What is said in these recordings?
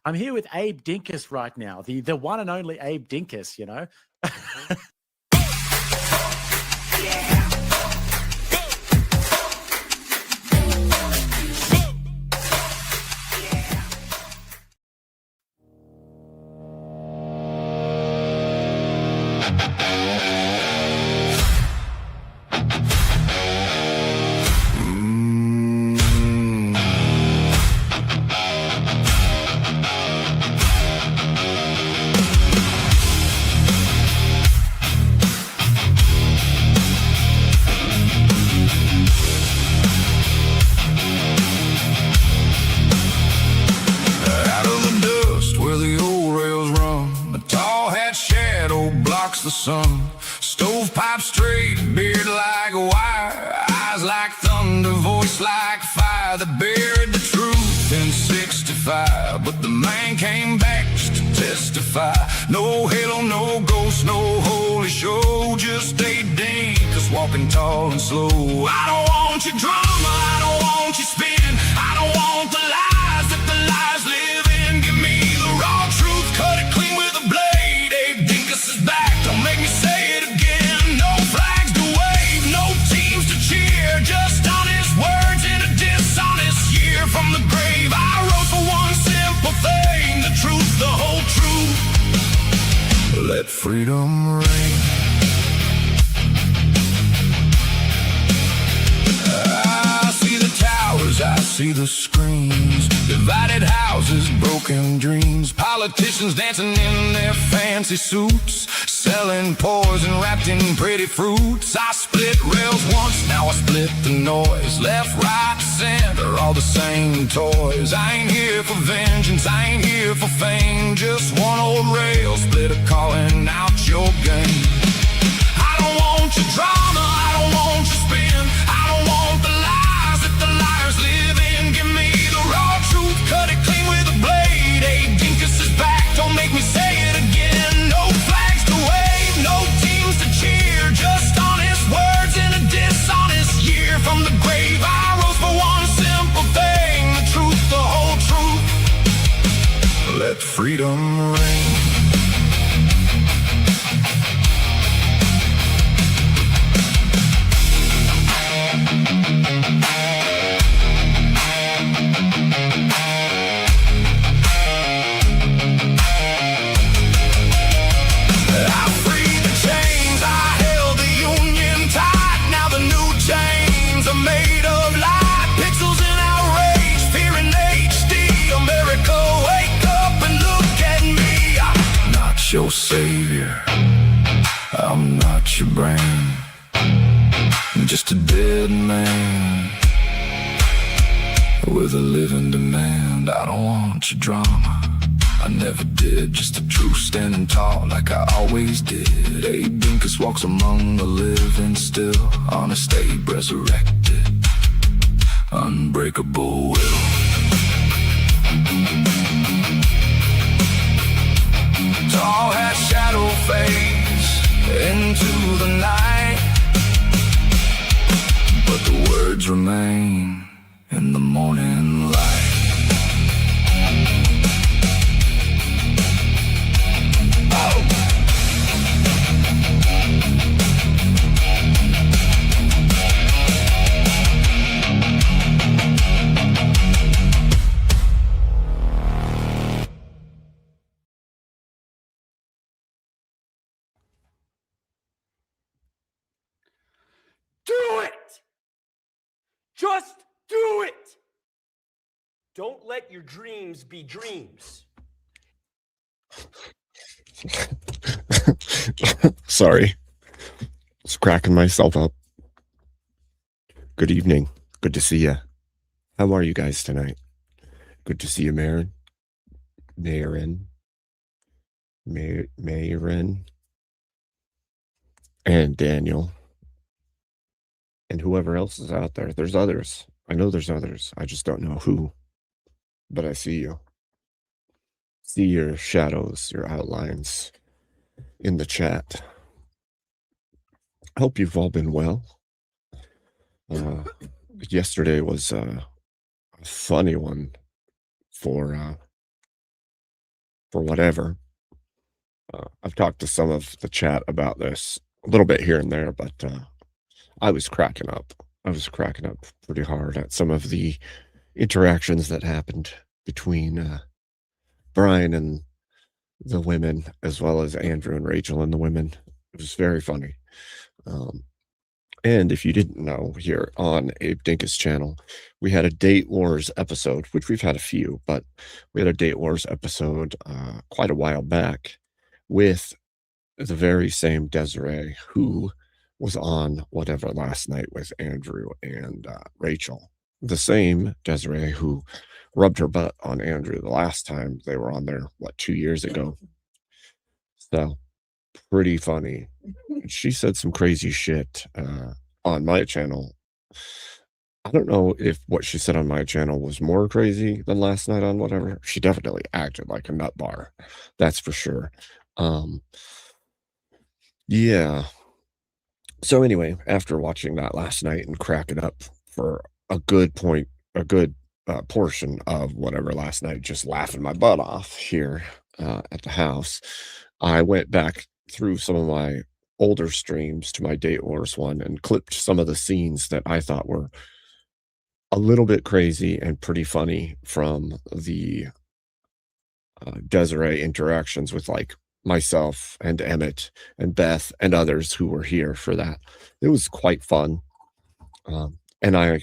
I'm here with Abe Dinkus right now, the one and only Abe Dinkus, you know? The sun, stovepipe straight, beard like wire, eyes like thunder, voice like fire. That buried the truth in 65, but the man came back just to testify. No halo, no ghost, no holy show, just a dinkus walking tall and slow. I don't want your drama, I don't want your spin, I don't want the lies that the lies live in. Give me the raw truth, cut it clean with a blade. Abe Dinkus is back. Make me say it again. No flags to wave, no teams to cheer, just honest words in a dishonest year. From the grave I wrote for one simple thing, the truth, the whole truth. Let freedom reign. I see the towers, I see the screens, divided houses, broken dreams, politicians dancing in their fancy suits, selling poison wrapped in pretty fruits. I split rails once, now I split the noise. Left, right, center, all the same toys. I ain't here for vengeance, I ain't here for fame, just one old rail splitter calling out your game. I don't want your drama, I don't want your spin, I don't want the lies that the liars live in. Give me the raw truth, cut it clean with a blade. Abe Dinkus is back, don't make me say it again. No flags to wave, no teams to cheer, just honest words in a dishonest year. From the grave I rose for one simple thing, the truth, the whole truth. Let freedom reign. Your savior, I'm not your brain, I'm just a dead man with a living demand. I don't want your drama, I never did, just the truth standing tall like I always did. Abe Dinkus walks among the living still, honest Abe resurrected, unbreakable will. Tall hat shadow fades into the night, but the words remain in the morning light. Oh! Do it! Just do it! Don't let your dreams be dreams. Sorry. Just cracking myself up. Good evening. Good to see you. How are you guys tonight? Good to see you, Marin. Marin. And Daniel. And whoever else is out there. There's others. I know there's others. I just don't know who. But I see you. See your shadows, your outlines in the chat. I hope you've all been well. Yesterday was a funny one for for whatever. I've talked to some of the chat about this a little bit here and there, but I was cracking up. I was cracking up pretty hard at some of the interactions that happened between Brian and the women, as well as Andrew and Rachel and the women. It was very funny. And if you didn't know, here on Abe Dinkus channel, we had a Date Wars episode, which we've had a few, but we had a Date Wars episode quite a while back with the very same Desiree who was on whatever last night with Andrew and Rachel. The same Desiree who rubbed her butt on Andrew the last time they were on there, 2 years ago. So pretty funny. She said some crazy shit on my channel. I don't know if what she said on my channel was more crazy than last night on whatever. She definitely acted like a nut bar. That's for sure. Yeah. So anyway, after watching that last night and cracking up for a good portion of whatever last night, just laughing my butt off here at the house, I went back through some of my older streams to my Date Wars one and clipped some of the scenes that I thought were a little bit crazy and pretty funny from the Desiree interactions with like myself and Emmett and Beth and others who were here for that. It was quite fun. And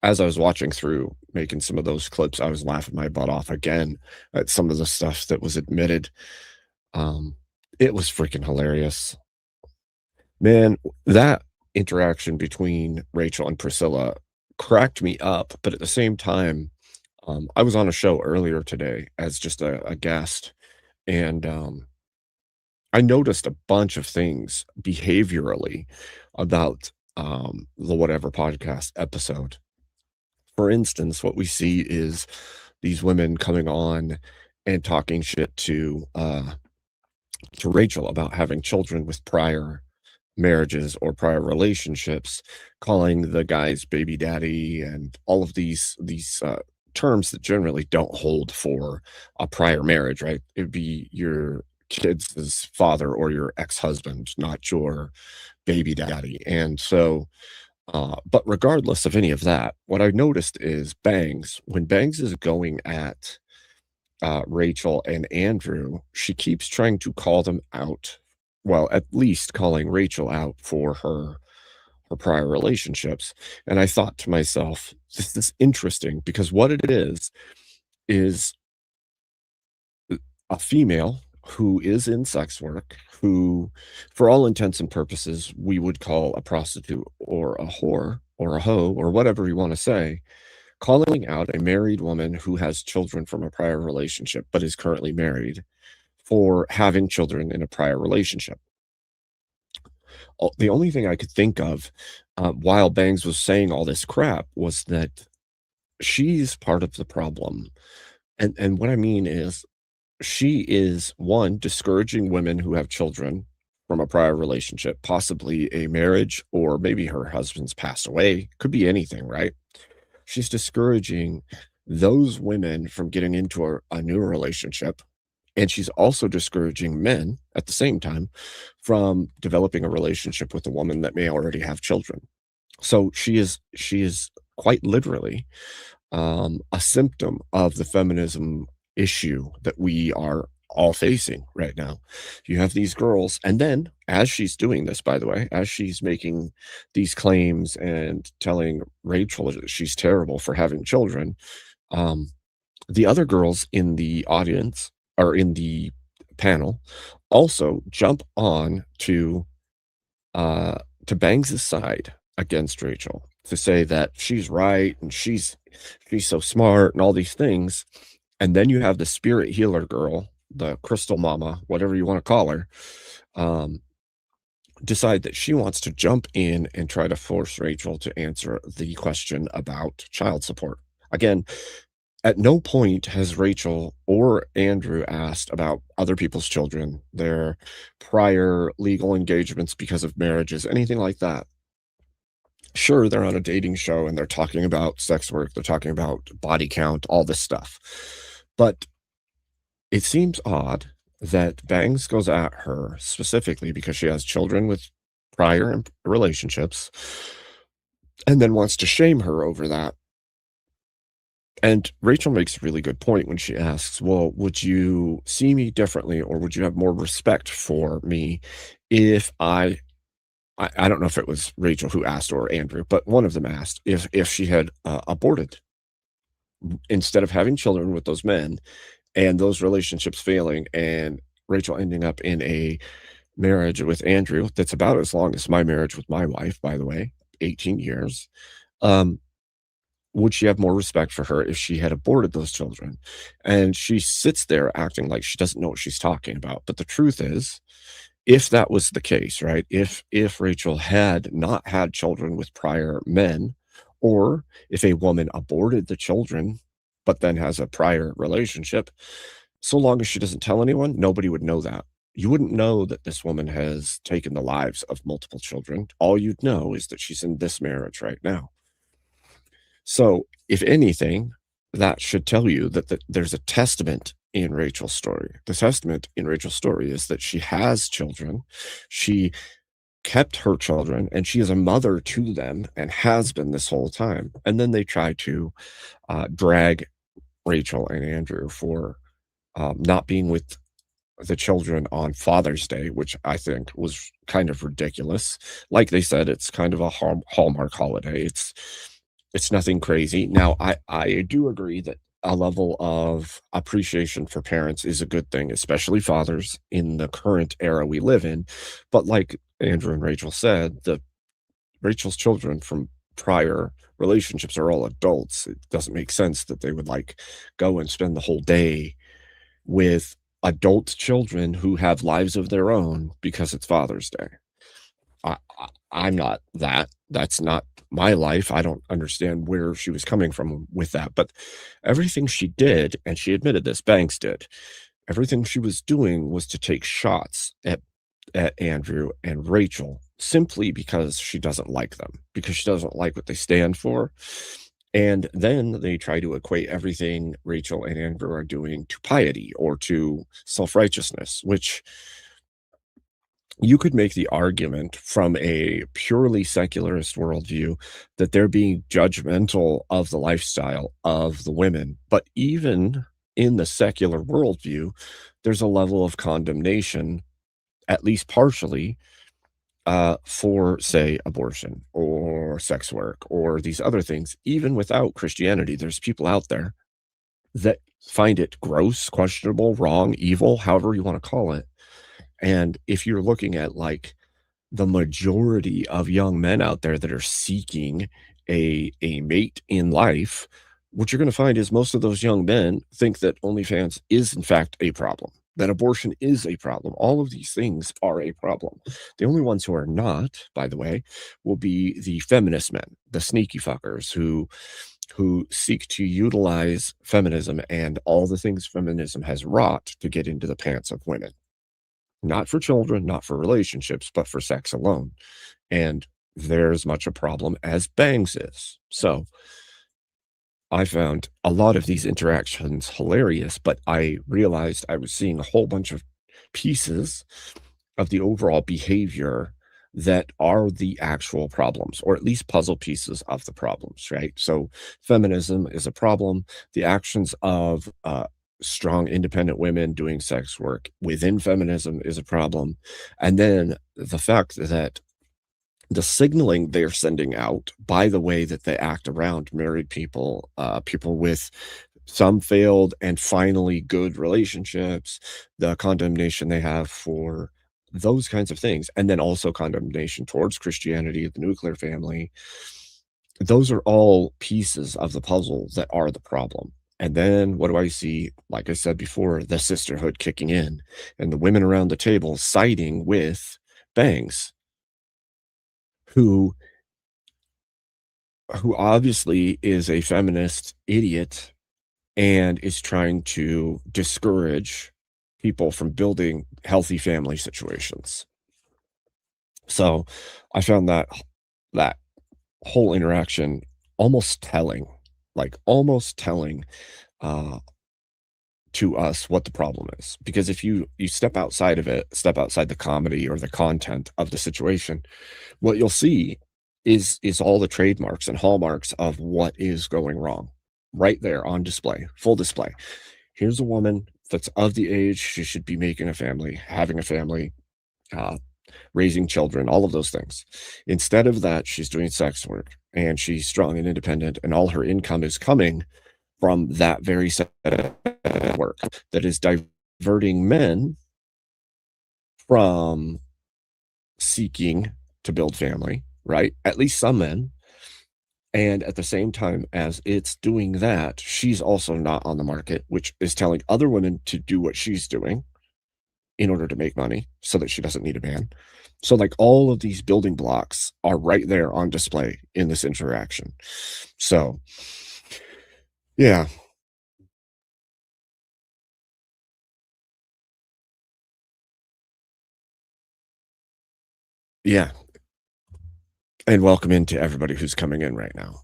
as I was watching through making some of those clips, I was laughing my butt off again at some of the stuff that was admitted. It was freaking hilarious. Man, that interaction between Rachel and Priscilla cracked me up, but at the same time, I was on a show earlier today as just a guest, and I noticed a bunch of things behaviorally about the whatever podcast episode. For instance, what we see is these women coming on and talking shit to Rachel about having children with prior marriages or prior relationships, calling the guy's baby daddy and all of these terms that generally don't hold for a prior marriage, right? It'd be your kid's father or your ex-husband, not your baby daddy. And so, but regardless of any of that, what I noticed is Bangs, when Bangs is going at Rachel and Andrew, she keeps trying to call them out. Well, at least calling Rachel out for her prior relationships. And I thought to myself, this is interesting because what it is a female who is in sex work, who, for all intents and purposes, we would call a prostitute or a whore or a hoe or whatever you want to say, calling out a married woman who has children from a prior relationship but is currently married for having children in a prior relationship. The only thing I could think of while Bangs was saying all this crap was that she's part of the problem. And what I mean is she is, one, discouraging women who have children from a prior relationship, possibly a marriage, or maybe her husband's passed away. Could be anything, right? She's discouraging those women from getting into a new relationship. And she's also discouraging men at the same time from developing a relationship with a woman that may already have children. So she is quite literally a symptom of the feminism issue that we are all facing right now. You have these girls, and then as she's doing this, by the way, as she's making these claims and telling Rachel that she's terrible for having children, the other girls in the audience or in the panel also jump on to Bangs' side against Rachel to say that she's right and she's so smart and all these things. And then you have the spirit healer girl, the crystal mama, whatever you want to call her, decide that she wants to jump in and try to force Rachel to answer the question about child support. Again, at no point has Rachel or Andrew asked about other people's children, their prior legal engagements because of marriages, anything like that. Sure, they're on a dating show and they're talking about sex work, they're talking about body count, all this stuff. But it seems odd that Bangs goes at her specifically because she has children with prior relationships and then wants to shame her over that. And Rachel makes a really good point when she asks, well, would you see me differently or would you have more respect for me if I don't know if it was Rachel who asked or Andrew, but one of them asked if she had aborted instead of having children with those men and those relationships failing and Rachel ending up in a marriage with Andrew that's about as long as my marriage with my wife, by the way, 18 years. Would she have more respect for her if she had aborted those children? And she sits there acting like she doesn't know what she's talking about. But the truth is, if that was the case, right? If Rachel had not had children with prior men, or if a woman aborted the children, but then has a prior relationship, so long as she doesn't tell anyone, nobody would know that. You wouldn't know that this woman has taken the lives of multiple children. All you'd know is that she's in this marriage right now. So, if anything, that should tell you that there's a testament in Rachel's story. The testament in Rachel's story is that she has children. She kept her children, and she is a mother to them and has been this whole time. And then they try to drag Rachel and Andrew for not being with the children on Father's Day, which I think was kind of ridiculous. Like they said, it's kind of a Hallmark holiday. It's nothing crazy. Now, I do agree that a level of appreciation for parents is a good thing, especially fathers in the current era we live in. But like Andrew and Rachel said, Rachel's children from prior relationships are all adults. It doesn't make sense that they would like go and spend the whole day with adult children who have lives of their own because it's Father's Day. I'm not that. That's not my life. I don't understand where she was coming from with that. But everything she did, and she admitted this, Banks did, everything she was doing was to take shots at Andrew and Rachel simply because she doesn't like them, because she doesn't like what they stand for. And then they try to equate everything Rachel and Andrew are doing to piety or to self-righteousness, which you could make the argument from a purely secularist worldview that they're being judgmental of the lifestyle of the women. But even in the secular worldview, there's a level of condemnation, at least partially, for, say, abortion or sex work or these other things. Even without Christianity, there's people out there that find it gross, questionable, wrong, evil, however you want to call it. And if you're looking at like the majority of young men out there that are seeking a mate in life, what you're going to find is most of those young men think that OnlyFans is in fact a problem, that abortion is a problem. All of these things are a problem. The only ones who are not, by the way, will be the feminist men, the sneaky fuckers who seek to utilize feminism and all the things feminism has wrought to get into the pants of women. Not for children, not for relationships, but for sex alone. And they're as much a problem as Bangs is. So I found a lot of these interactions hilarious, but I realized I was seeing a whole bunch of pieces of the overall behavior that are the actual problems, or at least puzzle pieces of the problems, right? So feminism is a problem. The actions of strong, independent women doing sex work within feminism is a problem. And then the fact that the signaling they're sending out by the way that they act around married people, people with some failed and finally good relationships, the condemnation they have for those kinds of things, and then also condemnation towards Christianity, the nuclear family. Those are all pieces of the puzzle that are the problem. And then what do I see? Like I said before, the sisterhood kicking in and the women around the table siding with Bangs, who obviously is a feminist idiot and is trying to discourage people from building healthy family situations. So I found that whole interaction almost telling, to us what the problem is. Because if you step outside of it, step outside the comedy or the content of the situation, what you'll see is all the trademarks and hallmarks of what is going wrong right there on display, full display. Here's a woman that's of the age she should be making a family, having a family, raising children, all of those things. Instead of that, she's doing sex work, and she's strong and independent, and all her income is coming from that very set of work that is diverting men from seeking to build family, right? At least some men. And at the same time as it's doing that, she's also not on the market, which is telling other women to do what she's doing in order to make money so that she doesn't need a man. So like all of these building blocks are right there on display in this interaction. So yeah. Yeah. And welcome into everybody who's coming in right now.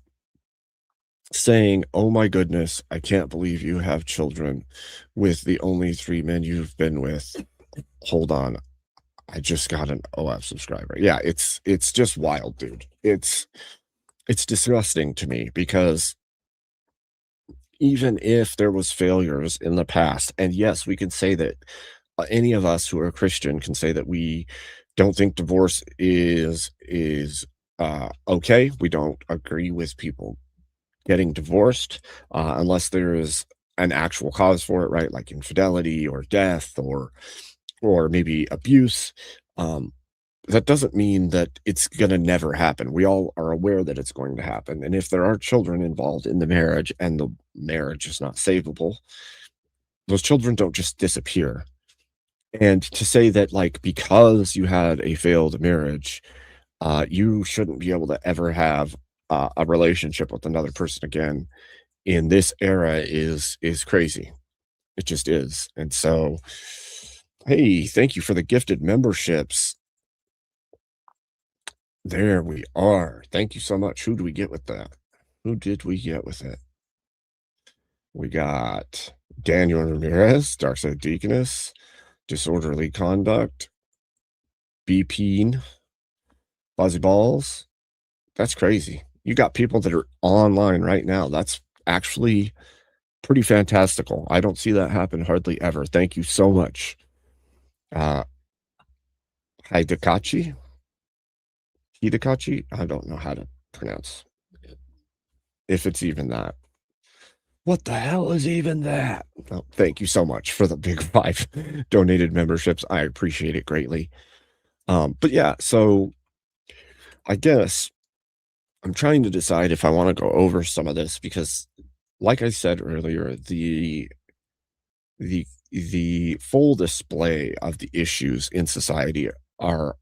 Saying, "Oh my goodness, I can't believe you have children with the only 3 men you've been with." Hold on. I just got an OF subscriber. Yeah, it's just wild, dude. It's disgusting to me because even if there was failures in the past, and yes, we can say that any of us who are Christian can say that we don't think divorce is okay. We don't agree with people getting divorced unless there is an actual cause for it, right? Like infidelity or death or maybe abuse. That doesn't mean that it's going to never happen. We all are aware that it's going to happen. And if there are children involved in the marriage and the marriage is not savable, those children don't just disappear. And to say that, like, because you had a failed marriage, you shouldn't be able to ever have a relationship with another person again in this era is crazy. It just is. And so, hey, thank you for the gifted memberships. There we are. Thank you so much. Who do we get with that? Who did we get with it? We got Daniel Ramirez, Darkside Deaconess, Disorderly Conduct, BP, Fuzzy Balls. That's crazy. You got people that are online right now. That's actually pretty fantastical. I don't see that happen hardly ever. Thank you so much. Hidekachi? Hidekachi? I don't know how to pronounce it. If it's even that. What the hell is even that? Oh, thank you so much for the big 5 donated memberships. I appreciate it greatly. But yeah, so I guess I'm trying to decide if I want to go over some of this because, like I said earlier, the full display of the issues in society are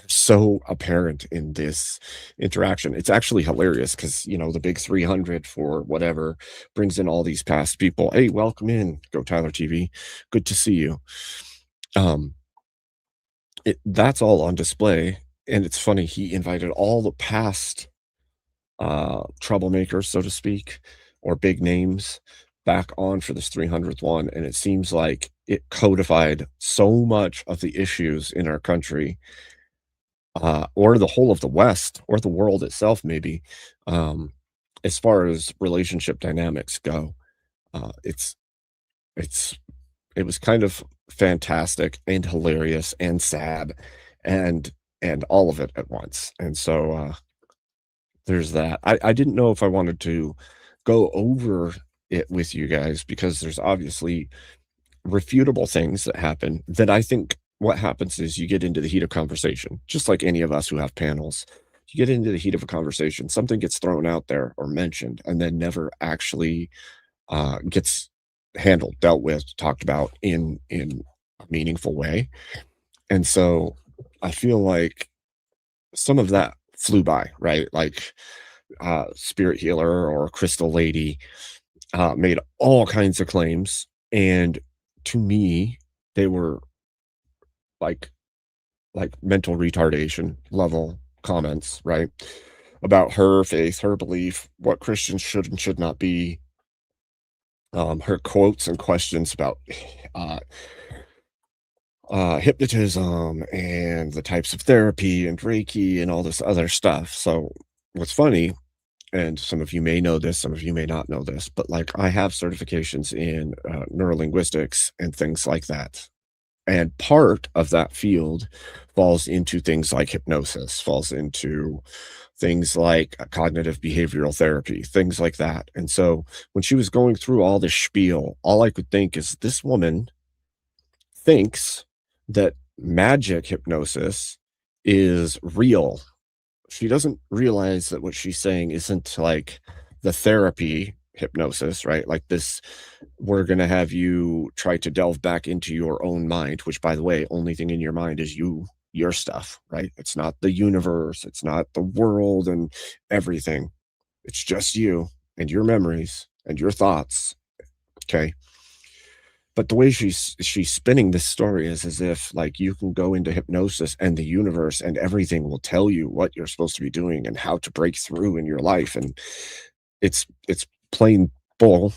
so apparent in this interaction. It's actually hilarious because, you know, the big 300 for whatever brings in all these past people. Hey, welcome in. Go Tyler TV. Good to see you. That's all on display. And it's funny, he invited all the past troublemakers, so to speak, or big names back on for this 300th one. And it seems like it codified so much of the issues in our country, or the whole of the West, or the world itself, maybe, as far as relationship dynamics go. It was kind of fantastic and hilarious and sad and all of it at once. And so there's that. I didn't know if I wanted to go over it with you guys because there's obviously refutable things that happen that I think what happens is you get into the heat of conversation, just like any of us who have panels. You get into the heat of a conversation, something gets thrown out there or mentioned, and then never actually gets handled, dealt with, talked about in a meaningful way. And so I feel like some of that flew by, right? Like Spirit Healer or Crystal Lady made all kinds of claims, and to me they were like mental retardation level comments, right? About her faith, her belief, what Christians should and should not be her quotes and questions about uh, hypnotism and the types of therapy and Reiki and all this other stuff. So what's funny, and some of you may know this, some of you may not know this, but like I have certifications in neurolinguistics and things like that. And part of that field falls into things like hypnosis, falls into things like cognitive behavioral therapy, things like that. And so when she was going through all this spiel, all I could think is this woman thinks that magic hypnosis is real. She doesn't realize that what she's saying isn't like the therapy hypnosis, right? Like this, we're going to have you try to delve back into your own mind, which by the way, only thing in your mind is you, your stuff, right? It's not the universe. It's not the world and everything. It's just you and your memories and your thoughts. Okay. But the way she's spinning this story is as if like you can go into hypnosis and the universe and everything will tell you what you're supposed to be doing and how to break through in your life. And it's plain bull,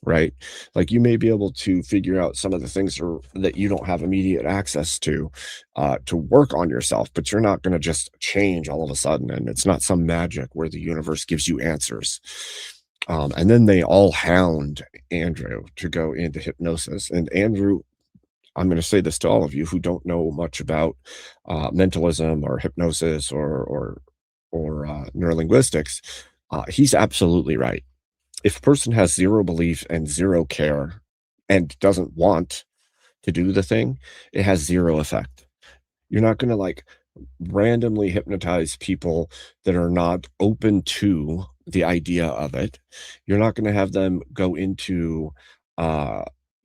right? Like you may be able to figure out some of the things that you don't have immediate access to work on yourself, but you're not going to just change all of a sudden. And it's not some magic where the universe gives you answers. And then they all hound Andrew to go into hypnosis. And Andrew, I'm going to say this to all of you who don't know much about mentalism or hypnosis or neurolinguistics. He's absolutely right. If a person has zero belief and zero care and doesn't want to do the thing, it has zero effect. You're not going to like randomly hypnotize people that are not open to the idea of it. You're not going to have them go into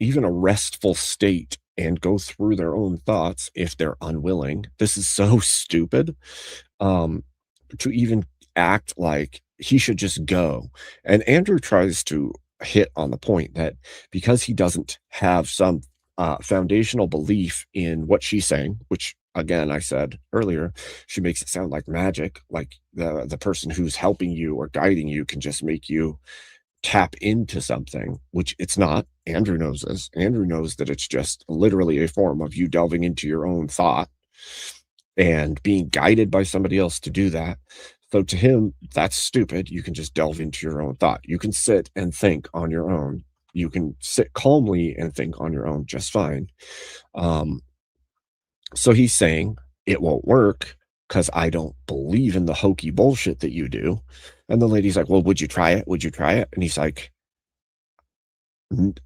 even a restful state and go through their own thoughts if they're unwilling. This is so stupid to even act like he should just go. And Andrew tries to hit on the point that because he doesn't have some foundational belief in what she's saying, which again, I said earlier, she makes it sound like magic, like the person who's helping you or guiding you can just make you tap into something, which it's not. Andrew knows this. Andrew knows that it's just literally a form of you delving into your own thought and being guided by somebody else to do that. So to him, that's stupid. You can just delve into your own thought. You can sit and think on your own. You can sit calmly and think on your own just fine. So he's saying it won't work because I don't believe in the hokey bullshit that you do. And the lady's like, well, would you try it? Would you try it? And he's like,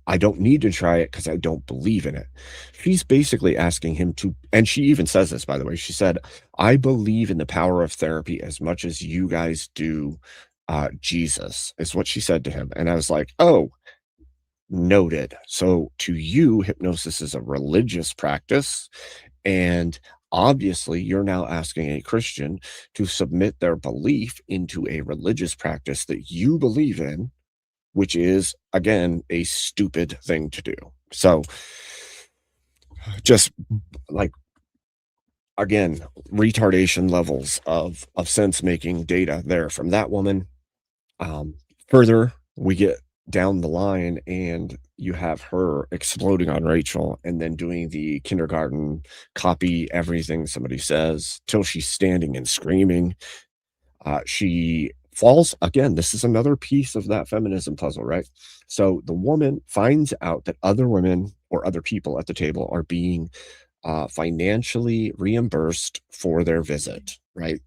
I don't need to try it because I don't believe in it. She's basically asking him to, and she even says this, by the way, she said, I believe in the power of therapy as much as you guys do Jesus, is what she said to him. And I was like, oh, noted. So to you, hypnosis is a religious practice. And obviously, you're now asking a Christian to submit their belief into a religious practice that you believe in, which is, again, a stupid thing to do. So just like, again, retardation levels of sense-making data there from that woman. Further, we get down the line and you have her exploding on Rachel and then doing the kindergarten copy everything somebody says till she's standing and screaming. She falls again. This is another piece of that feminism puzzle, right? So the woman finds out that other women or other people at the table are being financially reimbursed for their visit, right?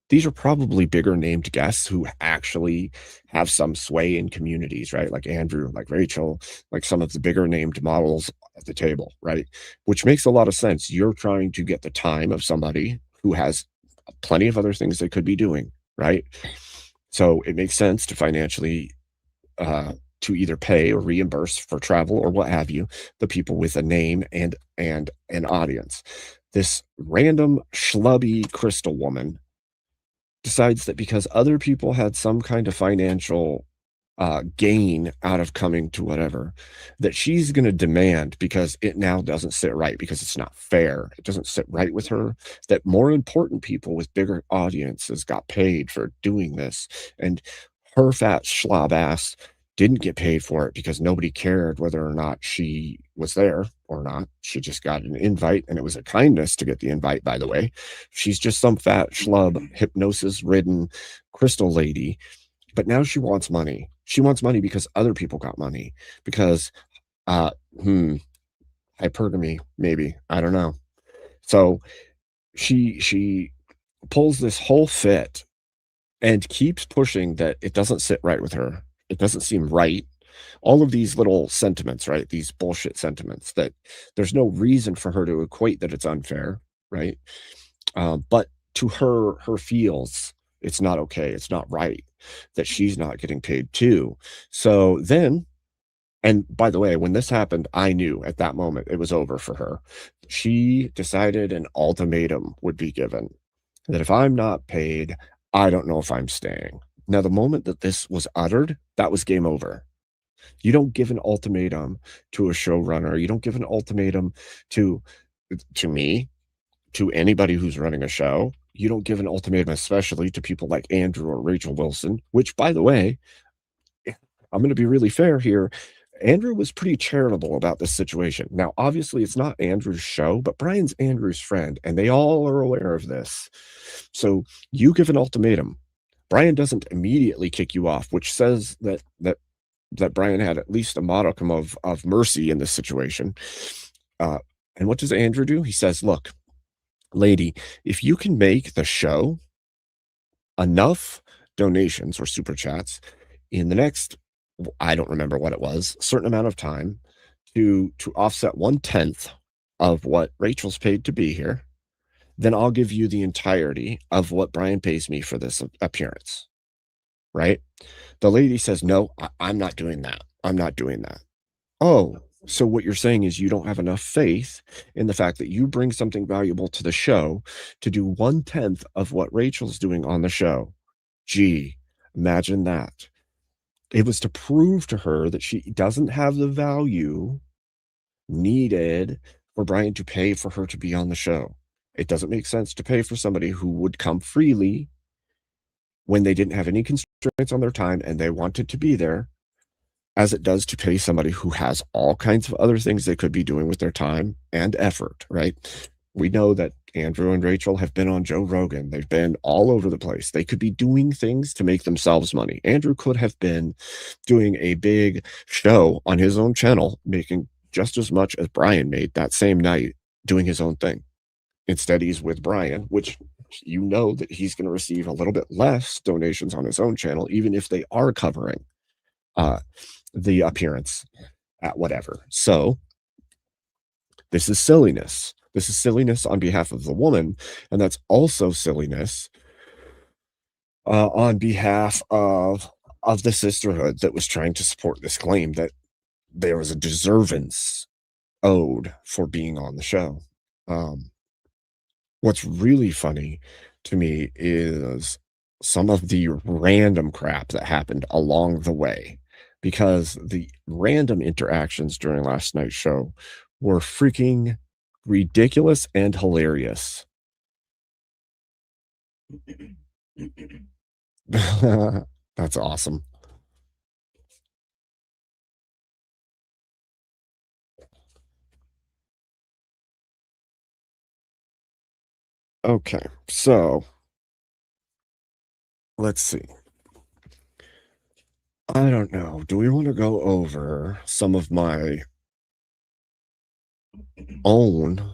These are probably bigger named guests who actually have some sway in communities, right? Like Andrew, like Rachel, like some of the bigger named models at the table, right? Which makes a lot of sense. You're trying to get the time of somebody who has plenty of other things they could be doing, right? So it makes sense to financially to either pay or reimburse for travel or what have you, the people with a name and an audience. This random schlubby crystal woman decides that because other people had some kind of financial gain out of coming to whatever, that she's going to demand, because it now doesn't sit right, because it's not fair, it doesn't sit right with her, that more important people with bigger audiences got paid for doing this. And her fat schlob ass didn't get paid for it because nobody cared whether or not she was there or not. She just got an invite, and it was a kindness to get the invite, by the way. She's just some fat schlub, hypnosis-ridden crystal lady, but now she wants money. She wants money because other people got money, because, hypergamy, maybe. I don't know. So she pulls this whole fit and keeps pushing that it doesn't sit right with her. It doesn't seem right. All of these little sentiments, right? These bullshit sentiments that there's no reason for her to equate that it's unfair, right? But to her feels, it's not okay. It's not right that she's not getting paid too. So then, and by the way, when this happened, I knew at that moment it was over for her. She decided an ultimatum would be given that if I'm not paid, I don't know if I'm staying. Now, the moment that this was uttered, that was game over. You don't give an ultimatum to a showrunner. You don't give an ultimatum to me, to anybody who's running a show. You don't give an ultimatum, especially to people like Andrew or Rachel Wilson, which, by the way, I'm going to be really fair here. Andrew was pretty charitable about this situation. Now, obviously, it's not Andrew's show, but Brian's Andrew's friend, and they all are aware of this. So you give an ultimatum. Brian doesn't immediately kick you off, which says that Brian had at least a modicum of mercy in this situation. And what does Andrew do? He says, look, lady, if you can make the show enough donations or super chats in the next, I don't remember what it was, certain amount of time to offset 1/10 of what Rachel's paid to be here, then I'll give you the entirety of what Brian pays me for this appearance, right? The lady says, no, I'm not doing that. I'm not doing that. Oh, so what you're saying is you don't have enough faith in the fact that you bring something valuable to the show to do 1/10 of what Rachel's doing on the show. Gee, imagine that. It was to prove to her that she doesn't have the value needed for Brian to pay for her to be on the show. It doesn't make sense to pay for somebody who would come freely when they didn't have any constraints on their time and they wanted to be there, as it does to pay somebody who has all kinds of other things they could be doing with their time and effort, right? We know that Andrew and Rachel have been on Joe Rogan. They've been all over the place. They could be doing things to make themselves money. Andrew could have been doing a big show on his own channel, making just as much as Brian made that same night doing his own thing. Instead, he's with Brian, which you know that he's going to receive a little bit less donations on his own channel, even if they are covering the appearance at whatever. So this is silliness. This is silliness on behalf of the woman, and that's also silliness on behalf of the sisterhood that was trying to support this claim that there was a deservance owed for being on the show. What's really funny to me is some of the random crap that happened along the way, because the random interactions during last night's show were freaking ridiculous and hilarious. That's awesome. Okay, so let's see. I don't know. Do we want to go over some of my own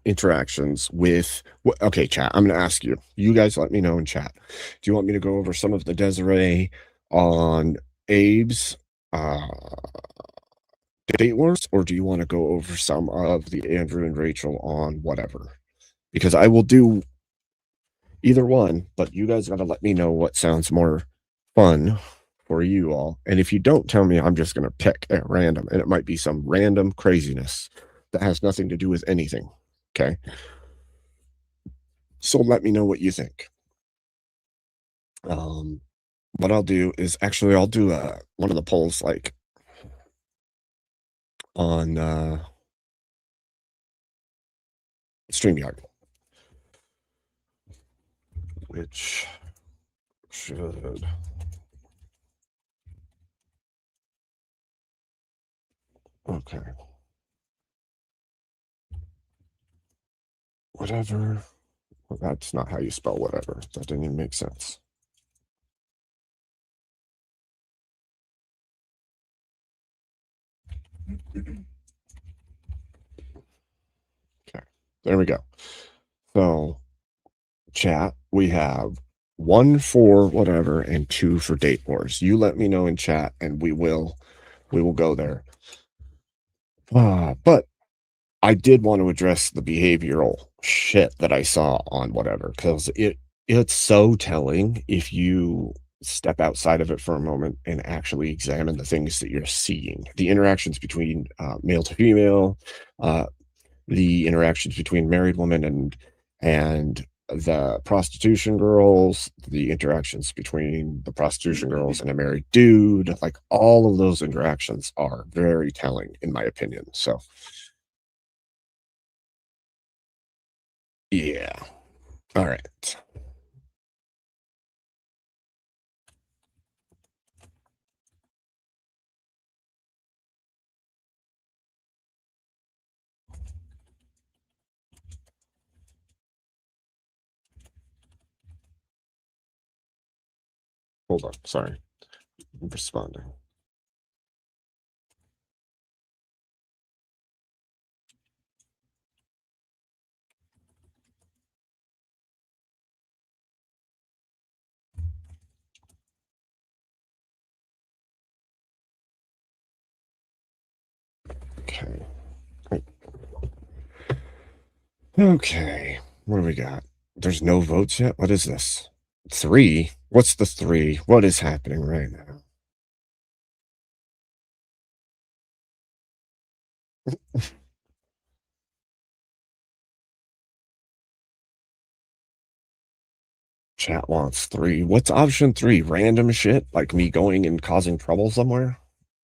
interactions with okay, chat, I'm going to ask you. You guys let me know in chat. Do you want me to go over some of the Desiree on Abe's Date Wars, or do you want to go over some of the Andrew and Rachel on whatever? Because I will do either one, but you guys got to let me know what sounds more fun for you all. And if you don't tell me, I'm just going to pick at random, and it might be some random craziness that has nothing to do with anything. Okay. So let me know what you think. What I'll do is actually I'll do one of the polls like on StreamYard, which should Okay. Whatever. Well, that's not how you spell whatever. That didn't even make sense. Okay. There we go. So, chat, we have 1 for whatever and 2 for date wars. You let me know in chat and we will go there. But I did want to address the behavioral shit that I saw on whatever, because it's so telling if you step outside of it for a moment and actually examine the things that you're seeing. The interactions between male to female, the interactions between married women and the prostitution girls, the interactions between the prostitution girls and a married dude, like all of those interactions are very telling in my opinion. So yeah. All right. Hold on. Sorry. I'm responding. Okay. Okay. What do we got? There's no votes yet? What is this? 3? What's the 3? What is happening right now? Chat wants 3. What's option 3? Random shit? Like me going and causing trouble somewhere?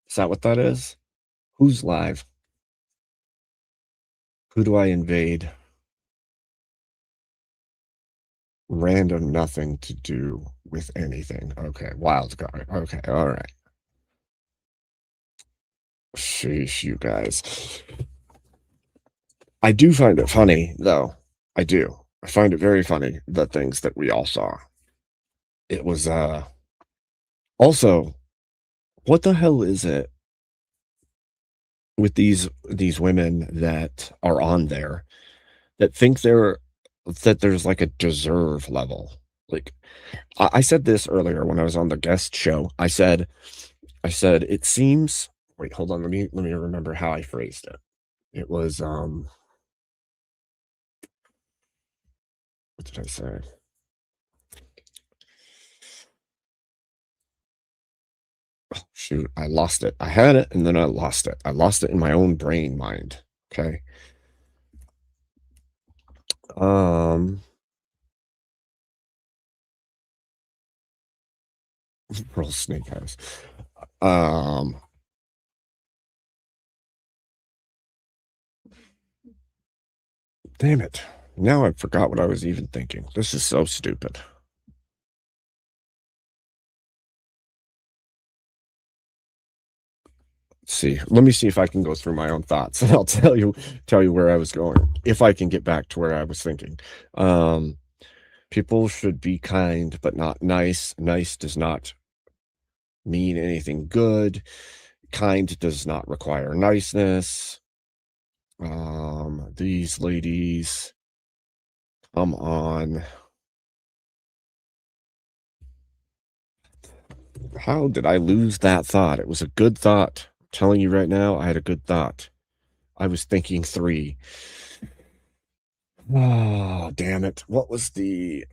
Is that what that is? Who's live? Who do I invade? Random, nothing to do with anything. Okay, wild card. Okay, all right. Sheesh, you guys. I do find it funny, though. I do. I find it very funny, the things that we all saw. It was, also, what the hell is it with these women that are on there that think that there's like a deserve level? Like, I said this earlier when I was on the guest show. I said, it seems, wait, hold on. Let me remember how I phrased it. It was, what did I say? Oh, shoot, I lost it. I had it and then I lost it. I lost it in my own brain mind. Okay. Roll snake eyes. Damn it. Now I forgot what I was even thinking. This is so stupid. Let's see. Let me see if I can go through my own thoughts and I'll tell you where I was going. If I can get back to where I was thinking. People should be kind, but not nice. Nice does not mean anything good. Kind does not require niceness. These ladies, come on. How did I lose that thought? It was a good thought. I'm telling you right now, I had a good thought. I was thinking 3. Oh, damn it. What was the...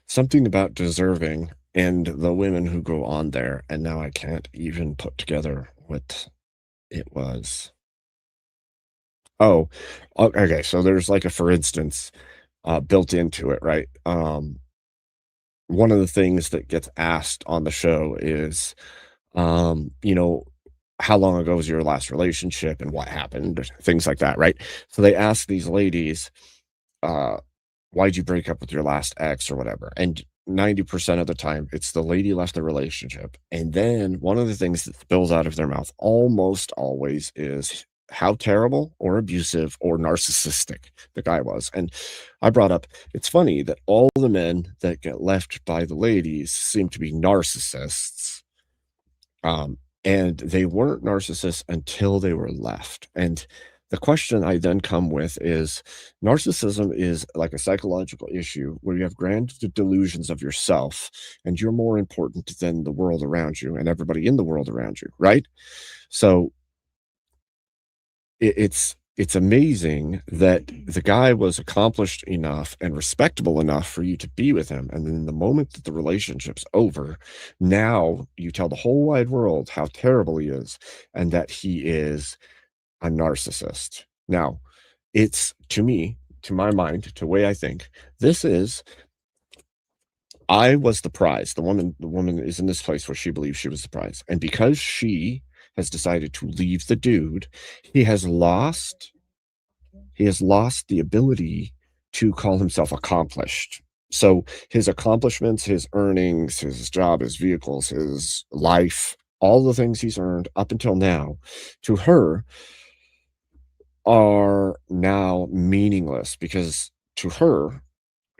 Something about deserving and the women who go on there, and now I can't even put together what it was. Oh, okay. So there's like a for instance built into it, right? One of the things that gets asked on the show is, you know, how long ago was your last relationship and what happened, things like that, right? So they ask these ladies, why'd you break up with your last ex or whatever? And 90% of the time, it's the lady left the relationship. And then one of the things that spills out of their mouth almost always is how terrible or abusive or narcissistic the guy was. And I brought up, it's funny that all the men that get left by the ladies seem to be narcissists. And they weren't narcissists until they were left. And the question I then come with is narcissism is like a psychological issue where you have grand delusions of yourself and you're more important than the world around you and everybody in the world around you, right? So it's amazing that the guy was accomplished enough and respectable enough for you to be with him. And then the moment that the relationship's over, now you tell the whole wide world how terrible he is and that he is a narcissist. Now, it's to me, to my mind, to the way I think, this is I was the prize. The woman is in this place where she believes she was the prize. And because she has decided to leave the dude, he has lost the ability to call himself accomplished. So his accomplishments, his earnings, his job, his vehicles, his life, all the things he's earned up until now, to her, are now meaningless because to her,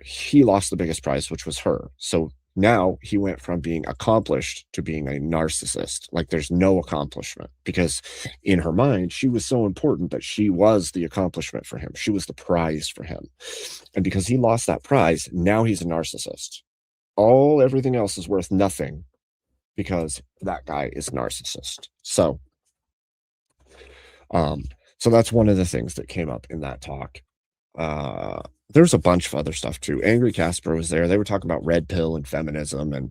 he lost the biggest prize, which was her. So now he went from being accomplished to being a narcissist. Like there's no accomplishment because in her mind, she was so important that she was the accomplishment for him. She was the prize for him. And because he lost that prize, now he's a narcissist. Everything else is worth nothing because that guy is a narcissist. So that's one of the things that came up in that talk. There's a bunch of other stuff too. Angry Casper was there. They were talking about red pill and feminism,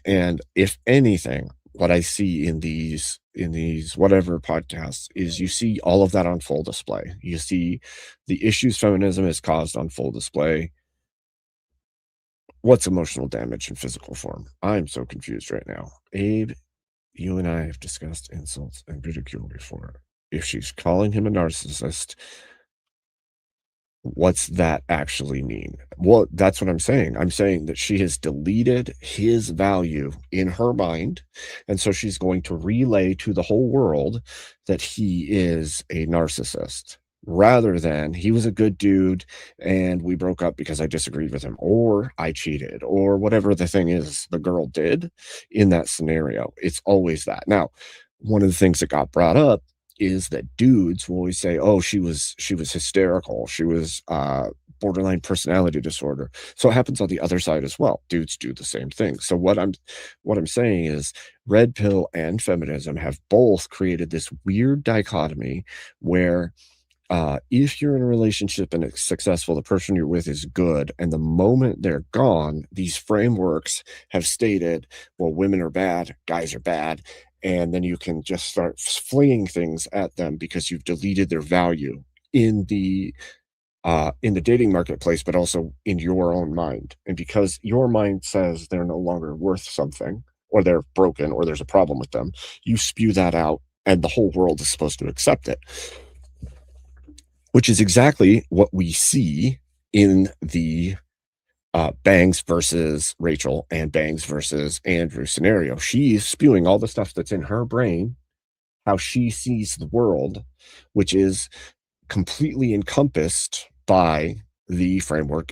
and if anything, what I see in these whatever podcasts is you see all of that on full display. You see the issues feminism has caused on full display. What's emotional damage in physical form? I'm so confused right now. Abe, you and I have discussed insults and ridicule before. If she's calling him a narcissist, what's that actually mean? Well, that's what I'm saying. I'm saying that she has deleted his value in her mind. And so she's going to relay to the whole world that he is a narcissist rather than he was a good dude and we broke up because I disagreed with him or I cheated or whatever the thing is the girl did in that scenario. It's always that. Now, one of the things that got brought up is that dudes will always say, oh, she was hysterical. She was borderline personality disorder. So it happens on the other side as well. Dudes do the same thing. So what I'm saying is red pill and feminism have both created this weird dichotomy where if you're in a relationship and it's successful, the person you're with is good. And the moment they're gone, these frameworks have stated, well, women are bad, guys are bad. And then you can just start flinging things at them because you've deleted their value in the dating marketplace, but also in your own mind. And because your mind says they're no longer worth something or they're broken or there's a problem with them, you spew that out and the whole world is supposed to accept it, which is exactly what we see in the Bangs versus Rachel and Bangs versus Andrew scenario. She's spewing all the stuff that's in her brain, how she sees the world, which is completely encompassed by the framework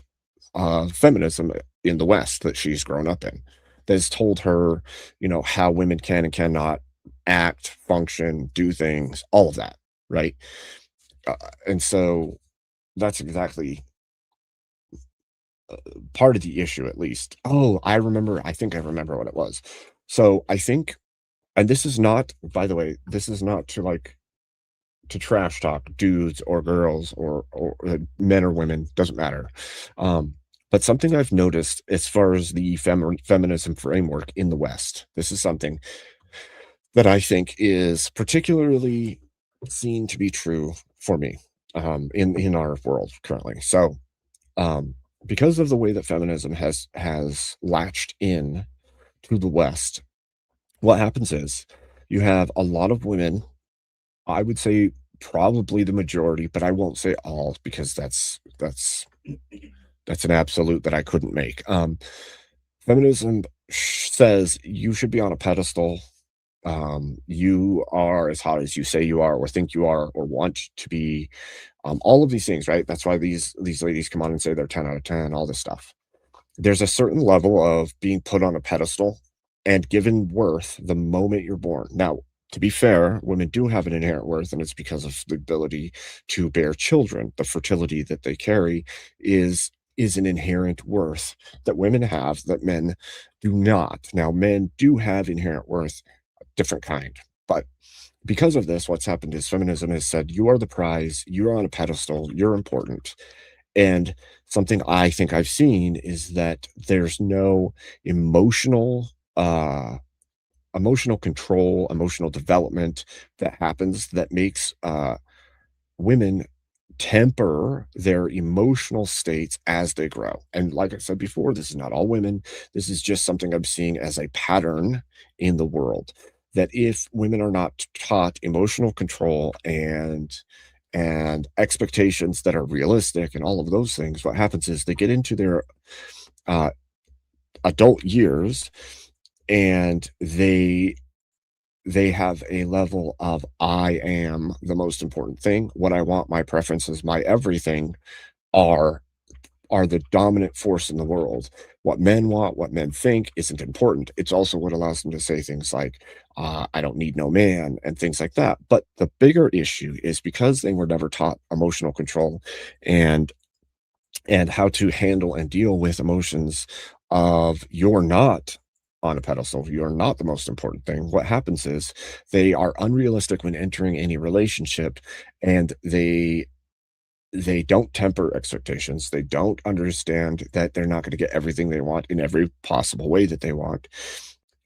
of feminism in the West that she's grown up in. That has told her, how women can and cannot act, function, do things, all of that, right? And so that's exactly part of the issue, at least. I think I remember what it was. So I think, and this is not, by the way, this is not to trash talk dudes or girls or men or women, doesn't matter. But something I've noticed as far as the feminism framework in the West, this is something that I think is particularly seen to be true for me in our world currently. So because of the way that feminism has latched in to the West, what happens is you have a lot of women, I would say probably the majority, but I won't say all because that's an absolute that I couldn't make. Feminism says you should be on a pedestal. You are as hot as you say you are, or think you are, or want to be. All of these things, right? That's why these ladies come on and say they're 10 out of 10, all this stuff. There's a certain level of being put on a pedestal and given worth the moment you're born. Now, to be fair, women do have an inherent worth, and it's because of the ability to bear children. The fertility that they carry is an inherent worth that women have that men do not. Now, men do have inherent worth, a different kind, but because of this, what's happened is feminism has said, you are the prize, you're on a pedestal, you're important. And something I think I've seen is that there's no emotional emotional control, emotional development that happens that makes women temper their emotional states as they grow. And like I said before, this is not all women. This is just something I'm seeing as a pattern in the world, that if women are not taught emotional control and expectations that are realistic and all of those things, what happens is they get into their adult years and they have a level of I am the most important thing. What I want, my preferences, my everything are the dominant force in the world. What men want, what men think isn't important. It's also what allows them to say things like, I don't need no man, and things like that. But the bigger issue is because they were never taught emotional control and how to handle and deal with emotions of you're not on a pedestal, you're not the most important thing. What happens is they are unrealistic when entering any relationship, and they don't temper expectations. They don't understand that they're not going to get everything they want in every possible way that they want.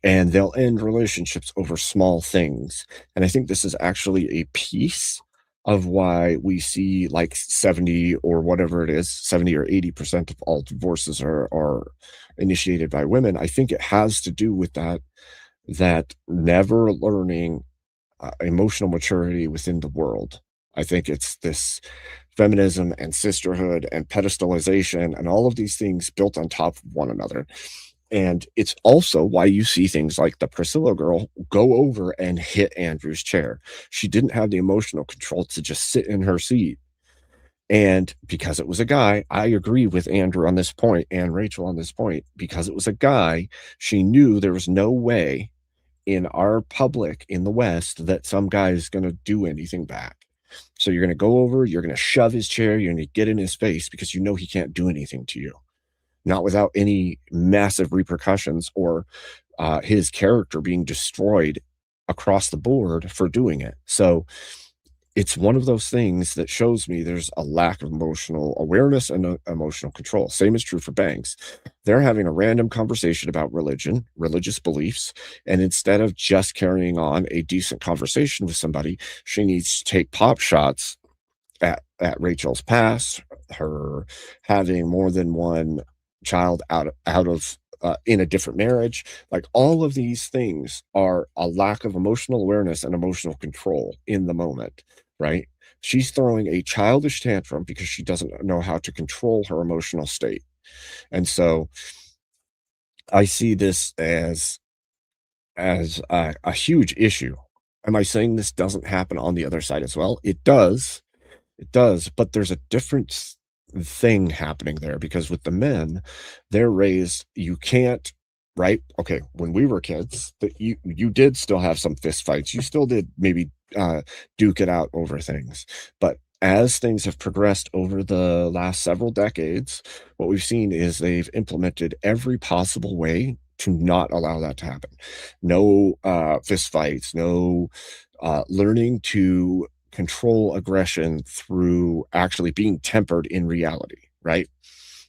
And they'll end relationships over small things. And I think this is actually a piece of why we see like 70 or whatever it is, 70 or 80% of all divorces are initiated by women. I think it has to do with that never learning emotional maturity within the world. I think it's this feminism and sisterhood and pedestalization and all of these things built on top of one another. And it's also why you see things like the Priscilla girl go over and hit Andrew's chair. She didn't have the emotional control to just sit in her seat. And because it was a guy, I agree with Andrew on this point and Rachel on this point. Because it was a guy, she knew there was no way in our public in the West that some guy is going to do anything back. So you're going to go over, you're going to shove his chair, you're going to get in his face because you know he can't do anything to you. Not without any massive repercussions or his character being destroyed across the board for doing it. So it's one of those things that shows me there's a lack of emotional awareness and emotional control. Same is true for Banks. They're having a random conversation about religion, religious beliefs, and instead of just carrying on a decent conversation with somebody, she needs to take pop shots at Rachel's past, her having more than one child out of in a different marriage. Like all of these things are a lack of emotional awareness and emotional control in the moment, right? She's throwing a childish tantrum because she doesn't know how to control her emotional state. And so I see this as a huge issue. Am I saying this doesn't happen on the other side as well? It does, but there's a different thing happening there, because with the men, they're raised, you can't, right? Okay, when we were kids, you did still have some fist fights, you still did maybe duke it out over things, but as things have progressed over the last several decades, what we've seen is they've implemented every possible way to not allow that to happen. No fist fights, no learning to control aggression through actually being tempered in reality, right?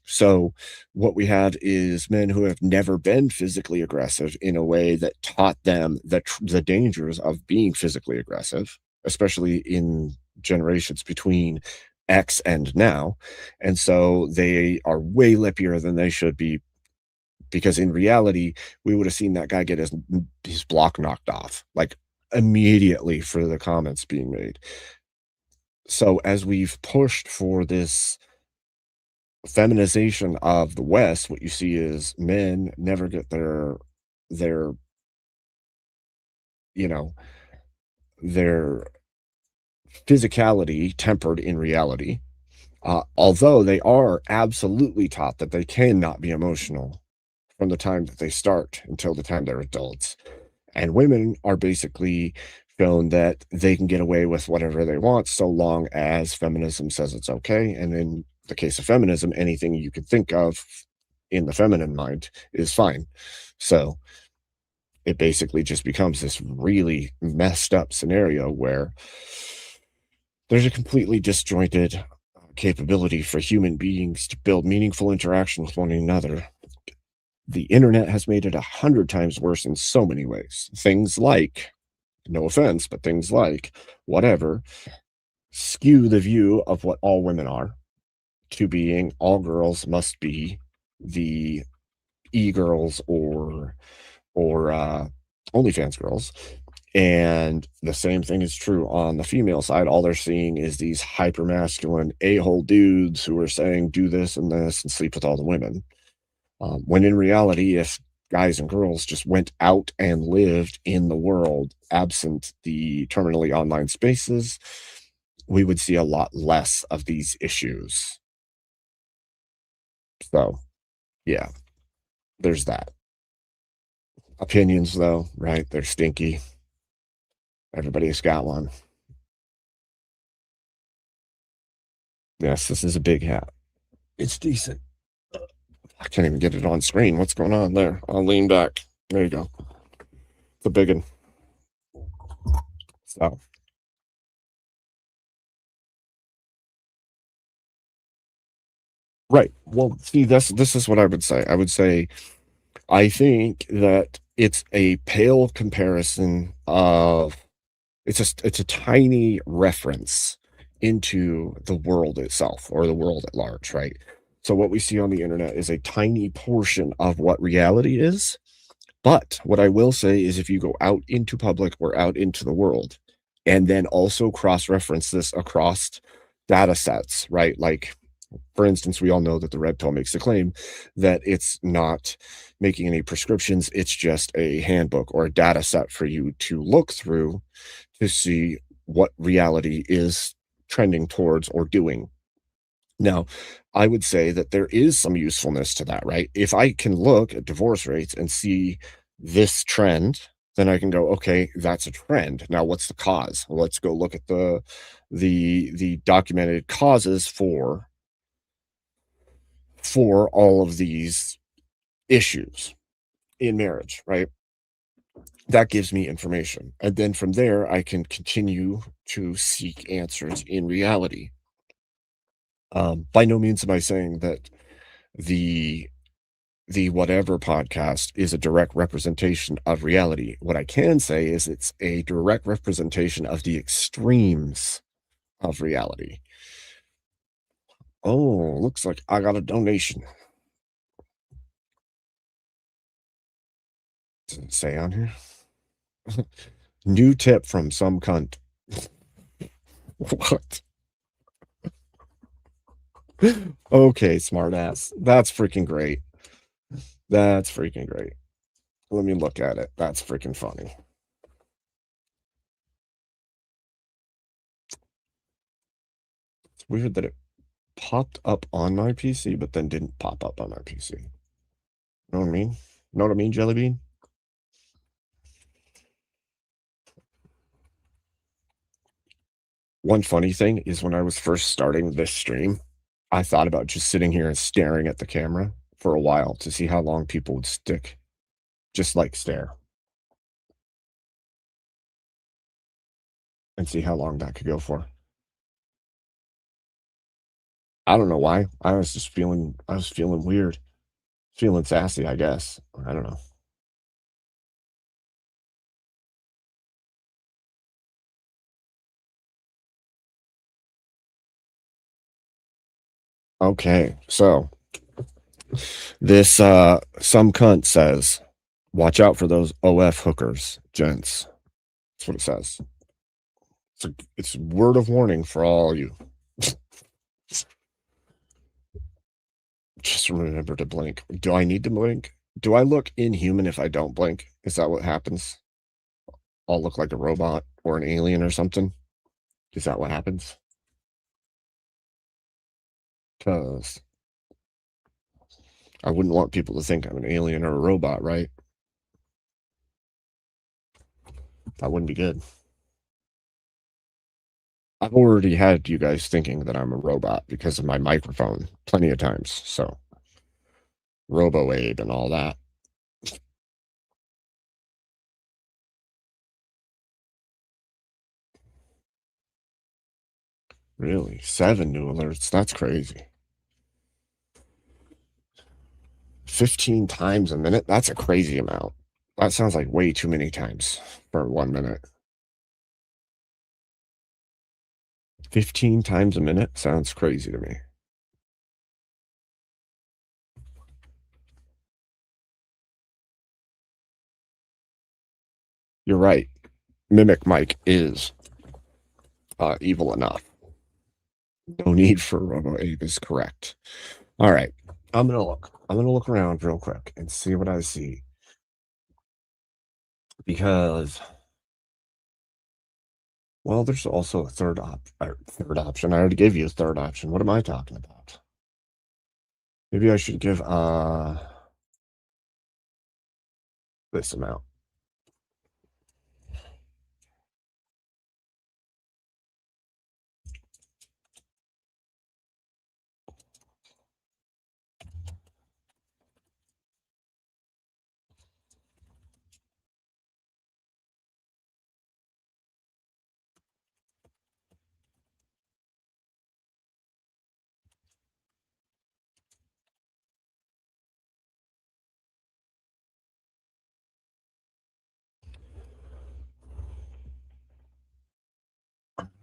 So what we have is men who have never been physically aggressive in a way that taught them the dangers of being physically aggressive, especially in generations between X and now. And so they are way lippier than they should be, because in reality, we would have seen that guy get his block knocked off, like immediately, for the comments being made. So as we've pushed for this feminization of the West, what you see is men never get their you know their physicality tempered in reality, although they are absolutely taught that they cannot be emotional from the time that they start until the time they're adults. And women are basically shown that they can get away with whatever they want so long as feminism says it's okay. And in the case of feminism, anything you could think of in the feminine mind is fine. So it basically just becomes this really messed up scenario where there's a completely disjointed capability for human beings to build meaningful interaction with one another. The internet has made it 100 times worse in so many ways. Things like, no offense, but things like whatever skew the view of what all women are to being all girls must be the e-girls or OnlyFans girls. And the same thing is true on the female side. All they're seeing is these hyper masculine a-hole dudes who are saying do this and this and sleep with all the women. When in reality, if guys and girls just went out and lived in the world, absent the terminally online spaces, we would see a lot less of these issues. So, yeah, there's that. Opinions, though, right? They're stinky. Everybody's got one. Yes, this is a big hat. It's decent. I can't even get it on screen. What's going on there? I'll lean back. There you go. It's a big one. So. Right. Well, see, this is what I would say. I would say, I think that it's a pale comparison of it's a tiny reference into the world itself or the world at large, right? So what we see on the internet is a tiny portion of what reality is. But what I will say is if you go out into public or out into the world and then also cross-reference this across data sets, right? Like, for instance, we all know that the red pill makes the claim that it's not making any prescriptions. It's just a handbook or a data set for you to look through to see what reality is trending towards or doing. Now, I would say that there is some usefulness to that, right? If I can look at divorce rates and see this trend, then I can go, okay, that's a trend. Now, what's the cause? Well, let's go look at the documented causes for all of these issues in marriage, right? That gives me information. And then from there, I can continue to seek answers in reality. By no means am I saying that the whatever podcast is a direct representation of reality. What I can say is it's a direct representation of the extremes of reality. Oh, looks like I got a donation. Does it say on here? New tip from some cunt. What? Okay, smartass. That's freaking great. That's freaking great. Let me look at it. That's freaking funny. It's weird that it popped up on my PC, but then didn't pop up on my PC. Know what I mean? Know what I mean, Jelly Bean? One funny thing is when I was first starting this stream, I thought about just sitting here and staring at the camera for a while to see how long people would stick. Just like stare. And see how long that could go for. I don't know why. I was feeling weird. Feeling sassy, I guess. I don't know. Okay, so this some cunt says, watch out for those OF hookers, gents. That's what it says. It's a word of warning for all you. Just remember to blink. Do I need to blink? Do I look inhuman if I don't blink? Is that what happens? I'll look like a robot or an alien or something. Is that what happens? Because I wouldn't want people to think I'm an alien or a robot, right? That wouldn't be good. I've already had you guys thinking that I'm a robot because of my microphone plenty of times. So, Robo-Abe and all that. Really? 7 new alerts? That's crazy. 15 times a minute? That's a crazy amount. That sounds like way too many times for 1 minute. 15 times a minute sounds crazy to me. You're right. Mimic Mike is evil enough. No need for Robo-Abe is correct. All right. I'm gonna look around real quick and see what I see. Because, well, there's also a third option. I already gave you a third option. What am I talking about? Maybe I should give this amount.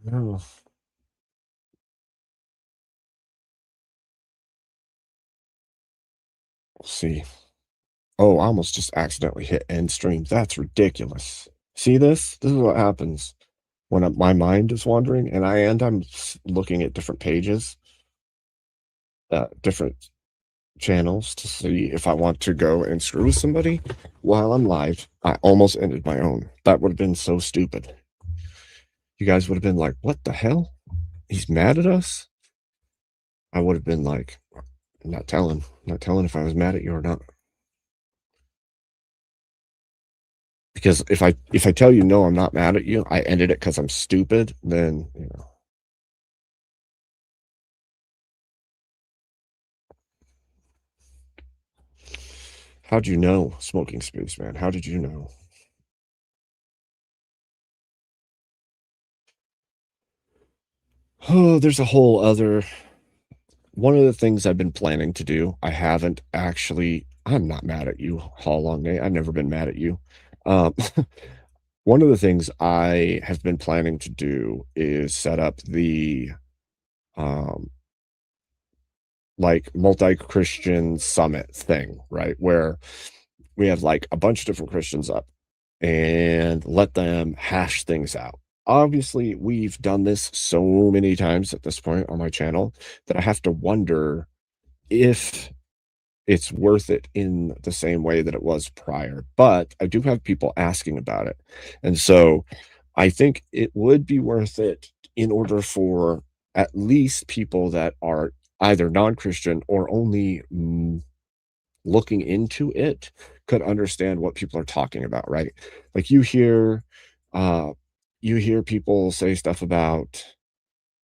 No. We'll see. Oh, I almost just accidentally hit end stream. That's ridiculous. See this? This is what happens when my mind is wandering and I'm looking at different pages, different channels to see if I want to go and screw with somebody while I'm live. I almost ended my own. That would have been so stupid. You guys would have been like, what the hell? He's mad at us? I would have been like, not telling if I was mad at you or not. Because if I tell you no, I'm not mad at you, I ended it because I'm stupid, then, you know. How'd you know, Smoking Spaceman? How did you know? Oh, there's a whole other. One of the things I've been planning to do, I haven't actually. I'm not mad at you, Hall Long Day. I've never been mad at you. One of the things I have been planning to do is set up the like multi-Christian summit thing, right? Where we have like a bunch of different Christians up and let them hash things out. Obviously, we've done this so many times at this point on my channel that I have to wonder if it's worth it in the same way that it was prior. But I do have people asking about it. And so I think it would be worth it in order for at least people that are either non-Christian or only looking into it could understand what people are talking about, right? Like you hear people say stuff about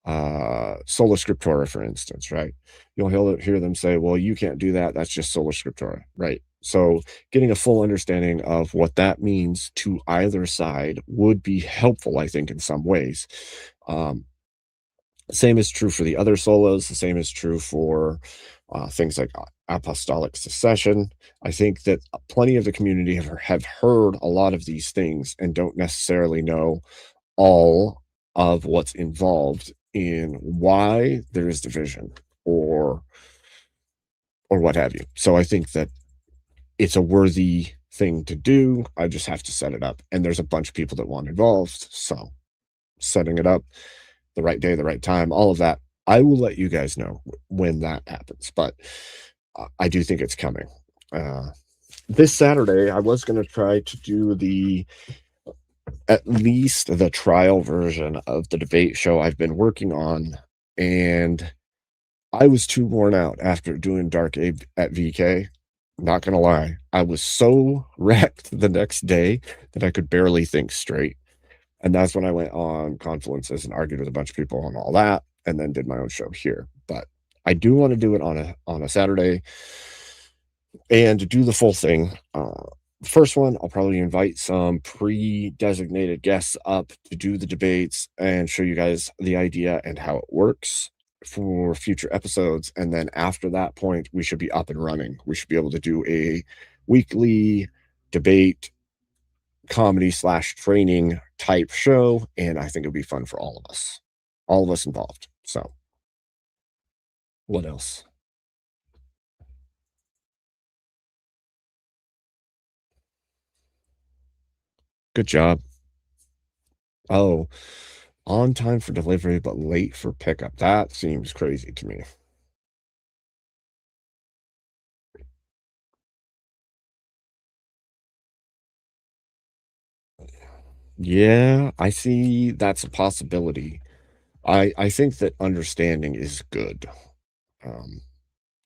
sola scriptura, for instance, right? You'll hear them say, well, you can't do that, that's just sola scriptura, right? So getting a full understanding of what that means to either side would be helpful, I think, in some ways. Same is true for the other solas. The same is true for things like apostolic succession. I think that plenty of the community have heard a lot of these things and don't necessarily know all of what's involved in why there is division or what have you. So I think that it's a worthy thing to do. I just have to set it up, and there's a bunch of people that want involved. So setting it up, the right day, the right time, all of that. I will let you guys know when that happens, but I do think it's coming. This Saturday, I was going to try to do at least the trial version of the debate show I've been working on, and I was too worn out after doing Dark Abe at VK. Not gonna lie, I was so wrecked the next day that I could barely think straight. And that's when I went on Confluences and argued with a bunch of people and all that, and then did my own show here. But I do want to do it on a Saturday and do the full thing. First one, I'll probably invite some pre-designated guests up to do the debates and show you guys the idea and how it works for future episodes. And then after that point, we should be up and running. We should be able to do a weekly debate comedy / training type show. And I think it'll be fun for all of us involved. So what else? Good job. Oh, on time for delivery, but late for pickup. That seems crazy to me. Yeah, I see that's a possibility. I think that understanding is good.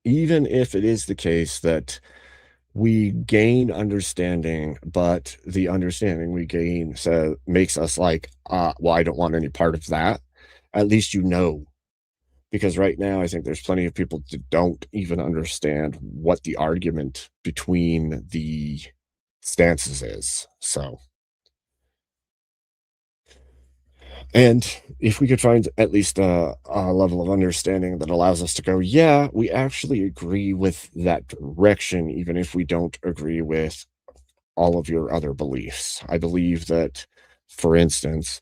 Even if it is the case that we gain understanding, but the understanding we gain makes us like, well, I don't want any part of that. At least you know. Because right now, I think there's plenty of people that don't even understand what the argument between the stances is. So, and if we could find at least a level of understanding that allows us to go, yeah, we actually agree with that direction, even if we don't agree with all of your other beliefs. I believe that, for instance,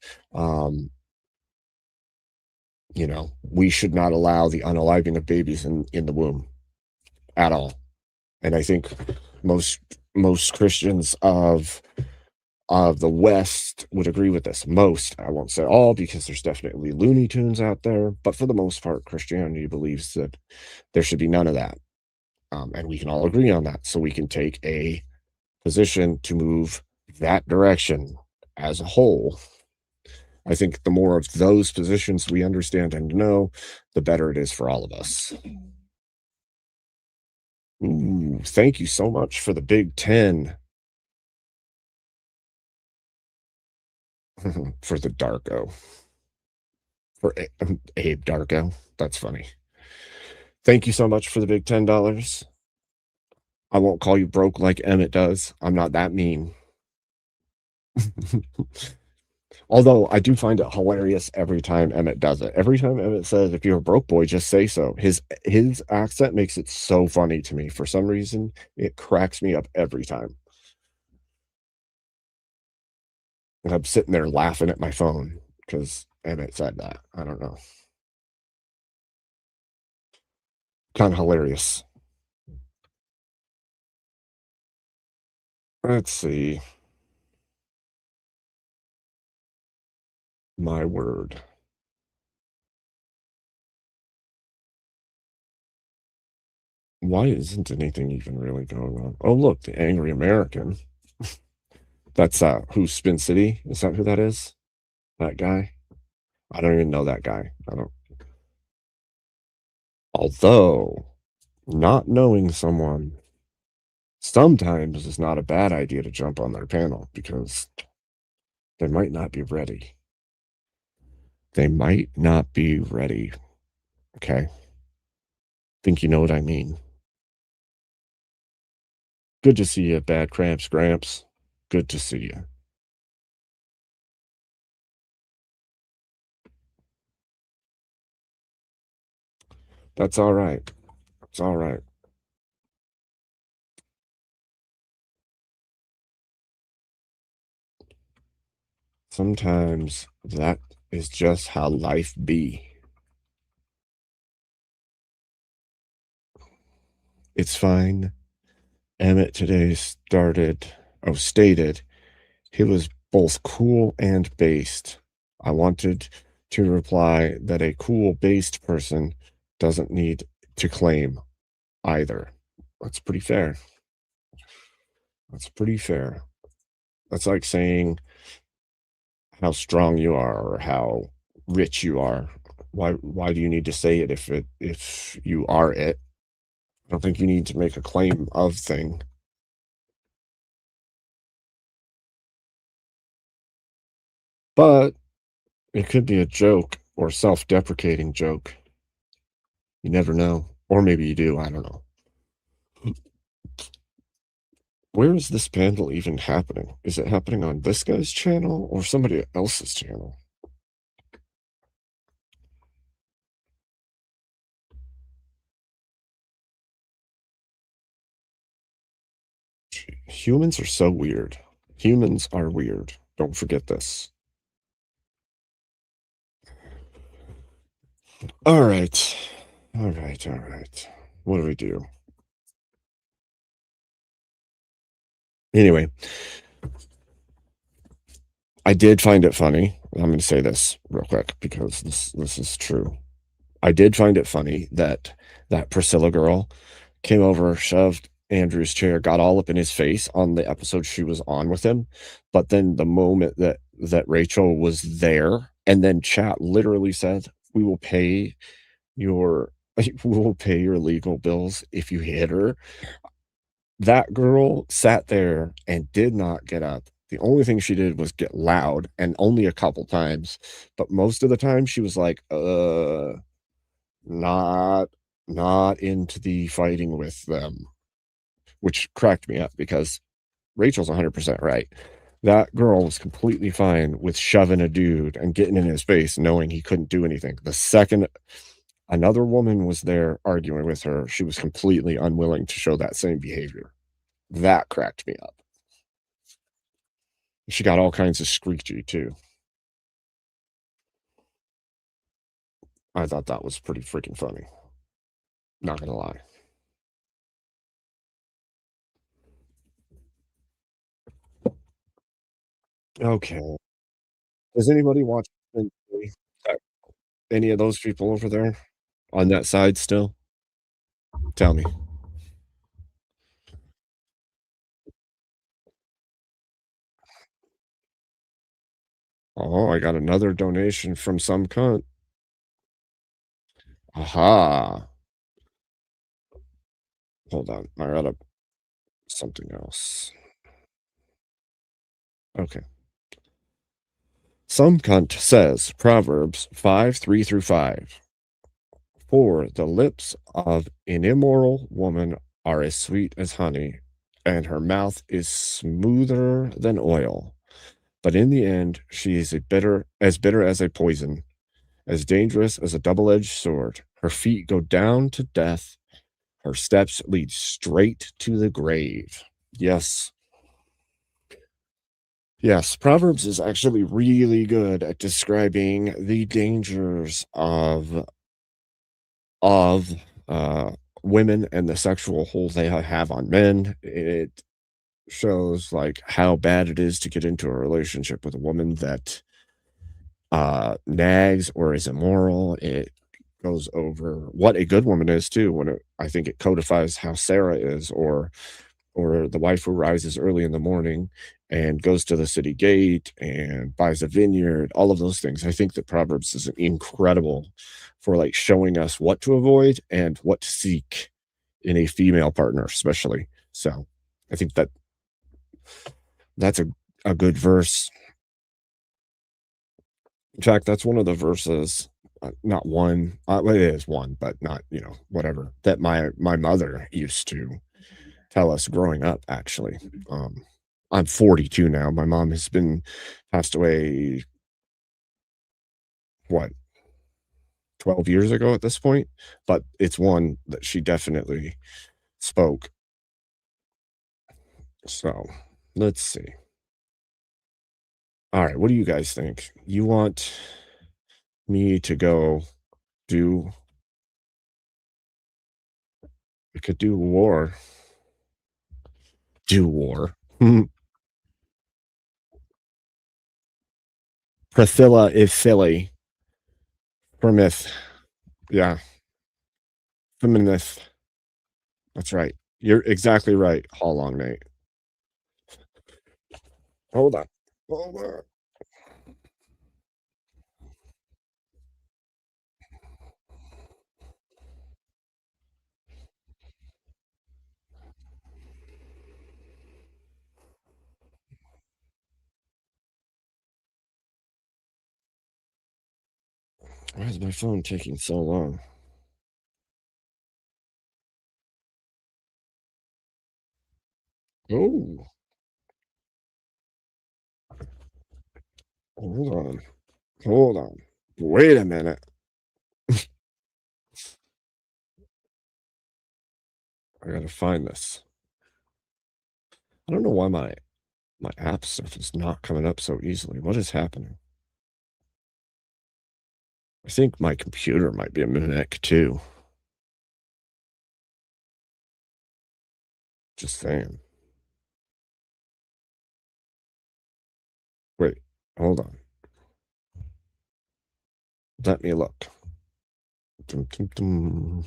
we should not allow the unaliving of babies in the womb at all. And I think most Christians of the West would agree with this. Most, I won't say all, because there's definitely Looney Tunes out there, but for the most part, Christianity believes that there should be none of that. And we can all agree on that. So we can take a position to move that direction as a whole. I think the more of those positions we understand and know, the better it is for all of us. Ooh, thank you so much for the Big 10. For the Darko. For Abe Darko. That's funny. Thank you so much for the big $10. I won't call you broke like Emmett does. I'm not that mean. Although I do find it hilarious every time Emmett does it. Every time Emmett says, if you're a broke boy, just say so. His accent makes it so funny to me. For some reason, it cracks me up every time. And I'm sitting there laughing at my phone because Emmett said that. I don't know. Kind of hilarious. Let's see. My word. Why isn't anything even really going on? Oh, look, the Angry American. That's who's Spin City? Is that who that is? That guy? I don't even know that guy. Although, not knowing someone sometimes is not a bad idea to jump on their panel because they might not be ready. They might not be ready. Okay. Think you know what I mean. Good to see you, Bad Cramps Gramps. Good to see you. That's all right. It's all right. Sometimes that is just how life be. It's fine. Emmett today stated he was both cool and based. I wanted to reply that a cool based person doesn't need to claim either. That's pretty fair. That's pretty fair. That's like saying how strong you are or how rich you are. Why do you need to say it if you are it? I don't think you need to make a claim of thing. But it could be a joke or self-deprecating joke. You never know. Or maybe you do, I don't know. Where is this panel even happening? Is it happening on this guy's channel or somebody else's channel? Humans are so weird. Humans are weird. Don't forget this. All right. All right. All right. What do we do? Anyway, I did find it funny. I'm going to say this real quick because this is true. I did find it funny that that Priscilla girl came over, shoved Andrew's chair, got all up in his face on the episode she was on with him. But then the moment that Rachel was there, and then chat literally said, "We will pay your we will pay your legal bills if you hit her." That girl sat there and did not get up. The only thing she did was get loud, and only a couple times. But most of the time she was like, not into the fighting with them, which cracked me up because Rachel's 100% right. That girl was completely fine with shoving a dude and getting in his face, knowing he couldn't do anything. The second another woman was there arguing with her, she was completely unwilling to show that same behavior. That cracked me up. She got all kinds of screechy too. I thought that was pretty freaking funny. Not gonna lie. Okay. Does anybody watch any of those people over there on that side still? Tell me. Oh, I got another donation from some cunt. Aha. Hold on. I got a something else. Okay. Some cunt says Proverbs 5:3-5. For the lips of an immoral woman are as sweet as honey, and her mouth is smoother than oil. But in the end, she is bitter as a poison, as dangerous as a double-edged sword. Her feet go down to death. Her steps lead straight to the grave. Yes. Yes, Proverbs is actually really good at describing the dangers of uh, women and the sexual hold they have on men. It shows like how bad it is to get into a relationship with a woman that nags or is immoral. It goes over what a good woman is too. I think it codifies how Sarah is, or the wife who rises early in the morning and goes to the city gate and buys a vineyard, all of those things. I think that Proverbs is incredible for like showing us what to avoid and what to seek in a female partner, especially. So I think that's a good verse. In fact, that's one of the verses, not one, well, it is one, but not, whatever, that my mother used to tell us growing up, actually. I'm 42 now. My mom has been passed away, what, 12 years ago at this point, but it's one that she definitely spoke. So let's see. All right, what do you guys think? You want me to go do we could do war. Do war. Priscilla is silly. Permith. Yeah. Feminist. That's right. You're exactly right. How long, Nate? Hold on. Hold on. Why is my phone taking so long? Oh. Hold on. Hold on. Wait a minute. I gotta find this. I don't know why my app stuff is not coming up so easily. What is happening? I think my computer might be a mimic too. Just saying. Wait, hold on. Let me look. Dum, dum, dum.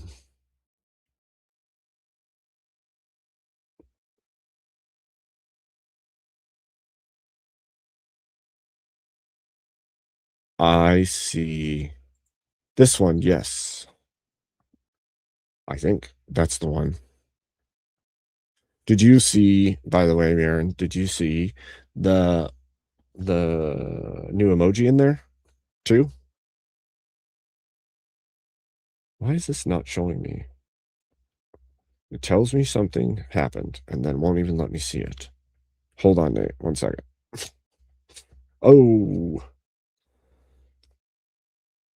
I see this one. Yes. I think that's the one. Did you see, by the way, Aaron, did you see the new emoji in there too? Why is this not showing me? It tells me something happened and then won't even let me see it. Hold on, Nate. 1 second. Oh.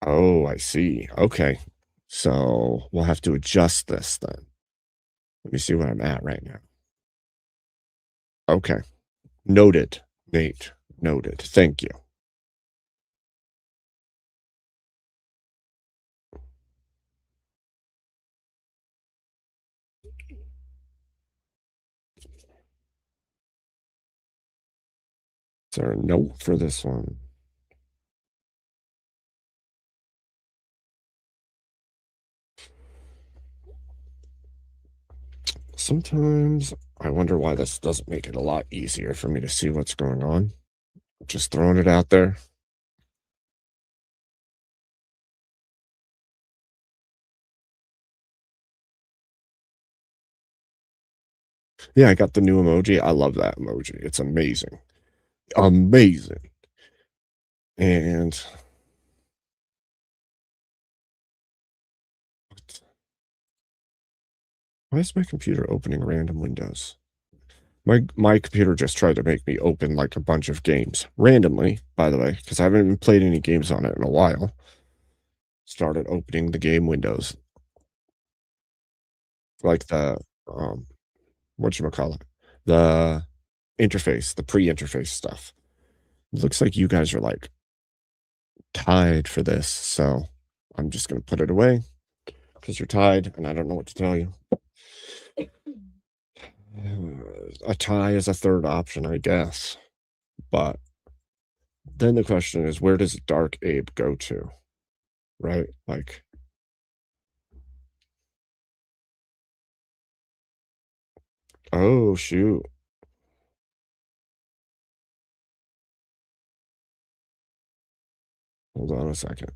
Oh, I see. Okay. So we'll have to adjust this then. Let me see where I'm at right now. Okay. Noted, Nate. Noted. Thank you. Is there a note for this one? Sometimes I wonder why this doesn't make it a lot easier for me to see what's going on. Just throwing it out there. Yeah, I got the new emoji. I love that emoji. It's amazing. Amazing. And why is my computer opening random windows? My computer just tried to make me open like a bunch of games randomly, by the way, because I haven't even played any games on it in a while. Started opening the game windows, like the whatchamacallit, the interface, the pre-interface stuff. It looks like you guys are like tied for this, so I'm just gonna put it away because you're tied, and I don't know what to tell you. A tie is a third option, I guess, but then the question is, where does Dark Abe go to? Right? Like, oh shoot. Hold on a second.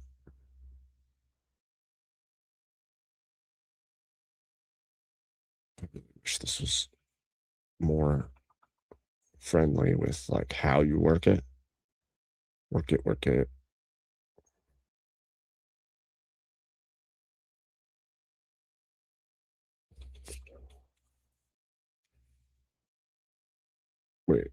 I wish this was more friendly with like how you work it. Work it, work it. Wait.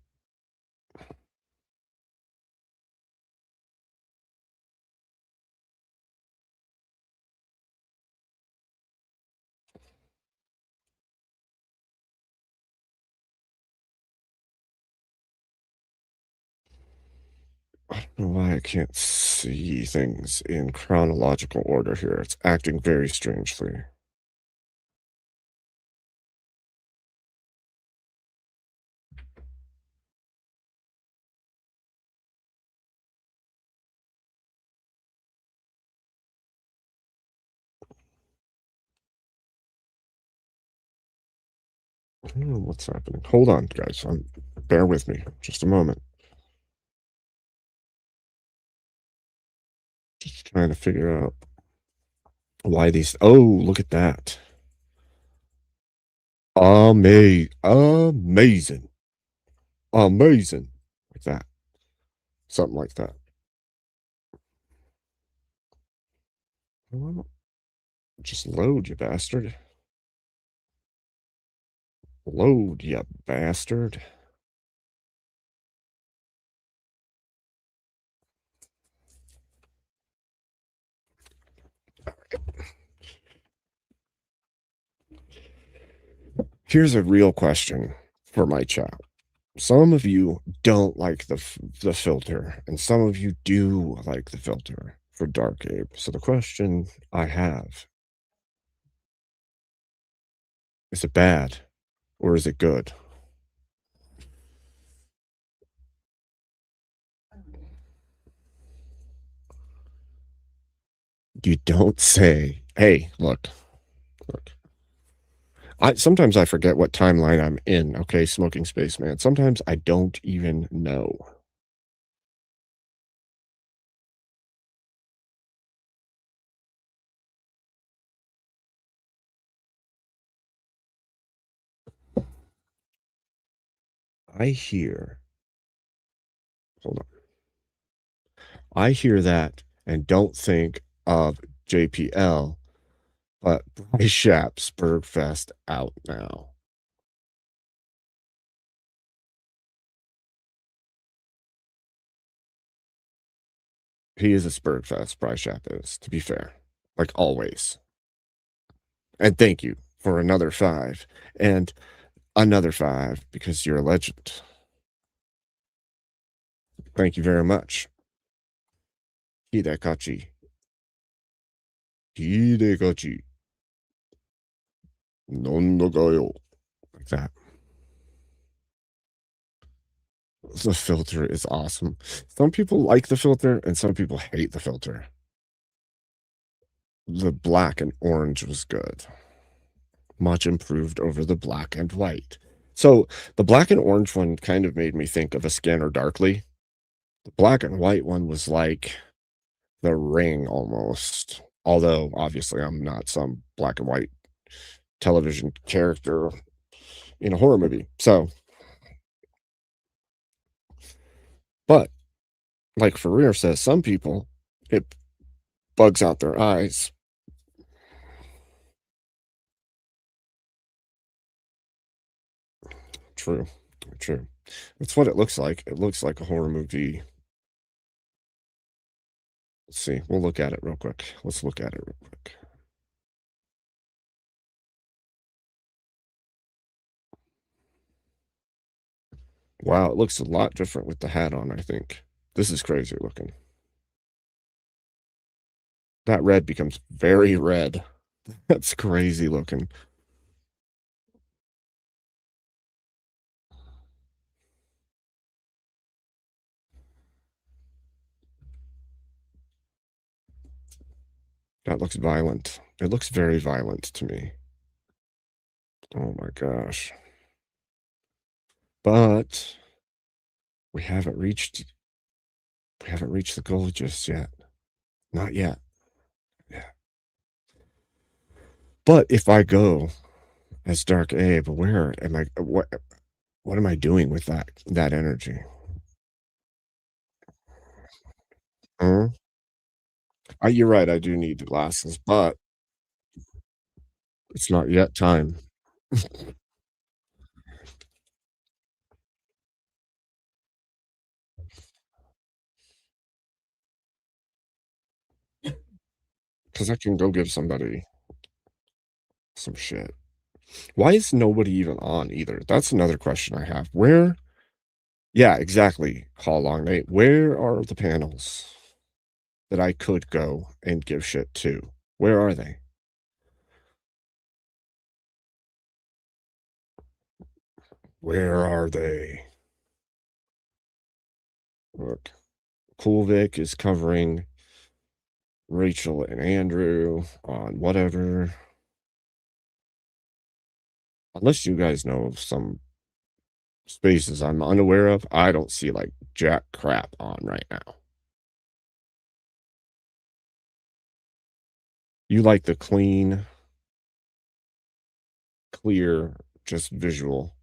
I don't know why I can't see things in chronological order here. It's acting very strangely. don't know what's happening. Hold on, guys. Bear with me just a moment. Just trying to figure out why these. Oh, look at that. Amazing. Amazing. Like that. Something like that. Well, just load, you bastard. Load, you bastard. Here's a real question for my chat. Some of you don't like the filter, and some of you do like the filter for Dark Abe. So the question I have, is it bad or is it good? You don't say. Hey, look. Sometimes I forget what timeline I'm in, okay, Smoking Spaceman. Sometimes I don't even know. I hear. Hold on. I hear that and don't think of JPL, but Bryce Shapps Bergfest out now. He is a Spurgfest, Bryce Shapp is, to be fair. Like always. And thank you for another 5. And another 5 because you're a legend. Thank you very much. Hidekachi. Hidekachi. Nondogayo. Like that. The filter is awesome. Some people like the filter and some people hate the filter. The black and orange was good. Much improved over the black and white. So the black and orange one kind of made me think of A Scanner Darkly. The black and white one was like The Ring almost. Although obviously I'm not some black and white television character in a horror movie. So, but like Ferrer says, some people, it bugs out their eyes. True. That's what it looks like. It looks like a horror movie. Let's see. We'll look at it real quick. Let's look at it real quick. Wow, it looks a lot different with the hat on, I think. This is crazy looking. That red becomes very red. That's crazy looking. That looks violent. It looks very violent to me. Oh my gosh. But we haven't reached the goal just yet. Not yet. Yeah. But if I go as Dark Abe, where am I what am I doing with that energy? Huh? You're right, I do need the glasses, but it's not yet time. Because I can go give somebody some shit. Why is nobody even on either? That's another question I have. Where? Yeah, exactly. Call Long Nate. Where are the panels that I could go and give shit to? Where are they? Where are they? Look, Coolvic is covering Rachel and Andrew on whatever. Unless you guys know of some spaces I'm unaware of, I don't see like jack crap on right now. You like the clean, clear, just visual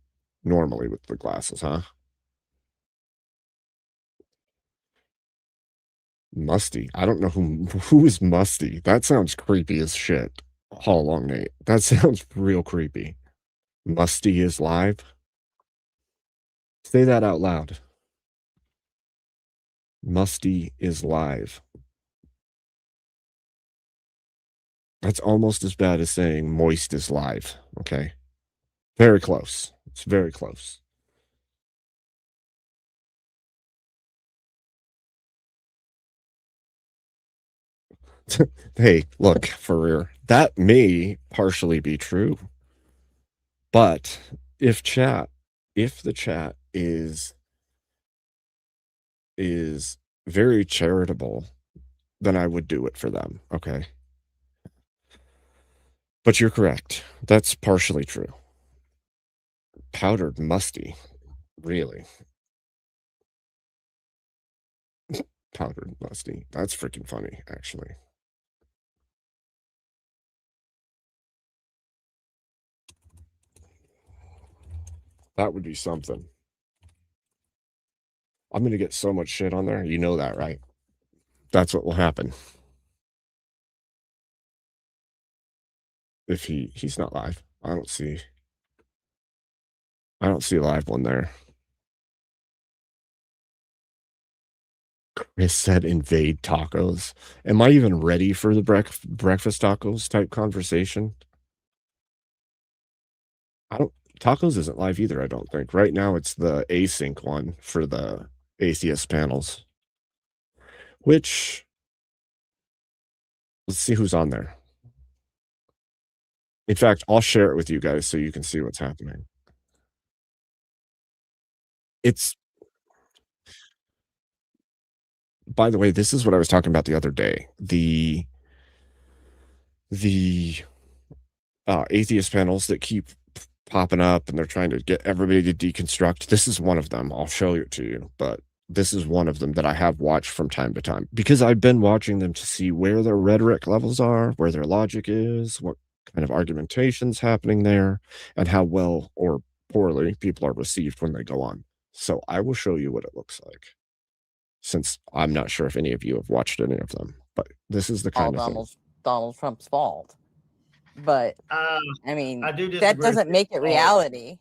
normally with the glasses, huh? Musty. I don't know who is Musty. That sounds creepy as shit. All along, Nate. That sounds real creepy. Musty is live. Say that out loud. Musty is live. That's almost as bad as saying moist is live. Okay. Very close. It's very close. Hey, look, for real. That may partially be true. But if the chat is very charitable, then I would do it for them, okay? But you're correct. That's partially true. Powdered musty. Really? Powdered musty. That's freaking funny, actually. That would be something. I'm gonna get so much shit on there. You know that, right? That's what will happen. If he's not live. I don't see a live one there. Chris said invade tacos. Am I even ready for the breakfast tacos type conversation? Tacos isn't live either, I don't think. Right now it's the async one for the atheist panels. Which let's see who's on there. In fact, I'll share it with you guys so you can see what's happening. It's by the way, this is what I was talking about the other day. The atheist panels that keep popping up and they're trying to get everybody to deconstruct. This is one of them. I'll show it to you, but this is one of them that I have watched from time to time because I've been watching them to see where their rhetoric levels are, where their logic is, what kind of argumentation's happening there, and how well or poorly people are received when they go on. So I will show you what it looks like, since I'm not sure if any of you have watched any of them, but this is the kind of thing. Donald Trump's fault. But I mean, I do that disagree doesn't with make it all. reality.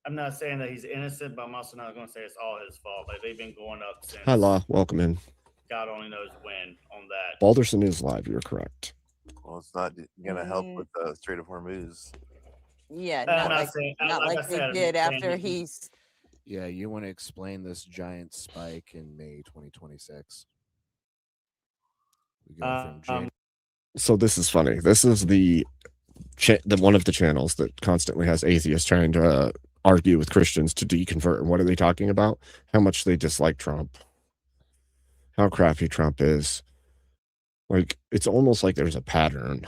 I'm not saying that he's innocent, but I'm also not going to say it's all his fault. Like they've been going up since. Hi, Law. Welcome in. God only knows when on that. Balderson is live. You're correct. Well, it's not going to help with the Strait of Hormuz. Yeah, I'm not not like, saying- not like I like said, they I'm did saying after he- he's. Yeah, you want to explain this giant spike in May 2026? We go from Jan- So this is funny. This is the one of the channels that constantly has atheists trying to argue with Christians to deconvert. And what are they talking about? How much they dislike Trump. How crappy Trump is. Like, it's almost like there's a pattern.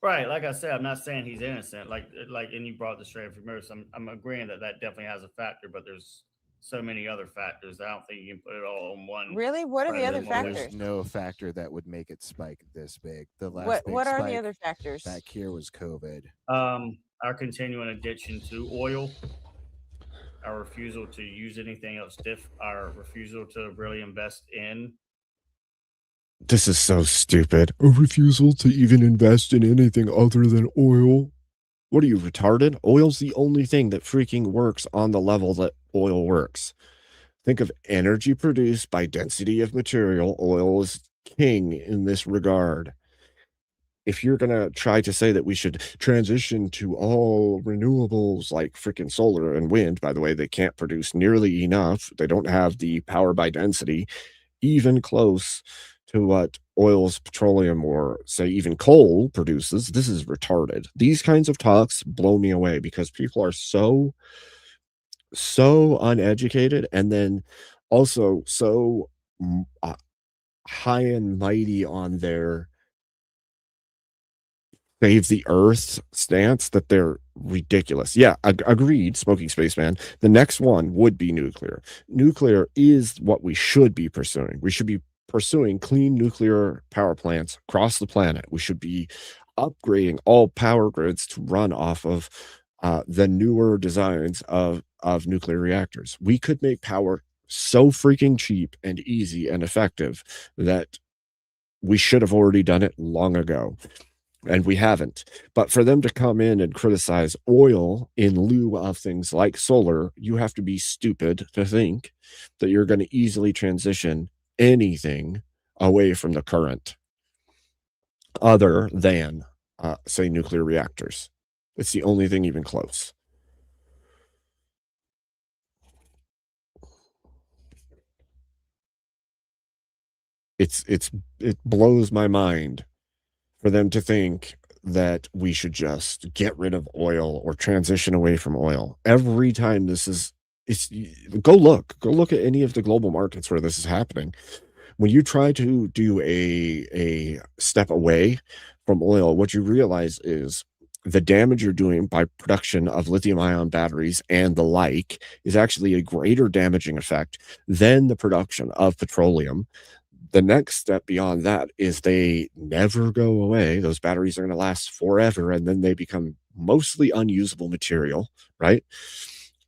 Right, like I said, I'm not saying he's innocent. Like, and you brought the Strait of Hormuz. I'm agreeing that definitely has a factor, but there's so many other factors that I don't think you can put it all on one. Really? What are the other President. factors? There's no factor that would make it spike this big. The last big What are the spike other factors? back here was COVID. Our continuing addiction to oil, our refusal to use anything else, our refusal to really invest in. This is so stupid. A refusal to even invest in anything other than oil. What are you, retarded? Oil's the only thing that freaking works on the level that oil works. Think of energy produced by density of material. Oil is king in this regard. If you're going to try to say that we should transition to all renewables like freaking solar and wind, by the way, they can't produce nearly enough. They don't have the power by density even close to what oil's petroleum or say even coal produces. This is retarded. These kinds of talks blow me away because people are so uneducated and then also so high and mighty on their save the earth stance that they're ridiculous. Yeah, agreed, Smoking Spaceman. The next one would be nuclear. Nuclear is what we should be pursuing. We should be pursuing clean nuclear power plants across the planet. We should be upgrading all power grids to run off of the newer designs of nuclear reactors. We could make power so freaking cheap and easy and effective that we should have already done it long ago. And we haven't. But for them to come in and criticize oil in lieu of things like solar, you have to be stupid to think that you're going to easily transition anything away from the current other than, say, nuclear reactors. It's the only thing even close. It blows my mind for them to think that we should just get rid of oil or transition away from oil. Every time go look at any of the global markets where this is happening. When you try to do a step away from oil, what you realize is the damage you're doing by production of lithium ion batteries and the like is actually a greater damaging effect than the production of petroleum. The next step beyond that is they never go away. Those batteries are going to last forever, and then they become mostly unusable material, right?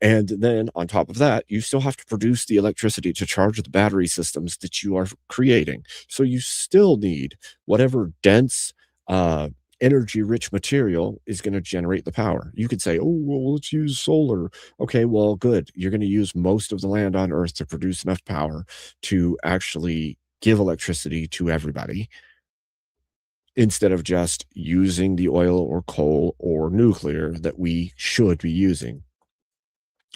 And then on top of that, you still have to produce the electricity to charge the battery systems that you are creating. So you still need whatever dense, energy-rich material is going to generate the power. You could say, oh, well, let's use solar. Okay, well, good. You're going to use most of the land on Earth to produce enough power to actually give electricity to everybody instead of just using the oil or coal or nuclear that we should be using.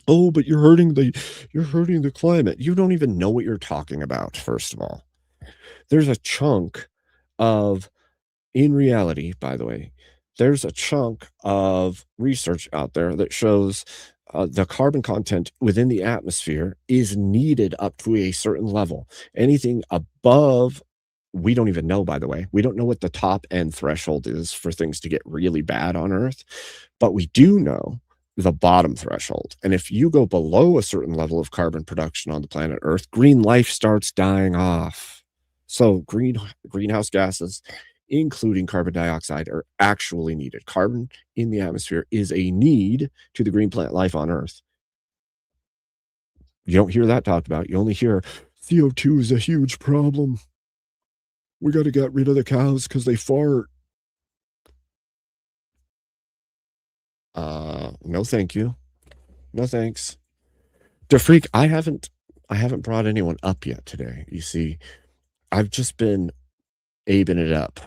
Oh, but you're hurting the climate. You don't even know what you're talking about, first of all. There's a chunk of, in reality, by the way, there's a chunk of research out there that shows the carbon content within the atmosphere is needed up to a certain level. Anything above, we don't even know, by the way. We don't know what the top end threshold is for things to get really bad on Earth, but we do know the bottom threshold. And if you go below a certain level of carbon production on the planet Earth, green life starts dying off. So greenhouse gases, including carbon dioxide, are actually needed. Carbon in the atmosphere is a need to the green plant life on Earth. You don't hear that talked about. You only hear CO2 is a huge problem. We got to get rid of the cows because they fart. No, thank you. No, thanks. DeFreak, I haven't brought anyone up yet today. You see, I've just been Abing it up.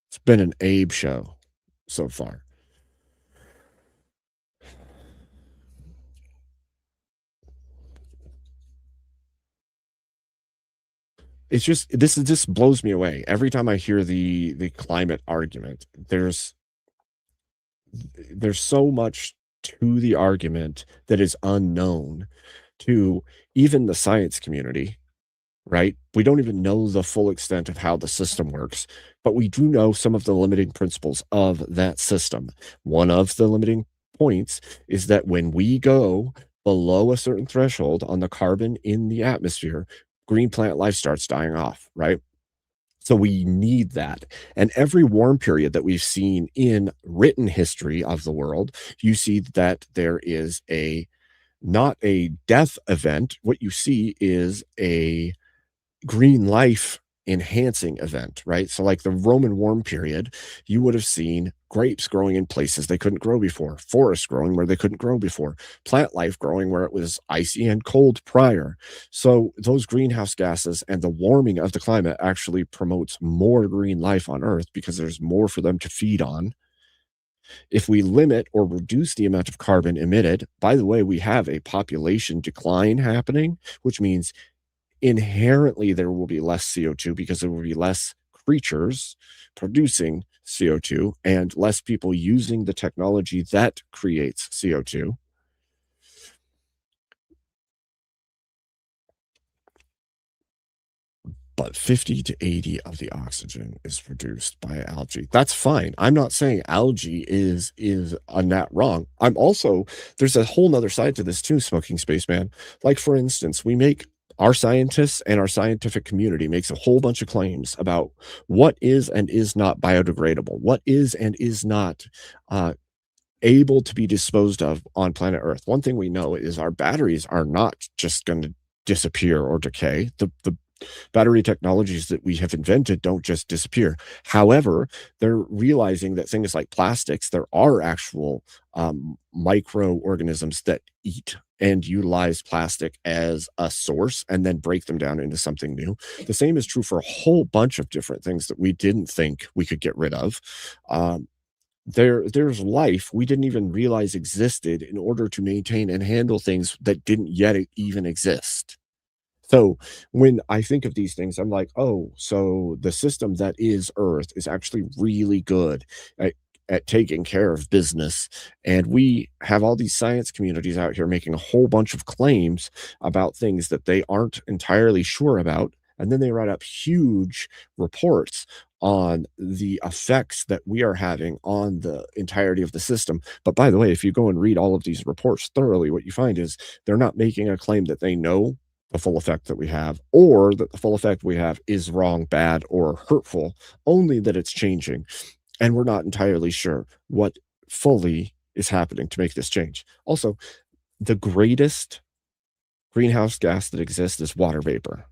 It's been an Abe show so far. It's just this blows me away. Every time I hear the climate argument, there's so much to the argument that is unknown to even the science community, right? We don't even know the full extent of how the system works, but we do know some of the limiting principles of that system. One of the limiting points is that when we go below a certain threshold on the carbon in the atmosphere, green plant life starts dying off, right? So we need that. And every warm period that we've seen in written history of the world, you see that there is not a death event. What you see is a green life enhancing event, right? So like the Roman warm period, you would have seen grapes growing in places they couldn't grow before, forests growing where they couldn't grow before, plant life growing where it was icy and cold prior. So those greenhouse gases and the warming of the climate actually promotes more green life on Earth because there's more for them to feed on. If we limit or reduce the amount of carbon emitted, by the way, we have a population decline happening, which means inherently there will be less CO2 because there will be less creatures producing CO2 and less people using the technology that creates CO2. but 50 to 80 of the oxygen is produced by algae. That's fine. I'm not saying algae is a net wrong. I'm also, there's a whole nother side to this too, Smoking Spaceman. Like, for instance, our scientists and our scientific community makes a whole bunch of claims about what is and is not biodegradable, what is and is not able to be disposed of on planet Earth. One thing we know is our batteries are not just going to disappear or decay. The battery technologies that we have invented don't just disappear. However, they're realizing that things like plastics, there are actual microorganisms that eat and utilize plastic as a source and then break them down into something new. The same is true for a whole bunch of different things that we didn't think we could get rid of. There's life we didn't even realize existed in order to maintain and handle things that didn't yet even exist. So when I think of these things, I'm like, oh, so the system that is Earth is actually really good at taking care of business. And we have all these science communities out here making a whole bunch of claims about things that they aren't entirely sure about. And then they write up huge reports on the effects that we are having on the entirety of the system. But by the way, if you go and read all of these reports thoroughly, what you find is they're not making a claim that they know the full effect that we have, or that the full effect we have is wrong, bad, or hurtful, only that it's changing. And we're not entirely sure what fully is happening to make this change. Also, the greatest greenhouse gas that exists is water vapor,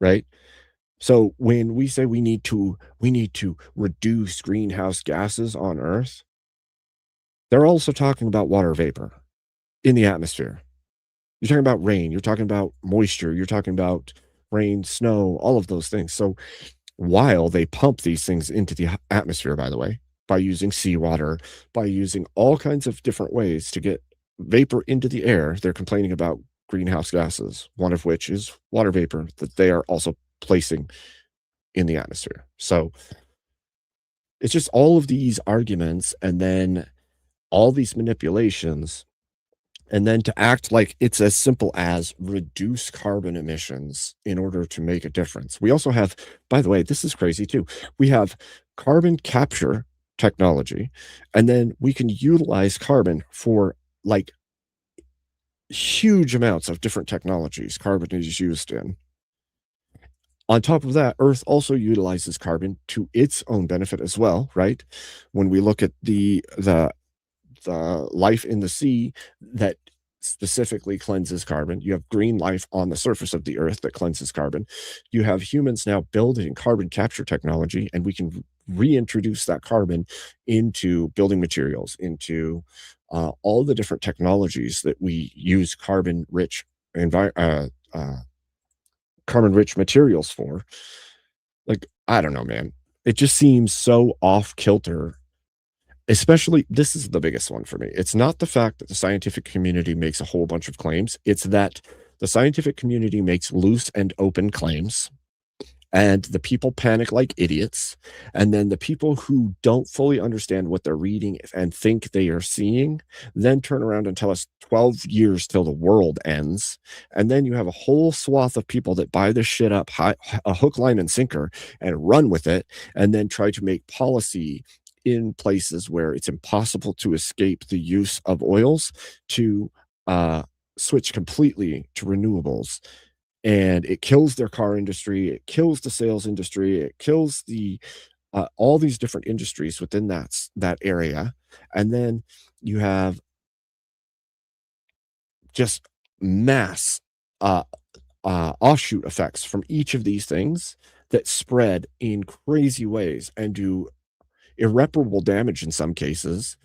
right? So when we say we need to reduce greenhouse gases on Earth, they're also talking about water vapor in the atmosphere. You're talking about rain, you're talking about moisture, you're talking about rain, snow, all of those things. So while they pump these things into the atmosphere, by the way, by using seawater, by using all kinds of different ways to get vapor into the air, they're complaining about greenhouse gases, one of which is water vapor that they are also placing in the atmosphere. So it's just all of these arguments and then all these manipulations, and then to act like it's as simple as reduce carbon emissions in order to make a difference. We also have, by the way, this is crazy too. We have carbon capture technology, and then we can utilize carbon for like huge amounts of different technologies carbon is used in. On top of that, Earth also utilizes carbon to its own benefit as well, right? When we look at the life in the sea that specifically cleanses carbon, you have green life on the surface of the Earth that cleanses carbon. You have humans now building carbon capture technology, and we can reintroduce that carbon into building materials, into all the different technologies that we use carbon-rich materials for. Like, I don't know, man. It just seems so off kilter. Especially, this is the biggest one for me. It's not the fact that the scientific community makes a whole bunch of claims. It's that the scientific community makes loose and open claims, and the people panic like idiots. And then the people who don't fully understand what they're reading and think they are seeing, then turn around and tell us 12 years till the world ends. And then you have a whole swath of people that buy this shit up, a hook, line, and sinker, and run with it, and then try to make policy in places where it's impossible to escape the use of oils to switch completely to renewables. And it kills their car industry, it kills the sales industry, it kills the all these different industries within that area. And then you have just mass offshoot effects from each of these things that spread in crazy ways and do irreparable damage in some cases.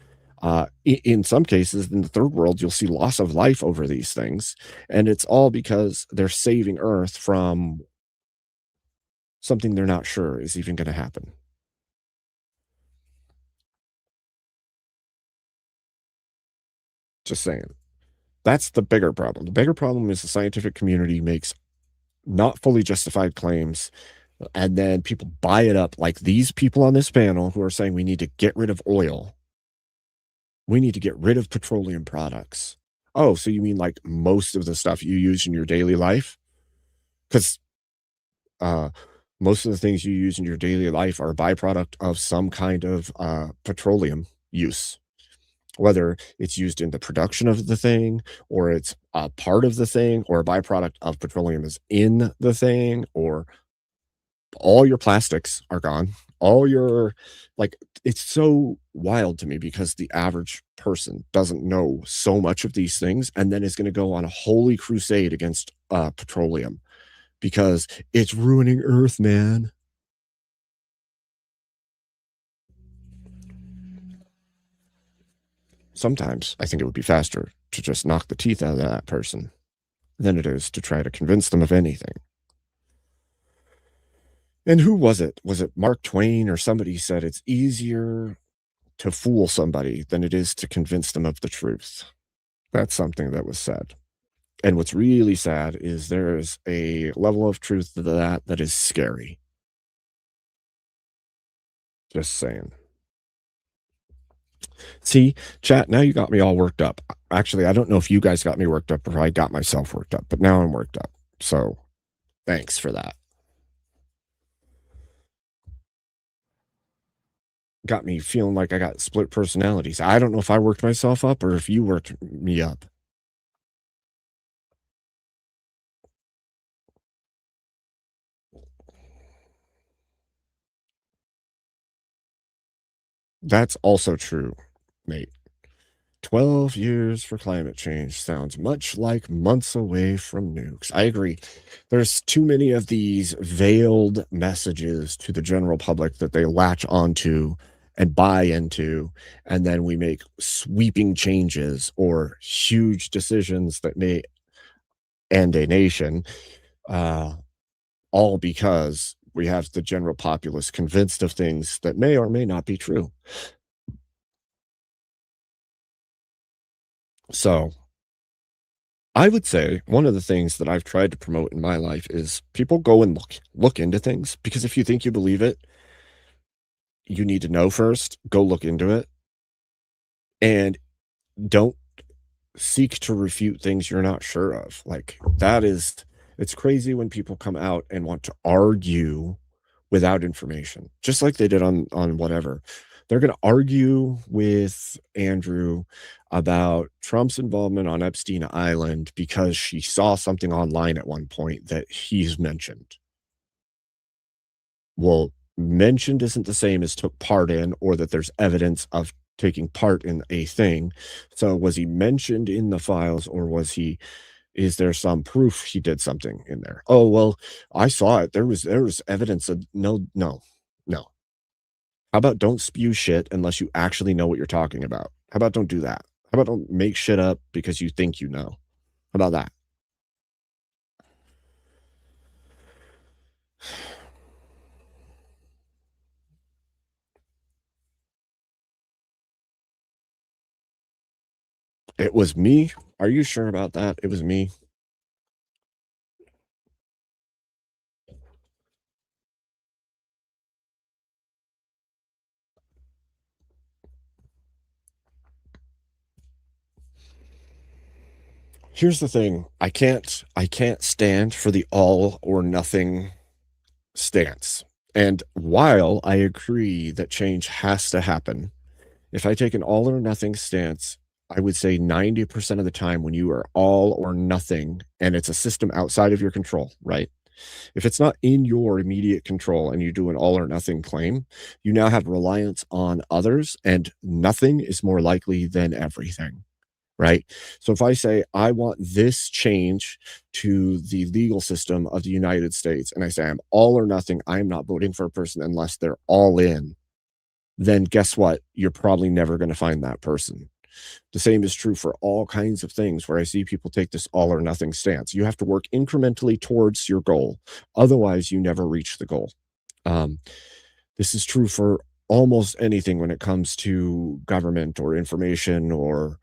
In some cases, in the third world, you'll see loss of life over these things. And it's all because they're saving Earth from something they're not sure is even going to happen. Just saying. That's the bigger problem. The bigger problem is the scientific community makes not fully justified claims, and then people buy it up, like these people on this panel who are saying we need to get rid of oil. We need to get rid of petroleum products. Oh, so you mean like most of the stuff you use in your daily life? Because most of the things you use in your daily life are a byproduct of some kind of petroleum use, whether it's used in the production of the thing, or it's a part of the thing, or a byproduct of petroleum is in the thing, or all your plastics are gone. All your, like, it's so wild to me because the average person doesn't know so much of these things and then is going to go on a holy crusade against petroleum because it's ruining Earth, man. Sometimes I think it would be faster to just knock the teeth out of that person than it is to try to convince them of anything. And who was it? Was it Mark Twain or somebody said it's easier to fool somebody than it is to convince them of the truth? That's something that was said. And what's really sad is there is a level of truth to that is scary. Just saying. See, chat, now you got me all worked up. Actually, I don't know if you guys got me worked up or I got myself worked up, but now I'm worked up. So thanks for that. Got me feeling like I got split personalities. I don't know if I worked myself up or if you worked me up. That's also true, mate. 12 years for climate change sounds much like months away from nukes. I agree. There's too many of these veiled messages to the general public that they latch onto and buy into, and then we make sweeping changes or huge decisions that may end a nation, all because we have the general populace convinced of things that may or may not be true. So I would say one of the things that I've tried to promote in my life is people go and look into things, because if you think you believe it, you need to know first. Go look into it, and don't seek to refute things you're not sure of. Like, it's crazy when people come out and want to argue without information, just like they did on whatever. They're going to argue with Andrew about Trump's involvement on Epstein Island because she saw something online at one point that he's mentioned. Well, mentioned isn't the same as took part in, or that there's evidence of taking part in a thing. So was he mentioned in the files, or is there some proof he did something in there? Oh, well, I saw it. There was evidence of no. How about don't spew shit unless you actually know what you're talking about? How about don't do that? How about don't make shit up because you think you know? How about that? It was me? Are you sure about that? It was me. Here's the thing. I can't stand for the all or nothing stance. And while I agree that change has to happen, if I take an all or nothing stance, I would say 90% of the time when you are all or nothing and it's a system outside of your control, right? If it's not in your immediate control and you do an all or nothing claim, you now have reliance on others, and nothing is more likely than everything, right? So if I say, I want this change to the legal system of the United States, and I say I'm all or nothing, I'm not voting for a person unless they're all in, then guess what? You're probably never going to find that person. The same is true for all kinds of things where I see people take this all or nothing stance. You have to work incrementally towards your goal. Otherwise, you never reach the goal. This is true for almost anything when it comes to government or information or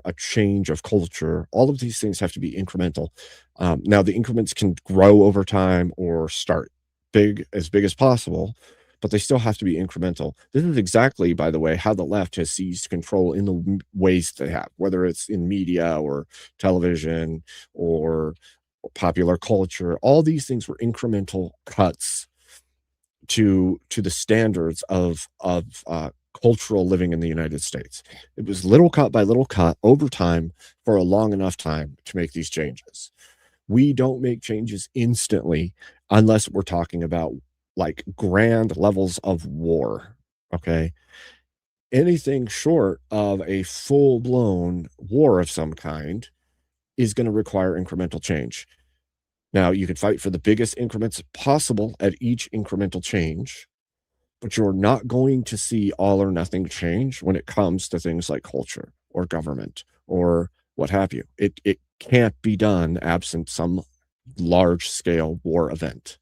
a change of culture. All of these things have to be incremental. Now, the increments can grow over time or start big as possible, but they still have to be incremental. This is exactly, by the way, how the left has seized control in the ways they have, whether it's in media or television or popular culture. All these things were incremental cuts to the standards of cultural living in the United States. It was little cut by little cut over time for a long enough time to make these changes. We don't make changes instantly unless we're talking about like grand levels of war. Okay. Anything short of a full-blown war of some kind is going to require incremental change. Now, you could fight for the biggest increments possible at each incremental change, but you're not going to see all or nothing change when it comes to things like culture or government or what have you. It can't be done absent some large-scale war event.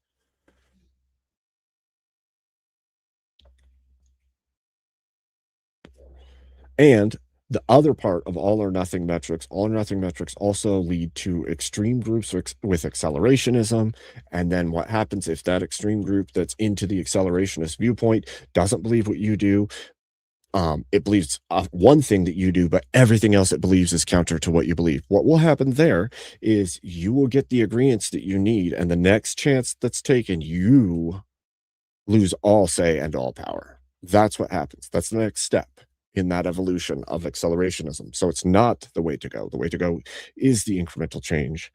And the other part of all or nothing metrics also lead to extreme groups with accelerationism. And then what happens if that extreme group that's into the accelerationist viewpoint doesn't believe what you do? It believes one thing that you do, but everything else it believes is counter to what you believe. What will happen there is you will get the agreements that you need, and the next chance that's taken, you lose all say and all power. That's what happens. That's the next step in that evolution of accelerationism. So it's not the way to go. The way to go is the incremental change.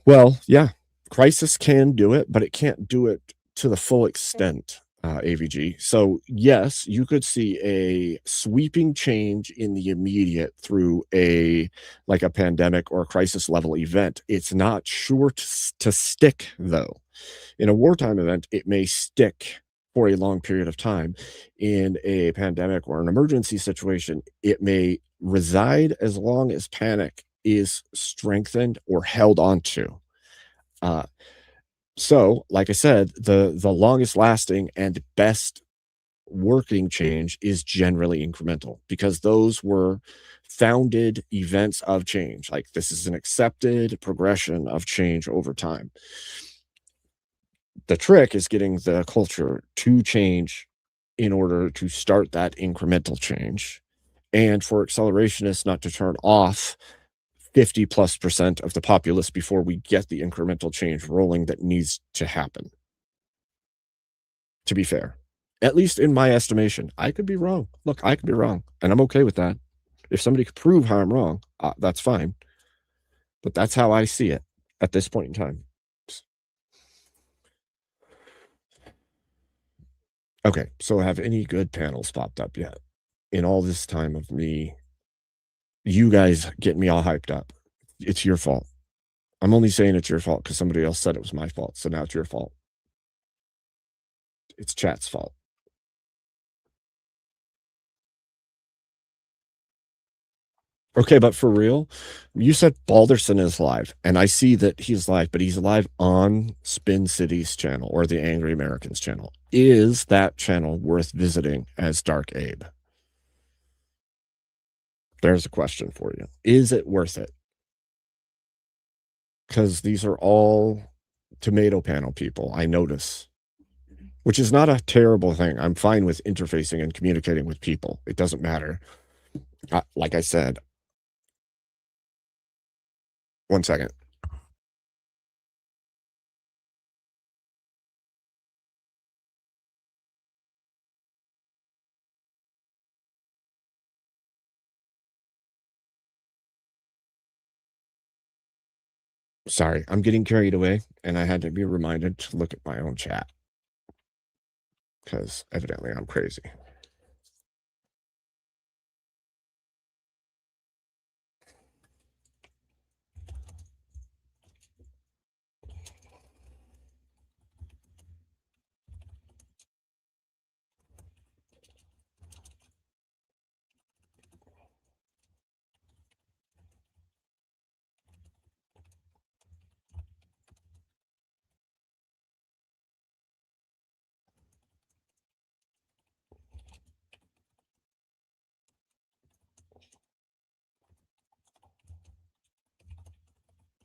Well, yeah, crisis can do it, but it can't do it to the full extent, AVG. So yes, you could see a sweeping change in the immediate through a pandemic or a crisis level event. It's not sure to stick, though. In a wartime event, it may stick for a long period of time. In a pandemic or an emergency situation, it may reside as long as panic is strengthened or held onto. So, like I said, the longest lasting and best working change is generally incremental, because those were founded events of change. Like, this is an accepted progression of change over time. The trick is getting the culture to change in order to start that incremental change, and for accelerationists not to turn off 50+% of the populace before we get the incremental change rolling that needs to happen. To be fair, at least in my estimation, I could be wrong. Look, I could be wrong, and I'm okay with that. If somebody could prove how I'm wrong, that's fine. But that's how I see it at this point in time. Okay, so have any good panels popped up yet? In all this time of me, you guys get me all hyped up. It's your fault. I'm only saying it's your fault because somebody else said it was my fault, so now it's your fault. It's chat's fault. Okay, but for real, you said Balderson is live, and I see that he's live, but he's live on Spin City's channel or the Angry Americans channel. Is that channel worth visiting as Dark Abe? There's a question for you. Is it worth it? Because these are all tomato panel people, I notice, which is not a terrible thing. I'm fine with interfacing and communicating with people. It doesn't matter. Like I said, one second. Sorry, I'm getting carried away, and I had to be reminded to look at my own chat. Because evidently I'm crazy.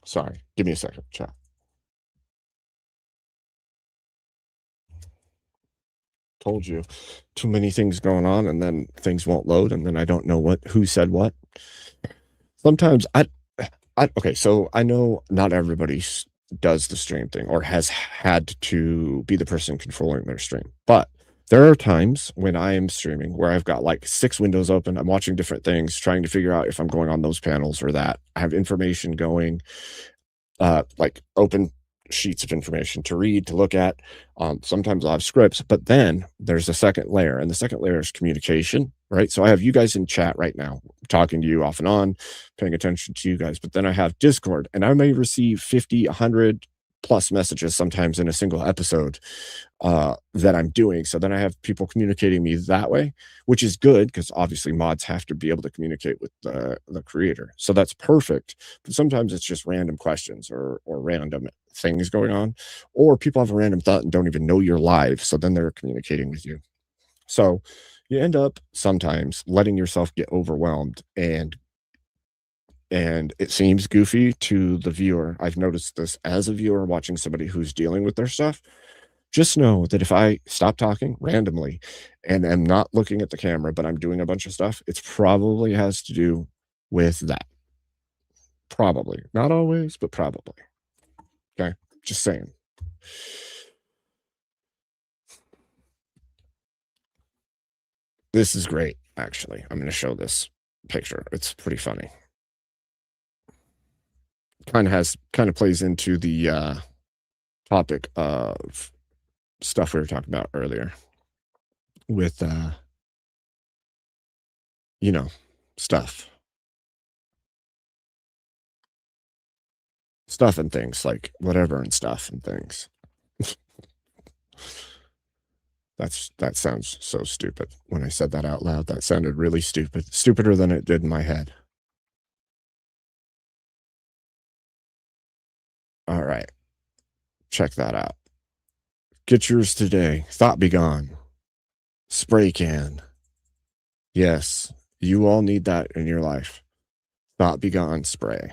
Sorry, give me a second, chat. Told you, too many things going on, and then things won't load, and then I don't know who said what. Sometimes Okay, so I know not everybody does the stream thing or has had to be the person controlling their stream, but there are times when I am streaming where I've got like 6 windows open. I'm watching different things, trying to figure out if I'm going on those panels or that. I have information going, like open sheets of information to read, to look at. Sometimes I'll have scripts, but then there's a second layer, and the second layer is communication, right? So I have you guys in chat right now, talking to you off and on, paying attention to you guys. But then I have Discord, and I may receive 50, 100 plus messages sometimes in a single episode that I'm doing. So then I have people communicating me that way, which is good because obviously mods have to be able to communicate with the creator. So that's perfect. But sometimes it's just random questions or random things going on, or people have a random thought and don't even know you're live. So then they're communicating with you. So you end up sometimes letting yourself get overwhelmed, and it seems goofy to the viewer. I've noticed this as a viewer watching somebody who's dealing with their stuff. Just know that if I stop talking randomly and am not looking at the camera, but I'm doing a bunch of stuff, it's probably has to do with that. Probably. Not always, but probably. Okay? Just saying. This is great, actually. I'm going to show this picture. It's pretty funny. Kind of plays into the topic of stuff we were talking about earlier with you know, stuff and things, like whatever and stuff and things. That sounds so stupid. When I said that out loud, that sounded really stupid. Stupider than it did in my head. All right. Check that out. Get yours today. Thought Be Gone. Spray can. Yes, you all need that in your life. Thought Be Gone spray.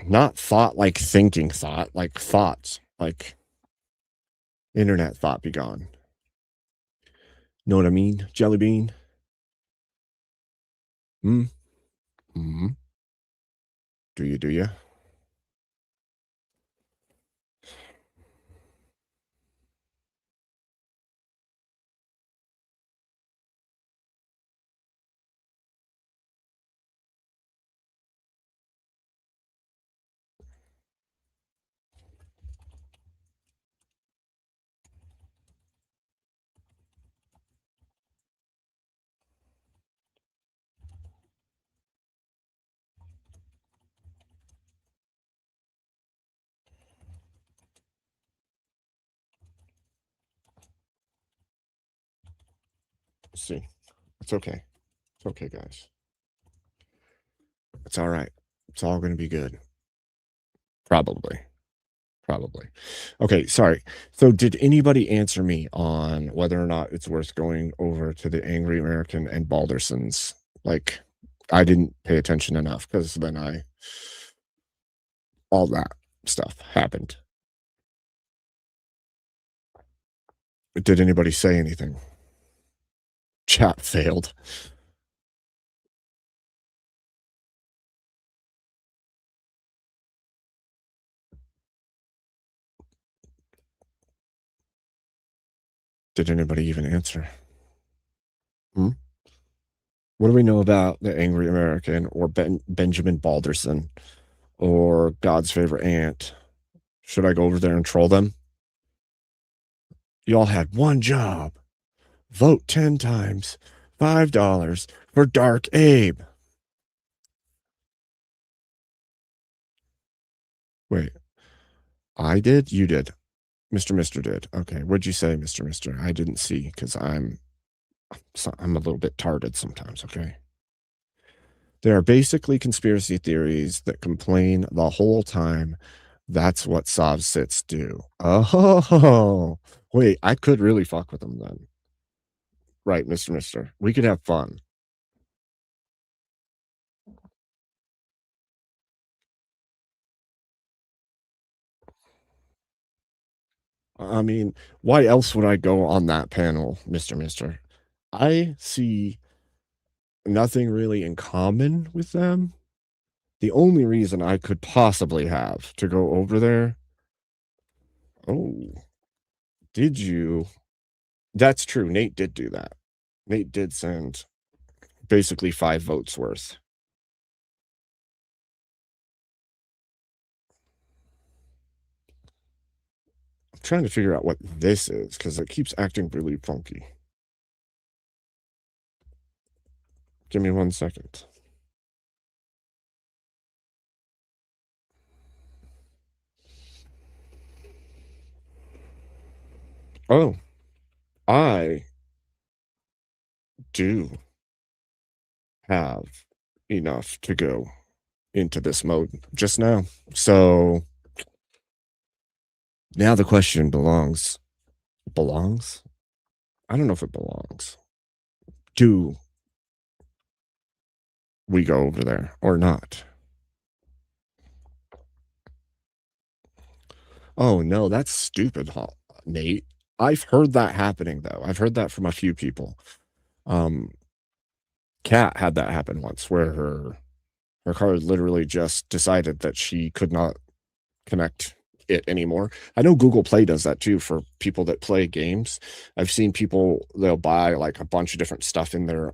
Not thought like thinking thought, like thoughts, like internet thought be gone. Know what I mean? Jelly bean? Mm-hmm. Do you? Let's see. It's okay. It's okay, guys. It's all right. It's all going to be good. Probably. Okay, sorry. So did anybody answer me on whether or not it's worth going over to the Angry American and Balderson's? Like, I didn't pay attention enough because then all that stuff happened. Did anybody say anything? Chat failed. Did anybody even answer? What do we know about the Angry American or Benjamin Balderson or God's Favorite Aunt? Should I go over there and troll them? Y'all had one job. Vote 10 times, $5 for Dark Abe. Wait, I did? You did. Mr. did. Okay, what'd you say, Mr.? I didn't see because I'm a little bit tarded sometimes, okay? There are basically conspiracy theories that complain the whole time. That's what Sov sits do. Oh, wait, I could really fuck with them then. Right, Mr. We could have fun. I mean, why else would I go on that panel, Mr. Mister? I see nothing really in common with them. The only reason I could possibly have to go over there. Oh, did you? That's true. Nate did do that. Nate did send basically 5 votes worth. I'm trying to figure out what this is because it keeps acting really funky. Give me 1 second. Oh, I do have enough to go into this mode just now. So now the question belongs. Belongs? I don't know if it belongs. Do we go over there or not? Oh no, that's stupid, Nate. I've heard that happening though. I've heard that from a few people. Kat had that happen once where her card literally just decided that she could not connect it anymore. I know Google Play does that too for people that play games. I've seen people, they'll buy like a bunch of different stuff in their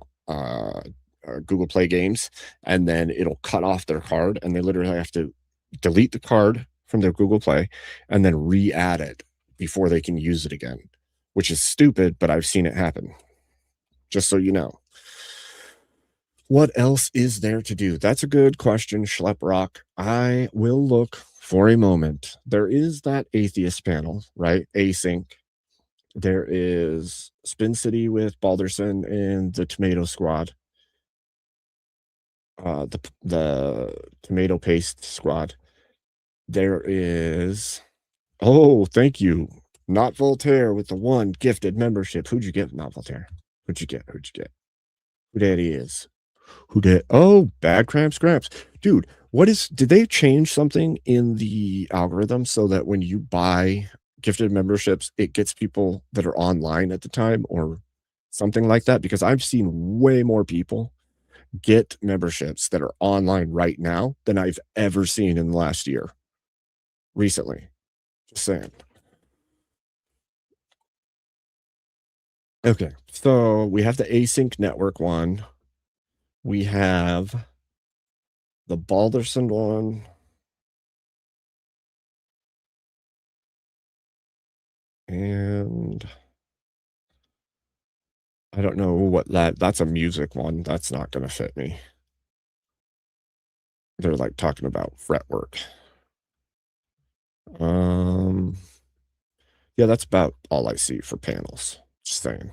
Google Play games, and then it'll cut off their card, and they literally have to delete the card from their Google Play and then re-add it before they can use it again, which is stupid, but I've seen it happen. Just so you know. What else is there to do? That's a good question, Schleprock. I will look for a moment. There is that atheist panel, right? Async. There is Spin City with Balderson and the Tomato Squad. The Tomato Paste Squad. There is... Oh, thank you. Not Voltaire with the 1 gifted membership. Who'd you get? Not Voltaire. Who'd you get? Who that is? Who did? Oh, Bad Cramps Gramps. Dude, did they change something in the algorithm so that when you buy gifted memberships, it gets people that are online at the time or something like that? Because I've seen way more people get memberships that are online right now than I've ever seen in the last year. Recently. Just saying. Okay, so we have the Async Network one. We have the Balderson one. And I don't know what that's a music one. That's not going to fit me. They're like talking about fretwork. Yeah, that's about all I see for panels. Just saying.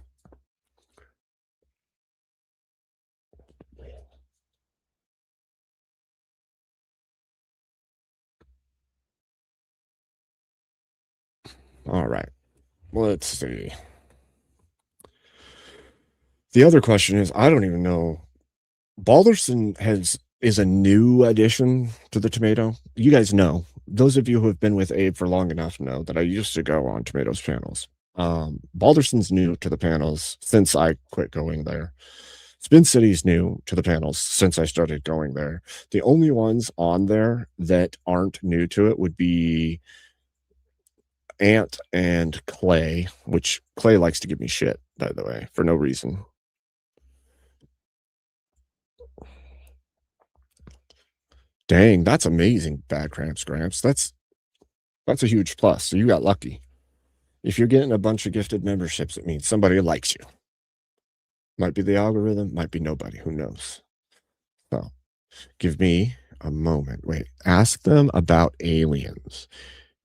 All right. Let's see. The other question is, I don't even know. Balderson is a new addition to the Tomato. You guys know. Those of you who have been with Abe for long enough know that I used to go on Tomato's panels. Balderson's new to the panels since I quit going there. Spin City's new to the panels since I started going there. The only ones on there that aren't new to it would be Ant and Clay, which Clay likes to give me shit, by the way, for no reason. Dang, that's amazing, Bad Cramps Gramps. That's a huge plus. So you got lucky. If you're getting a bunch of gifted memberships, it means somebody likes you. Might be the algorithm, might be nobody. Who knows? So give me a moment. Wait, ask them about aliens.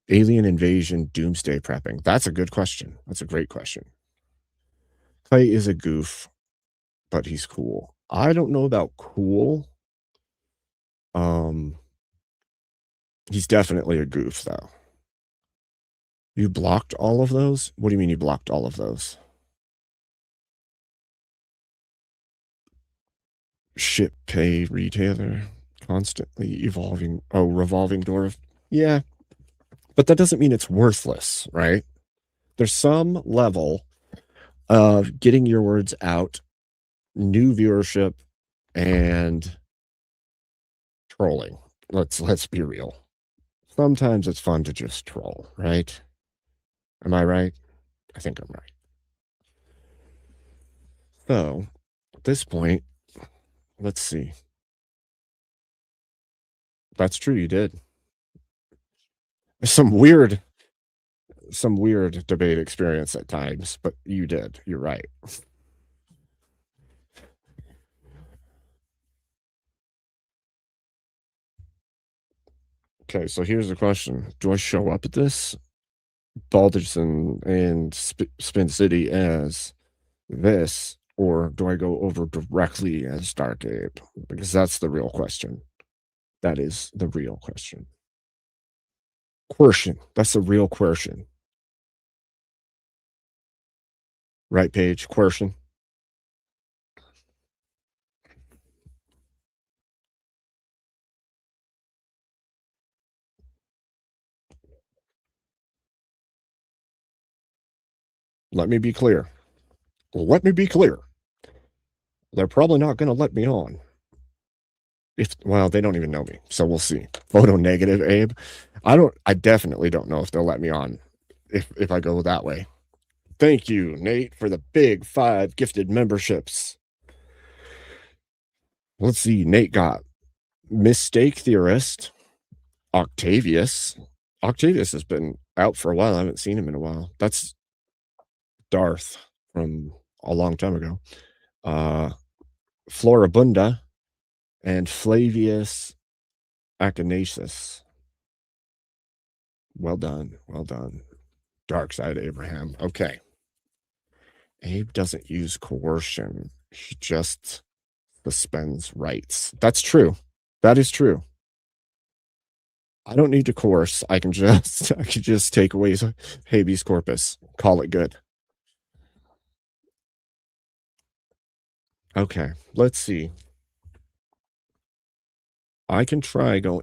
Alien invasion, doomsday prepping. That's a good question. That's a great question. Clay is a goof, but he's cool. I don't know about cool. He's definitely a goof, though. You blocked all of those? What do you mean you blocked all of those? Ship pay retailer, constantly evolving. Oh, revolving door. Yeah. But that doesn't mean it's worthless, right? There's some level of getting your words out, new viewership, and trolling. Let's be real. Sometimes it's fun to just troll, right? Am I right? I think I'm right. So, at this point, let's see. That's true, you did. Some weird debate experience at times, but you did. You're right. Okay, so here's the question. Do I show up at this Balderson and Spin City as this, or do I go over directly as Dark Abe? Because that's the real question. That is the real question. Coercion. That's the real coercion. Right, Paige? Coercion. Let me be clear. Let me be clear. They're probably not going to let me on. Well, they don't even know me, so we'll see. Photo negative, Abe. I definitely don't know if they'll let me on if I go that way. Thank you, Nate, for the big 5 gifted memberships. Let's see. Nate got Mistake Theorist, Octavius. Octavius has been out for a while. I haven't seen him in a while. That's Darth from a long time ago. Floribunda and Flavius Acanasis. Well done. Well done. Dark Side Abraham. Okay. Abe doesn't use coercion. He just suspends rights. That's true. That is true. I don't need to coerce. I can just take away habeas corpus. Call it good. Okay, let's see. I can try going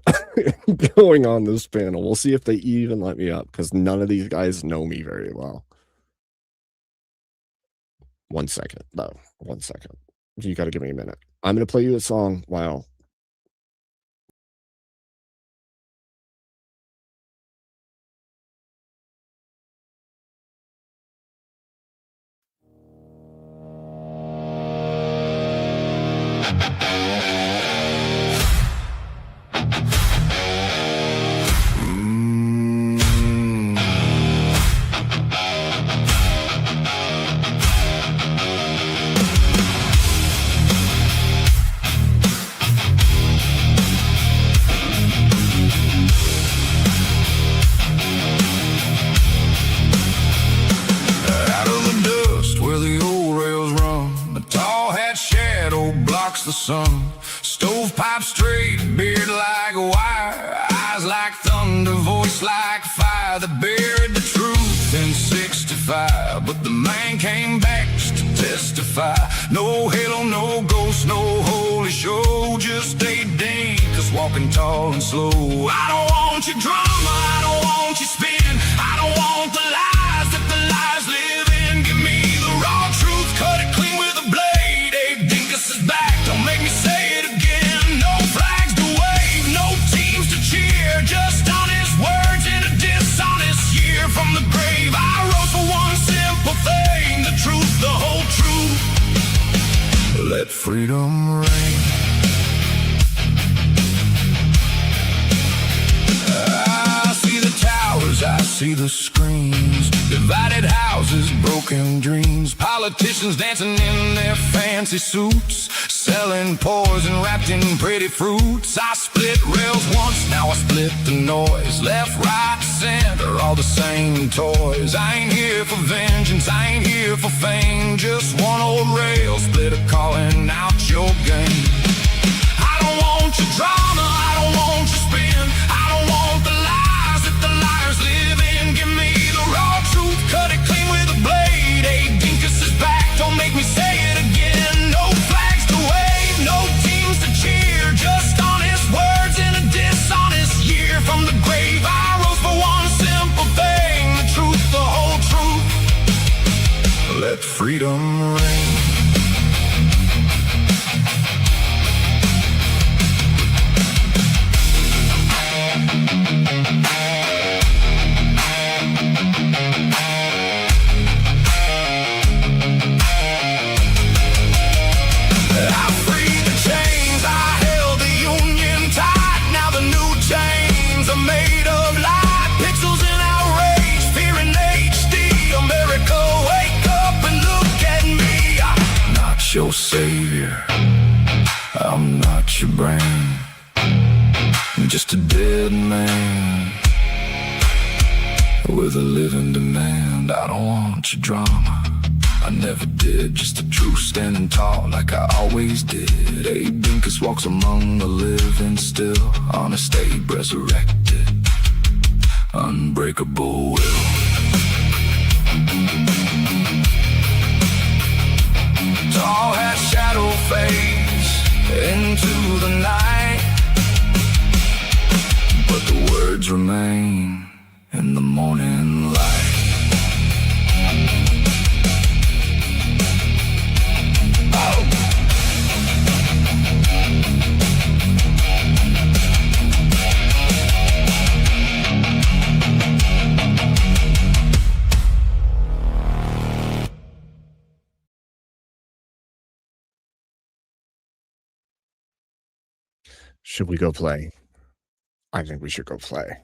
on this panel. We'll see if they even let me up, because none of these guys know me very well. 1 second, though. 1 second. You got to give me a minute. I'm going to play you a song while... The sun, stovepipe straight, beard like wire, eyes like thunder, voice like fire. That buried the truth in 65, but the man came back just to testify. No halo, no ghost, no holy show, just a dinkus walking tall and slow. I don't want your drama, I don't want your spin, I don't want the lies that the lies live in. Give me the raw truth, cut it clean with a blade. Abe Dinkus is back. Don't make me say it again. No flags to wave, no teams to cheer, just honest words in a dishonest year from the grave. I wrote for one simple thing, the truth, the whole truth. Let freedom reign. I see the towers, I see the screens, divided houses, broken dreams, politicians dancing in their fancy suits, selling poison wrapped in pretty fruits. I split rails once, now I split the noise. Left, right, center, all the same toys. I ain't here for vengeance, I ain't here for fame, just one old rail splitter calling out your game. I don't want your drama, I don't want your spin, I don't want the lies that the liars live in. Give me the raw truth, cut it clean with a blade. Abe Dinkus is back, don't make me say it again. No flags to wave, no teams to cheer, just honest words in a dishonest year from the grave. I rose for one simple thing, the truth, the whole truth. let freedom ring. I freed the chains, I held the union tight. Now the new chains are made of light. Pixels in outrage, fear in HD. America, wake up and look at me. I'm not your savior, I'm not your brain. I'm just a dead man with a living demand. I don't want your drama, I never did. Just the truth standing tall like I always did. Abe Dinkus walks among the living still. Honest Abe resurrected, unbreakable will. Tall hat shadow fades into the night, but the words remain in the morning light. Should we go play? I think we should go play.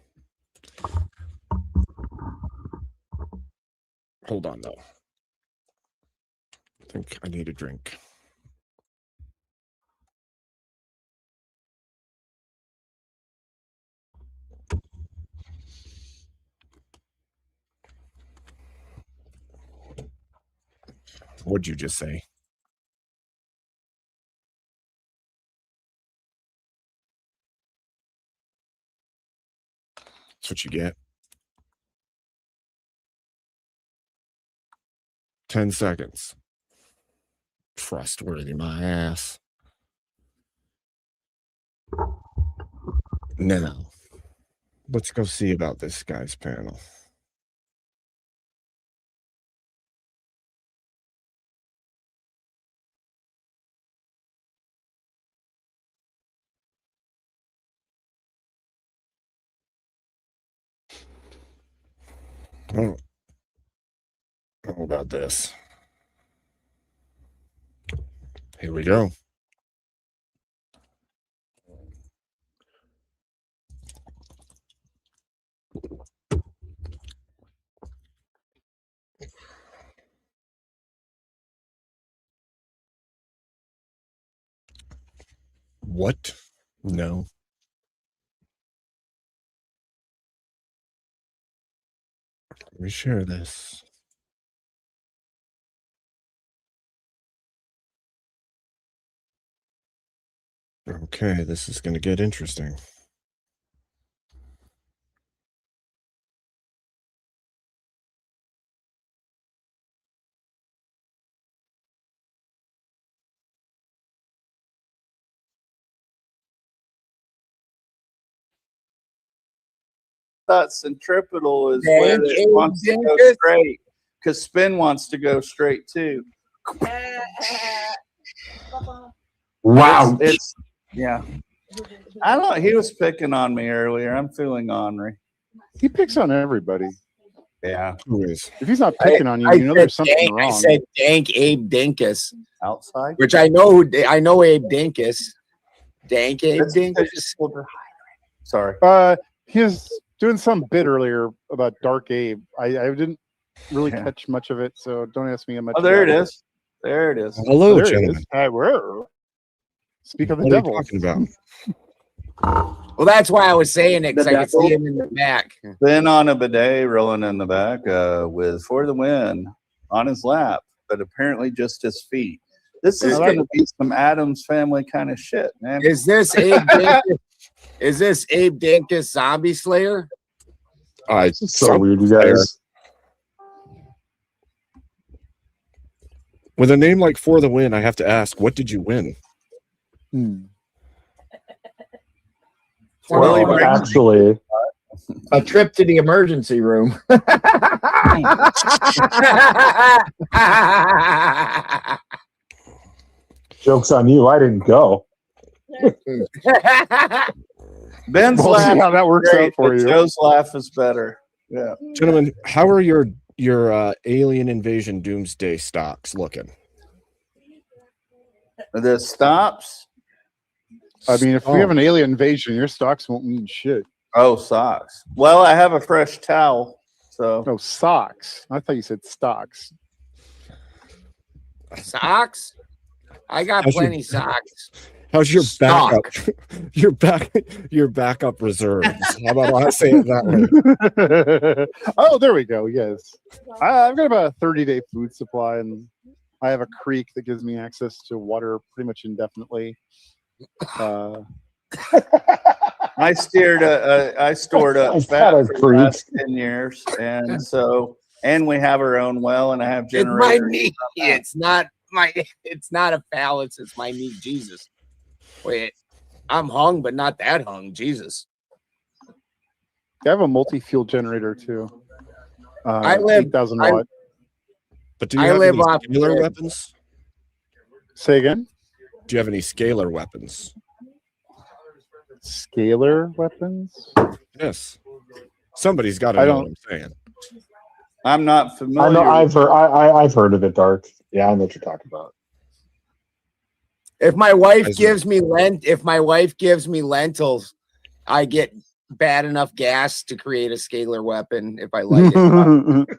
Hold on, though. I think I need a drink. What'd you just say? That's what you get. 10 seconds. Trustworthy, my ass. Now, let's go see about this guy's panel. I don't know about this. Here we go. What? No. Let me share this. Okay, this is going to get interesting. Thought centripetal is where it wants to go straight, because spin wants to go straight too. Wow. It's yeah. I don't. He was picking on me earlier. I'm feeling ornery. He picks on everybody. Yeah. Who is? If he's not picking on you, you know there's something wrong. I said Dank Abe Dinkus, Outside. which I know Abe Dinkus. Dank Abe Dinkus. Sorry. He was doing some bit earlier about Dark Abe. I didn't really catch much of it, so don't ask me much. Oh, there it is. There it is. Hello, There it gentlemen. is. Hi, where? Speak of the What are you devil. talking about? Well, that's why I was saying it, because I could see him in the back. Then on a bidet rolling in the back with For the Win on his lap, but apparently just his feet. This is going to be some Addams Family kind of shit, man. Is this Abe Dinkus? Is this Abe Dinkus Zombie Slayer? It's so weird, you guys. With a name like For the Win, I have to ask, what did you win? Well, actually, a trip to the emergency room. Joke's on you. I didn't go. Ben's We'll laugh see how that works great, out for but you. Joe's laugh is better. Yeah. Gentlemen, how are your alien invasion doomsday stocks looking? The stops. I mean, if we have an alien invasion, your stocks won't mean shit. Oh, socks. Well, I have a fresh towel, so No, socks. I thought you said stocks. Socks? I got How's your- plenty socks. How's your Stock. backup? your backup reserves. How about I say it that way? Oh, there we go. Yes, I've got about a 30-day food supply, and I have a creek that gives me access to water pretty much indefinitely. I stored up I've fat got a for the creek. last 10 years, and we have our own well, and I have It's my generators. knee. It's not a phallus, it's my knee. Jesus. Wait, I'm hung, but not that hung. Jesus. I have a multi-fuel generator too. I live- 8,000 I- watt. But do you I have live any off scalar grid. weapons? Say again. Do you have any scalar weapons? Scalar weapons? Yes. Somebody's got to I know don't- what I'm saying. I'm not familiar. I know. I've heard of it, Dark. Yeah, I know what you're talking about. If my wife As gives me lentils, I get bad enough gas to create a scalar weapon if I like it.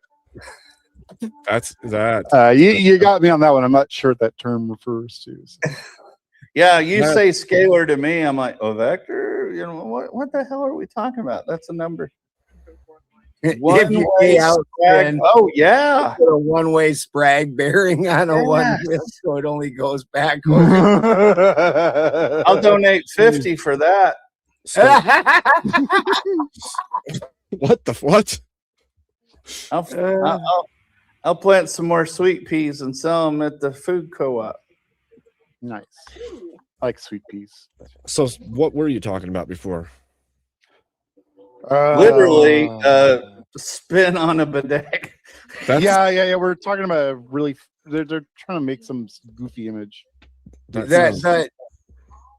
That's that. You got me on that one. I'm not sure what that term refers to. So. Yeah, you No. say scalar to me, I'm like, oh, vector. You know what the hell are we talking about? That's a number. If One you way pay out, sprag- then Oh yeah. put a one-way sprag bearing on a one Yes. wheel, so it only goes backwards. I'll donate 50 for that. What the what? I'll plant some more sweet peas and sell them at the food co-op. Nice. I like sweet peas. So what were you talking about before? Literally, spin on a bidet. That's, Yeah. We're talking about a really. They're trying to make some goofy image. that That sounds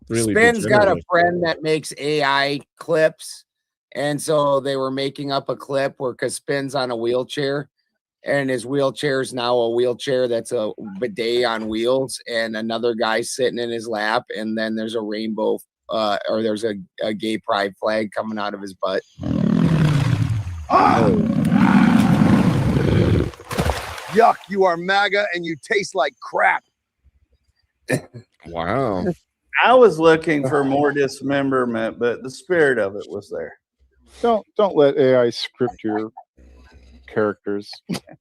the really Spin's got a degenerative. friend that makes AI clips, and so they were making up a clip where cause Spin's on a wheelchair, and his wheelchair is now a wheelchair that's a bidet on wheels, and another guy sitting in his lap, and then there's a rainbow or there's a gay pride flag coming out of his butt. Yuck, you are MAGA and you taste like crap. Wow. I was looking for more dismemberment, but the spirit of it was there. Don't let AI script your characters.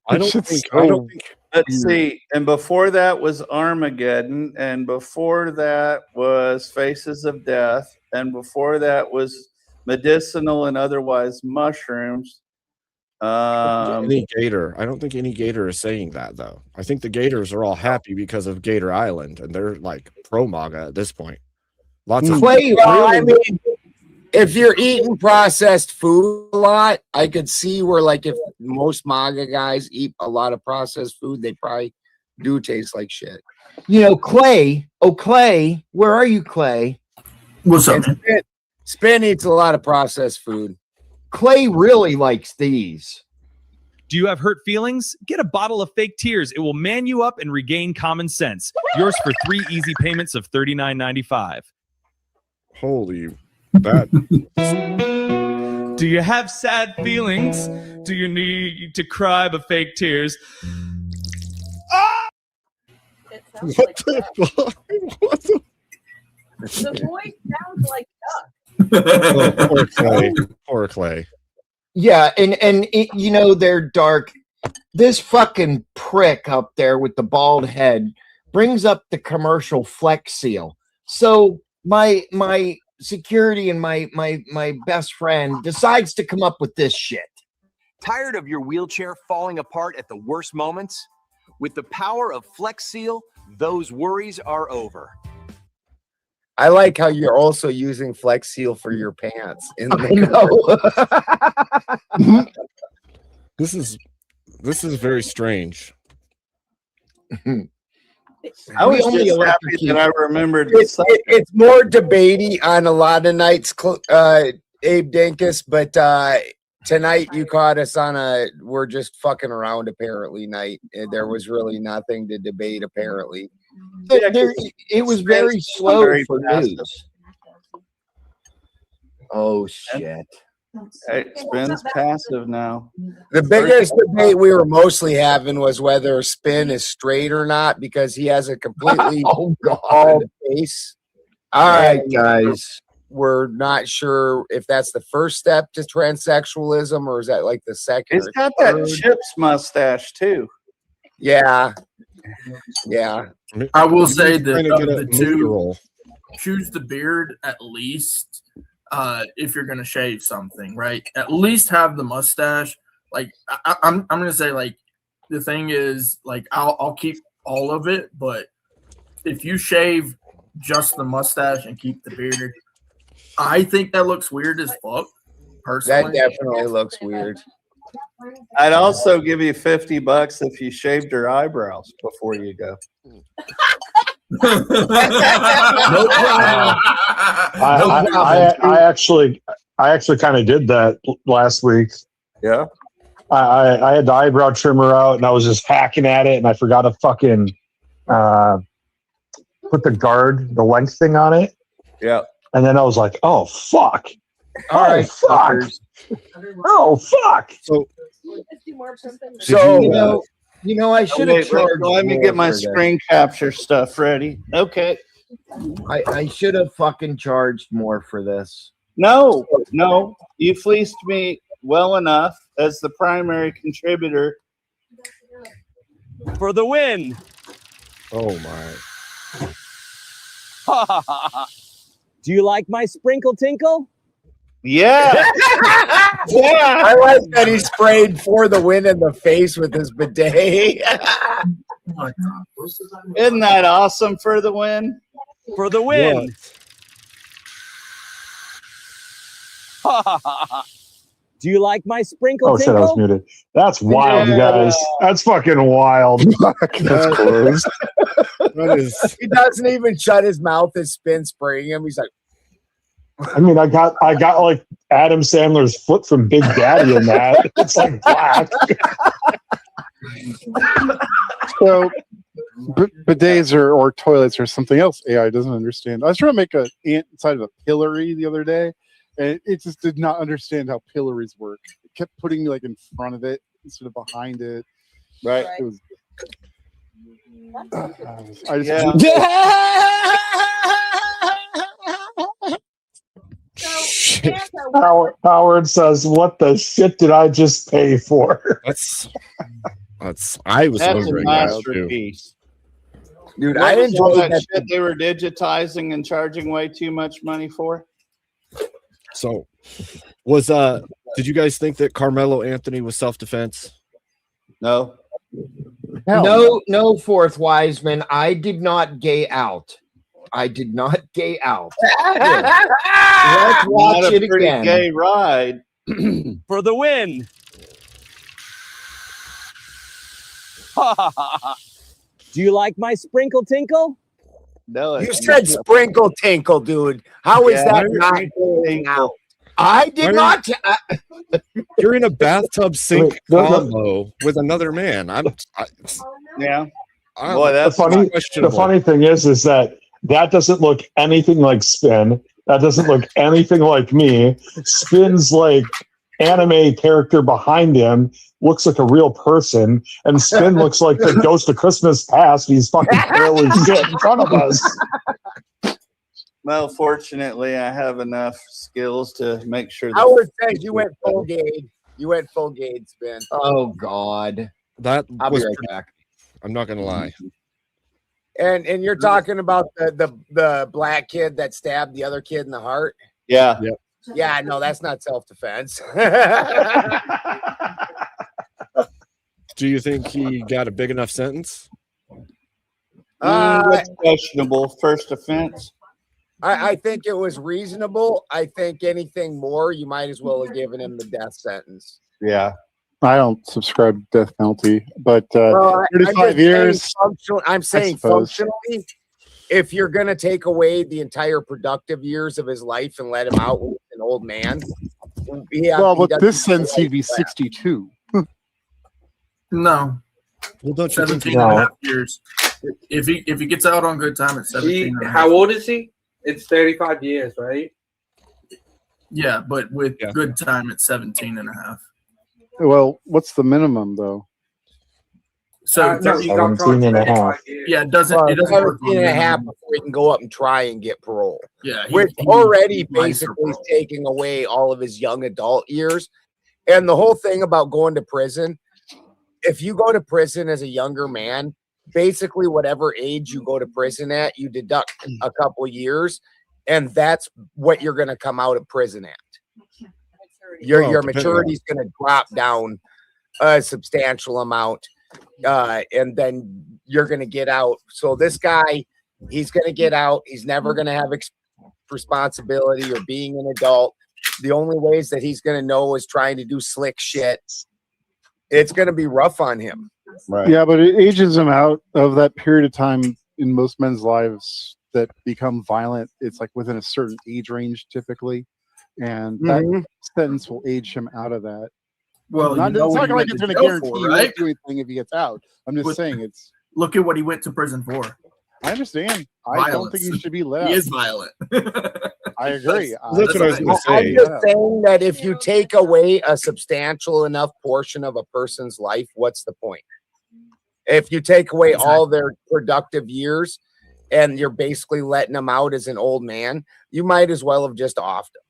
I don't It's think. so I don't think. Let's see. And before that was Armageddon, and before that was Faces of Death, and before that was medicinal and otherwise mushrooms. Any gator. I don't think any gator is saying that though. I think the gators are all happy because of Gator Island, and they're like pro MAGA at this point. Lots of Clay, well, I mean, if you're eating processed food a lot, I could see where, like, if most MAGA guys eat a lot of processed food, they probably do taste like shit. You know, Clay. Oh, Clay, where are you, Clay? What's up? Spin eats a lot of processed food. Clay really likes these. Do you have hurt feelings? Get a bottle of fake tears. It will man you up and regain common sense. Yours for 3 easy payments of $39.95. Holy that. Do you have sad feelings? Do you need to cry but fake tears? What the fuck? What the The voice sounds like oh, poor Clay. Poor Clay. Yeah, and you know they're dark. This fucking prick up there with the bald head brings up the commercial Flex Seal. So my security and my best friend decides to come up with this shit. Tired of your wheelchair falling apart at the worst moments? With the power of Flex Seal, those worries are over. I like how you're also using Flex Seal for your pants. In I know. This is This is very strange. I was only just elect happy to that I remembered. It's more debatey on a lot of nights, Abe Dinkus, but tonight you caught us on we're just fucking around apparently night. There was really nothing to debate apparently. It was very slow for news. Oh shit. Hey, Spin's passive now. The biggest debate we were mostly having was whether Spin is straight or not because he has a completely bald face. All right, guys. We're not sure if that's the first step to transsexualism or is that like the second? He's got that Chips mustache too. Yeah. Yeah. I will say that trying to of get a the two, movie role. choose the beard at least if you're gonna shave something, right? At least have the mustache. Like I'm gonna say, like the thing is, like I'll keep all of it, but if you shave just the mustache and keep the beard, I think that looks weird as fuck. Personally, That definitely looks weird. I'd also give you $50 if you shaved your eyebrows before you go. I actually kind of did that last week. Yeah. I had the eyebrow trimmer out and I was just hacking at it and I forgot to fucking put the length thing on it. Yeah. And then I was like, oh fuck. All right, fuck. Oh fuck. So I should have charged. Let me get my screen capture stuff ready. Okay. I should have fucking charged more for this. No, you fleeced me well enough as the primary contributor. For the win. Oh my. Do you like my sprinkle tinkle? Yeah. Yeah. I like that he sprayed for the win in the face with his bidet. Isn't that awesome for the win? For the win. Do you like my sprinkle Oh shit, tinkle? I was muted. That's wild, you guys. That's fucking wild. That's closed. He doesn't even shut his mouth as Spin spraying him. He's like, I mean, I got like Adam Sandler's foot from Big Daddy in that. It's like black. So bidets or toilets or something else AI doesn't understand. I was trying to make an ant inside of a pillory the other day, and it just did not understand how pillories work. It kept putting me like in front of it instead of behind it. Right. It was. I just Howard says, "What the shit did I just pay for?" That's I was That's a wondering that too. masterpiece. dude, What I was all enjoyed that that. shit they were digitizing and charging way too much money for. So was did you guys think that Carmelo Anthony was self-defense? No. No, Fourth Wiseman. I did not gay out. I did not gay out. Let's watch Not a it pretty again. gay ride. For the win. Do you like my sprinkle tinkle? No, You said sprinkle tinkle, dude. How is that not going out? I did not. You're in a bathtub sink combo with another man. Yeah. Boy, that's funny. The funny thing is that doesn't look anything like Spin. That doesn't look anything like me. Spin's like anime character behind him looks like a real person, and Spin looks like the ghost of Christmas past. He's fucking barely shit in front of us. Well, fortunately, I have enough skills to make sure. I would say you went full gauge. You went full gauge, Spin. Oh God. That I'll was be right pretty- back. I'm not gonna lie. And you're talking about the black kid that stabbed the other kid in the heart. Yeah. Yep. Yeah, no, that's not self-defense. Do you think he got a big enough sentence? That's questionable. First offense. I think it was reasonable. I think anything more, you might as well have given him the death sentence. Yeah. I don't subscribe to death penalty, but Well, 35 years. I'm saying suppose. functionally, if you're going to take away the entire productive years of his life and let him out with an old man, Well, with this sense, he'd be 62. No. Well, don't you think 17 and a half years. If he gets out on good time at 17 and a half. How old is he? It's 35 years, right? Yeah, but with good time at 17 and a half. Well, what's the minimum though? So no, you got 17 and a half. Yeah, it doesn't work 17 and a on half minimum. before he can go up and try and get parole. Yeah, Which he already applies for basically parole. taking away all of his young adult years. And the whole thing about going to prison, if you go to prison as a younger man, basically whatever age you go to prison at, you deduct a couple years, and that's what you're going to come out of prison at. Your Well, depending maturity is going to drop down a substantial amount, and then you're going to get out. So this guy, he's going to get out. He's never going to have responsibility or being an adult. The only ways that he's going to know is trying to do slick shit. It's going to be rough on him. Right. Yeah, but it ages him out of that period of time in most men's lives that become violent. It's like within a certain age range typically, and that sentence will age him out of that. Well, Not, you know it's what not he like went it's to going to jail guarantee for, he right? won't do anything if he gets out. I'm just But- saying it's. Look at what he went to prison for. I understand. I don't think he should be let out. He is violent. I agree. That's what I was going to I'm say. just saying that if you take away a substantial enough portion of a person's life, what's the point? If you take away all their productive years and you're basically letting them out as an old man, you might as well have just offed him.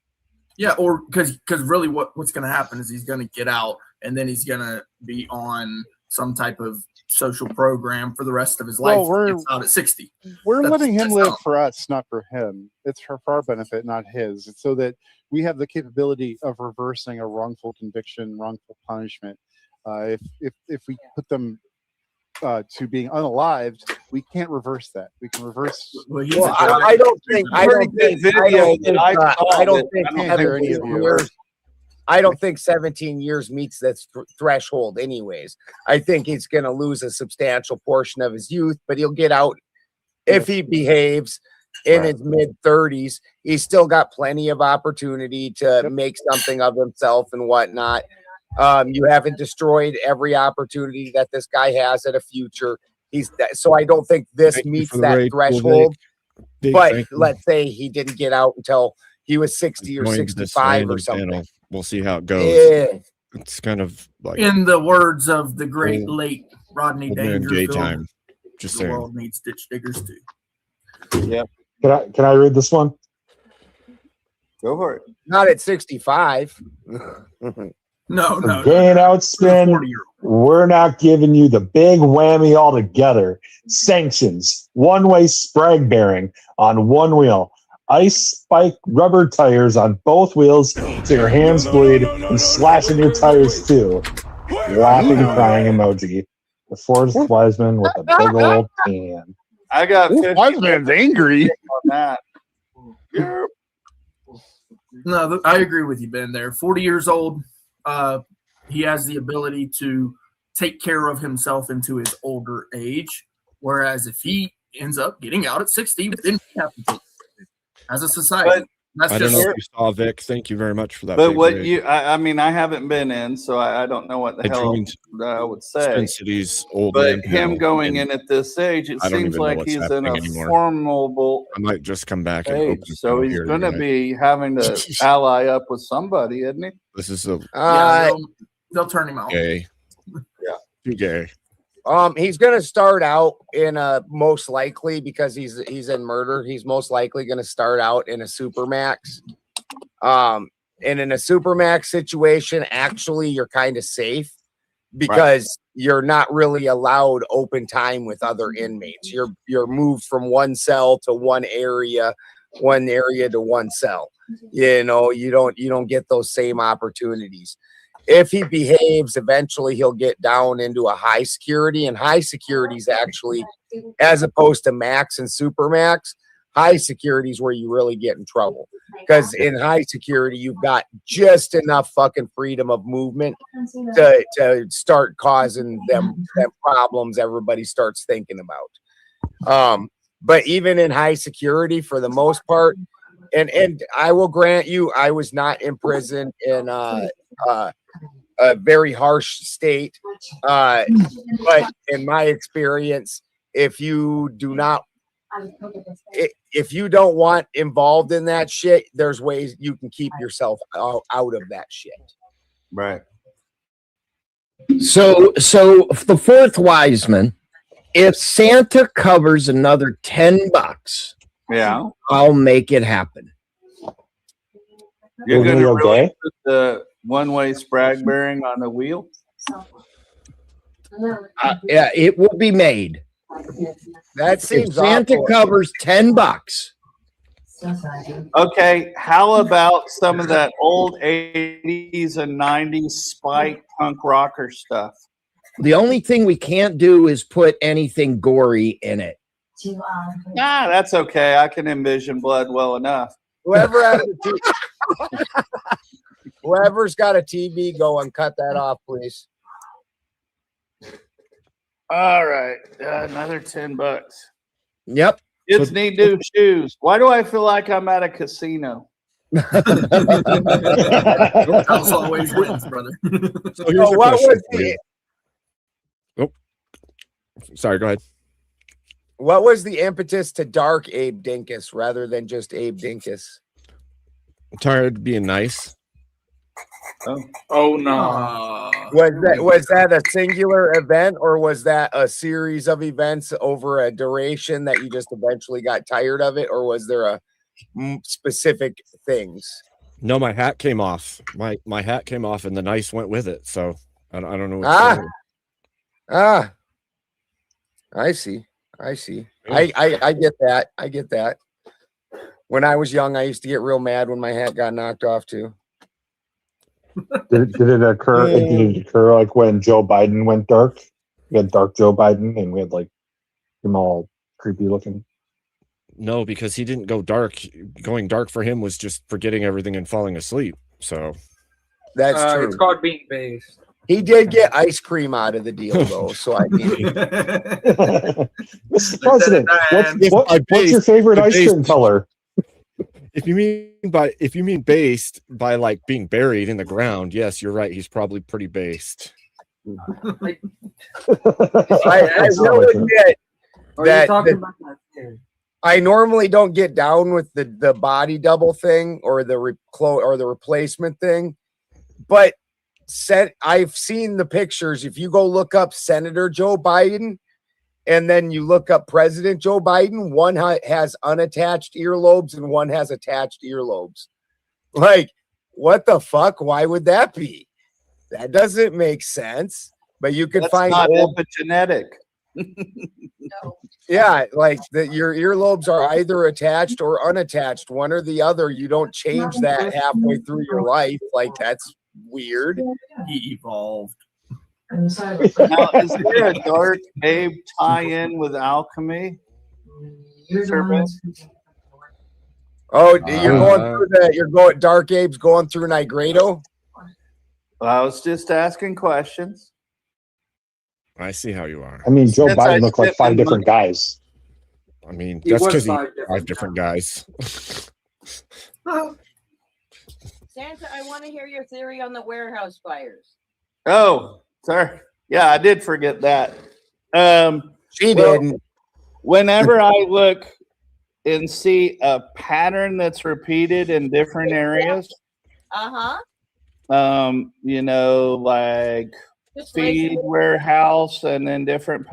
Yeah, or because really what's going to happen is he's going to get out and then he's going to be on some type of social program for the rest of his life. Well, we're- Gets out at 60. We're That's- letting him that's live dumb. for us, not for him. It's for our benefit, not his. It's so that we have the capability of reversing a wrongful conviction, wrongful punishment. If we put them to being unalived, we can't reverse that. We can reverse. Well, I don't think. I don't think. I don't think. I don't think. I can't hear any of 17 you. years. I don't think 17 years meets that threshold. Anyways, I think he's going to lose a substantial portion of his youth, but he'll get out if he behaves in his mid 30s. He's still got plenty of opportunity to make something of himself and whatnot. You haven't destroyed every opportunity that this guy has at a future. So I don't think this Thank you meets for the that raid, cool threshold. Big But thank you. let's say he didn't get out until he was 60 or Joined this 65 or random something. panel. We'll see how it goes. Yeah. It's kind of like In the words of the great Old- late Rodney old man gay Dangerfield, time. Just the saying. world needs ditch diggers too. Yep. Can I read this one? Go for it. Not at 65. No, no. Gain outspin. We're not giving you the big whammy altogether. Sanctions. One-way sprag bearing on one wheel. Ice spike rubber tires on both wheels so your hands bleed and slashing your tires too. Laughing, crying emoji. The Forrest Wiseman with a big old can. I got Ooh, 50 Wiseman's angry. on that. No, I agree with you, Ben. There, 40 years old. He has the ability to take care of himself into his older age. Whereas if he ends up getting out at 60, then we have to take it as a society. That's I don't just know if you saw Vic. Thank you very much for that. But big what raid. I mean, I haven't been in, so I don't know what the I hell joined I would say. Spin City's old But man him panel, going and in at this age, it I don't seems even know like what's he's in happening a anymore. formidable I might just come back and age. open the So panel he's here going to tonight. be having to ally up with somebody, isn't he? This is a yeah, they'll turn him out. gay. Yeah. Too gay. He's gonna start out in a most likely because he's in murder. He's most likely gonna start out in a supermax. And in a supermax situation, actually, you're kind of safe because you're not really allowed open time with other inmates. You're moved from one cell to one area to one cell. You know, you don't get those same opportunities. If he behaves, eventually he'll get down into a high security, and high security is actually, as opposed to max and super max, High security is where you really get in trouble, because in high security you've got just enough fucking freedom of movement to start causing them problems everybody starts thinking about. But even in high security, for the most part, and I will grant you, I was not in prison in a very harsh state, but in my experience, if you don't want involved in that shit, there's ways you can keep yourself out of that shit. Right. So the fourth wise man, if Santa covers another $10, yeah, I'll make it happen. You're Will gonna we really obey? put the one-way sprag bearing on the wheel? Yeah, it will be made. That seems if Santa awful. covers $10. Okay, how about some of that old 80s and 90s spike punk rocker stuff? The only thing we can't do is put anything gory in it. Nah, that's okay. I can envision blood well enough. Whoever has whoever's got a TV going, cut that off, please. All right, another $10. Yep. Kids need new shoes. Why do I feel like I'm at a casino? House always wins, brother. So here's a what question was for you. Oh, sorry. Go ahead. What was the impetus to dark Abe Dinkus rather than just Abe Dinkus? I'm tired of being nice. Oh no. Was that a singular event, or was that a series of events over a duration that you just eventually got tired of it, or was there a specific things? No, my hat came off. My hat came off, and the nice went with it. So I don't know. What's going on. I see. I get that. I get that. When I was young, I used to get real mad when my hat got knocked off too. Did it occur? Did it occur like when Joe Biden went dark? We had dark Joe Biden, and we had like him all creepy looking. No, because he didn't go dark. Going dark for him was just forgetting everything and falling asleep. So that's true. It's called being based. He did get ice cream out of the deal, though. So I mean, Mr. President, what's your favorite ice cream color? If you mean based by like being buried in the ground, yes, you're right. He's probably pretty based. I will admit that I normally don't get down with the body double thing or the replacement thing, but I've seen the pictures. If you go look up Senator Joe Biden and then you look up President Joe Biden, one has unattached earlobes and one has attached earlobes. Like, what the fuck? Why would that be? That doesn't make sense. But you could find not old epigenetic. Yeah, like your earlobes are either attached or unattached, one or the other. You don't change that halfway through your life. Like, that's weird. He evolved. Now, is there a dark Abe tie-in with alchemy? Oh, you're going Dark Abe's going through Nigredo? I was just asking questions. I see how you are. I mean, Joe Biden looked like 5 different guys. I mean, He that's was because he 5 5 different guys. Santa, I want to hear your theory on the warehouse fires. Oh, sorry. Yeah, I did forget that. She didn't. Whenever I look and see a pattern that's repeated in different areas, you know, like feed warehouse and then different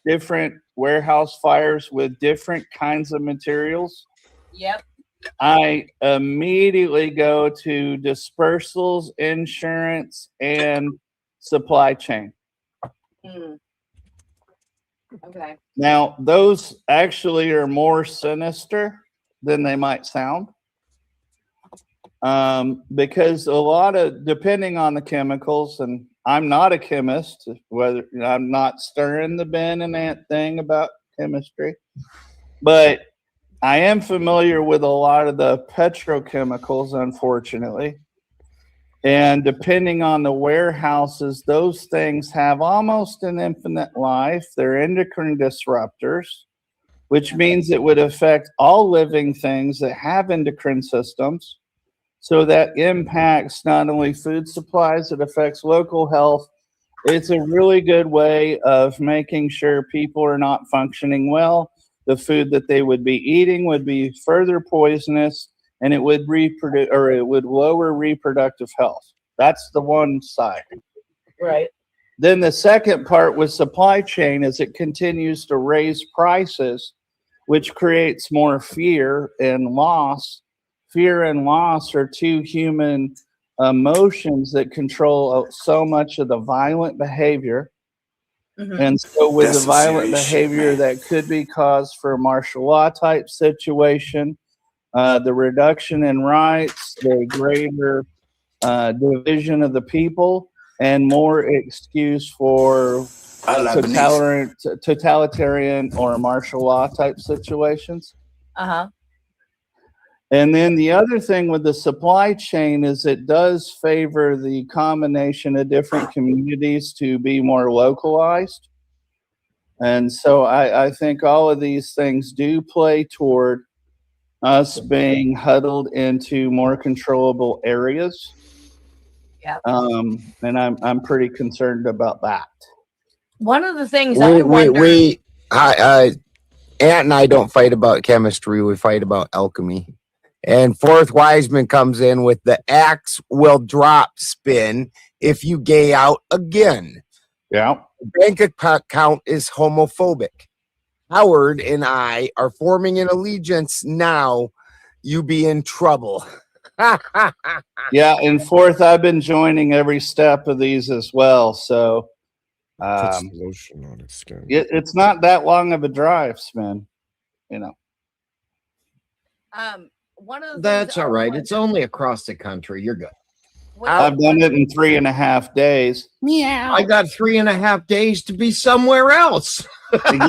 different warehouse fires with different kinds of materials. Yep. I immediately go to dispersals, insurance, and supply chain. Okay. Now, those actually are more sinister than they might sound. Because a lot of, depending on the chemicals, and I'm not a chemist, whether I'm not stirring the Ben and Ant thing about chemistry, but I am familiar with a lot of the petrochemicals, unfortunately. And depending on the warehouses, those things have almost an infinite life. They're endocrine disruptors, which means it would affect all living things that have endocrine systems. So that impacts not only food supplies, it affects local health. It's a really good way of making sure people are not functioning well. The food that they would be eating would be further poisonous, and it would lower reproductive health. That's the one side. Right. Then the second part with supply chain is it continues to raise prices, which creates more fear and loss. Fear and loss are two human emotions that control so much of the violent behavior. And so with That's the some violent serious shit, behavior man. that could be cause for a martial law type situation, the reduction in rights, the greater division of the people, and more excuse for totalitarian or martial law type situations. Uh-huh. And then the other thing with the supply chain is it does favor the combination of different communities to be more localized. And so I think all of these things do play toward us being huddled into more controllable areas. Yeah. And I'm pretty concerned about that. One of the things I wonder. Aunt and I don't fight about chemistry. We fight about alchemy. And Fourth Wiseman comes in with the axe will drop spin if you gay out again. Yeah. Bank account is homophobic. Howard and I are forming an allegiance now. You be in trouble. Yeah, and Fourth, I've been joining every step of these as well. So Puts lotion on his skin. it's not that long of a drive, Sven. You know. One of the That's all right. It's only across the country. You're good. I've done it in 3.5 days. I got 3.5 days to be somewhere else.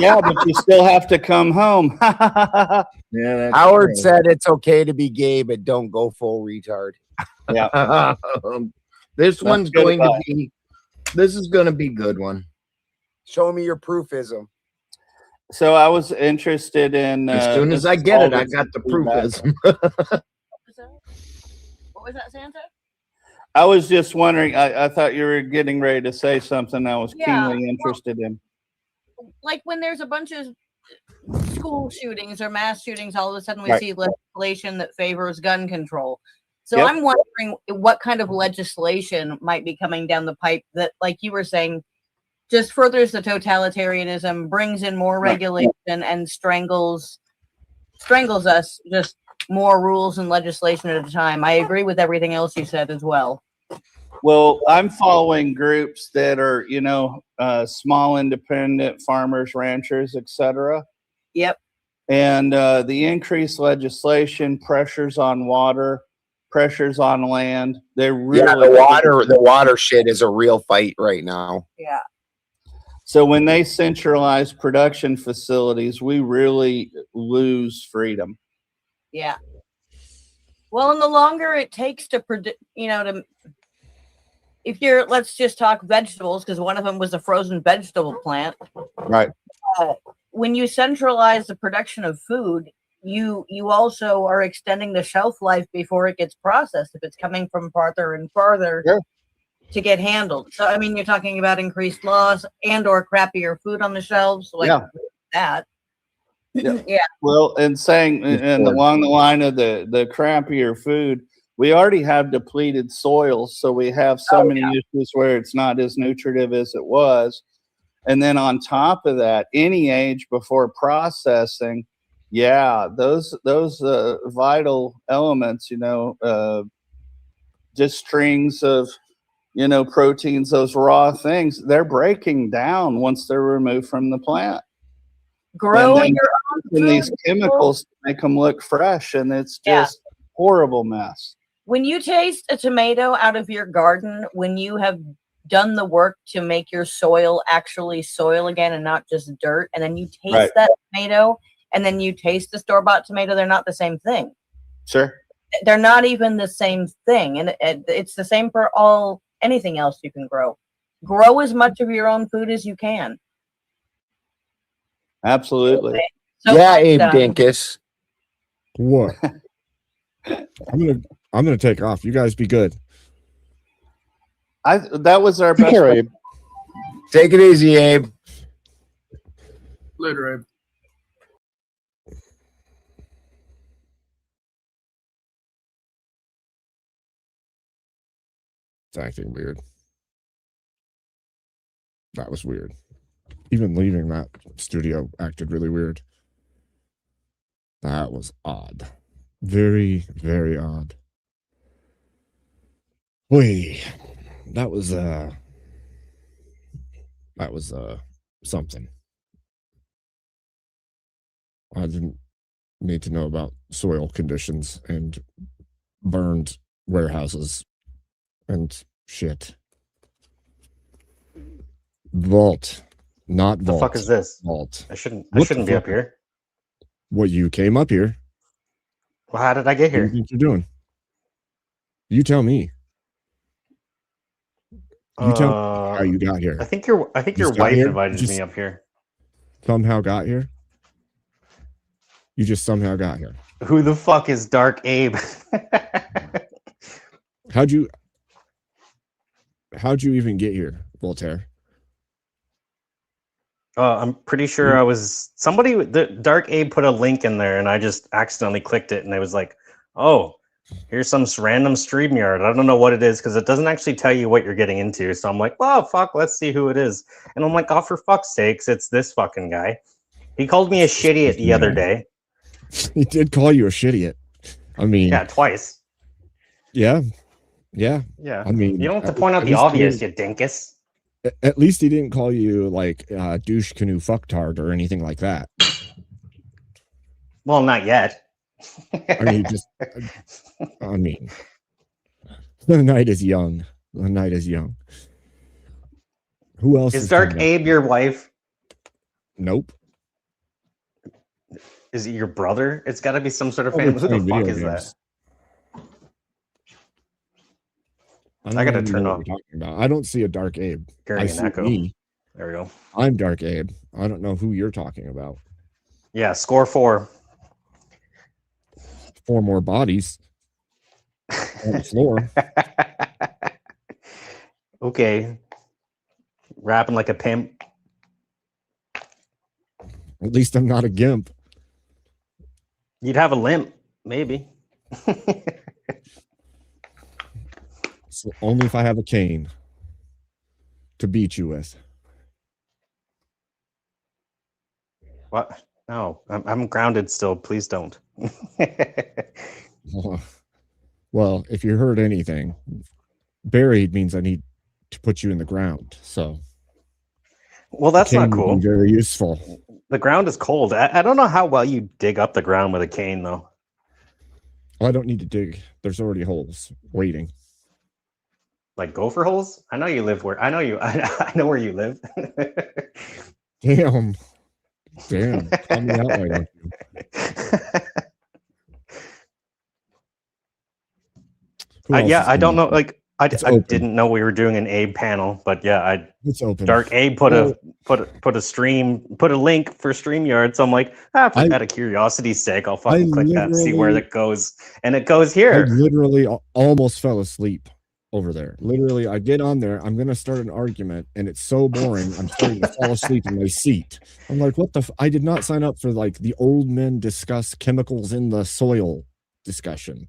Yeah, but you still have to come home. Yeah, Howard said it's okay to be gay, but don't go full retard. Yeah. This That's one's good going to advice. be. This is going to be a good one. Show me your proofism. So I was interested in. As soon as I get it, I got the proofism. What was that, Santa? I was just wondering. I thought you were getting ready to say something I was Yeah, keenly interested in. Like when there's a bunch of school shootings or mass shootings, all of a sudden we Right. see legislation that favors gun control. So Yep. I'm wondering what kind of legislation might be coming down the pipe that, like you were saying, just furthers the totalitarianism, brings in more regulation, and strangles us just more rules and legislation at a time. I agree with everything else you said as well. Well, I'm following groups that are, small independent farmers, ranchers, etc. Yep. And the increased legislation, pressures on water, pressures on land. They're really the water shit is a real fight right now. Yeah. So when they centralize production facilities, we really lose freedom. Yeah. Well, and the longer it takes to if you're, let's just talk vegetables, because one of them was a frozen vegetable plant. Right. When you centralize the production of food, you also are extending the shelf life before it gets processed if it's coming from farther and farther to get handled. So, I mean, you're talking about increased loss and or crappier food on the shelves, like that. Yeah. Yeah. Well, and saying, and along the line of the crappier food, we already have depleted soils, so we have so many issues where it's not as nutritive as it was. And then on top of that, any age before processing, those vital elements, just strings of, proteins, those raw things, they're breaking down once they're removed from the plant. Growing your own and these food. chemicals to make them look fresh, and it's just a horrible mess. When you taste a tomato out of your garden, when you have done the work to make your soil actually soil again and not just dirt, and then you taste that tomato and then you taste the store-bought tomato, they're not the same thing. Sure. They're not even the same thing. And it's the same for anything else you can grow. Grow as much of your own food as you can. Absolutely. So yeah, much Abe done. Dinkus. What? I'm gonna take off. You guys be good. That was our Take best. care, Abe. Take it easy, Abe. Later, Abe. It's acting weird. That was weird. Even leaving that studio acted really weird. That was odd. Very, very odd. Boy, that was something. I didn't need to know about soil conditions and burned warehouses and shit. Vault, not The vault. fuck is this? Vault. I shouldn't What the be up fuck? here. What, you came up here? Well, how did I get What do you here? think you're doing? You tell me. You tell me how you got here. I think your Just got wife here? invited Just me up here. Somehow got here? You just somehow got here. Who the fuck is Dark Abe? How'd you even get here, Voltaire? I'm pretty sure I was the Dark Abe put a link in there and I just accidentally clicked it and it was like, oh, here's some random StreamYard. I don't know what it is because it doesn't actually tell you what you're getting into. So I'm like, well, fuck, let's see who it is. And I'm like, oh, for fuck's sakes, it's this fucking guy. He called me a shitty the other day. He did call you a shitty. I mean, Yeah, twice. yeah. Yeah. Yeah. I mean, You don't have to point out at the least he obvious, didn't- you dinkus. At least he didn't call you like douche canoe fucktard or anything like that. Well, not yet. I mean, the night is young. The night is young. Who else Is Dark coming up? Abe your wife? Nope. Is it your brother? It's got to be some sort of Oh, family. we're Who the playing fuck video is games. I gotta don't even turn know off. what you're talking about. I don't see a Dark Abe. Hearing I an see echo. me. There we go. I'm Dark Abe. I don't know who you're talking about. Yeah, score 4. 4 more bodies on the floor. Okay. Rapping like a pimp. At least I'm not a gimp. You'd have a limp, maybe. So only if I have a cane to beat you with. What? No, I'm grounded still. Please don't. Well, if you heard anything, buried means I need to put you in the ground. So, Well, that's cane not would be cool. very useful. The ground is cold. I don't know how well you dig up the ground with a cane, though. I don't need to dig. There's already holes waiting. Like gopher holes? I know you live where I know you. I know where you live. Damn. Damn. Call me out, why don't you? Who else Yeah, is I don't know. coming up? Like, I open. didn't know we were doing an Abe panel, but yeah, It's open. Dark Abe put a link for StreamYard. So I'm like, out of curiosity's sake, I'll fucking click that and see where literally- that goes. And it goes I here. literally almost fell asleep over there. Literally, I get on there. I'm going to start an argument, and it's so boring. I'm starting to fall asleep in my seat. I'm like, what the? I did not sign up for like the old men discuss chemicals in the soil discussion.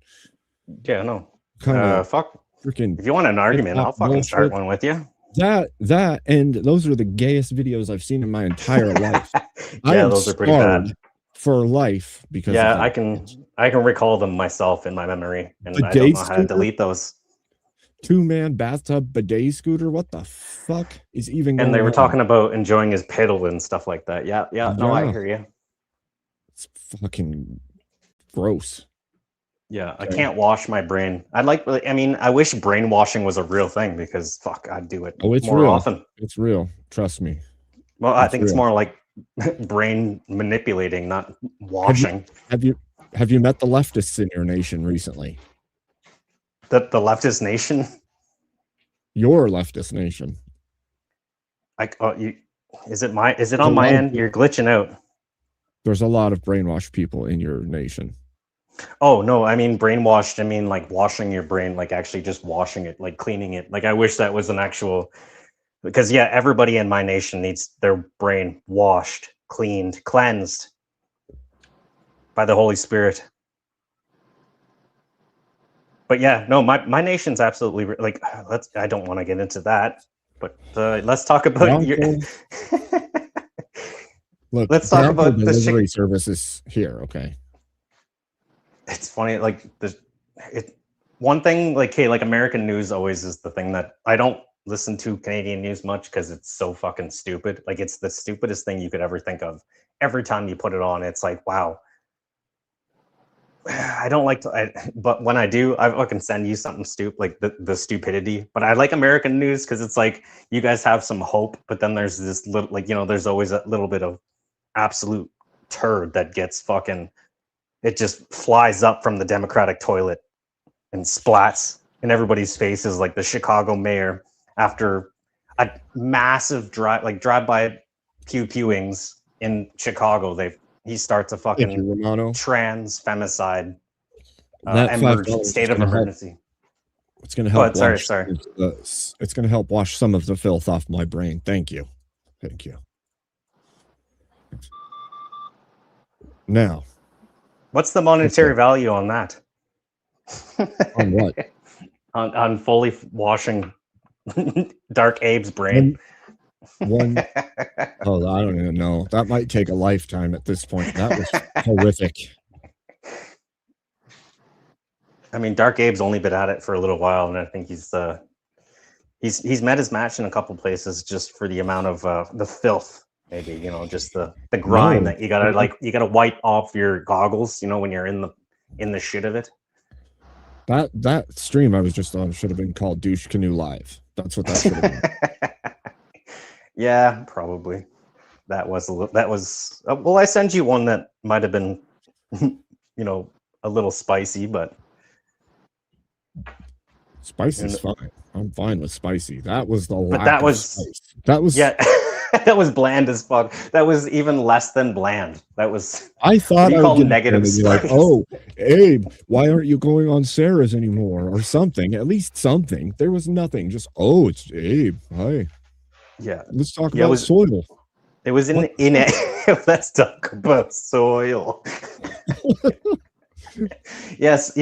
Yeah, no. Kinda Fuck. Freaking. If you want an argument, I'll fucking start bullshit. one with you. That, and those are the gayest videos I've seen in my entire life. I Yeah, am those are pretty scarred bad. for life because. Yeah, of I that. can recall them myself in my memory, and The I don't gay know how to scooter? delete those. 2-man bathtub bidet scooter. What the fuck is even going And they were on? talking about enjoying his pedal and stuff like that. Yeah, no, I Yeah. hear you. It's fucking gross. Yeah, I Okay. can't wash my brain. I wish brainwashing was a real thing because fuck, I'd do it Oh, it's more real. often. It's real. Trust me. Well, I It's think it's real. more like brain manipulating, not washing. Have you met the leftists in your nation recently? The leftist nation? Your leftist nation. Is it on my end? You're glitching out. There's a lot of brainwashed people in your nation. Oh no, I mean brainwashed. I mean like washing your brain, like actually just washing it, like cleaning it. Like I wish that was an actual, because yeah, everybody in my nation needs their brain washed, cleaned, cleansed by the Holy Spirit. But yeah, no, my nation's absolutely like. I don't want to get into that, but let's talk about your. Look, let's talk about the delivery services here. Okay. It's funny, like one thing, like hey, like American news always is the thing that I don't listen to Canadian news much because it's so fucking stupid. Like it's the stupidest thing you could ever think of. Every time you put it on, it's like, wow. I don't like to, but when I do, I fucking send you something stupid, like the stupidity. But I like American news because it's like you guys have some hope, but then there's this little, like, you know, there's always a little bit of absolute turd that gets fucking, it just flies up from the Democratic toilet and splats in everybody's faces, like the Chicago mayor after a massive drive-by pew-pewings in Chicago. He starts a fucking trans femicide state of emergency. It's going to help. Sorry. It's going to help wash some of the filth off my brain. Thank you. Now, what's the monetary value on that? On what? on fully washing Dark Abe's brain. Oh, I don't even know. That might take a lifetime at this point. That was horrific. I mean, Dark Abe's only been at it for a little while, and I think he's met his match in a couple places just for the amount of the filth, maybe, you know, just the grime that you gotta wipe off your goggles, you know, when you're in the shit of it. That stream I was just on should have been called Douche Canoe Live. That's what that should have been. Yeah, probably. That was well, I sent you one that might have been, you know, a little spicy, but spicy's fine. I'm fine with spicy. That was the but that was yeah, that was bland as fuck. That was even less than bland. That was I thought I would negative be like, oh, Abe, why aren't you going on Sarah's anymore or something? At least something. There was nothing. Just it's Abe. Hi. Yeah. Let's talk about soil. It was in let's talk about soil. Yes.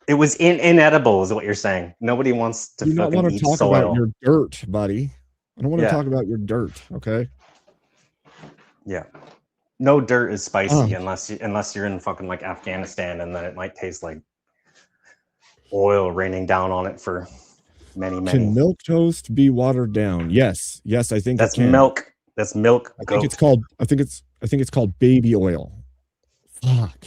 It was inedible, is what you're saying. Nobody wants to fucking eat talk soil. about your dirt, buddy. I don't want to talk about your dirt, okay? Yeah. No dirt is spicy unless you're in fucking like Afghanistan, and then it might taste like oil raining down on it for many. Can milk toast be watered down? Yes, I think that's milk. That's milk. I think it's called baby oil. Fuck.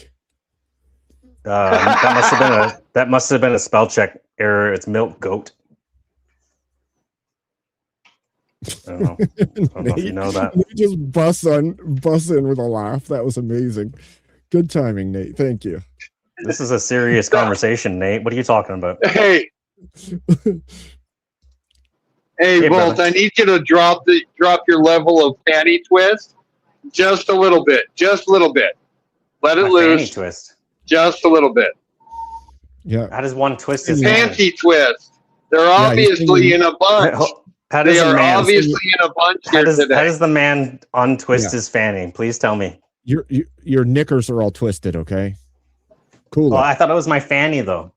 That must have been a spell check error. It's milk goat. I don't know if you know that. You just bust in with a laugh. That was amazing. Good timing, Nate. Thank you. This is a serious conversation, Nate. What are you talking about? Hey, Bolt, brother. I need you to drop your level of panty twist just a little bit. Let it loose. Panty twist. Just a little bit. Yeah. How does one twist his panty twist? They're obviously in a bunch. How does they a are man, obviously in a bunch how here does, today. How does the man untwist his fanny? Please tell me. Your knickers are all twisted, okay? Cool. Well, I thought it was my fanny, though.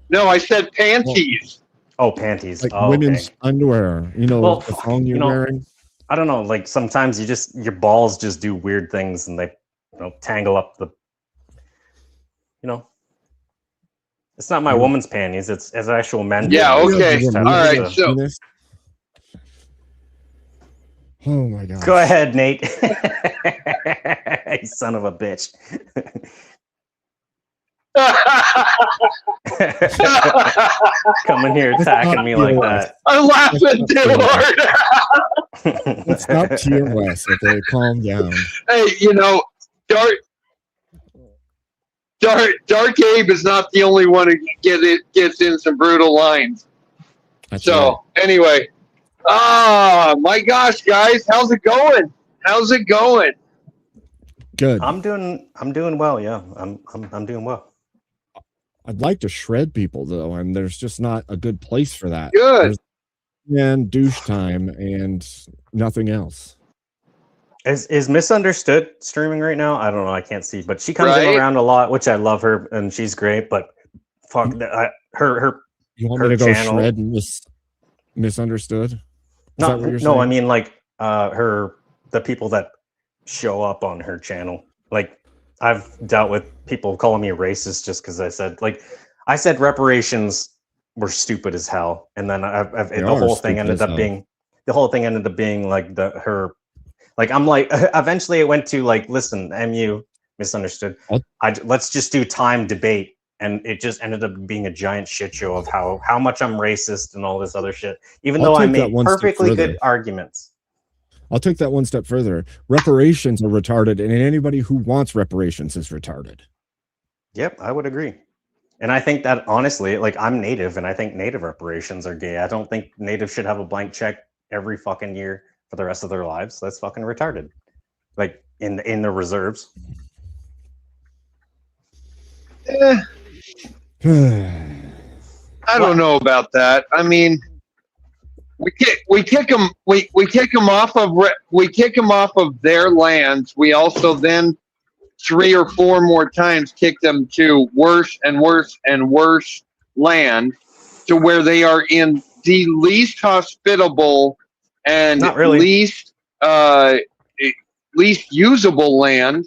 No, I said panties. Oh, panties. Like oh, women's underwear. You know, the thong you're wearing. I don't know. Like sometimes your balls just do weird things, and they tangle up the. It's not my woman's panties. It's actual men. Yeah. Okay. All right. So. Oh my god. Go ahead, Nate. You son of a bitch. Coming here attacking me like that. I'm laughing too hard. Let's stop TOS. Okay, calm down. Hey, you know, Dark Abe is not the only one who gets in some brutal lines. Anyway, my gosh, guys, how's it going? How's it going? Good. I'm doing well. Yeah, I'm doing well. I'd like to shred people though, and there's just not a good place for that. Good. And douche time and nothing else. Is Misunderstood streaming right now? I don't know. I can't see, but she comes in around a lot, which I love her, and she's great. But fuck, her. You want me to go shred Misunderstood? Is that what you're saying? No, I mean like the people that show up on her channel. Like I've dealt with people calling me racist just because I said reparations were stupid as hell, and then the whole thing ended up being like I'm like eventually it went to like, listen, MU Misunderstood. Let's just do time debate. And it just ended up being a giant shit show of how much I'm racist and all this other shit, even though I made perfectly good arguments. I'll take that one step further. Reparations are retarded, and anybody who wants reparations is retarded. Yep, I would agree. And I think that honestly, like I'm Native, and I think Native reparations are gay. I don't think Natives should have a blank check every fucking year for the rest of their lives. That's fucking retarded. Like in the reserves. I don't know about that. I mean, we kick them off of their lands. We also then 3 or 4 more times kick them to worse and worse and worse land, to where they are in the least hospitable and least usable land.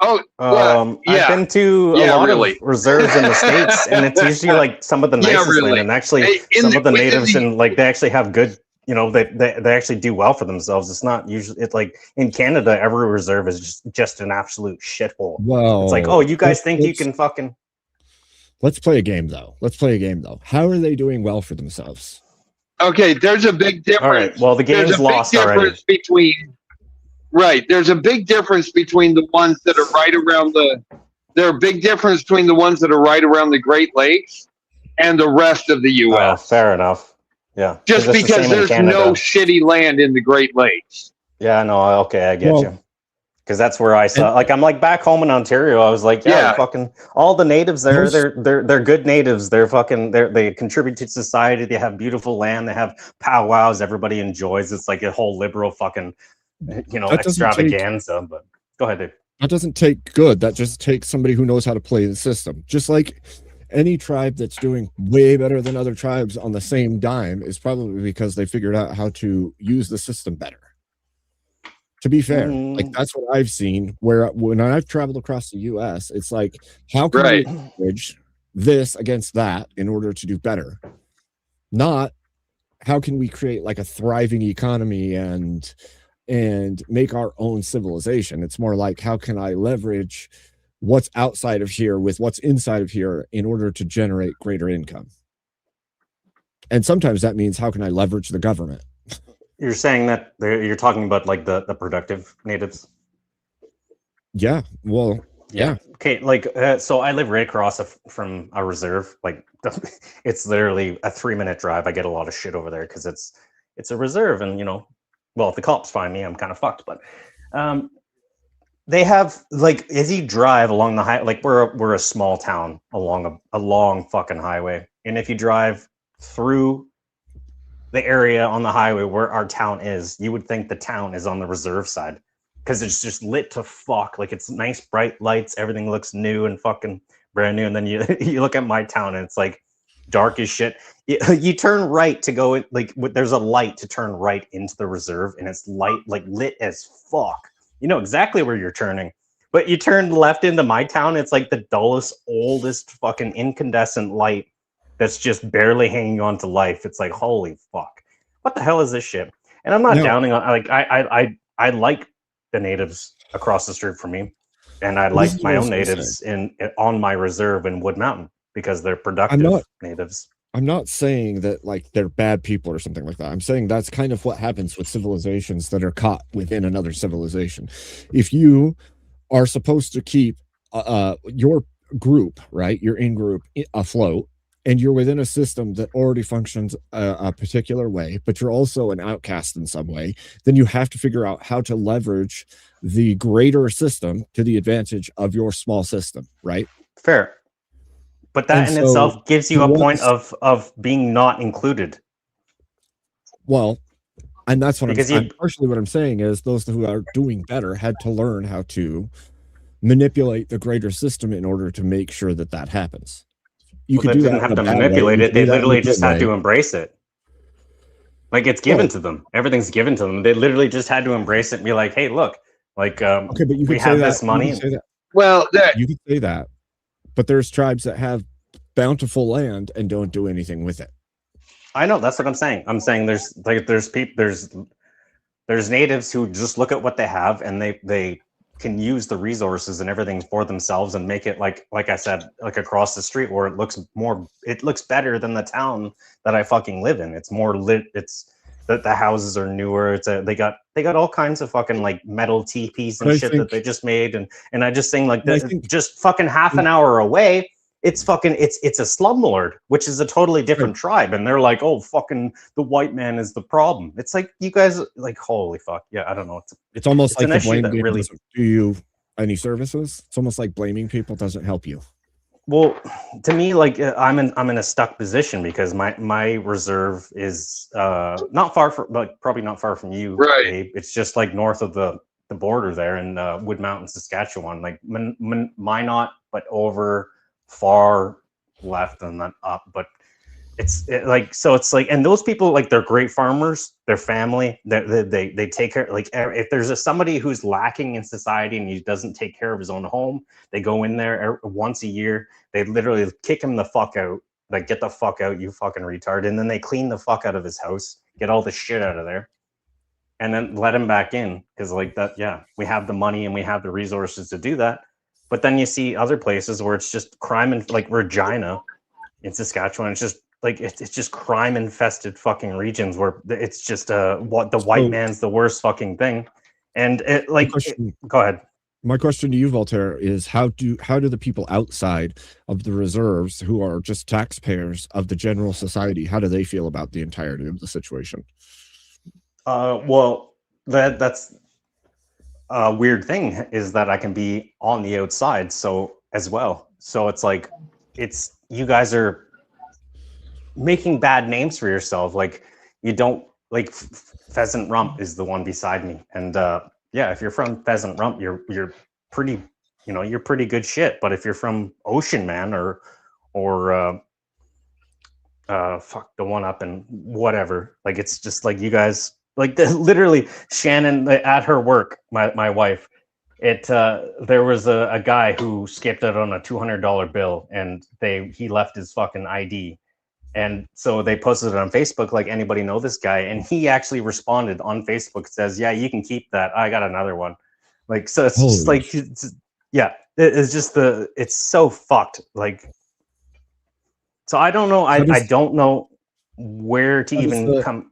Oh, I've been to a lot of reserves in the States, and it's usually like some of the nicest land, and actually some of the natives and like they actually have good, they actually do well for themselves. It's not usually, it's like in Canada, every reserve is just an absolute shithole. Well, it's like, oh, you guys think you can fucking. Let's play a game though. How are they doing well for themselves? Okay, there's a big difference. All right, well, the game's lost already. There's a big difference between the ones that are right around the Great Lakes and the rest of the U.S. Fair enough. Yeah. Just because there's no shitty land in the Great Lakes. Yeah, no, okay, I get you. Because that's where I saw, I'm like back home in Ontario. I was like, fucking all the natives there, they're good natives. They contribute to society. They have beautiful land. They have powwows. Everybody enjoys. It's like a whole liberal fucking, extravaganza. But go ahead, Dave. That doesn't take good. That just takes somebody who knows how to play the system. Just like any tribe that's doing way better than other tribes on the same dime is probably because they figured out how to use the system better. To be fair, like that's what I've seen. Where when I've traveled across the U.S., it's like, how can we leverage this against that in order to do better? Not how can we create like a thriving economy and make our own civilization. It's more like, how can I leverage what's outside of here with what's inside of here in order to generate greater income? And sometimes that means, how can I leverage the government? You're saying that you're talking about like the productive natives? Yeah. Well, yeah. Okay. Like, so I live right across from a reserve. Like it's literally a 3-minute drive. I get a lot of shit over there because it's a reserve, and well, if the cops find me, I'm kind of fucked. But they have like, as you drive along the highway, like we're a small town along a long fucking highway, and if you drive through the area on the highway where our town is, you would think the town is on the reserve side because it's just lit to fuck. Like it's nice bright lights, everything looks new and fucking brand new. And then you look at my town and it's like dark as shit. You turn right to go, like there's a light to turn right into the reserve, and it's lit as fuck. You know exactly where you're turning, but you turn left into my town, it's like the dullest, oldest fucking incandescent light that's just barely hanging on to life. It's like, holy fuck, what the hell is this shit? And I'm not downing on, like, I like the natives across the street from me, and I like my own natives on my reserve in Wood Mountain because they're productive natives. I'm not saying that like they're bad people or something like that. I'm saying that's kind of what happens with civilizations that are caught within another civilization. If you are supposed to keep your group, right, your in-group afloat, and you're within a system that already functions a particular way, but you're also an outcast in some way, then you have to figure out how to leverage the greater system to the advantage of your small system, right? Fair. But that And in so itself gives you the a point ones- of being not included. Well, and that's what Because I'm partially what I'm saying is those who are doing better had to learn how to manipulate the greater system in order to make sure that that happens. You Well, could they do didn't that have in to a bad way, manipulate you it. could do They that in a literally good just had way. to embrace it. Like it's given to them. Everything's given to them. They literally just had to embrace it and be like, "Hey, look, like Okay, but you we could say have that. this money." You could say that. Well, You could say that, but there's tribes that have bountiful land and don't do anything with it. I know that's what I'm saying. I'm saying there's natives who just look at what they have and they can use the resources and everything for themselves and make it like I said, like across the street where it looks better than the town that I fucking live in. It's more lit. It's that the houses are newer. They got all kinds of fucking like metal teepees and But I shit think- that they just made and I just think like But I think- just fucking half an hour away. It's fucking it's a slumlord, which is a totally different tribe, and they're like, oh, fucking the white man is the problem. It's like you guys like holy fuck, yeah, I don't know. It's almost it's like an the issue blame that game really doesn't do you any services. It's almost like blaming people doesn't help you. well to me like I'm in a stuck position because my reserve is not far from like probably not far from you, Right. Abe. It's just like north of the border there in Wood Mountain, Saskatchewan, like Minot, but over far left and then up, but it's like and those people like they're great farmers, they're family, they take care, like if there's somebody who's lacking in society and he doesn't take care of his own home, they go in there once a year, they literally kick him the fuck out, like get the fuck out, you fucking retard, and then they clean the fuck out of his house, get all the shit out of there, and then let him back in because like that, yeah, we have the money and we have the resources to do that. But then you see other places where it's just crime and like Regina in Saskatchewan, it's just like it's just crime infested fucking regions where it's just what the white man's the worst fucking thing. And it like go ahead. My question to you, Voltaire, is how do the people outside of the reserves who are just taxpayers of the general society, how do they feel about the entirety of the situation? Well, that's a weird thing is that I can be on the outside so as well. So it's like it's you guys are making bad names for yourself. Like you don't like Pheasant Rump is the one beside me, and yeah, if you're from Pheasant Rump, you're pretty, you're pretty good shit. But if you're from Ocean Man or fuck the one up and whatever, like it's just like you guys. Like literally, Shannon at her work, my wife, there was a guy who skipped out on a $200 bill, and he left his fucking ID, and so they posted it on Facebook. Like, anybody know this guy? And he actually responded on Facebook, says, "Yeah, you can keep that. I got another one." Like, so it's just like, yeah, it's just it's so fucked. Like, so I don't know. I don't know where to even come.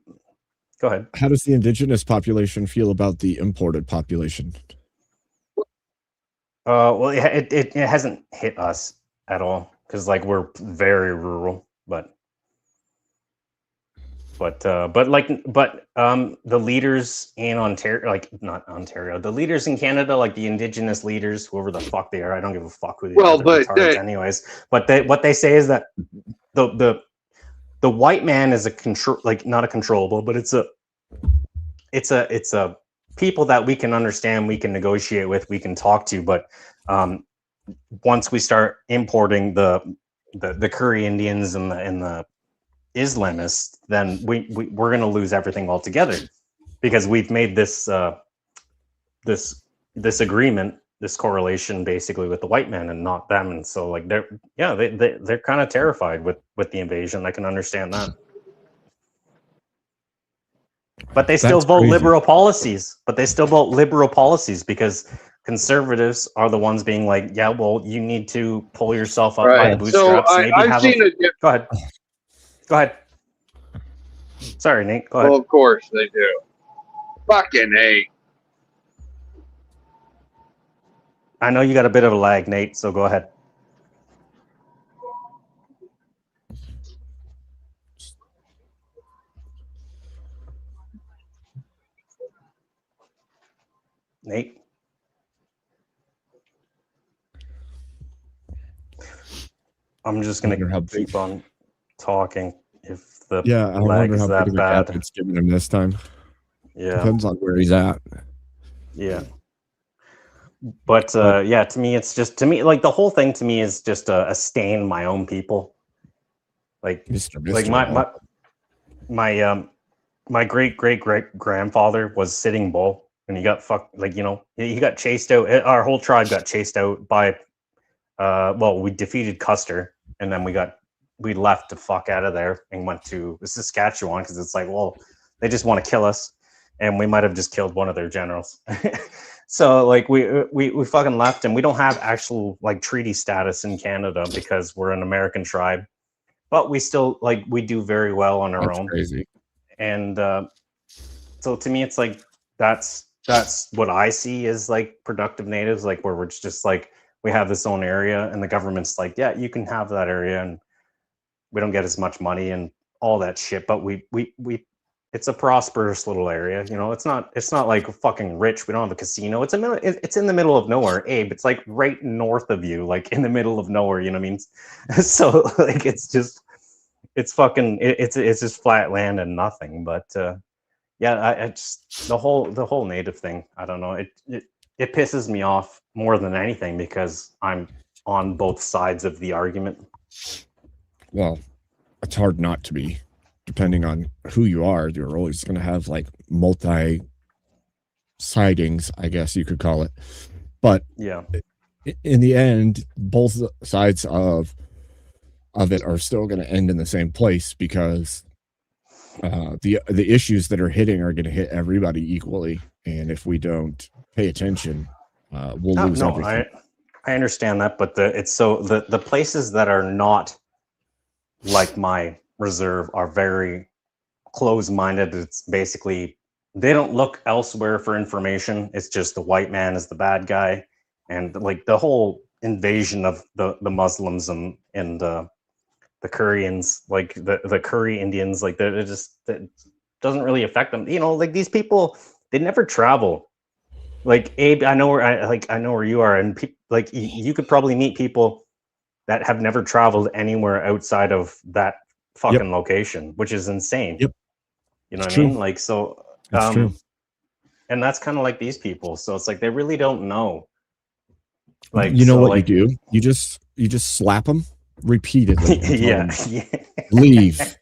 Go ahead. How does the indigenous population feel about the imported population? Well, it hasn't hit us at all because like we're very rural, but the leaders in Ontario, like not Ontario, the leaders in Canada, like the indigenous leaders, whoever the fuck they are, I don't give a fuck who they are. They're retards anyways. But what they say is that the white man is not a controllable, but it's a people that we can understand, we can negotiate with, we can talk to. But once we start importing the Curry Indians and the Islamists, then we're going to lose everything altogether because we've made this agreement, this correlation basically with the white man and not them. And so like they're kind of terrified with the invasion. I can understand that. But they still vote liberal policies. Because conservatives are the ones being like, yeah, well, you need to pull yourself up by the bootstraps. So I've seen go ahead. Go ahead. Sorry, Nate. Go ahead. Well, of course they do. Fucking A. I know you got a bit of a lag, Nate, so go ahead. Nate? I'm just going to keep on talking if the Yeah, I lag wonder is how that big of a bad. gap it's giving him this time. Yeah. Depends on where he's at. Yeah. But yeah, to me, it's just, to me, like the whole thing to me is just a stain in my own people. Like, like my great grandfather was Sitting Bull, and he got fucked. Like, you know, he got chased out. Our whole tribe got chased out by, well, we defeated Custer, and then we left the fuck out of there and went to Saskatchewan because it's like, well, they just want to kill us, and we might have just killed one of their generals. So like we fucking left, and we don't have actual like treaty status in Canada because we're an American tribe, but we still like we do very well on our own. Crazy. And so to me, it's like that's what I see as like productive natives, like where we're just like we have this own area, and the government's like, yeah, you can have that area, and we don't get as much money and all that shit, but we it's a prosperous little area, you know. It's not like fucking rich. We don't have a casino. It's in the middle of nowhere, Abe. It's like right north of you, like in the middle of nowhere. You know what I mean? So like it's just flat land and nothing. But yeah, I just the whole native thing. I don't know. It pisses me off more than anything because I'm on both sides of the argument. Well, it's hard not to be. Depending on who you are, you're always going to have like multi sidings, I guess you could call it. But yeah, in the end, both sides of it are still going to end in the same place because the issues that are hitting are going to hit everybody equally, and if we don't pay attention, we'll lose everything. I understand that, but the places that are not like my reserve are very close-minded. It's basically they don't look elsewhere for information. It's just the white man is the bad guy, and like the whole invasion of the Muslims and the Koreans, like the Curry Indians, like that doesn't really affect them. You know, like these people, they never travel. Like Abe, I know where you are, and like you could probably meet people that have never traveled anywhere outside of that fucking location, which is insane. Yep. You know It's what I mean? true. Like, so It's true. and that's kind of like these people. So it's like they really don't know. Like, You know so, what like, you do? You just slap them repeatedly. and tell yeah, them, yeah. Leave.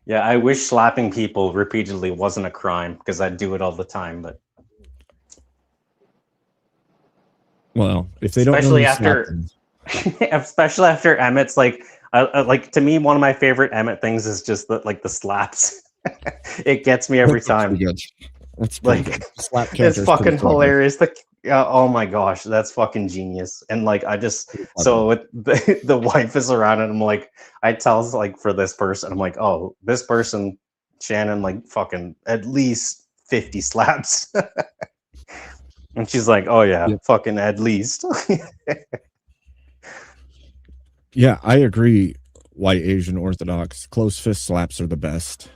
Yeah, I wish slapping people repeatedly wasn't a crime because I do it all the time. But Well, if they don't especially know to slap after, them, especially after Emmett's like to me, one of my favorite Emmett things is just the slaps. It gets me every time. That's like pretty good. Slap it's counter's fucking pretty funny. hilarious. Oh my gosh, that's fucking genius. And like I just so with the wife is around and I'm like I tell like for this person I'm like, oh, this person Shannon like fucking at least 50 slaps. And she's like, oh yeah, fucking at least. Yeah, I agree. White Asian Orthodox close fist slaps are the best.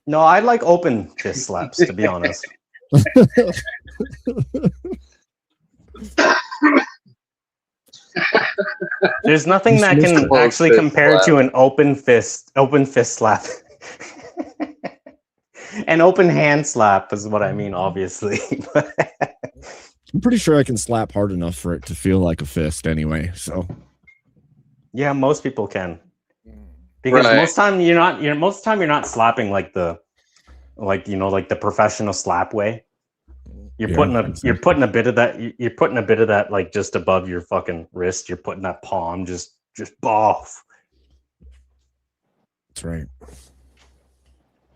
No, I like open fist slaps, to be honest. There's nothing You that missed can the close actually fist compare slap. to an open fist slap. An open hand slap is what I mean, obviously. I'm pretty sure I can slap hard enough for it to feel like a fist anyway. So Yeah, most people can. Because Right. most time you're not slapping like the professional slap way. You're Yeah, putting exactly. you're putting a bit of that like just above your fucking wrist. You're putting that palm just off. that's right.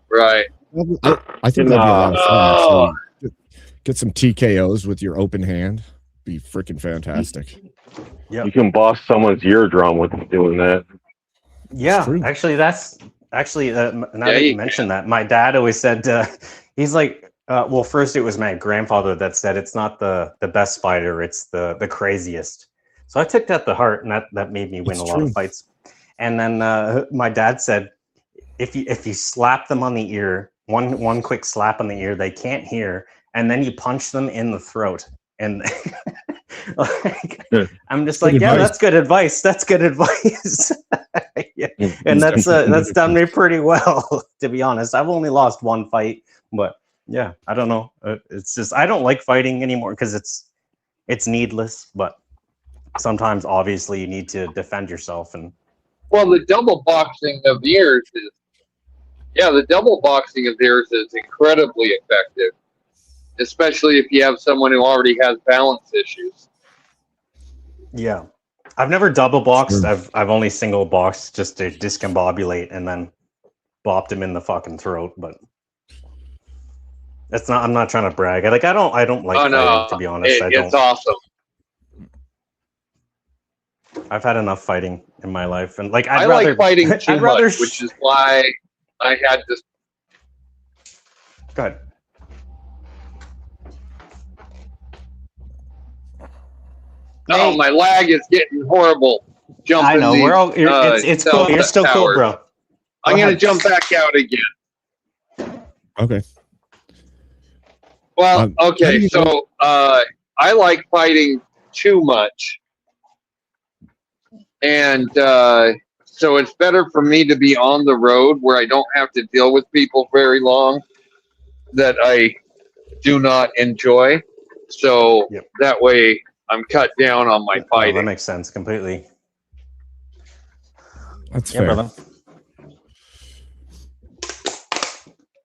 Right. I think that'd be a lot of fun. Actually. Get some TKOs with your open hand. Be freaking fantastic. Yeah. You can boss someone's eardrum with doing that. Yeah, actually, that's actually now that you mentioned that, my dad always said he's like, well, first it was my grandfather that said it's not the best fighter, it's the craziest. So I took that to heart, and that made me win a lot of fights. And then my dad said, if you slap them on the ear, one quick slap on the ear, they can't hear, and then you punch them in the throat. And like, I'm just like, yeah, that's good advice. That's good advice. Yeah. And that's done me pretty well, to be honest. I've only lost one fight, but yeah, I don't know. It's just I don't like fighting anymore because it's needless. But sometimes, obviously, you need to defend yourself. And well, the double boxing of ears is incredibly effective, especially if you have someone who already has balance issues. Yeah, I've never double boxed. I've only single boxed just to discombobulate and then bopped him in the fucking throat. But that's not. I'm not trying to brag. I don't like fighting, to be honest. It's awesome. I've had enough fighting in my life, and like I like fighting too much, which is why I had to. Go ahead. Oh, my lag is getting horrible. Jumping I know. We're all. It's cool. You're still cool, bro. I'm gonna jump back out again. Okay. Well, okay. So I like fighting too much, and so it's better for me to be on the road where I don't have to deal with people very long that I do not enjoy. So that way I'm cut down on my fighting. That makes sense completely. That's fair. Brother.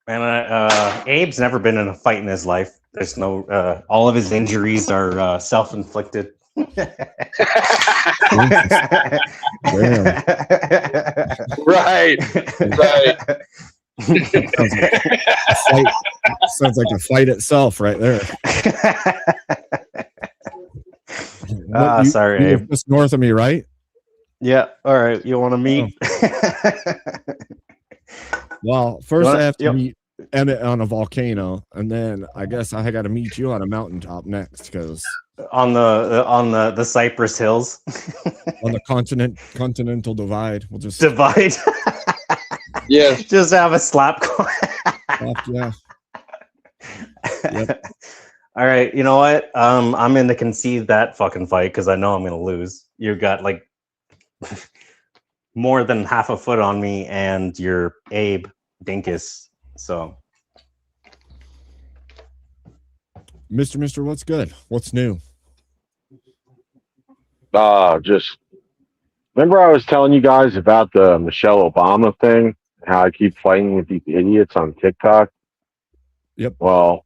Man, Abe's never been in a fight in his life. There's no, all of his injuries are self-inflicted. Right. Sounds like a fight itself right there. Sorry, you're Abe. just north of me, right? Yeah. All right. You want to meet? Well, first I have to meet Emmett on a volcano, and then I guess I got to meet you on a mountaintop next, because on the Cypress Hills, on the continental divide, we'll just divide. Yeah, just have a slap. Yeah. Yep. All right, you know what? I'm going to concede that fucking fight because I know I'm going to lose. You've got like more than half a foot on me, and you're Abe Dinkus. So, Mr. What's good? What's new? Just remember I was telling you guys about the Michelle Obama thing, how I keep fighting with these idiots on TikTok. Yep. Well,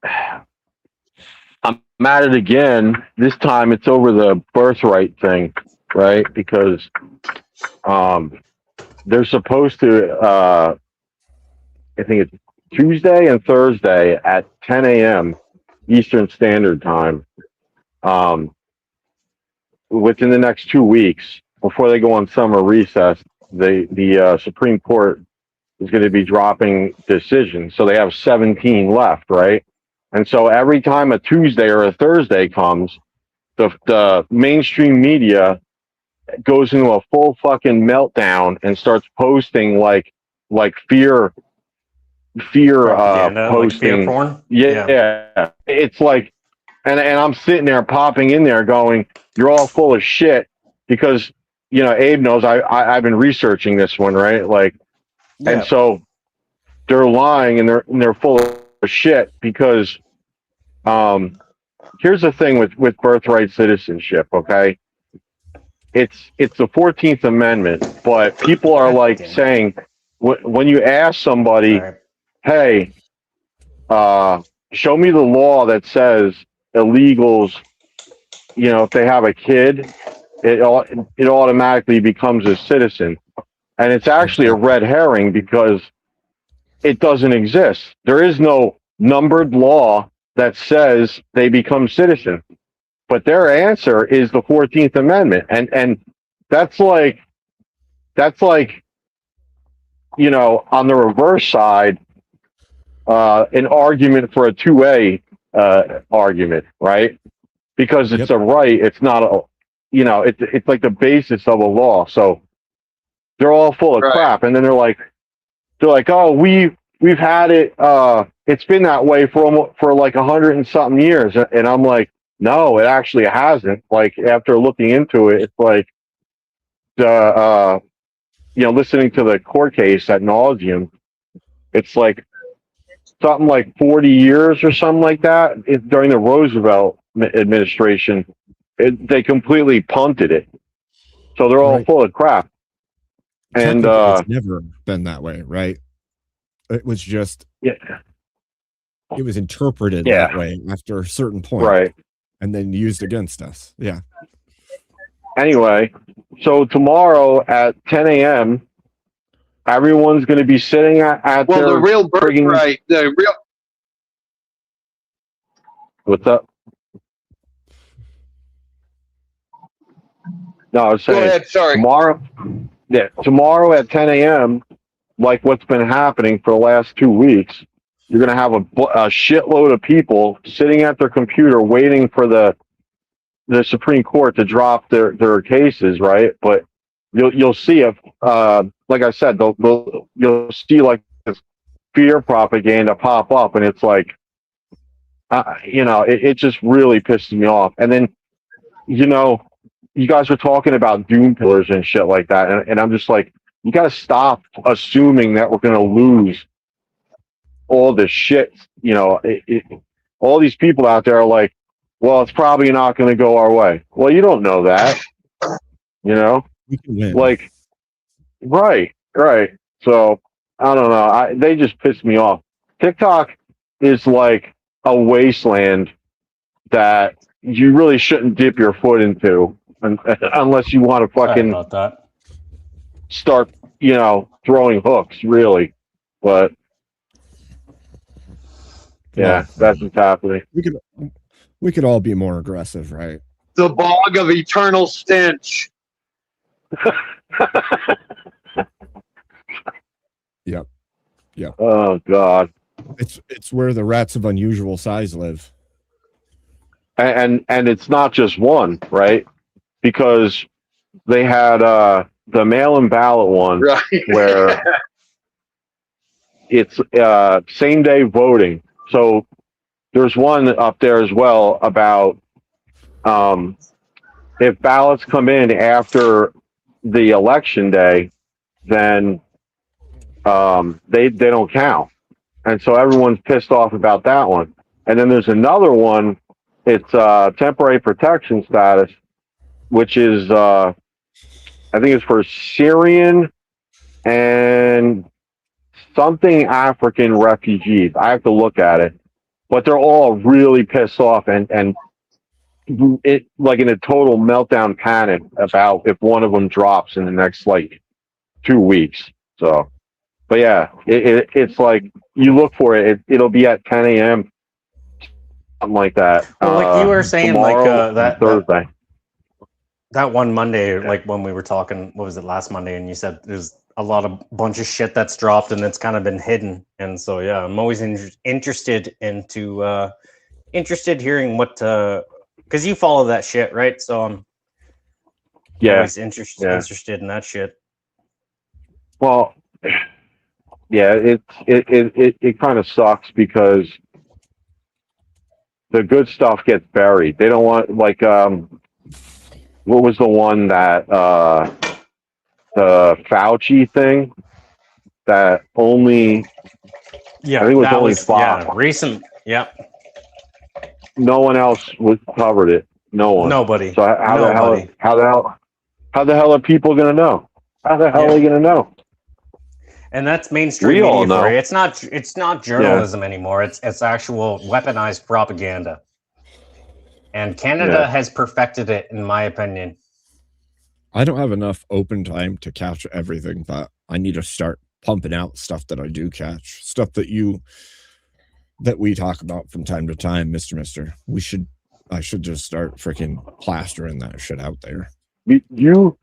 I'm at it again. This time it's over the birthright thing, right? Because they're supposed to, I think it's Tuesday and Thursday at 10 a.m. Eastern Standard Time, within the next 2 weeks, before they go on summer recess, the Supreme Court is going to be dropping decisions. So they have 17 left, right? And so every time a Tuesday or a Thursday comes, the mainstream media goes into a full fucking meltdown and starts posting like fear propaganda, posting. like fear porn? Yeah. It's like, and I'm sitting there popping in there going, you're all full of shit, because, you know, Abe knows I've been researching this one, right? Like, and so they're lying and they're full of shit, because here's the thing with birthright citizenship, okay? It's the 14th Amendment, but people are like saying, when you ask somebody, hey, show me the law that says illegals, you know, if they have a kid, it automatically becomes a citizen. And it's actually a red herring, because it doesn't exist. There is no numbered law that says they become citizen. But their answer is the 14th Amendment. And that's that's like, you know, on the reverse side, an argument for a 2A argument, right? Because it's a right, it's not a, you know, it's like the basis of a law. So they're all full of crap, and then they're like, oh, we've had it. It's been that way for like 100 and something years, and I'm like, no, it actually hasn't. Like after looking into it, it's like the you know, listening to the court case ad nauseum, it's like something like 40 years or something like that. During the Roosevelt administration, they completely punted it. So they're all full of crap. And it's never been that way, right? It was just it was interpreted that way after a certain point, right? And then used against us. Yeah. Anyway, so tomorrow at 10 a.m., everyone's going to be sitting at Well, their the real birthright, the real. What's up? No, I was saying. Go ahead, sorry. Tomorrow at 10 a.m., like what's been happening for the last 2 weeks, you're going to have a shitload of people sitting at their computer waiting for the Supreme Court to drop their cases, right? But you'll see if, like I said, you'll see like this fear propaganda pop up, and it's like, you know, it just really pisses me off. And then, you know, you guys were talking about doom pillars and shit like that, and I'm just like, you got to stop assuming that we're going to lose all this shit. You know, all these people out there are like, well, it's probably not going to go our way. Well, you don't know that, you know, like, right. So I don't know. They just piss me off. TikTok is like a wasteland that you really shouldn't dip your foot into unless you want to fucking start, you know, throwing hooks, really. But yeah, that's what's happening. We could all be more aggressive, right? The bog of eternal stench. Yep. Oh God. It's where the rats of unusual size live. And it's not just one, right? Because they had the mail-in ballot one, right, where it's same day voting. So there's one up there as well about if ballots come in after the election day, then they don't count. And so everyone's pissed off about that one. And then there's another one, it's temporary protection status, which is I think it's for Syrian and something African refugees. I have to look at it. But they're all really pissed off and it like in a total meltdown panic about if one of them drops in the next like 2 weeks. So, but yeah, it's like you look for it, it'll be at 10 a.m. something like that. Well, like you were saying, like that Thursday. That one Monday, like when we were talking, what was it, last Monday, and you said there's a bunch of shit that's dropped and it's kind of been hidden. And so yeah, I'm always interested hearing what because you follow that shit, right? So I'm always interested in that shit. Well, yeah, it kind of sucks because the good stuff gets buried. They don't want, like, what was the one that the Fauci thing that only I think it was only Fox. Yeah, recent. Yeah. No one else covered it. No one. Nobody. So how the hell are people gonna know? How the hell are they gonna know? And that's mainstream We all media for know. you. It's not journalism anymore. It's actual weaponized propaganda. And Canada has perfected it, in my opinion. I don't have enough open time to catch everything, but I need to start pumping out stuff that I do catch, stuff that we talk about from time to time, Mister. I should just start freaking plastering that shit out there. You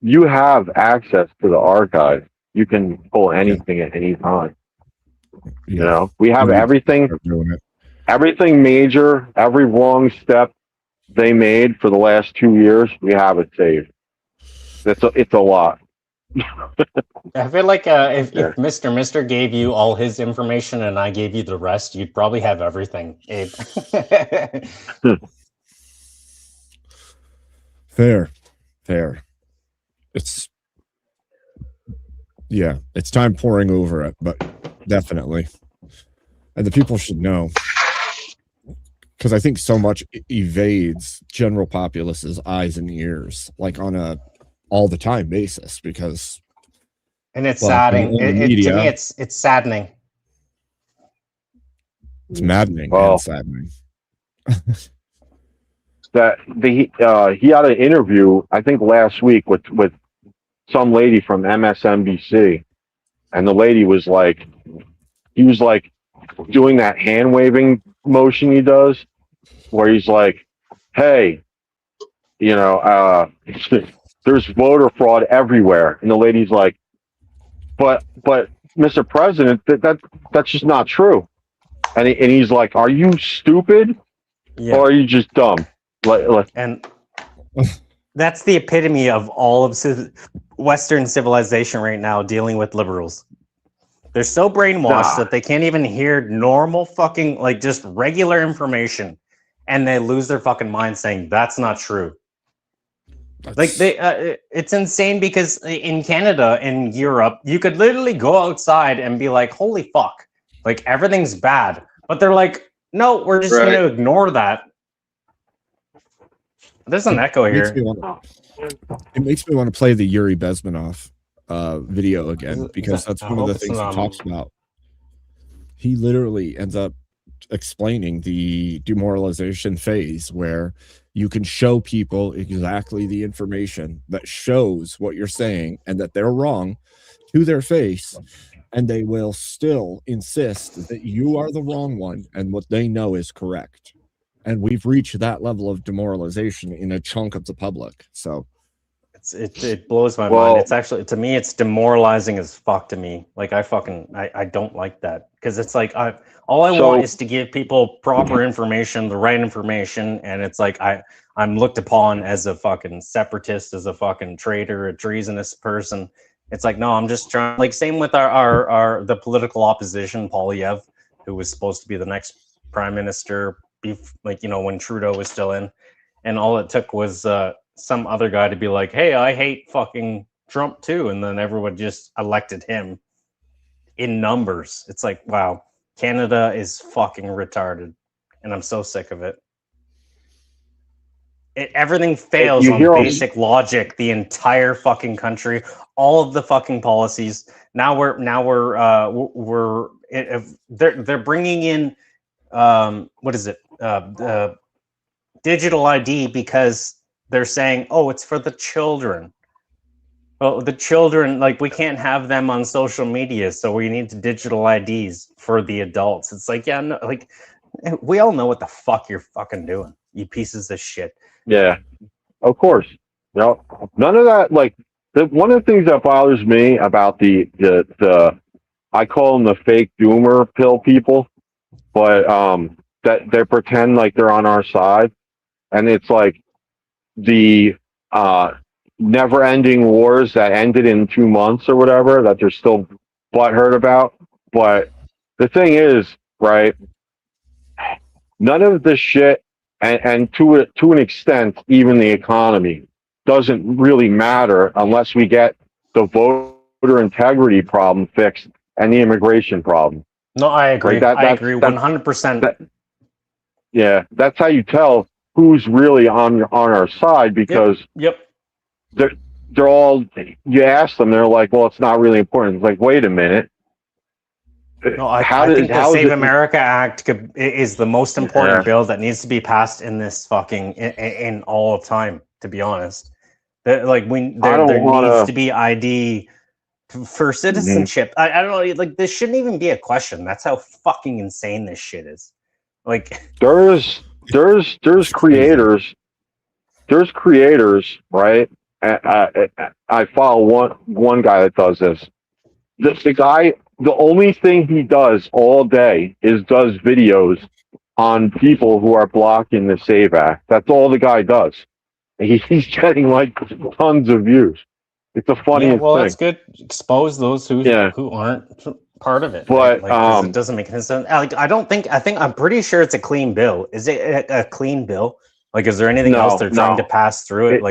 you have access to the archive. You can pull anything at any time. You know, we have everything. Everything major, every wrong step they made for the last 2 years, we have it saved. It's a lot. I feel like if Mr. Mister gave you all his information and I gave you the rest, you'd probably have everything, Abe. Fair. It's time pouring over it, but definitely. And the people should know. Because I think so much evades general populace's eyes and ears, like on a all the time basis. Because, and it's saddening. To me, it's saddening. It's maddening and saddening. That he had an interview, I think last week with some lady from MSNBC, and the lady was like, he was like doing that hand waving motion he does, where he's like, "Hey, you know, there's voter fraud everywhere," and the lady's like, "But Mr. President, that's just not true," and he's like, "Are you stupid, or are you just dumb?" And that's the epitome of all of Western civilization right now, dealing with liberals. They're so brainwashed that they can't even hear normal fucking, like, just regular information, and they lose their fucking mind saying that's not true. Like, it's insane, because in Canada and Europe, you could literally go outside and be like, "Holy fuck, like everything's bad," but they're like, "No, we're just going to ignore that." There's an echo here. It makes me want to play the Yuri Bezmenov video again, because that's one of the things he talks about. He literally ends up explaining the demoralization phase, where you can show people exactly the information that shows what you're saying and that they're wrong to their face, and they will still insist that you are the wrong one and what they know is correct. And we've reached that level of demoralization in a chunk of the public. So it blows my mind. It's actually, to me, it's demoralizing as fuck to me. Like, I don't like that, because it's like all I want is to give people proper information, the right information, and it's like I'm looked upon as a fucking separatist, as a fucking traitor, a treasonous person. It's like, no, I'm just trying. Like, same with the political opposition, Polyev, who was supposed to be the next prime minister. Like, you know, when Trudeau was still in, and all it took was some other guy to be like, "Hey, I hate fucking Trump too," and then everyone just elected him in numbers. It's like, wow, Canada is fucking retarded, and I'm so sick of it. Everything fails on basic logic. The entire fucking country, all of the fucking policies. They're bringing in what is it? Digital ID, because they're saying, "Oh, it's for the children." Well, the children, like, we can't have them on social media, so we need digital IDs for the adults. It's like, yeah, no, like, we all know what the fuck you're fucking doing, you pieces of shit. Yeah, of course. No, none of that. Like, one of the things that bothers me about the I call them the fake doomer pill people, but that they pretend like they're on our side, and it's like the never-ending wars that ended in 2 months or whatever that they're still butthurt about. But the thing is, right, none of this shit, and to an extent, even the economy, doesn't really matter unless we get the voter integrity problem fixed and the immigration problem. No, I agree. Like I agree 100%. Yeah, that's how you tell who's really on our side, because they're all, you ask them, they're like, "Well, it's not really important." It's like, wait a minute. No, I think the Save America Act is the most important bill that needs to be passed in this fucking in all of time. To be honest, there needs to be ID for citizenship. I don't know. Like, this shouldn't even be a question. That's how fucking insane this shit is. Like, there's creators, right, I follow one guy that does this. The guy, the only thing he does all day is does videos on people who are blocking the SAVE Act. That's all the guy does. He's getting like tons of views. It's the funniest Yeah, well, thing. that's good. Expose those who aren't part of it. But, right? 'Cause it doesn't make any sense. Like, I'm pretty sure it's a clean bill. Is it a clean bill? Like, is there anything else they're trying to pass through it?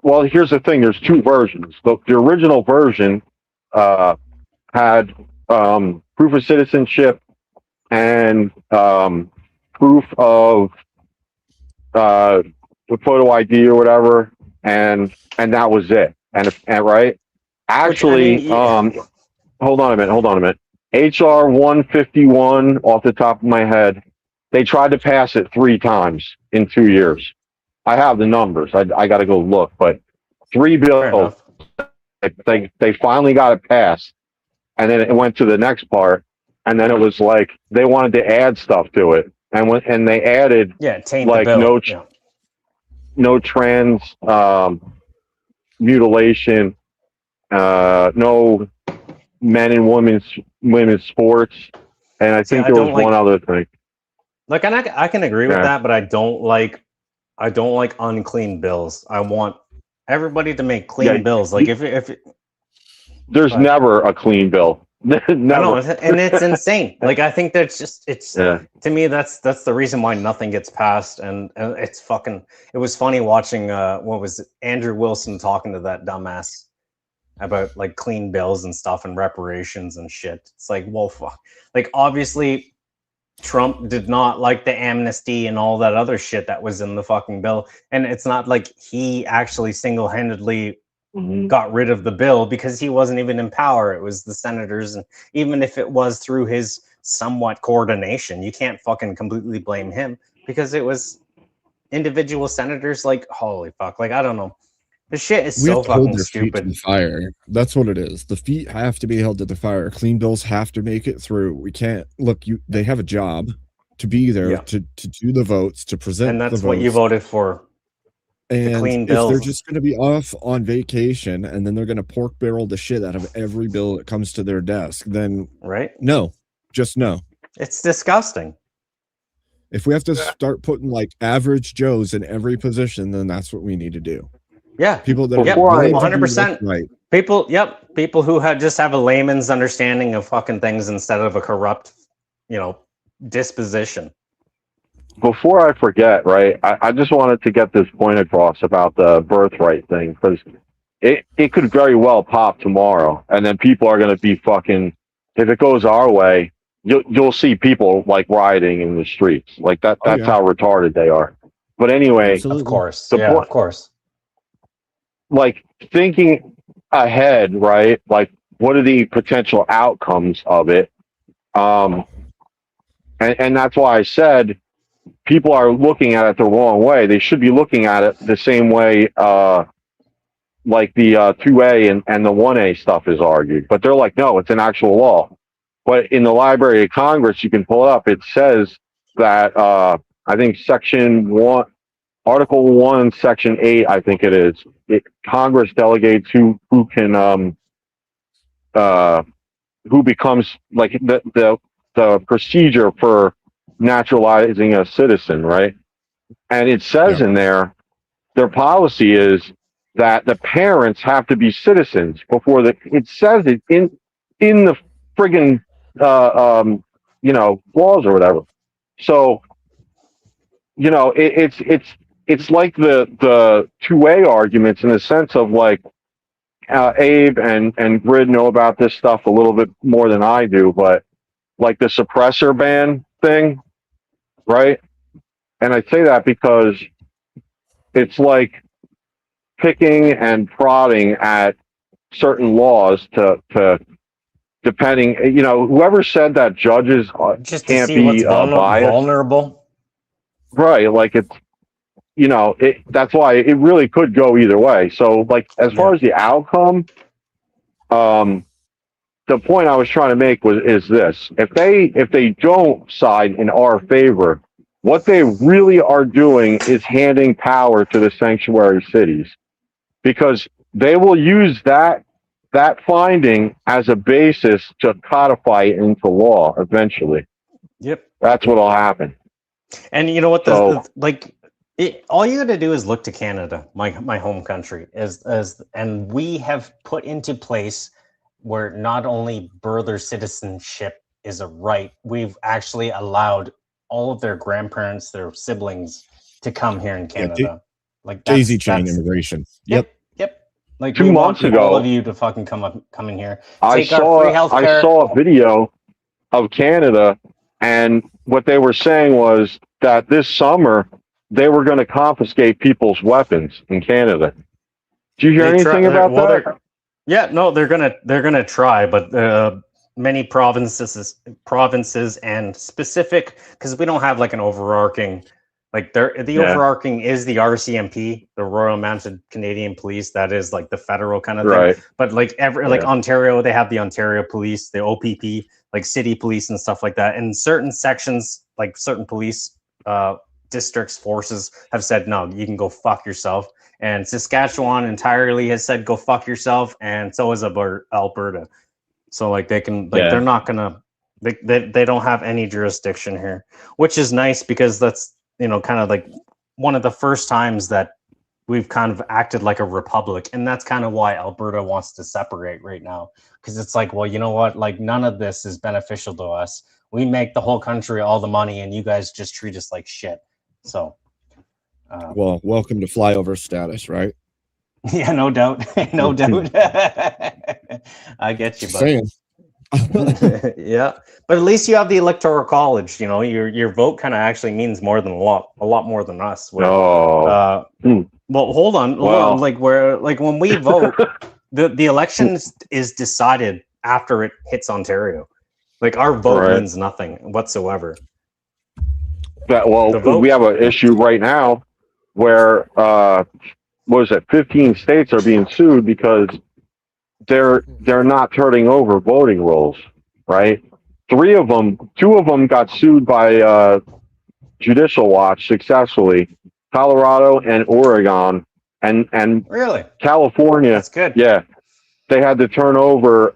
Well, here's the thing. There's two versions. The original version had proof of citizenship and proof of the photo ID or whatever, and that was it. And right, actually, hold on a minute. HR 151 off the top of my head, they tried to pass it 3 times in 2 years. I have the numbers. I got to go look, but 3 bills. They finally got it passed, and then it went to the next part, and then it was like they wanted to add stuff to it, and they added like no trans mutilation, no men and women's sports, and I think there was one other thing. Like, and I can agree with that, but I don't like unclean bills. I want everybody to make clean bills. Like if there's never a clean bill. Never. No, and it's insane. Like, I think that's just to me that's the reason why nothing gets passed, and it's fucking. It was funny watching what was it, Andrew Wilson talking to that dumbass about like clean bills and stuff and reparations and shit. It's like, well, fuck. Like, obviously Trump did not like the amnesty and all that other shit that was in the fucking bill, and it's not like he actually single-handedly got rid of the bill, because he wasn't even in power. It was the senators, and even if it was through his somewhat coordination, you can't fucking completely blame him, because it was individual senators. Like, holy fuck, like, I don't know, this shit is so fucking stupid. To the fire. That's what it is. The feet have to be held to the fire. Clean bills have to make it through. We can't look. They have a job to be there to do the votes, to present, and that's the what you votes. voted for. And clean if they're bills. just going to be off on vacation and then they're going to pork barrel the shit out of every bill that comes to their desk, then no, just no. It's disgusting. If we have to start putting like average Joes in every position, then that's what we need to do. Yeah, people that yep, are willing to do 100%. what's right. People who just have a layman's understanding of fucking things instead of a corrupt, disposition. Before I forget, right, I just wanted to get this point across about the birthright thing, because it could very well pop tomorrow, and then people are going to be fucking, if it goes our way, you'll see people like rioting in the streets. Like that's how retarded they are. But anyway, Of course. of course. Like, thinking ahead, right? Like, what are the potential outcomes of it? And that's why I said people are looking at it the wrong way. They should be looking at it the same way, like the 2A and the 1A stuff is argued. But they're like, no, it's an actual law. But in the Library of Congress, you can pull it up. It says that I think Section 1, Article 1, Section 8, I think it is. Congress delegates who can who becomes like the procedure for naturalizing a citizen, right? And it says in there, their policy is that the parents have to be citizens before it says it in the friggin' laws or whatever. So, it's like the 2A arguments in the sense of like Abe and Grid know about this stuff a little bit more than I do, but like the suppressor ban thing, right? And I say that because it's like picking and prodding at certain laws to depending, whoever said that judges Just can't to see what's be biased. vulnerable. Right, like it's, that's why it really could go either way. So, like, as far as the outcome, the point I was trying to make is this: if they don't side in our favor, What they really are doing is handing power to the sanctuary cities, because they will use that finding as a basis to codify it into law eventually. Yep. That's what'll happen. And you know what? So- All you got to do is look to Canada, my home country, and we have put into place where not only brother citizenship is a right, we've actually allowed all of their grandparents, their siblings, to come here in Canada. Like Daisy chain immigration. Yep. Like 2 we months want ago, all of you to fucking come in here. I Take our free healthcare. saw a video of Canada, and what they were saying was that this summer they were going to confiscate people's weapons in Canada. Did you hear anything about that? Yeah, no, they're gonna try, but many provinces and specific, because we don't have like an overarching, like the overarching is the RCMP, the Royal Mounted Canadian Police. That is like the federal kind of Right. thing. But like Ontario, they have the Ontario Police, the OPP, like city police and stuff like that. And certain sections, like certain police districts, forces have said, no, you can go fuck yourself. And Saskatchewan entirely has said, go fuck yourself. And so is Alberta. So like they can, like they're not gonna, they don't have any jurisdiction here, which is nice because that's, you know, kind of like one of the first times that we've kind of acted like a republic. And that's kind of why Alberta wants to separate right now. Because it's like, well, you know what? Like none of this is beneficial to us. We make the whole country all the money and you guys just treat us like shit. So. Well, welcome to flyover status, right? Yeah, no doubt. No doubt. I get you, Just buddy. saying. Yeah, but at least you have the electoral college. You know, your vote kind of actually means more than a lot more than us. Where, well, hold on. Well- Like when we vote, the election is decided after it hits Ontario. Like our vote Right. means nothing whatsoever. We have an issue right now where what is it? 15 states are being sued because they're not turning over voting rolls, right? 2 of them got sued by Judicial Watch successfully, Colorado and Oregon, and Really? California. That's good. Yeah, they had to turn over.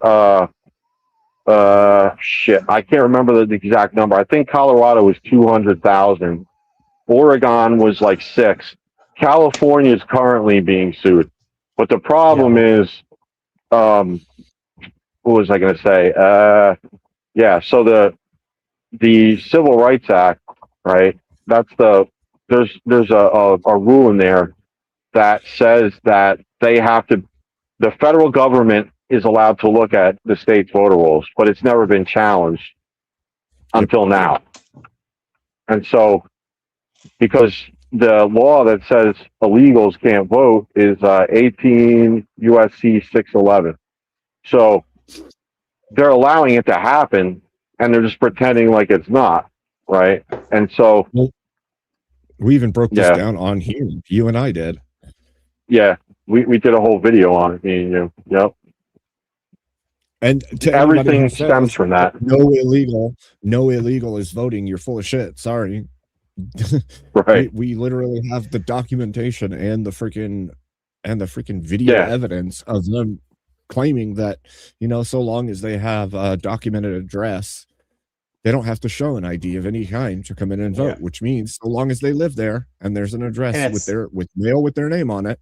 Shit, I can't remember the exact number. I think Colorado was 200,000. Oregon was like 6. California is currently being sued, but the problem is, what was I going to say? So the Civil Rights Act, right? That's there's a rule in there that says that the federal government is allowed to look at the state's voter rolls, but it's never been challenged until now. And so, because the law that says illegals can't vote is 18 USC 611. So they're allowing it to happen and they're just pretending like it's not, right? And so we even broke this down on here. You and I did. Yeah, we did a whole video on it, me and you. Yep. And to everything who says stems from that. No illegal is voting. You're full of shit. Sorry. Right. We literally have the documentation and the freaking video evidence of them claiming that, you know, so long as they have a documented address, they don't have to show an ID of any kind to come in and vote, which means so long as they live there and there's an address with mail with their name on it,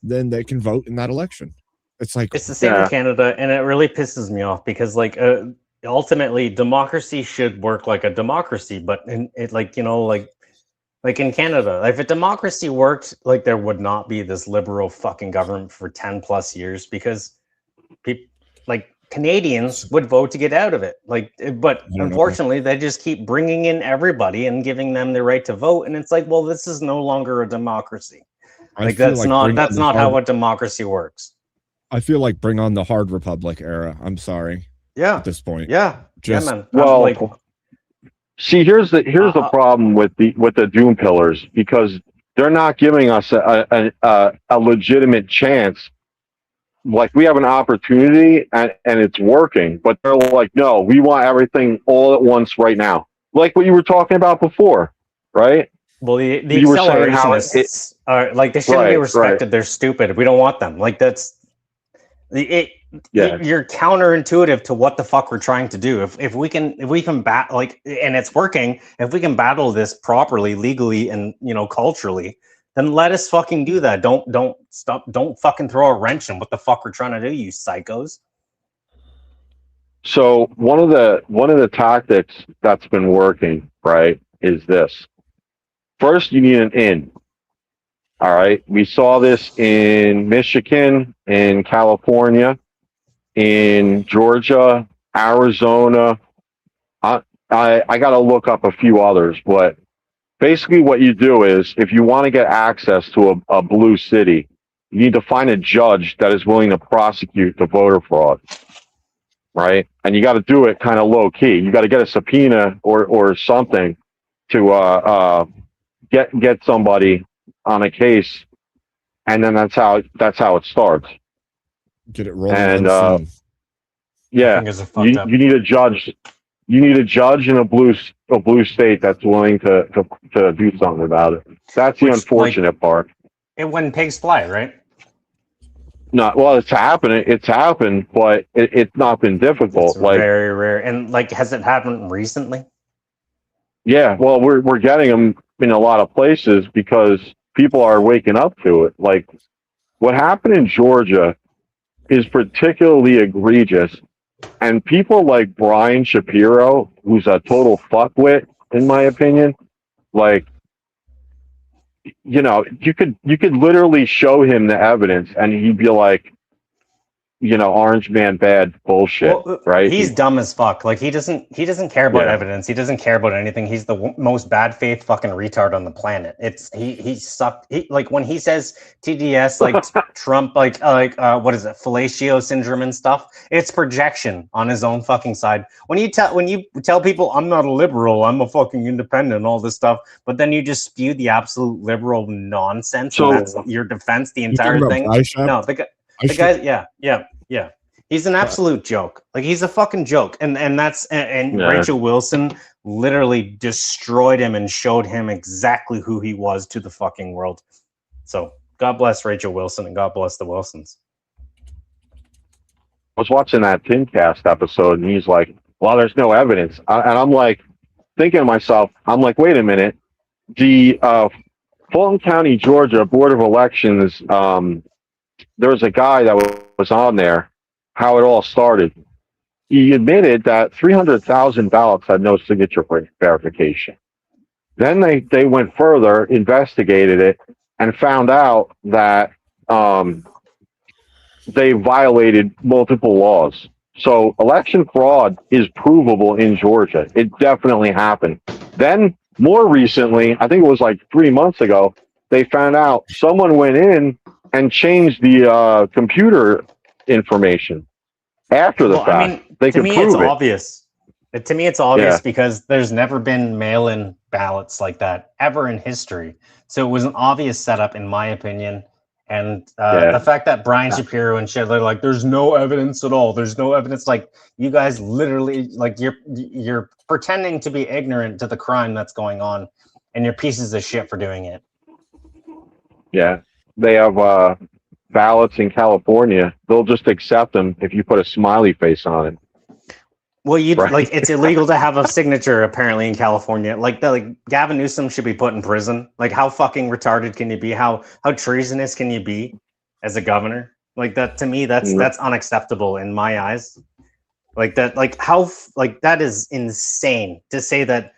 then they can vote in that election. It's like it's the same in Canada, and it really pisses me off because like ultimately democracy should work like a democracy, but it like, you know, like in Canada, if a democracy worked, like there would not be this liberal fucking government for 10 plus years because people like Canadians would vote to get out of it. Like, but unfortunately they just keep bringing in everybody and giving them the right to vote. And it's like, well, this is no longer a democracy. Like that's not how a democracy works. I feel like bring on the hard republic era. I'm sorry. Yeah. At this point. Yeah. Just, man. Well, see, here's the problem with the doom pillars, because they're not giving us a legitimate chance. Like we have an opportunity and it's working, but they're like, no, we want everything all at once right now. Like what you were talking about before, right? Well, the You were saying how accelerationists are like they shouldn't be Right, respected. right. They're stupid. We don't want them. Like you're counterintuitive to what the fuck we're trying to do. If we can and it's working. If we can battle this properly, legally, and culturally, then let us fucking do that. Don't fucking throw a wrench in what the fuck we're trying to do, you psychos. So one of the tactics that's been working, right, is this. First, you need an in. All right. We saw this in Michigan, in California, in Georgia, Arizona. I got to look up a few others, but basically what you do is if you want to get access to a blue city, you need to find a judge that is willing to prosecute the voter fraud. Right. And you got to do it kind of low key. You got to get a subpoena or something to get somebody on a case, and then that's how it starts. Get it rolling. And yeah, you need a judge. You need a judge in a blue state that's willing to do something about it. That's the unfortunate part. And when pigs fly, right? No, well, it's happening. It's happened, but it's not been difficult. It's very rare. And has it happened recently? Yeah, well, we're getting them in a lot of places because people are waking up to it. Like what happened in Georgia is particularly egregious, and people like Brian Shapiro, who's a total fuckwit, in my opinion, like, you could literally show him the evidence and he'd be like, Orange Man bad bullshit, right? He's dumb as fuck. Like he doesn't care about evidence. He doesn't care about anything. He's the most bad faith fucking retard on the planet. He sucked. Like when he says TDS, like Trump, like what is it, fellatio syndrome and stuff? It's projection on his own fucking side. When you tell people I'm not a liberal, I'm a fucking independent, all this stuff, but then you just spew the absolute liberal nonsense. So and that's your defense. The entire thing. No, the guy, yeah. He's an absolute joke. Like he's a fucking joke. And Rachel Wilson literally destroyed him and showed him exactly who he was to the fucking world. So God bless Rachel Wilson and God bless the Wilsons. I was watching that Timcast episode and he's like, well, there's no evidence. And I'm like, thinking to myself, I'm like, wait a minute. The Fulton County, Georgia Board of Elections, there was a guy that was on there, how it all started. He admitted that 300,000 ballots had no signature verification. Then they went further, investigated it, and found out that they violated multiple laws. So election fraud is provable in Georgia. It definitely happened. Then more recently, I think it was like 3 months ago, they found out someone went in and changed the computer information after the fact. I mean, they to could me, prove it's it. obvious. To me, it's obvious because there's never been mail-in ballots like that ever in history. So it was an obvious setup, in my opinion. And the fact that Brian Shapiro and shit, they're like, there's no evidence at all. There's no evidence. Like you guys literally, like you're pretending to be ignorant to the crime that's going on, and you're pieces of shit for doing it. Yeah. They have ballots in California. They'll just accept them if you put a smiley face on it. Well, like it's illegal to have a signature apparently in California. Like Gavin Newsom should be put in prison. Like how fucking retarded can you be? How treasonous can you be as a governor? Like that to me, that's unacceptable in my eyes. Like that, that is insane to say that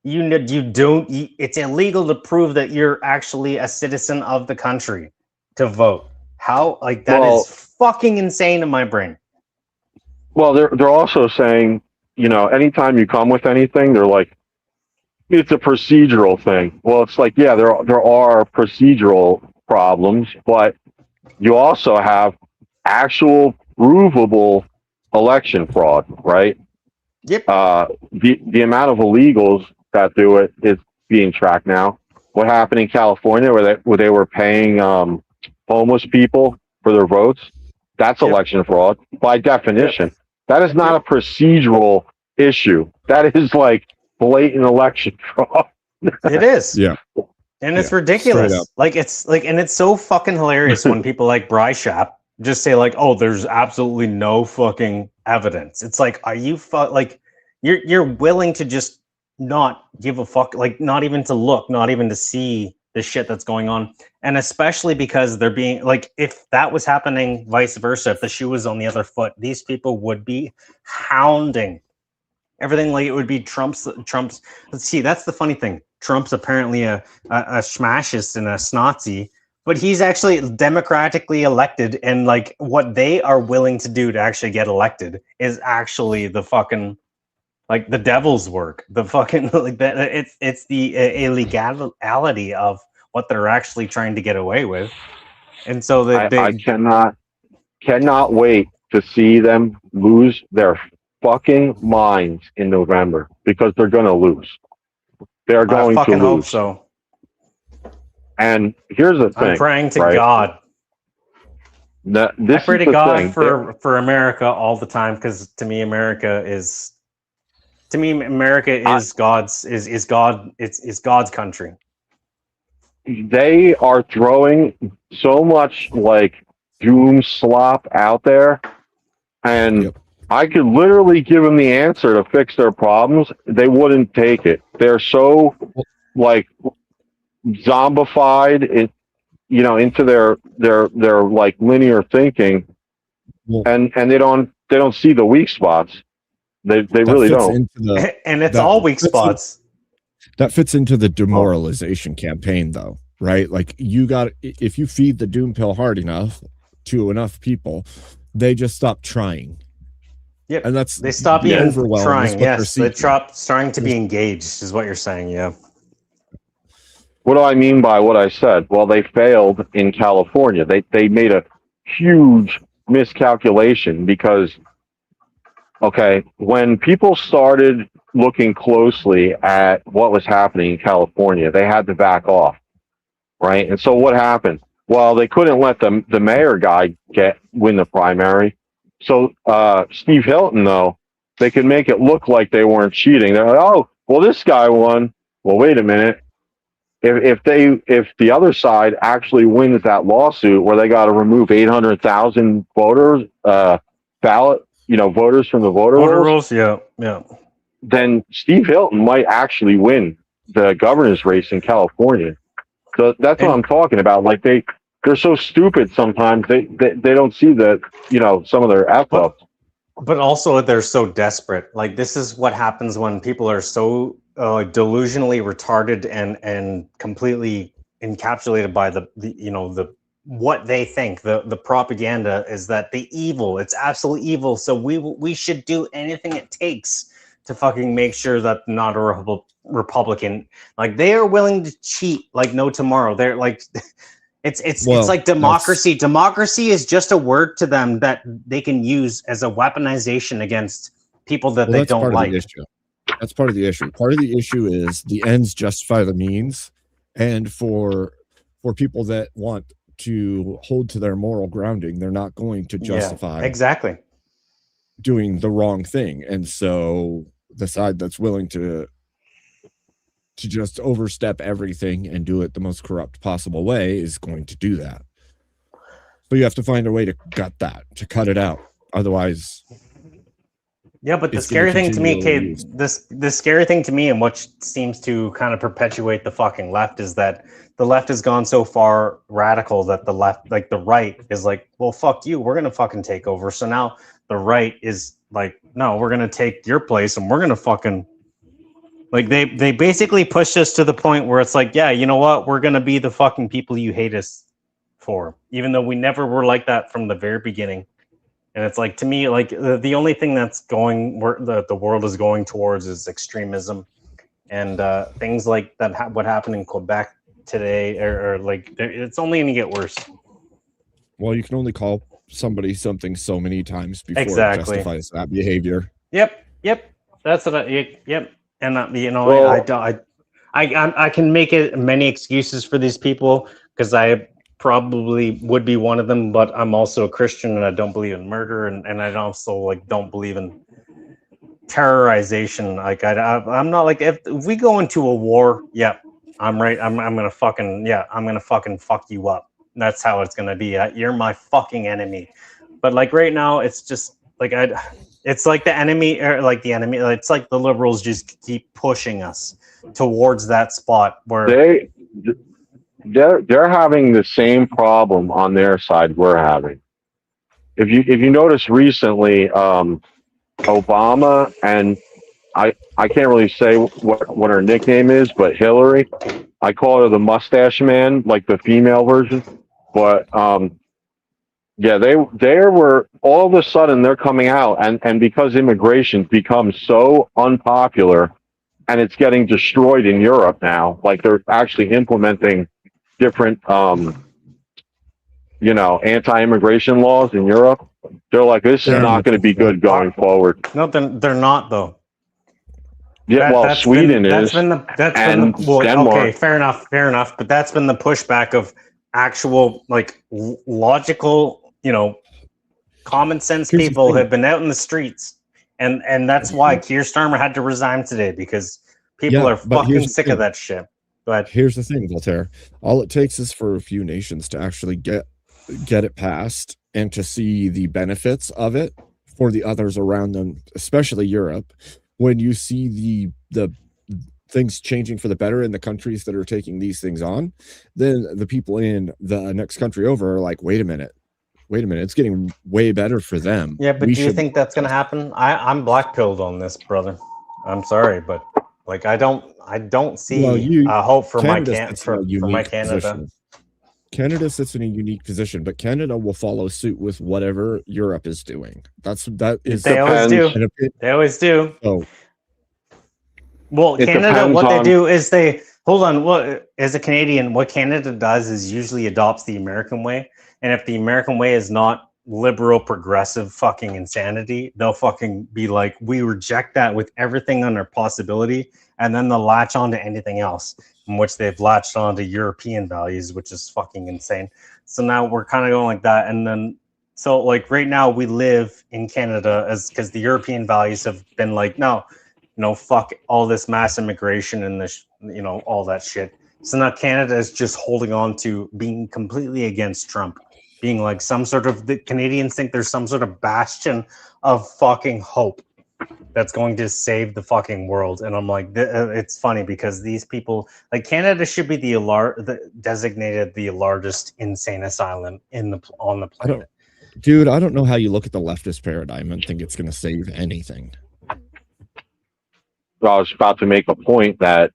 it's illegal to prove that you're actually a citizen of the country to vote. How is fucking insane in my brain. Well, they're also saying, anytime you come with anything, they're like, it's a procedural thing. Well, it's like, yeah, there are procedural problems, but you also have actual provable election fraud, right? Yep. The amount of illegals that do it is being tracked now. What happened in California where they were paying homeless people for their votes? That's election fraud by definition. That is not a procedural issue. That is like blatant election fraud. It is. Yeah. And it's Yeah, ridiculous. straight up. Like it's like, and it's so fucking hilarious when people like Bryshapp just say like, "Oh, there's absolutely no fucking evidence." It's like, are you like, you're willing to just not give a fuck, like not even to look, not even to see the shit that's going on, and especially because they're being like, if that was happening, vice versa, if the shoe was on the other foot, these people would be hounding everything. Like it would be Trump's. Let's see, that's the funny thing. Trump's apparently a smashist and a Nazi, but he's actually democratically elected, and like what they are willing to do to actually get elected is actually the fucking like the devil's work. The fucking like that. It's the illegality of what they're actually trying to get away with, and so they I cannot wait to see them lose their fucking minds in November, because they're going to lose. They're going to fucking lose. hope so. And here's the thing. I'm praying to right? God. This I pray is to the God thing. for America all the time, because to me America is God's is God. It's God's country. They are throwing so much like doom slop out there, and I could literally give them the answer to fix their problems. They wouldn't take it. They're so like zombified into their like linear thinking, and they don't see the weak spots. They really don't. And it's all weak spots. That fits into the demoralization campaign, though, right? Like if you feed the doom pill hard enough to enough people, they just stop trying. Yep. And they stop even overwhelm is trying. what Yes, they're they stop starting to be engaged, is what you're saying. Yeah. What do I mean by what I said? Well, they failed in California. They made a huge miscalculation because, okay, when people started looking closely at what was happening in California, they had to back off, right? And so what happened? Well, they couldn't let the mayor guy win the primary. So Steve Hilton, though, they could make it look like they weren't cheating. They're like, oh, well, this guy won. Well, wait a minute. If the other side actually wins that lawsuit where they got to remove 800,000 voters, voters from the voter rolls, yeah, then Steve Hilton might actually win the governor's race in California. So that's what I'm talking about. Like they're so stupid sometimes. They don't see that some of their F ups. But also they're so desperate. Like this is what happens when people are so delusionally retarded and completely encapsulated by the what they think. The propaganda is that it's absolute evil. So we should do anything it takes to fucking make sure that not a Republican, like they are willing to cheat like no tomorrow. They're like it's like democracy. Democracy is just a word to them that they can use as a weaponization against people that they don't like. That's part of the issue. Part of the issue is the ends justify the means, and for people that want to hold to their moral grounding, they're not going to justify exactly doing the wrong thing. And so the side that's willing to just overstep everything and do it the most corrupt possible way is going to do that. So you have to find a way to cut it out. Otherwise, yeah, but the scary thing to me, Kate, the scary thing to me, and what seems to kind of perpetuate the fucking left, is that the left has gone so far radical that the left, like the right, is like, well, fuck you, we're gonna fucking take over. So now the right is like, no, we're gonna take your place, and we're gonna fucking, like, they basically pushed us to the point where it's like, yeah, you know what, we're gonna be the fucking people you hate us for, even though we never were like that from the very beginning. And it's like, to me, like the only thing that's going where the world is going towards is extremism, and things like that. What happened in Quebec today, or like, it's only going to get worse. Well, you can only call somebody something so many times before it Exactly. justifies that behavior. Yep. That's what yep. And I can make it many excuses for these people, because I probably would be one of them, but I'm also a Christian and I don't believe in murder, and I also like don't believe in terrorization. Like I'm not like if we go into a war, yeah, I'm right. I'm gonna fucking fuck you up. That's how it's gonna be. You're my fucking enemy. But like right now, it's just like it's like the enemy, or like the enemy. It's like the liberals just keep pushing us towards that spot where they're having the same problem on their side we're having. If you notice recently, Obama and I can't really say what her nickname is, but Hillary, I call her the mustache man, like the female version. But yeah, they were all of a sudden they're coming out, and because immigration becomes so unpopular and it's getting destroyed in Europe now, like they're actually implementing different anti-immigration laws in Europe. They're like, this is not going to be good going forward. No, they're not though. Yeah, Sweden is. Okay, fair enough. But that's been the pushback of actual, like, logical, common sense people have been out in the streets, and that's why Keir Starmer had to resign today, because people are fucking sick of that shit. But here's the thing, Voltaire. All it takes is for a few nations to actually get it passed and to see the benefits of it for the others around them, especially Europe. When you see the things changing for the better in the countries that are taking these things on, then the people in the next country over are like, wait a minute, it's getting way better for them. Yeah, but do you think that's going to happen? I'm black-pilled on this, brother. I'm sorry, but like I don't see hope for my Canada. Position. Canada sits in a unique position, but Canada will follow suit with whatever Europe is doing. They always do. Oh, well, Canada, what they do is as a Canadian, what Canada does is usually adopts the American way, and if the American way is not liberal, progressive fucking insanity, they'll fucking be like, we reject that with everything under possibility, and then they'll latch on to anything else, in which they've latched on to European values, which is fucking insane. So now we're kind of going like that. And then, so like right now we live in Canada because the European values have been like, no, fuck all this mass immigration and this, all that shit. So now Canada is just holding on to being completely against Trump, being like the Canadians think there's some sort of bastion of fucking hope that's going to save the fucking world. And I'm like, it's funny because these people, like, Canada should be designated the largest insane asylum on the planet. I don't know how you look at the leftist paradigm and think it's going to save anything. I was about to make a point that,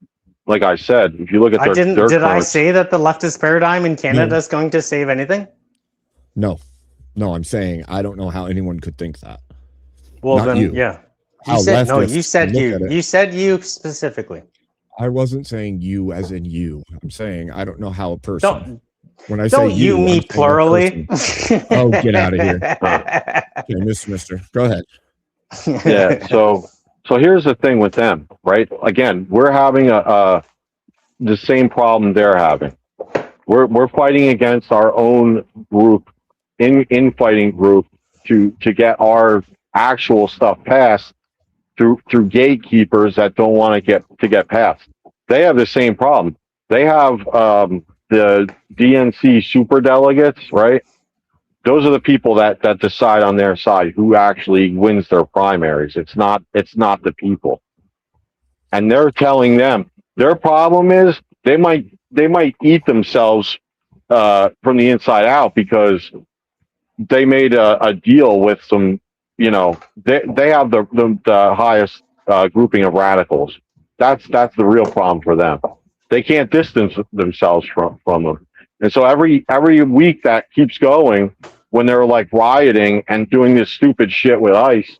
like I said, if you look at did I say that the leftist paradigm in Canada is going to save anything? No, I'm saying I don't know how anyone could think that. Well, Not then, you. yeah. You said you specifically. I wasn't saying you as in you. I'm saying I don't know how a person. When I don't say you me plurally. Oh, get out of here. Okay, Mister. Go ahead. Yeah. So here's the thing with them, right? Again, we're having the same problem they're having. We're fighting against our own group, infighting group, to get our actual stuff passed through gatekeepers that don't want to get passed. They have the same problem. They have the DNC super delegates, right? Those are the people that decide on their side who actually wins their primaries. It's not the people. And they're telling them their problem is they might eat themselves from the inside out because they made a deal with some. They have the highest grouping of radicals. That's the real problem for them. They can't distance themselves from them. And so every week that keeps going, when they're like rioting and doing this stupid shit with ICE,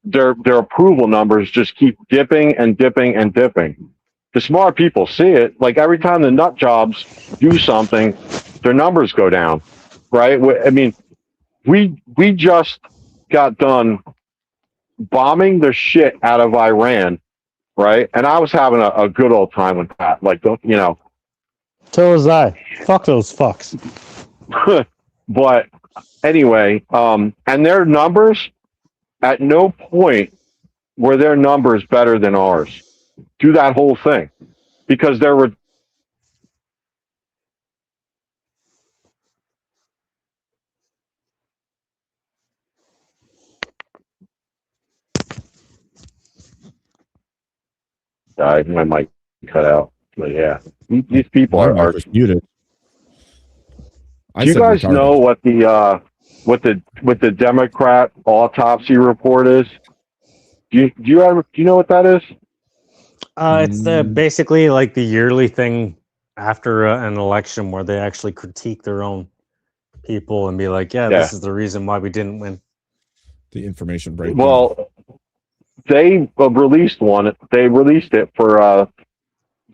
their approval numbers just keep dipping and dipping and dipping. The smart people see it. Like every time the nut jobs do something, their numbers go down, right? I mean, we just got done bombing the shit out of Iran, right? And I was having a good old time with that. Like, So was I. Fuck those fucks. But anyway, and their numbers at no point were their numbers better than ours? Do that whole thing, because there were. My mic cut out, but yeah, these people My are. mic was muted. Do you guys know what the Democrat autopsy report is? Do you know what that is? It's basically like the yearly thing after an election where they actually critique their own people and be like, this is the reason why we didn't win. The information breakdown. Well, they released one. They released it for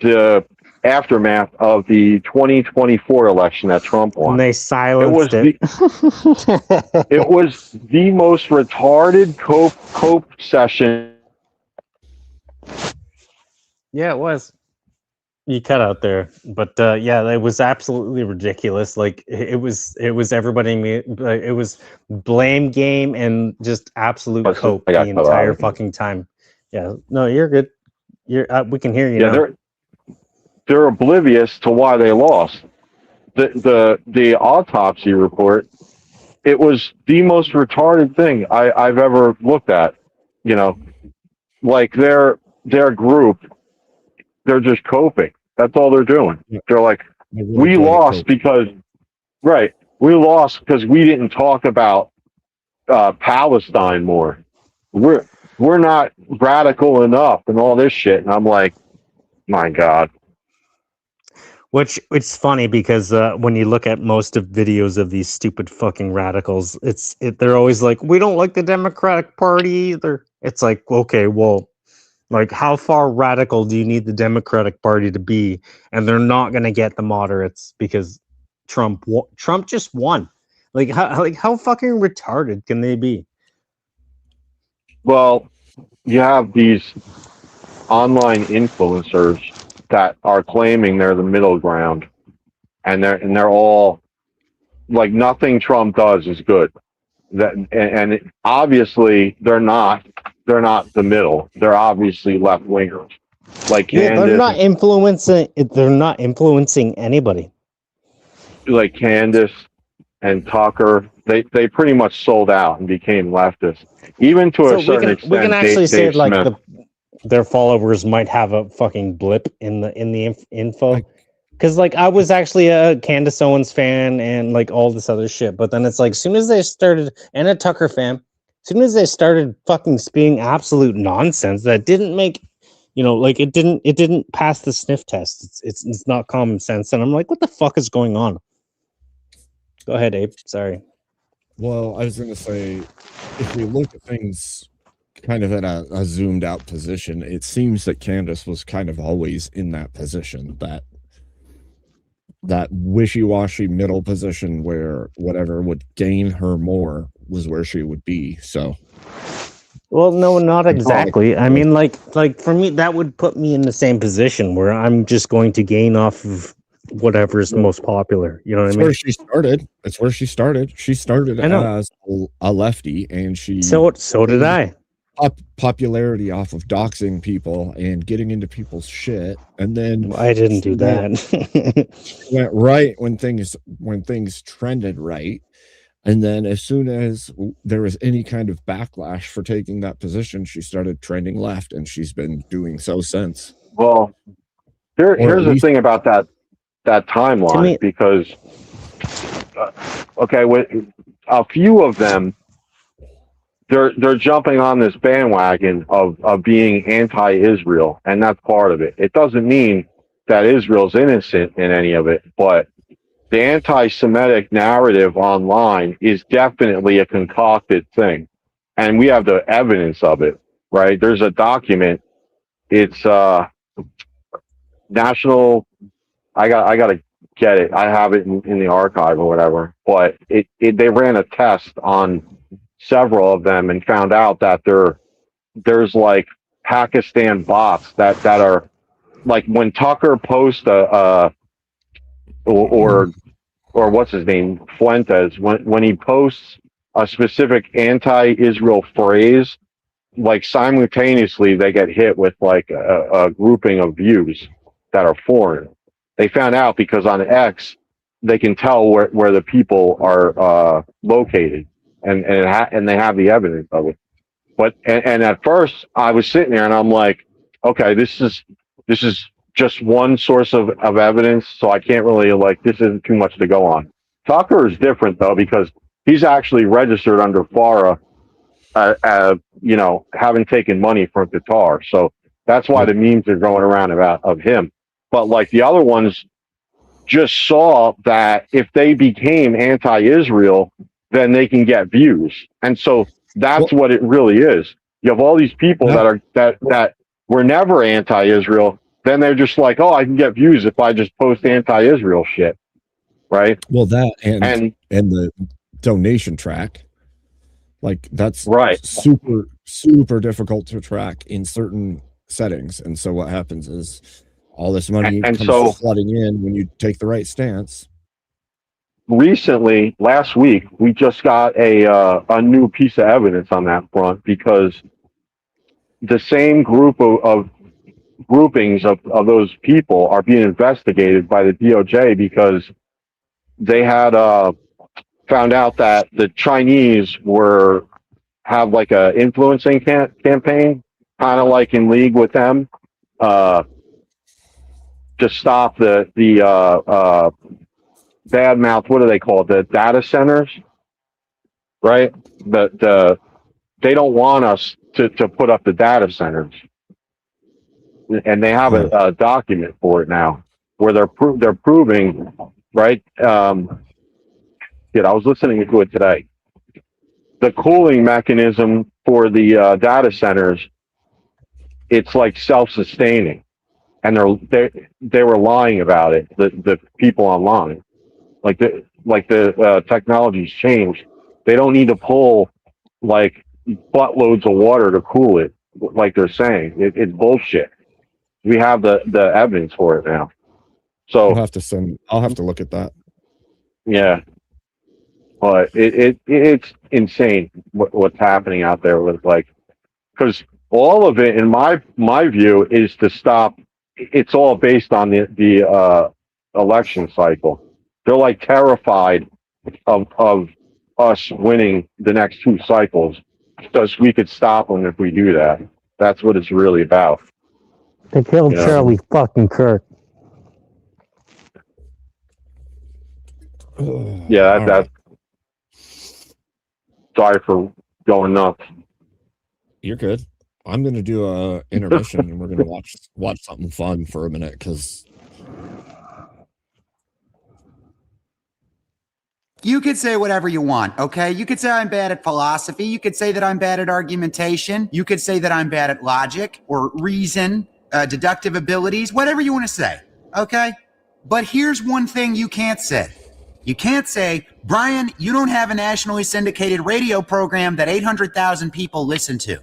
the aftermath of the 2024 election that Trump won. And they silenced it. It was the most retarded cope session. Yeah, it was. You cut out there, but it was absolutely ridiculous. Like it was everybody. It was blame game and just absolute cope the entire fucking time. Yeah, no, you're good. We can hear you now. They're oblivious to why they lost. The autopsy report, it was the most retarded thing I've ever looked at. You know, like their group, they're just coping. That's all they're doing. They're like, we lost because we lost because we didn't talk about Palestine more. We're not radical enough and all this shit. And I'm like, my God. Which it's funny because when you look at most of videos of these stupid fucking radicals, they're always like, we don't like the Democratic Party either. It's like, okay, well, like how far radical do you need the Democratic Party to be? And they're not going to get the moderates because Trump just won. Like how fucking retarded can they be? Well, you have these online influencers that are claiming they're the middle ground, and they're all like, nothing Trump does is good. And obviously they're not the middle. They're obviously left wingers. Like Candace, they're not influencing. They're not influencing anybody. Like Candace and Tucker, they pretty much sold out and became leftists. Even to a certain extent, we can actually say Dave like Smith. Their followers might have a fucking blip in the info, because like I was actually a Candace Owens fan and like all this other shit, but then it's like soon as they started, and a Tucker fan, soon as they started fucking spewing absolute nonsense that didn't make, like it didn't pass the sniff test. It's not common sense, and I'm like, what the fuck is going on? Go ahead, Abe. Sorry. Well, I was going to say, if we look at things kind of in a zoomed out position, it seems that Candace was kind of always in that position, that wishy-washy middle position where whatever would gain her more was where she would be. So, well, no, not exactly. I mean, like for me, that would put me in the same position where I'm just going to gain off of whatever is most popular. You know what I mean? Where she started. That's where she started. She started as a lefty, and she. So did I. Popularity off of doxing people and getting into people's shit, and then I didn't do that. Went right when things trended right, and then as soon as there was any kind of backlash for taking that position, she started trending left, and she's been doing so since. Well, here's the thing about that timeline, because with a few of them, they're jumping on this bandwagon of being anti-Israel, and that's part of it. It doesn't mean that Israel's innocent in any of it, but the anti-Semitic narrative online is definitely a concocted thing, and we have the evidence of it. Right? There's a document. It's national. I gotta get it. I have it in the archive or whatever. But they ran a test on several of them and found out that there's like Pakistan bots that are like, when Tucker posts or what's his name, Fuentes, when he posts a specific anti-Israel phrase, like simultaneously they get hit with like a grouping of views that are foreign. They found out because on X they can tell where the people are located, and they have the evidence of it. But and at first I was sitting there and I'm like, okay, this is just one source of evidence, so I can't really, like, this isn't too much to go on. Tucker is different though, because he's actually registered under FARA, you know, having taken money from Qatar. So that's why the memes are going around of him. But like the other ones just saw that if they became anti-Israel, then they can get views. And so that's what it really is. You have all these people that were never anti-Israel. Then they're just like, oh, I can get views if I just post anti-Israel shit, right? Well, that and the donation track, like that's super difficult to track in certain settings. And so what happens is all this money comes flooding in when you take the right stance. Recently, last week, we just got a new piece of evidence on that front, because the same group of groupings of those people are being investigated by the DOJ because they had found out that the Chinese have like a influencing campaign, kind of like in league with them, to stop the bad mouth, what do they call it? The data centers, right? But they don't want us to put up the data centers, and they have a document for it now, where they're proving, right? I was listening to it today. The cooling mechanism for the data centers, it's like self-sustaining, and they were lying about it. The people online. Like the technology's changed. They don't need to pull like buttloads of water to cool it, like they're saying. It's bullshit. We have the evidence for it now. So I'll have to look at that. Yeah, but it's insane what's happening out there with, like, because all of it, in my view, is to stop. It's all based on the election cycle. They're like terrified of us winning the next 2 cycles, because we could stop them if we do that. That's what it's really about. They killed Charlie fucking Kirk. Yeah, that's. Sorry for going nuts. You're good. I'm gonna do a intermission and we're gonna watch something fun for a minute, because You could say whatever you want, okay? You could say I'm bad at philosophy. You could say that I'm bad at argumentation. You could say that I'm bad at logic or reason, deductive abilities, whatever you want to say, okay? But here's one thing you can't say. You can't say, Brian, you don't have a nationally syndicated radio program that 800,000 people listen to.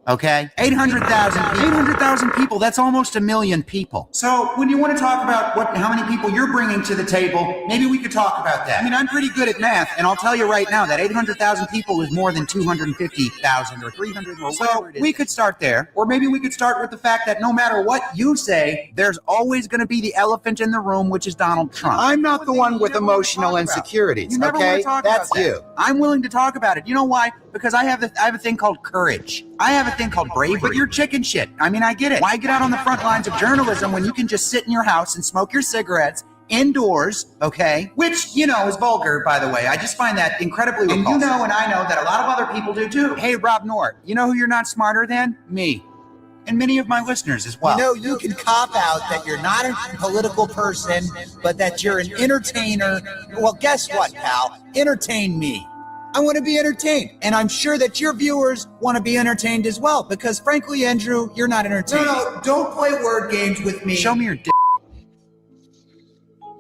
Okay? 800,000 people, that's almost 1 million people. So when you want to talk about how many people you're bringing to the table, maybe we could talk about that. I mean, I'm pretty good at math, and I'll tell you right now that 800,000 people is more than 250,000 or 300 or whatever it is. So we could start there, or maybe we could start with the fact that no matter what you say, there's always going to be the elephant in the room, which is Donald Trump. I'm not the one with emotional insecurities, okay? That's you. I'm willing to talk about it. You know why? Because I have a thing called courage. I have a thing called bravery. But you're chicken shit. I mean, I get it. Why get out on the front lines of journalism when you can just sit in your house and smoke your cigarettes indoors, okay? Which, you know, is vulgar, by the way. I just find that incredibly repulsive. And you know, and I know that a lot of other people do too. Hey, Rob Nort, you know who you're not smarter than? Me. And many of my listeners as well. You know, you can cop out that you're not a political person, but that you're an entertainer. Well, guess what, pal? Entertain me. I want to be entertained. And I'm sure that your viewers want to be entertained as well, because frankly, Andrew, you're not entertained. No, don't play word games with me. Show me your dick.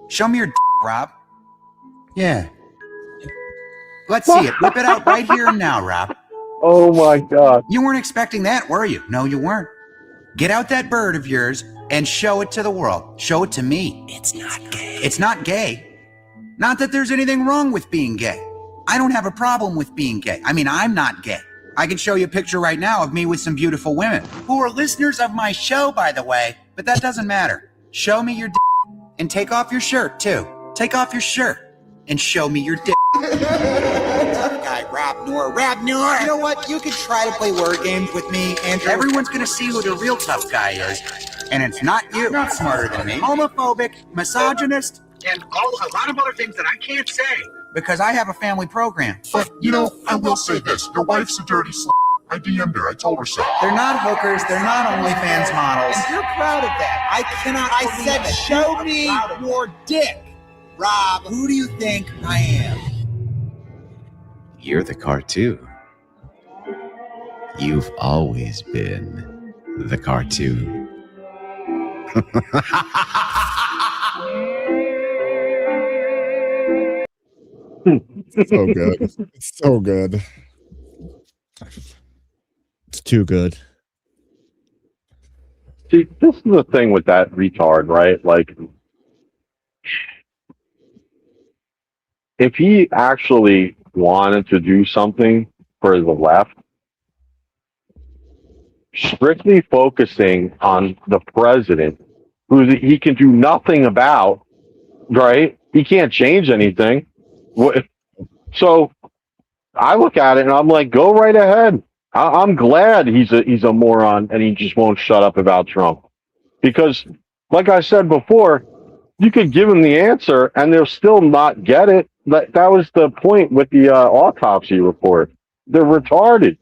Show me your dick, Rob. Yeah. Let's see it. Whip it out right here and now, Rob. Oh my God. You weren't expecting that, were you? No, you weren't. Get out that bird of yours and show it to the world. Show it to me. It's not gay. It's not gay. Not that there's anything wrong with being gay. I don't have a problem with being gay. I mean, I'm not gay. I can show you a picture right now of me with some beautiful women who are listeners of my show, by the way, but that doesn't matter. Show me your and take off your shirt, too. Take off your shirt and show me your dick. Tough guy, Rob Noor. Rob Noor! You know what? You could try to play word games with me, Andrew. Everyone's gonna see who the real tough guy is. And it's not you. Not smarter than me. Homophobic, misogynist, and a lot of other things that I can't say. Because I have a family program. But, you know, I will say this. Your wife's a dirty slut. I DM'd her. I told her so. They're not hookers. They're not OnlyFans models. And you're proud of that. I cannot. I said, show me your dick. Rob, who do you think I am? You're the cartoon. You've always been the cartoon. So good. It's so good. It's too good. See, this is the thing with that retard, right? Like, if he actually wanted to do something for the left, strictly focusing on the president, who he can do nothing about, right? He can't change anything. So I look at it and I'm like, go right ahead. I'm glad he's a moron and he just won't shut up about Trump. Because, like I said before, you could give him the answer and they'll still not get it. That was the point with the autopsy report. They're retarded.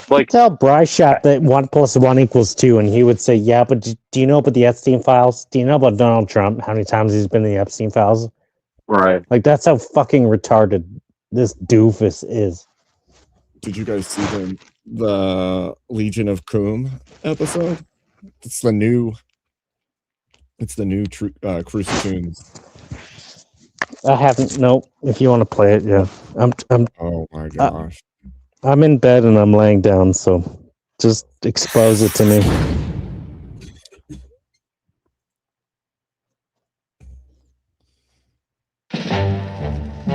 Like, tell Bryce Shop that 1 + 1 = 2, and he would say, "Yeah, but do you know about the Epstein files? Do you know about Donald Trump? How many times he's been in the Epstein files?" Right. Like, that's how fucking retarded this doofus is. Did you guys see the Legion of Coom episode? It's the new Crucifix. I haven't. No. If you want to play it, yeah. I'm. Oh my gosh. I'm in bed and I'm laying down, so just expose it to me.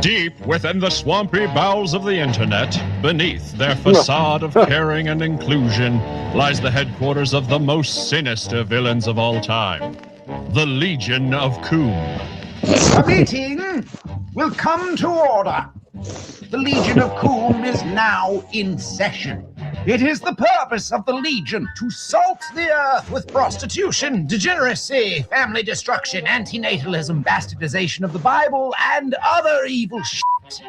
Deep within the swampy bowels of the internet, beneath their facade of caring and inclusion, lies the headquarters of the most sinister villains of all time, the Legion of Coom. The meeting will come to order. The Legion of Coom is now in session. It is the purpose of the Legion to salt the earth with prostitution, degeneracy, family destruction, antinatalism, bastardization of the Bible, and other evil shit.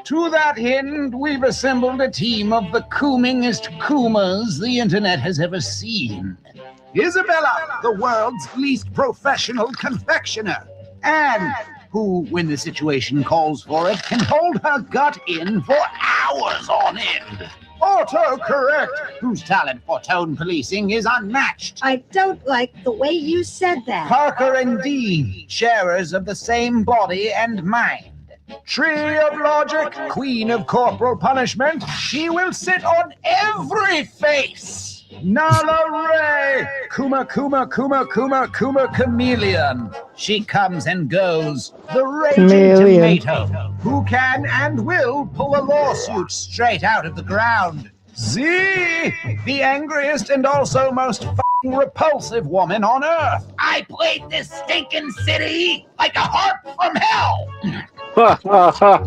To that end, we've assembled a team of the coomingest coomers the internet has ever seen. Isabella, the world's least professional confectioner, and who, when the situation calls for it, can hold her gut in for hours on end. Autocorrect, whose talent for tone policing is unmatched. I don't like the way you said that. Parker and Dean, sharers of the same body and mind. Tree of logic, queen of corporal punishment, she will sit on every face. Nala Ray, Kuma chameleon. She comes and goes. The raging Chameleon. tomato, who can and will pull a lawsuit straight out of the ground. Z, the angriest and also most f***ing repulsive woman on earth. I played this stinking city like a harp from hell.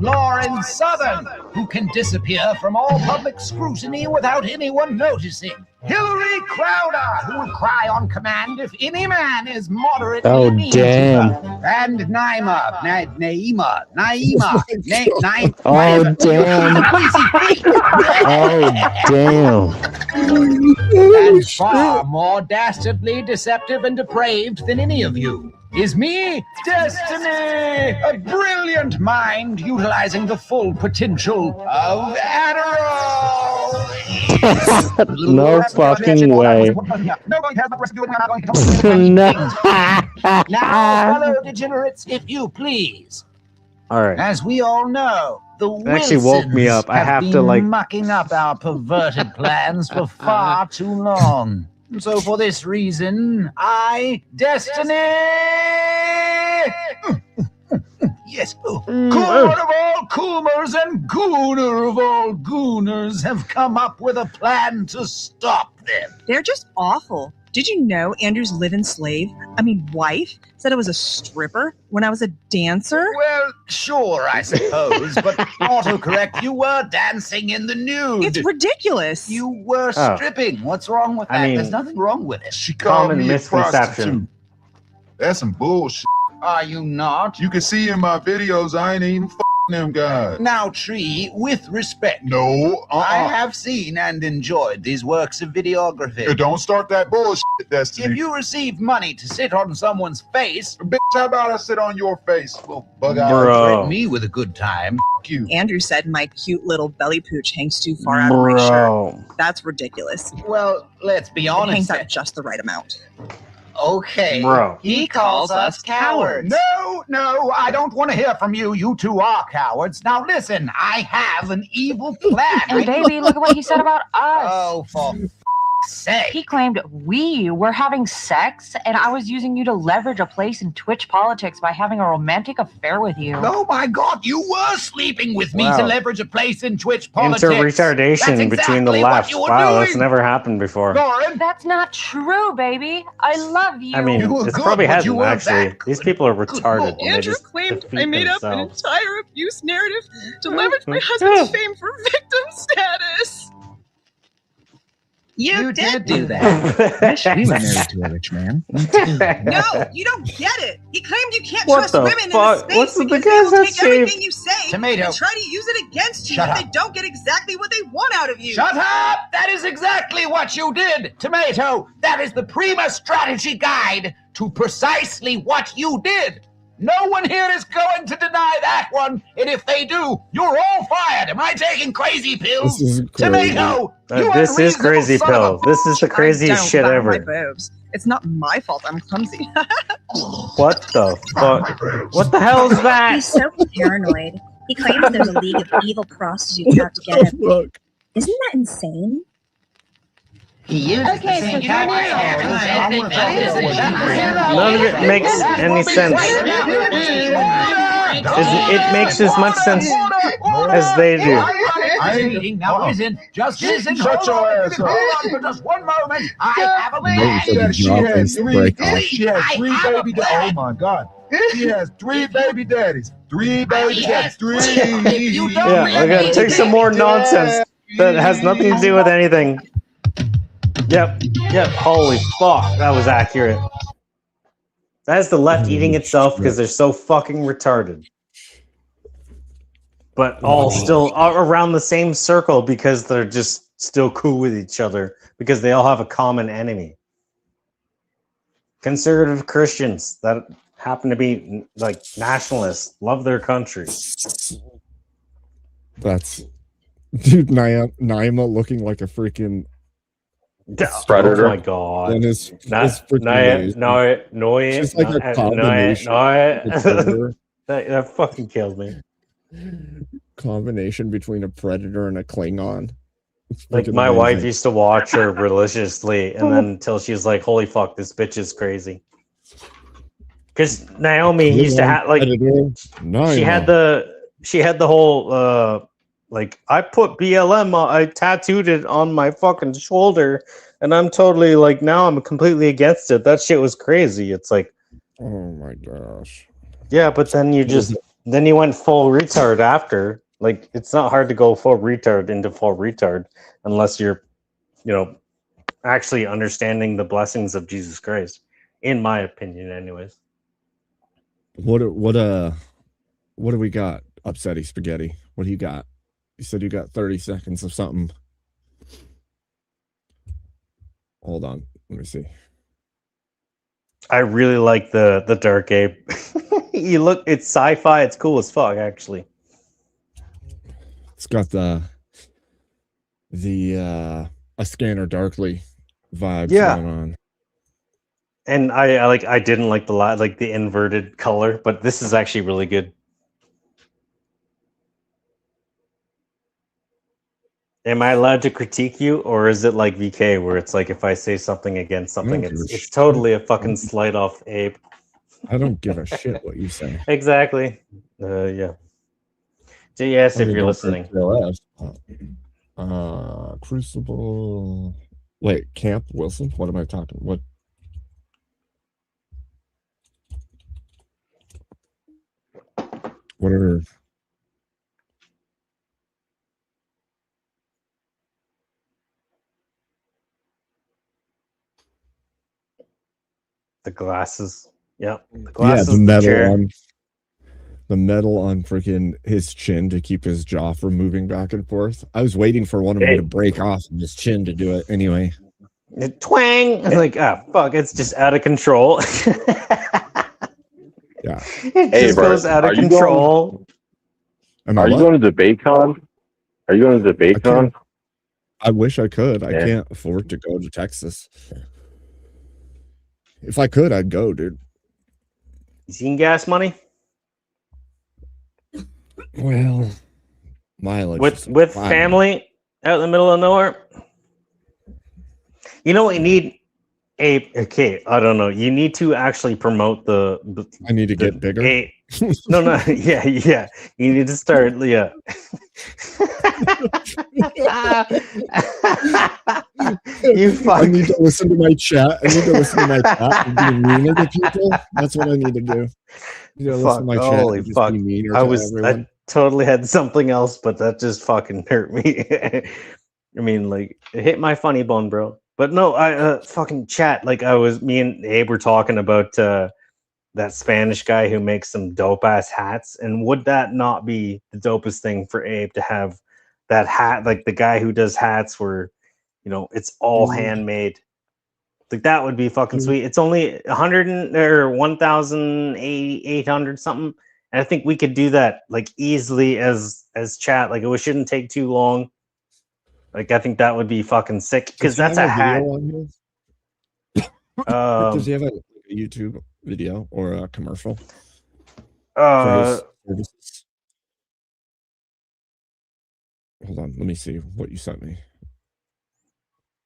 Lauren Southern, who can disappear from all public scrutiny without anyone noticing. Hillary Crowder, who will cry on command if any man is moderately Oh, mean damn. to her. And Naima. Oh, damn. Oh, damn. And far more dastardly, deceptive, and depraved than any of you is me, Destiny, a brilliant mind utilizing the full potential of Adderall. No fucking way. No. Now, fellow degenerates, if you please. All right. As we all know, the It actually woke me Wilsons up. I have been to, like- mucking up our perverted plans for far too long. So for this reason, I, Destiny, Yes, Coomer of all Coomers and Gooner of all Gooners have come up with a plan to stop them. They're just awful. Did you know Andrew's live-in wife, said I was a stripper when I was a dancer? Well, sure, I suppose, but autocorrect, you were dancing in the nude. It's ridiculous. You were stripping. What's wrong with that? I mean, There's nothing wrong with it. She called Common me a misconception. prostitute. That's some bullshit. Are you not? You can see in my videos I ain't even f***ing them guys. Now, Tree, with respect. No, I have seen and enjoyed these works of videography. Don't start that bullshit, Destiny. If you receive money to sit on someone's face, bitch, how about I sit on your face, little bug out? Threaten me with a good time. F*** you. Andrew said my cute little belly pooch hangs too far out of my shirt. That's ridiculous. Well, let's be honest. It hangs out just the right amount. Okay. Bro. He calls us cowards. No, I don't want to hear from you. You two are cowards. Now listen, I have an evil plan. And baby, look at what he said about us. Oh, for sake. He claimed we were having sex, and I was using you to leverage a place in Twitch politics by having a romantic affair with you. Oh my God, you were sleeping with me Wow. to leverage a place in Twitch politics. Inter-retardation between the exactly what left. you were Wow, that's doing. never happened before. Lauren, That's not true, baby. I love you. I mean, You were this good, probably but you hasn't weren't actually. that These people are retarded. and they Andrew just claimed defeat I made up an themselves. entire abuse narrative to leverage my husband's fame for victim status. You did do that. We were married to a rich man. No, you don't get it. He claimed you can't What trust the women fuck? in the What's space with the because they will guys take that everything shaved? you say Tomato. and try to use it against you Shut if up. they don't get exactly what they want out of you. Shut up! That is exactly what you did, Tomato. That is the Prima strategy guide to precisely what you did. No one here is going to deny that one, and if they do, you're all fired. Am I taking crazy pills? This is crazy. Tomato, This is crazy pill. This is the craziest shit My ever. boobs. It's not my fault I'm clumsy. What the fuck? What the hell is that? He's so paranoid. He claims there's a league of evil prostitutes out to get him. Look. Isn't that insane? He uses Okay, the same so None of it makes any sense. It makes as much sense as they do. Now listen, just listen. Shut your ass up. Hold on for just one moment. I have a No, man. she has break off. She has three baby daddies. Oh my God. She has three baby daddies. Three baby daddies. Three. Yeah, I gotta take some more nonsense that has nothing to do with anything. Yep. Holy fuck, that was accurate. That's the left eating itself because they're so fucking retarded. But all still around the same circle because they're just still cool with each other because they all have a common enemy. Conservative Christians that happen to be like nationalists, love their country. That's dude. Naima looking like a freaking Predator. Oh my god. And his freaking no, She's like a combination. That fucking killed me. Combination between a predator and a Klingon. It's Like freaking my amazing. wife used to watch her religiously, and then until she was like, "Holy fuck, this bitch is crazy." Because Naomi used to have like she had the whole like I put BLM, I tattooed it on my fucking shoulder, and I'm totally like now I'm completely against it. That shit was crazy. It's like, oh my gosh. Yeah, but then you went full retard after. Like it's not hard to go full retard into full retard unless you're, actually understanding the blessings of Jesus Christ, in my opinion, anyways. What do we got? Upsetty Spaghetti. What do you got? You said you got 30 seconds of something. Hold on. Let me see. I really like the Dark Ape. It's sci-fi. It's cool as fuck, actually. It's got the A Scanner Darkly vibes going on. And I didn't like the inverted color, but this is actually really good. Am I allowed to critique you, or is it like VK where it's like if I say something against something, it's totally a fucking slight off Abe? I don't give a shit what you say. Exactly. Yeah. JS, if you're listening. Crucible. Wait, Camp Wilson? What am I talking? What? What are? The glasses. Yep. The Yeah, glasses. the metal chair. on freaking his chin to keep his jaw from moving back and forth. I was waiting for one of them to break off and his chin to do it anyway. Twang! Like, ah, fuck, it's just out of control. Yeah. It Hey, just bro, goes out of are you control. Are you going to DebateCon? Are you going to DebateCon? I wish I could. I Yeah. can't afford to go to Texas. If I could, I'd go, dude. You seen gas money? Well, mileage With family out in the middle of nowhere. You know what you need? Okay, I don't know. You need to actually promote the I need to get bigger. No, yeah. You need to start, yeah. You fuck. I need to listen to my chat. I need to listen to my chat and be meaner to people. That's what I need to do. You know, listen Fuck, to my chat holy and just fuck. be meaner I to was everyone. I totally had something else, but that just fucking hurt me. I mean, like, it hit my funny bone, bro. But no, I fucking chat. Like, me and Abe were talking about that Spanish guy who makes some dope ass hats. And would that not be the dopest thing for Abe to have that hat? Like the guy who does hats where, you know, it's all Dude. handmade. Like that would be fucking sweet. It's only 1,800 something. And I think we could do that like easily as chat. Like it shouldn't take too long. Like I think that would be fucking sick because Does he that's have a hat. video on here? Does he have a YouTube video or a commercial? For his services? Hold on, let me see what you sent me.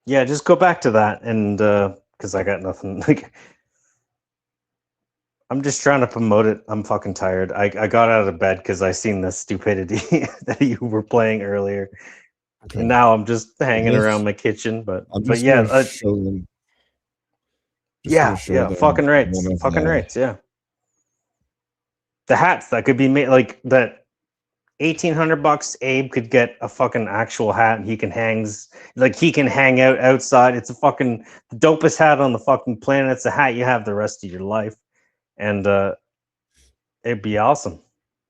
Yeah, just go back to that and because I got nothing. Like I'm just trying to promote it. I'm fucking tired. I got out of bed because I seen the stupidity that you were playing earlier. Okay. And now I'm just hanging Just- around my kitchen. But I'm but just yeah, gonna show them. Just yeah, gonna show yeah, them fucking right, one of fucking the- right, yeah. The hats that could be made like that. $1,800 Abe could get a fucking actual hat and he can hang out outside. It's a fucking the dopest hat on the fucking planet. It's a hat you have the rest of your life. And it'd be awesome.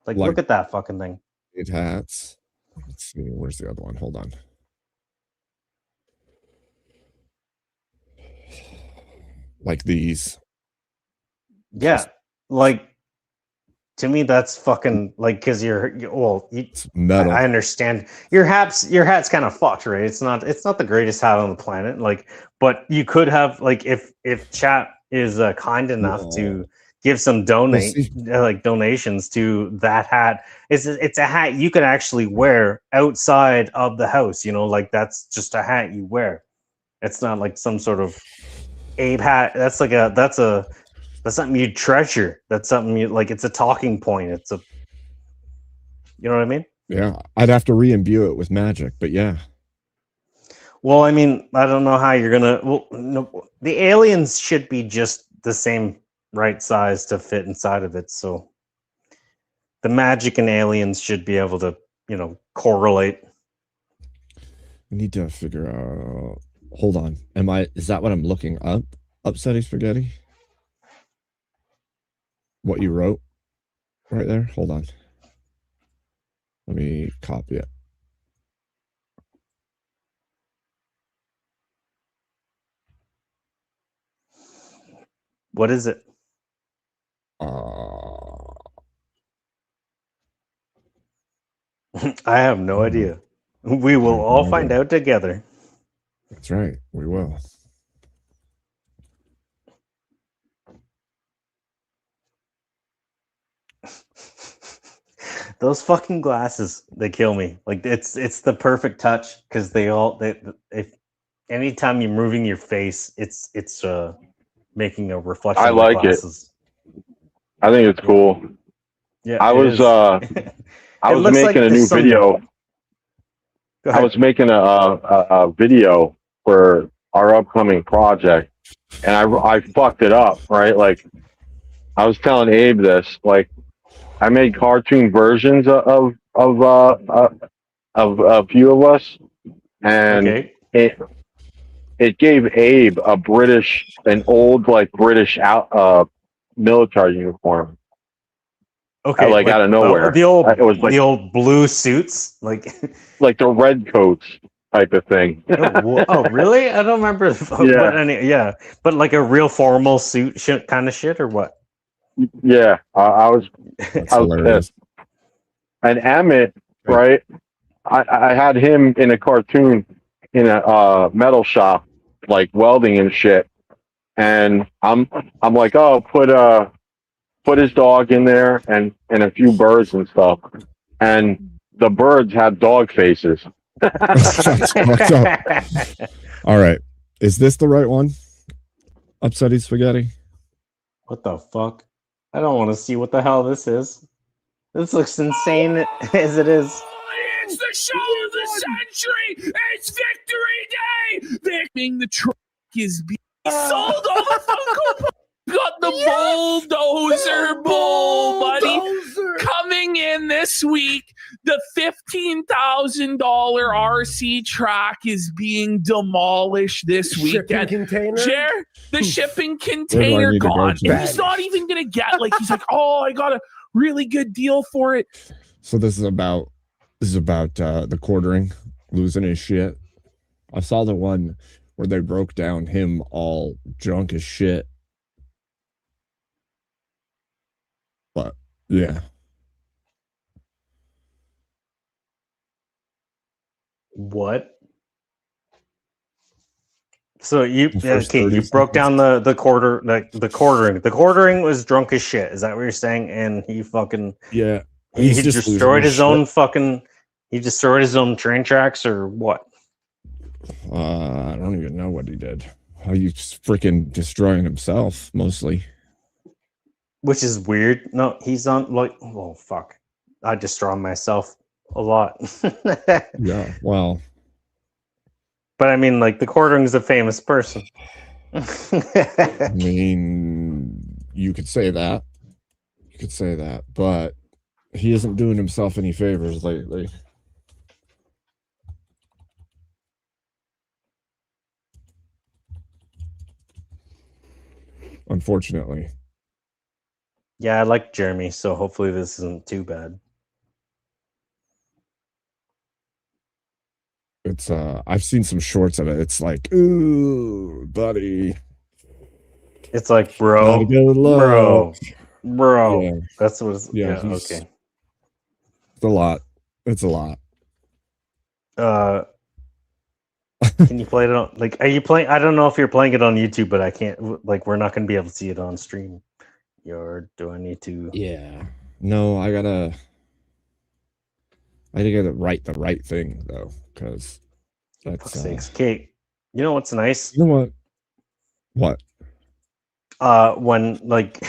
Like look at that fucking thing. It hats. Let's see, where's the other one? Hold on. Like these. Yeah. Like to me that's fucking like because metal. I understand your hat's kind of fucked, right? It's not the greatest hat on the planet. Like, but you could have like if chat is kind enough to give some donations to that hat. It's a hat you could actually wear outside of the house. You know, like that's just a hat you wear. It's not like some sort of Abe hat. That's something you treasure. That's something you like. It's a talking point. You know what I mean? Yeah, I'd have to re-imbue it with magic, but yeah. Well, I mean, I don't know how you're gonna. Well, no, the aliens should be just the same right size to fit inside of it. So the magic and aliens should be able to, correlate. I need to figure out. Hold on. Is that what I'm looking up? Upsetty Spaghetti? What you wrote right there? Hold on. Let me copy it. What is it? I have no idea. We will all find out together. That's right. We will. Those fucking glasses, they kill me. Like it's the perfect touch because if anytime you're moving your face, it's making a reflection. I of like the glasses. I think it's cool. Yeah, I it was is. I It was looks making like a new there's some- video. Go I ahead. was making a video for our upcoming project, and I fucked it up, right? Like I was telling Abe this, like I made cartoon versions of a few of us, and Okay. it gave Abe an old like British military uniform. Okay, Like out of nowhere. the old It was like the old blue suits, like like the red coats type of thing. oh really? I don't remember. Yeah. But but like a real formal suit kind of shit or what? Yeah, I was hilarious. pissed. And Emmett, right? I had him in a cartoon in a metal shop, like welding and shit. And I'm like, oh, put his dog in there and a few birds and stuff. And the birds had dog faces. That's fucked up. All right. Is this the right one? Upsetty spaghetti? What the fuck? I don't want to see what the hell this is. This looks insane as it is. It's the show of the century. It's Victory Day. Victoring the truck is being sold all the Funko Pop. Got the bulldozer bull, buddy, coming in this week. The $15,000 RC track is being demolished this weekend. The shipping container need to go gone. to? And he's not even gonna get he's like, oh, I got a really good deal for it. So this is about the quartering, losing his shit. I saw the one where they broke down him all drunk as shit. But yeah. What? So you The first okay? 30 You broke down the quartering. The quartering was drunk as shit. Is that what you're saying? And he fucking Yeah. he He's just destroyed losing his his own shit. fucking. He destroyed his own train tracks or what? I don't even know what he did. He's freaking destroying himself mostly. Which is weird. No, he's on like. Oh fuck! I destroy myself a lot. Yeah. Well. But I mean, like the quartering's a famous person. I mean, you could say that. You could say that, but he isn't doing himself any favors lately. Unfortunately. Yeah, I like Jeremy, so hopefully this isn't too bad. It's I've seen some shorts of it. It's like, ooh, buddy. It's like, bro, Gotta go low. bro. Yeah. That's what it's. Yeah, he's- okay. It's a lot. It's a lot. Can you play it on? Like, are you playing? I don't know if you're playing it on YouTube, but I can't. Like, we're not going to be able to see it on stream. Do I need to? Yeah. No, I gotta write the right thing though, because that's Fuck's sakes, Kate. You know what's nice? You know what? When like,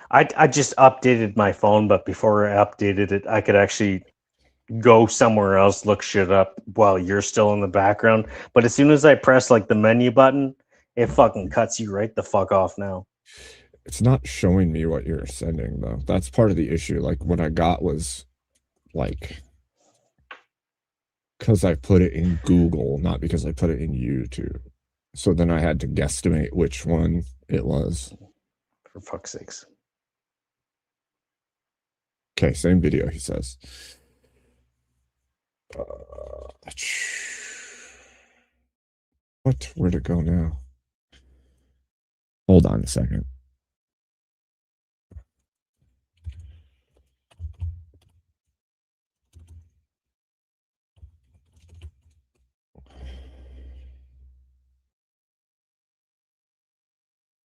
I just updated my phone, but before I updated it, I could actually go somewhere else, look shit up while you're still in the background. But as soon as I press like the menu button, it fucking cuts you right the fuck off now. It's not showing me what you're sending though. That's part of the issue. Like what I got was like because I put it in Google, not because I put it in YouTube. So then I had to guesstimate which one it was. For fuck's sakes. Okay, same video, he says. What? Where'd it go now? Hold on a second.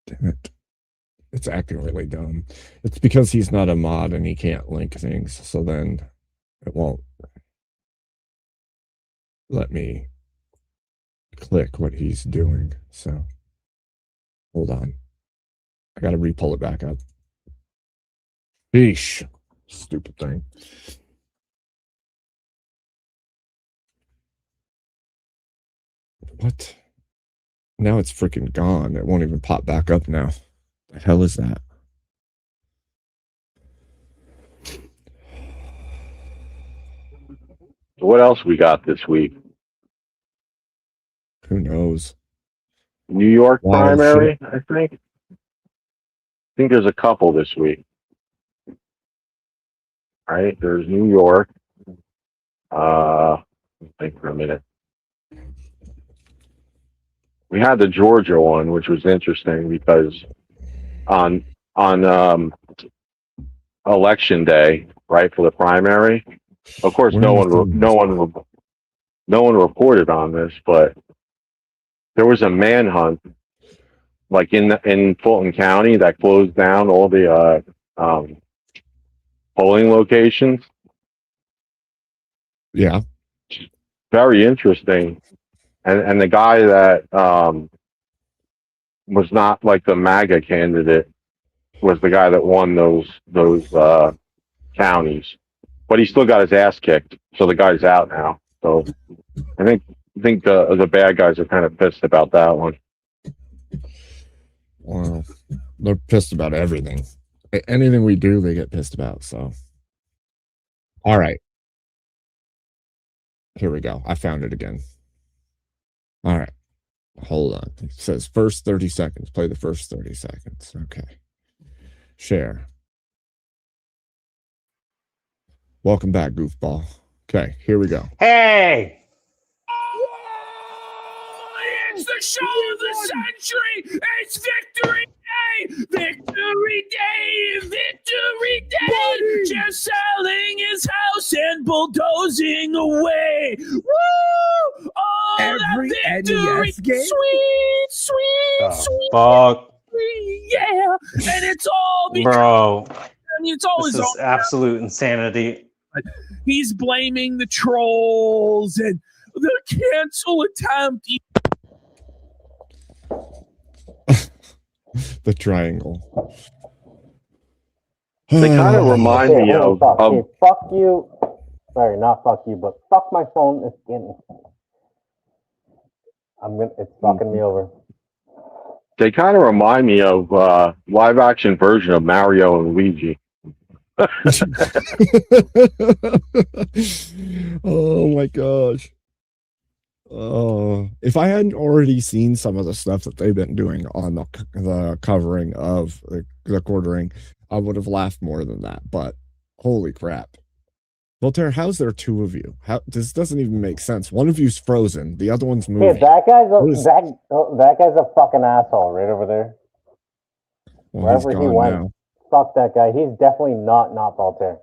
Damn it. It's acting really dumb. It's because he's not a mod and he can't link things, so then it won't let me click what he's doing. So hold on. I gotta re-pull it back up. Yeesh. Stupid thing. What? Now it's freaking gone. It won't even pop back up now. The hell is that? What else we got this week? Who knows? New York Wild primary, shit. I think. I think there's a couple this week. Right? There's New York. Think for a minute. We had the Georgia one, which was interesting because on election day, right, for the primary, of course, no one reported on this, but there was a manhunt, like in Fulton County, that closed down all the polling locations. Yeah, very interesting. And the guy that was not like the MAGA candidate was the guy that won those counties, but he still got his ass kicked. So the guy's out now. So I think the bad guys are kind of pissed about that one. Well, they're pissed about everything. Anything we do, they get pissed about. So, all right. Here we go. I found it again. All right. Hold on. It says first 30 seconds. Play the first 30 seconds. Okay. Share. Welcome back, goofball. Okay, here we go. Hey! It's the show of the century. It's Victory Day. Victory Day. Victory Day. Just selling his house and bulldozing away. Woo! Oh, Every that victory. NES game? Sweet. Fuck, Yeah. And it's all because bro. I mean, it's always This is all absolute insanity. he's blaming the trolls and the cancel attempt. The triangle. They kind of remind me of fuck you. Sorry, not fuck you, but fuck my phone. It's getting. It's fucking me over. they kind of remind me of live action version of Mario and Luigi. Oh my gosh. If I hadn't already seen some of the stuff that they've been doing on the covering of the quartering, I would have laughed more than that. But holy crap. Voltaire, how's there two of you? This doesn't even make sense. One of you's frozen, the other one's moving. Hey, that guy's a fucking asshole right over there. Well, Wherever he's he gone went, now. fuck that guy. He's definitely not Voltaire.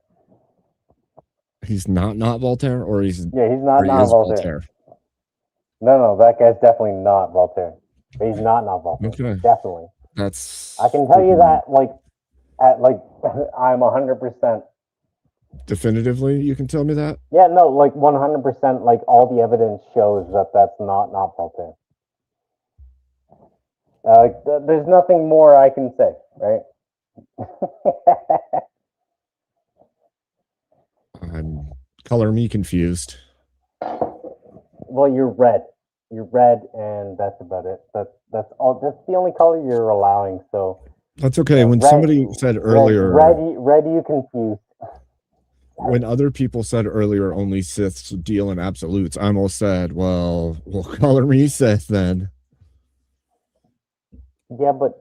He's not Voltaire, or he's He's not is Voltaire. No, that guy's definitely not Voltaire. He's not Voltaire. Okay. Definitely. That's I can tell you that I'm 100%. definitively. You can tell me that. Yeah, no, 100%. All the evidence shows that that's not Voltaire. There's nothing more I can say, right? Color me confused. Well, you're red. You're red, and that's about it. That's all. That's the only color you're allowing. So That's okay. When somebody said earlier, red you confused. when other people said earlier only Siths deal in absolutes, I almost said, well, color me Sith then. Yeah, but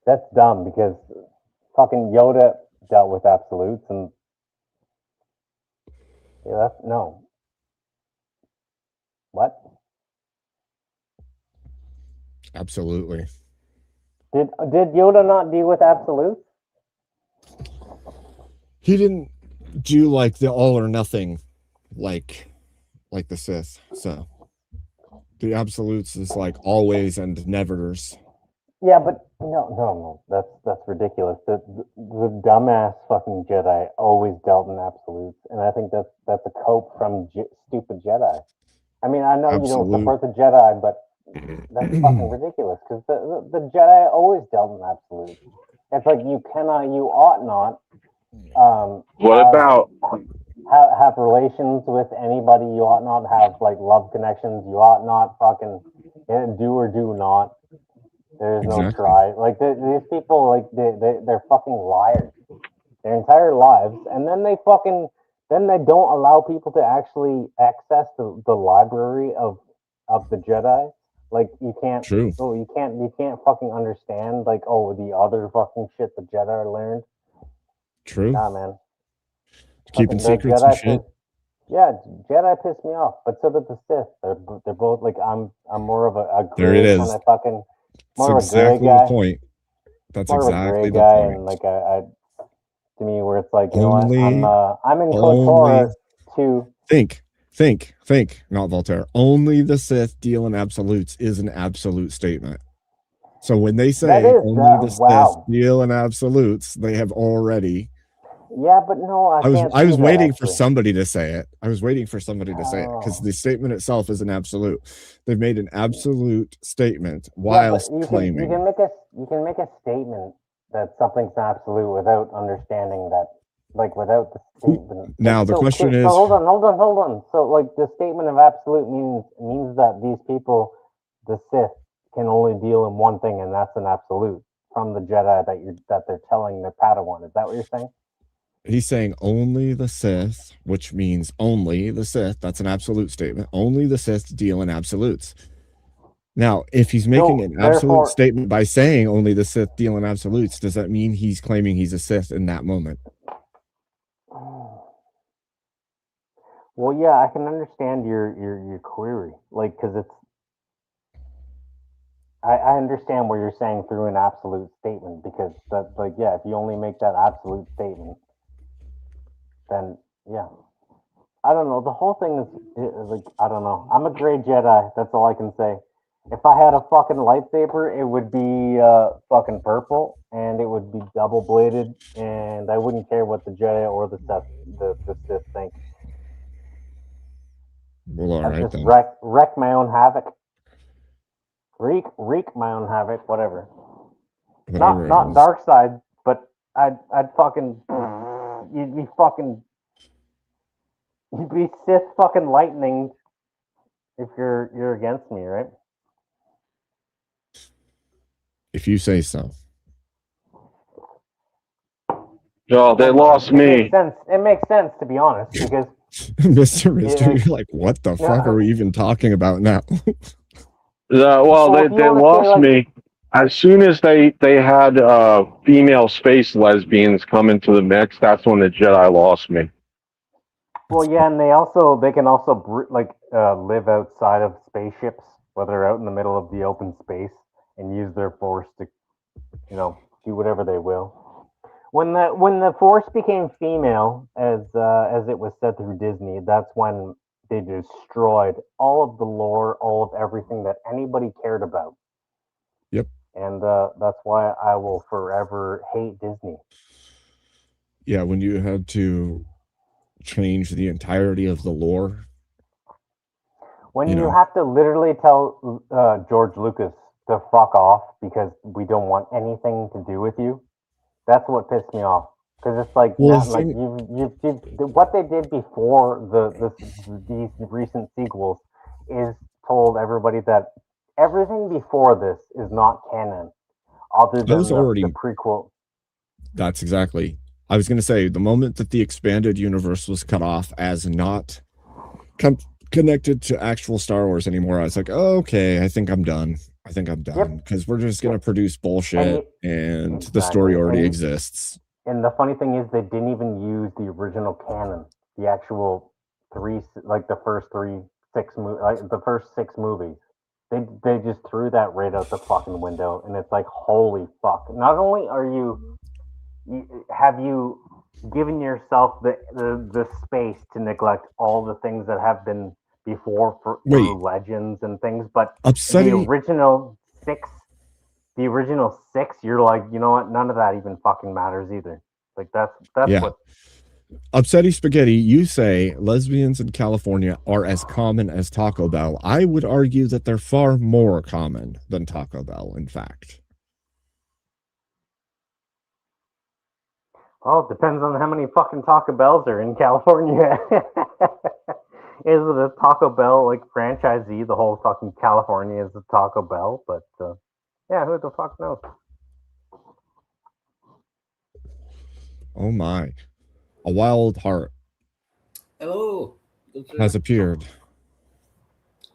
that's dumb because fucking Yoda dealt with absolutes, and that's no. What? Absolutely. Did Yoda not deal with absolutes? He didn't do the all or nothing like the Sith. So the absolutes is always and nevers. Yeah, but no. That's ridiculous. The dumbass fucking Jedi always dealt in absolutes, and I think that's a cope from stupid Jedi. I mean, I know you don't support the Jedi, but that's fucking ridiculous because the Jedi always dealt in absolutes. It's like you cannot, you ought not. What about have relations with anybody? You ought not have like love connections. You ought not fucking do or do not. There's no Exactly. try. Like these people, like they're fucking liars their entire lives, and then they don't allow people to actually access the library of the Jedi. Like you can't. True. Oh, you can't fucking understand like the other fucking shit the Jedi learned. True. Nah, man. Keeping Fucking the secrets and Jedi shit. Yeah, Jedi pissed me off, but so did the Sith. They're both like I'm more of a There it gray is. kind of fucking more That's of a gray exactly guy. the point. That's More exactly of a gray the guy, point. and like I to me where it's like you Only- know what I'm in only- KOTOR to Think, not Voltaire. Only the Sith deal in absolutes is an absolute statement. So when they say That is, only the wow. Sith deal in absolutes, they have already. yeah, but no, I can't. I was see that, waiting for actually. somebody to say it. I was waiting for somebody to say it because the statement itself is an absolute. They've made an absolute statement whilst yeah, but claiming. you can make a statement that something's absolute without understanding that, like without the statement. Now, the question is- hold on. So like the statement of absolute means that these people, the Sith, can only deal in one thing, and that's an absolute from the Jedi that they're telling their Padawan. Is that what you're saying? He's saying only the Sith, which means only the Sith. That's an absolute statement. Only the Sith deal in absolutes. Now, if he's making an absolute therefore- statement by saying only the Sith deal in absolutes, does that mean he's claiming he's a Sith in that moment? Well, yeah, I can understand your query, like, because it's. I understand what you're saying through an absolute statement, because that, like, yeah, if you only make that absolute statement, then yeah, I don't know. The whole thing is like, I don't know. I'm a gray Jedi. That's all I can say. If I had a fucking lightsaber, it would be fucking purple, and it would be double bladed, and I wouldn't care what the Jedi or the Sith think. Well, all I right just then. wreck my own havoc. Wreak my own havoc, whatever. Whatever it Not is. dark side, but I'd fucking you'd be Sith fucking lightning if you're against me, right? If you say so. Oh, they lost me. It makes sense to be honest, because Mr. Mystery, Yeah. you're like, what the fuck are we even talking about now? Well, So if they you wanna say, lost like- me as soon as they had female space lesbians come into the mix. That's when the Jedi lost me. well, yeah, and they can also live outside of spaceships, whether they're out in the middle of the open space, and use their force to, do whatever they will. When the force became female, as it was said through Disney, that's when they destroyed all of the lore, all of everything that anybody cared about. Yep. And that's why I will forever hate Disney. Yeah, when you had to change the entirety of the lore. When You you know. have to literally tell George Lucas to fuck off because we don't want anything to do with you, that's what pissed me off. Because it's like, Well, now, the like what they did before these recent sequels is told everybody that everything before this is not canon, other than was the already- prequel. That's exactly. I was going to say, the moment that the expanded universe was cut off as not connected to actual Star Wars anymore, I was like, oh, okay, I think I'm done. Because we're just going to produce bullshit and the story Exactly. already And- exists. And the funny thing is, they didn't even use the original canon, the actual the first six movies. They just threw that right out the fucking window, and it's like, holy fuck! Not only have you given yourself the space to neglect all the things that have been before through legends and things, but Upsetting- the original six, you're like, you know what? None of that even fucking matters either. Like that's Yeah. what. Upsetty Spaghetti, you say lesbians in California are as common as Taco Bell. I would argue that they're far more common than Taco Bell, in fact. Oh, it depends on how many fucking Taco Bells are in California. Is it a Taco Bell like franchisee? The whole fucking California is a Taco Bell, but yeah, who the fuck knows? Oh my. A wild heart Hello. has appeared.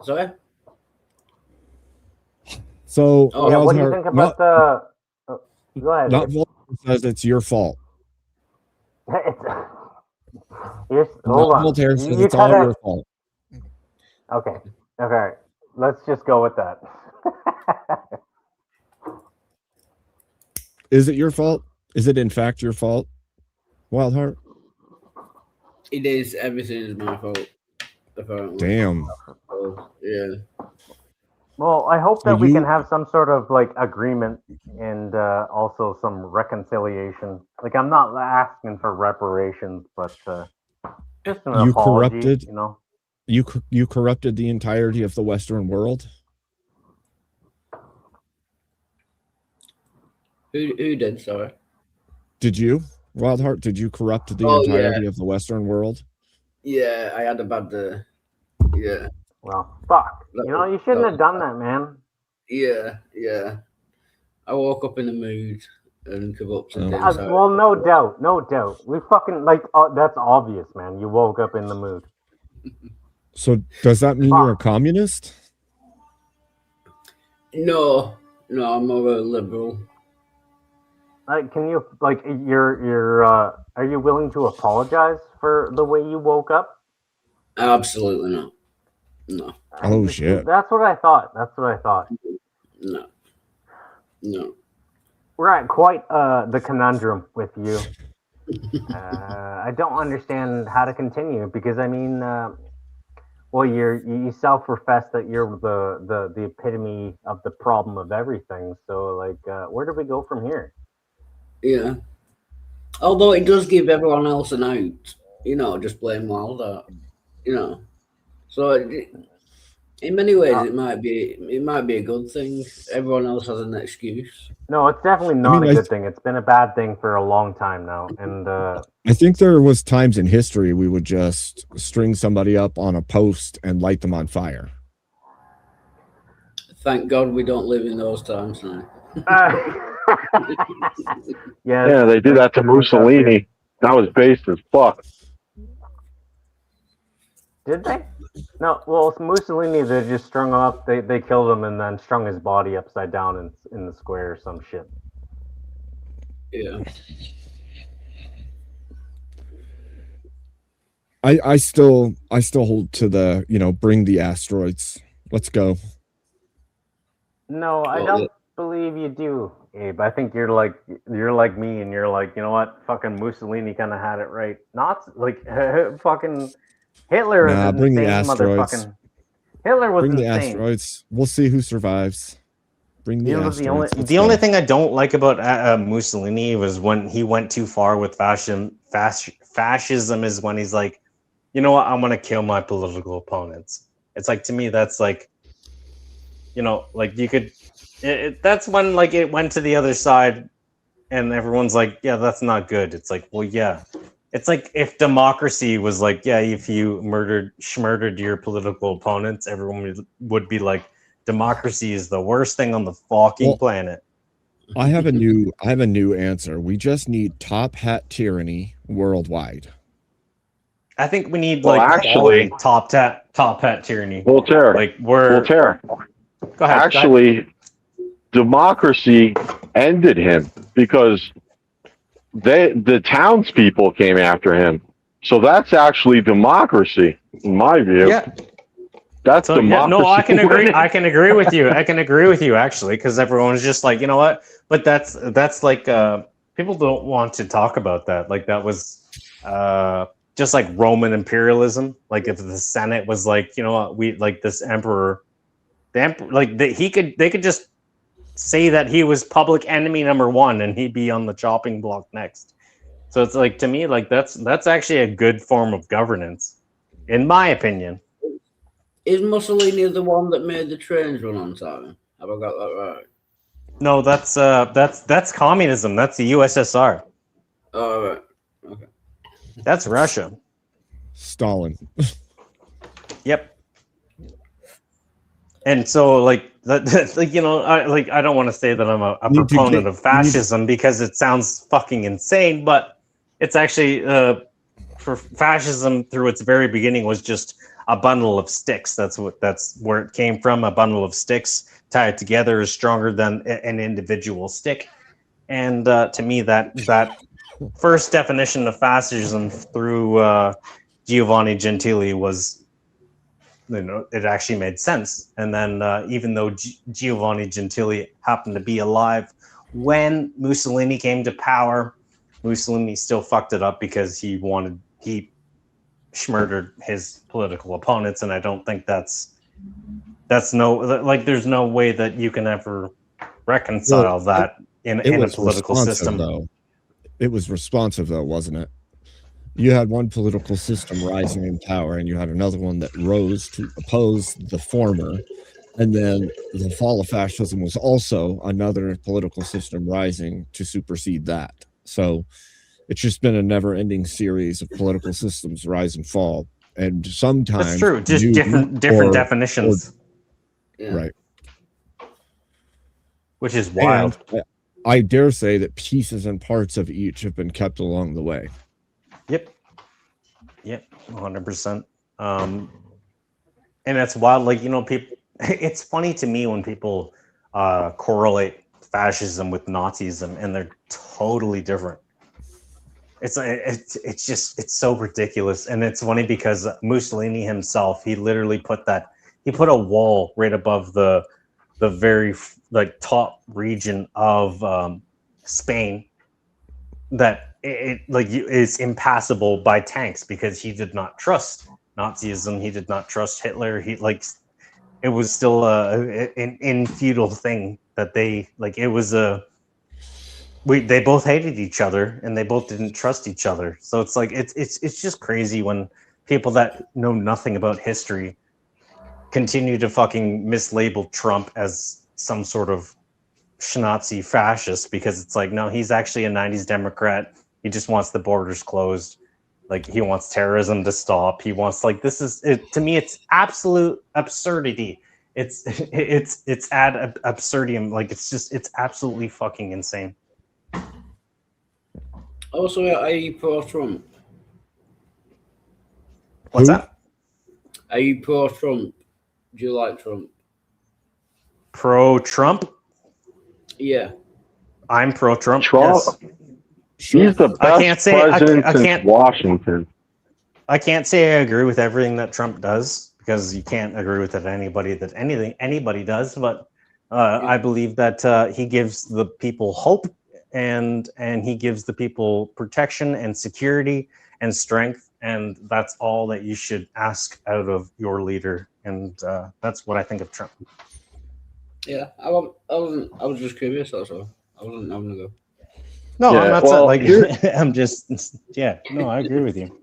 Sorry? So, Oh, Yeah, what do you Wild think Heart, about the? Go ahead. not Voltaire says it's your fault. Hold on. Voltaire says You it's all kinda- your fault. Okay. Okay. Let's just go with that. Is it your fault? Is it in fact your fault, Wild Heart? It is. Everything is my fault. Apparently. Damn. So, yeah. Well, I hope So that we you- can have some sort of like agreement and also some reconciliation. Like, I'm not asking for reparations, but just an You apology. corrupted. You know. You corrupted the entirety of the Western world. Who did? Sorry. Did you, Wild Heart? Did you corrupt the Oh, entirety yeah. of the Western world? Yeah, I had a bad. Yeah. Well, fuck. You know, you shouldn't have done that, man. Yeah, yeah. I woke up in the mood and corrupted things. so- Well, no doubt, no doubt. We fucking like that's obvious, man. You woke up in the mood. So does that mean you're a communist? No, I'm more a liberal. Like, can you like you're are you willing to apologize for the way you woke up? Absolutely not. No. Oh shit. That's what I thought. That's what I thought. No. We're at quite the conundrum with you. I don't understand how to continue because I mean, well, you self-profess that you're the epitome of the problem of everything. So, like, where do we go from here? Yeah. Although it does give everyone else an out, just blame Wilder, So in many ways, it might be a good thing. Everyone else has an excuse. No, it's definitely not mean, a I good thing. It's been a bad thing for a long time now, and I think there was times in history we would just string somebody up on a post and light them on fire. Thank God we don't live in those times now. Yeah, they did that to Mussolini. That was based as fuck. Did they? No, well, Mussolini, they just strung him up. They killed him and then strung his body upside down in the square or some shit. Yeah. I still hold to the, bring the asteroids. Let's go. No, I Well, don't believe you do, Abe. I think you're like me, and you're like, you know what? Fucking Mussolini kind of had it right. Not like fucking Hitler is Nah, an bring the insane asteroids. motherfucking. Hitler was Bring the insane. asteroids. We'll see who survives. Bring the He was the only- asteroids. The only thing I don't like about Mussolini was when he went too far with fascism is when he's like, you know what, I'm going to kill my political opponents. It's like, to me, that's like, like you could, that's when like it went to the other side and everyone's like, yeah, that's not good. It's like, well, yeah. It's like if democracy was like, yeah, if you murdered your political opponents, everyone would be like, democracy is the worst thing on the fucking planet. I have a new answer. We just need top hat tyranny worldwide. I think we need Well, like actually- top hat tyranny. Voltaire. Like Voltaire. Go ahead. Actually, democracy ended him because the townspeople came after him. So that's actually democracy, in my view. Yeah. That's So, democracy. no, I can agree. winning. I can agree with you. I can agree with you actually, because everyone's just like, you know what? But that's like people don't want to talk about that. Like that was just like Roman imperialism. Like if the Senate was like, you know what, we like this emperor, they could just say that he was public enemy number one, and he'd be on the chopping block next. So it's like, to me, like that's actually a good form of governance, in my opinion. Is Mussolini the one that made the trains run on time? Have I got that right? No, that's communism. That's the USSR. Oh, right. Okay. That's Russia. Stalin. Yep. And so, like, like, you know, I don't want to say that I'm a proponent of fascism because it sounds fucking insane, but it's actually for fascism through its very beginning was just a bundle of sticks. That's where it came from. A bundle of sticks tied together is stronger than an individual stick. And to me, that first definition of fascism through Giovanni Gentili was, you know, it actually made sense. And then even though Giovanni Gentili happened to be alive when Mussolini came to power, Mussolini still fucked it up because he murdered his political opponents. And I don't think there's no way that you can ever reconcile that in a political system. Though. It was responsive, though, wasn't it? You had one political system rising in power, and you had another one that rose to oppose the former. And then the fall of fascism was also another political system rising to supersede that. So it's just been a never-ending series of political systems rise and fall. And sometimes that's true. Just different definitions. Right. Which is wild. And I dare say that pieces and parts of each have been kept along the way. Yep, 100%. And that's wild. Like, you know, people. It's funny to me when people correlate fascism with Nazism, and they're totally different. It's so ridiculous, and it's funny because Mussolini himself, he literally put a wall right above the very top region of Spain that is impassable by tanks because he did not trust Nazism. He did not trust Hitler. It was still an infeudal thing that they they both hated each other and they both didn't trust each other. So it's like it's just crazy when people that know nothing about history continue to fucking mislabel Trump as some sort of Schnazi fascist, because it's like, no, he's actually a 90s Democrat. He just wants the borders closed. Like, he wants terrorism to stop. He wants, like, this is it, to me, it's absolute absurdity. It's ad absurdum. Like, it's absolutely fucking insane. Also, are you pro-Trump? What's that? Are you pro-Trump? Do you like Trump? Pro-Trump? Yeah. I'm pro-Trump. Trump. Yes. He's the best president since Washington. I can't say I agree with everything that Trump does, because you can't agree with anything anybody does. But I believe that he gives the people hope, and he gives the people protection and security and strength, and that's all that you should ask out of your leader. And that's what I think of Trump. Yeah, I was just curious. Also, I wasn't having a go. No, Yeah, I'm not well, like here- I'm just no, I agree with you.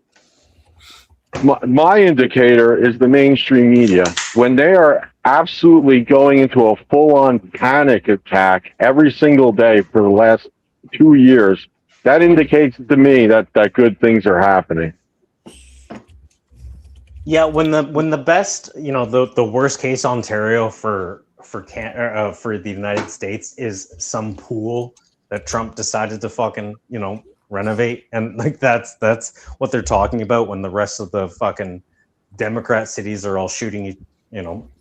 My indicator is the mainstream media. When they are absolutely going into a full-on panic attack every single day for the last 2 years, that indicates to me that good things are happening. Yeah, when the best, the worst case Ontario for the United States is some pool that Trump decided to fucking, renovate, and like that's what they're talking about when the rest of the fucking Democrat cities are all shooting,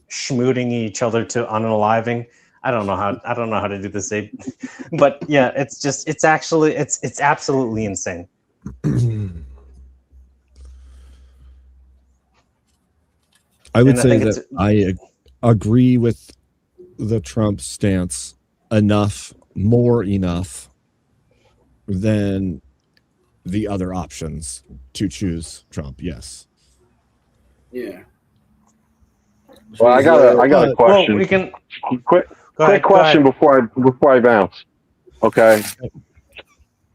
schmooting each other to unaliving. I don't know how to do this, but yeah, it's absolutely insane. I would say that I agree with the Trump stance enough than the other options to choose Trump. Yes. Yeah. Well, I got a question. Well, we can quick ahead, question before I bounce. Okay.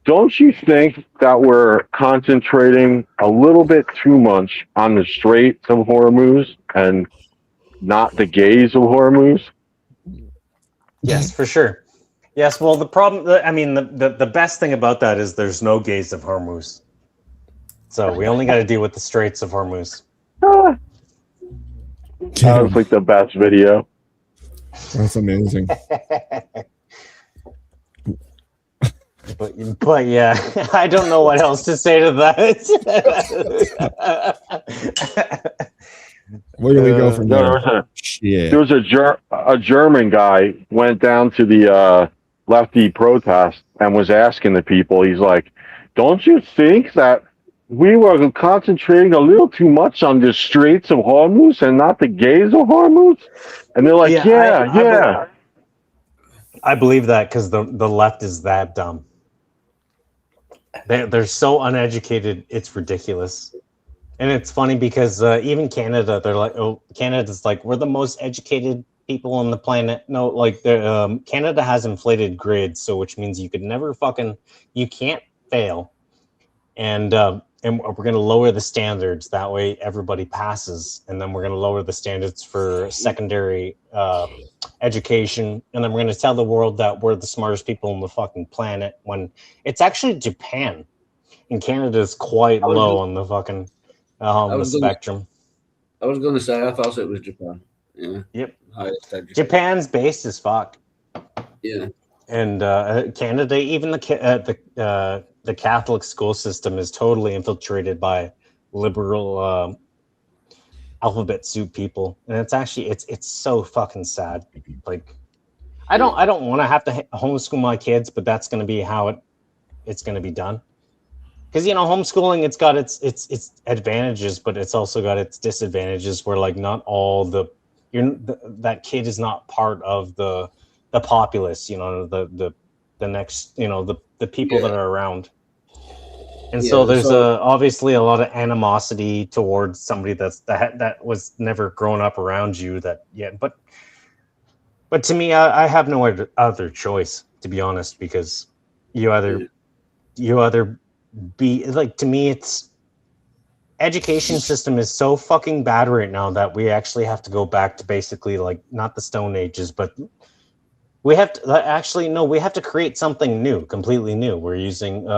Don't you think that we're concentrating a little bit too much on the Straits of Hormuz and not the gays of Hormuz? Yes, for sure. Yes, well, the problem, I mean, the best thing about that is there's no gates of Hormuz. So we only got to deal with the Straits of Hormuz. That was like the best video. That's amazing. But yeah, I don't know what else to say to that. Where do we go from there? There was a German guy went down to the lefty protest and was asking the people. He's like, "Don't you think that we were concentrating a little too much on the Straits of Hormuz and not the gays of Hormuz?" And they're like, "Yeah." I believe that because the left is that dumb. They're so uneducated, it's ridiculous. And it's funny because even Canada, they're like, oh, Canada's like, we're the most educated people on the planet. No, like Canada has inflated grids, so which means you could never you can't fail. And we're going to lower the standards. That way everybody passes. And then we're going to lower the standards for secondary education. And then we're going to tell the world that we're the smartest people on the fucking planet when it's actually Japan. And Canada is quite low on the fucking the spectrum. I was going to say, I thought it was Japan. Yeah. Yep. Highest education. Japan's based as fuck. Yeah. And Canada, even the Catholic school system is totally infiltrated by liberal alphabet soup people, and it's actually it's so fucking sad. Like, I don't want to have to homeschool my kids, but that's going to be how it's going to be done. Because homeschooling, it's got its advantages, but it's also got its disadvantages. Where like not all that kid is not part of the populace. The next the people that are around. And so there's obviously a lot of animosity towards somebody that was never grown up around you. But to me, I have no other choice, to be honest, because you either be like, to me, it's education system is so fucking bad right now that we actually have to go back to basically like not the Stone Ages, but we have to we have to create something new, completely new. We're using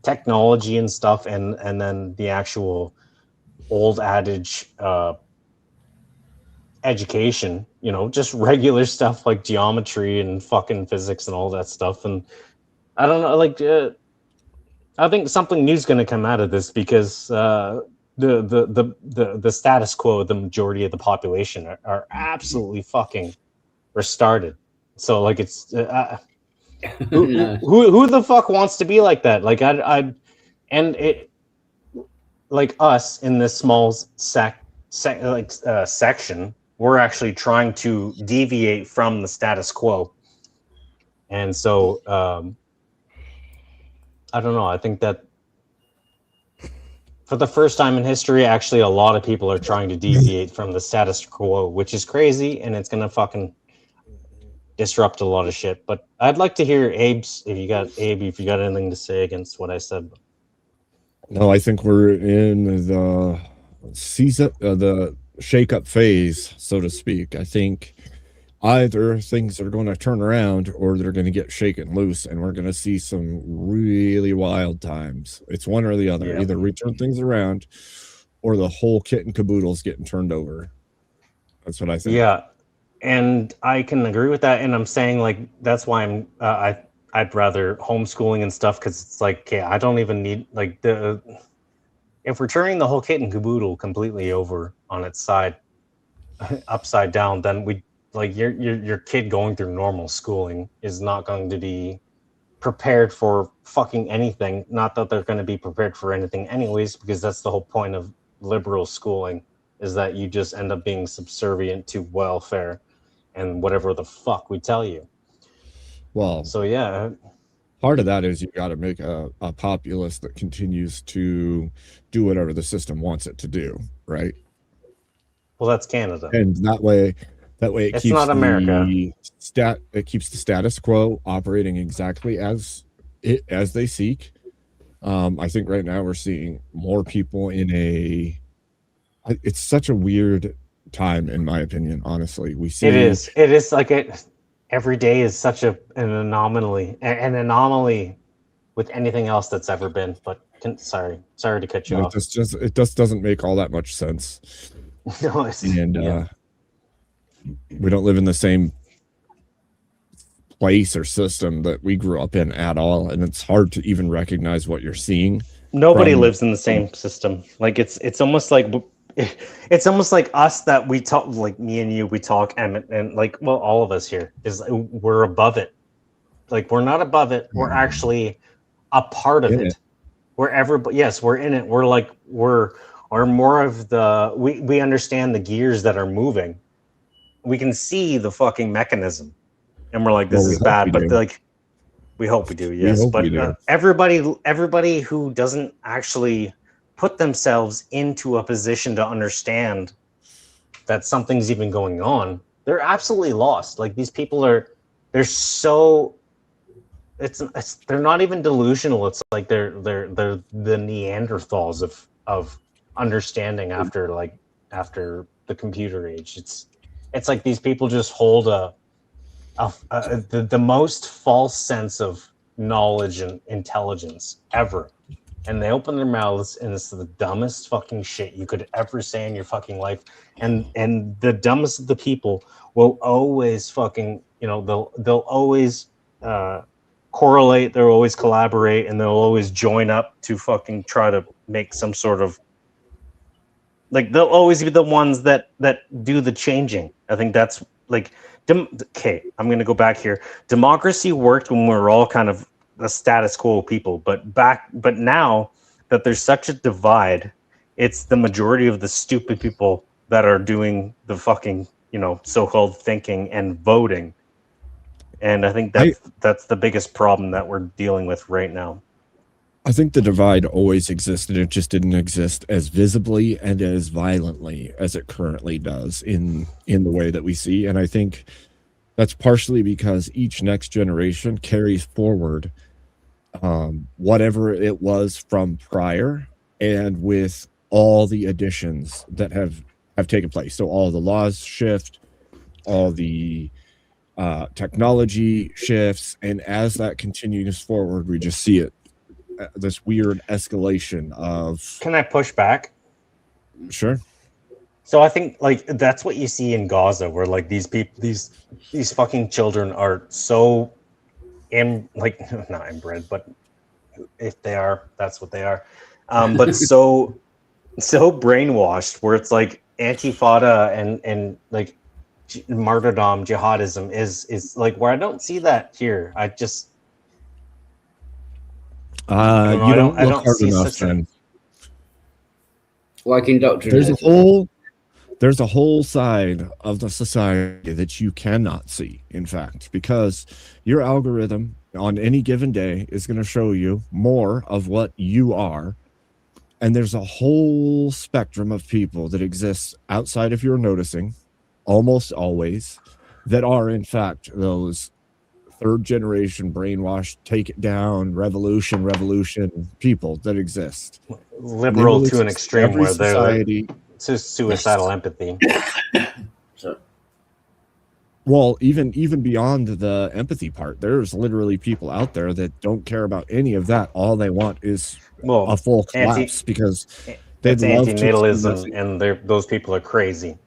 technology and stuff, and then the actual old adage education, just regular stuff like geometry and fucking physics and all that stuff. And I don't know, like I think something new is going to come out of this because the status quo, the majority of the population are absolutely fucking restarted. So like it's who the fuck wants to be like that? Like and it like us in this small section, we're actually trying to deviate from the status quo. And so I don't know. I think that for the first time in history, actually, a lot of people are trying to deviate from the status quo, which is crazy, and it's gonna fucking disrupt a lot of shit. But I'd like to hear Abe's if you got anything to say against what I said. No, I think we're in the season, the shake-up phase, so to speak. I think either things are going to turn around or they're going to get shaken loose, and we're going to see some really wild times. It's one or the other. Yeah. Either we turn things around or the whole kit and caboodle is getting turned over. That's what I think. Yeah, and I can agree with that. And I'm saying, like, that's why I'd rather homeschooling and stuff, because it's like, okay, I don't even need, like, if we're turning the whole kit and caboodle completely over on its side, upside down, then we, like, your kid going through normal schooling is not going to be prepared for fucking anything. Not that they're going to be prepared for anything anyways, because that's the whole point of liberal schooling, is that you just end up being subservient to welfare and whatever the fuck we tell you. Well, so yeah, part of that is you got to make a populace that continues to do whatever the system wants it to do, right? Well, that's Canada, and that way it it's keeps not America. It keeps the status quo operating exactly as they seek. I think right now we're seeing more people in it's such a weird time, in my opinion. Honestly, we see it is like it, every day is such an anomaly, an anomaly with anything else that's ever been. But sorry to cut you No, off. it just doesn't make all that much sense. No, And we don't live in the same place or system that we grew up in at all, and it's hard to even recognize what you're seeing. Nobody lives in the same system. Like it's almost like us that we talk, like me and you, we talk and like, well, all of us here is we're above it. Like we're not above it. We're actually a part of it. We're everybody. Yes, we're in it. We're more of the. We understand the gears that are moving. We can see the fucking mechanism, and we're like, this is bad. But like, we hope we do. Yes, but everybody who doesn't actually put themselves into a position to understand that something's even going on, they're absolutely lost. Like these people they're so. They're not even delusional. It's like they're the Neanderthals of understanding after the computer age. It's like these people just hold the most false sense of knowledge and intelligence ever, and they open their mouths and it's the dumbest fucking shit you could ever say in your fucking life. And the dumbest of the people will always fucking, they'll always correlate, they'll always collaborate, and they'll always join up to fucking try to make some sort of, like, they'll always be the ones that do the changing. I think that's like, okay, I'm going to go back here. Democracy worked when we were all kind of the status quo people, but now that there's such a divide, it's the majority of the stupid people that are doing the fucking, so-called thinking and voting. And I think that's the biggest problem that we're dealing with right now. I think the divide always existed. It just didn't exist as visibly and as violently as it currently does in the way that we see. And I think that's partially because each next generation carries forward whatever it was from prior, and with all the additions that have taken place. So all the laws shift, all the technology shifts, and as that continues forward, we just see it, this weird escalation of. Can I push back? Sure. So I think like that's what you see in Gaza, where like these people, these fucking children are so not inbred, but if they are, that's what they are. But so brainwashed, where it's like Antifada and like martyrdom, jihadism is like where I don't see that here. I just I don't hard enough, then. Like indoctrination. There's a whole side of the society that you cannot see, in fact, because your algorithm on any given day is going to show you more of what you are. And there's a whole spectrum of people that exists outside of your noticing, almost always, that are, in fact, those third generation brainwashed, take it down, revolution people that exist. Liberal to an extreme where society. They're suicidal empathy. Well, even beyond the empathy part, there's literally people out there that don't care about any of that. All they want is a full collapse because it's antinatalism, and those people are crazy.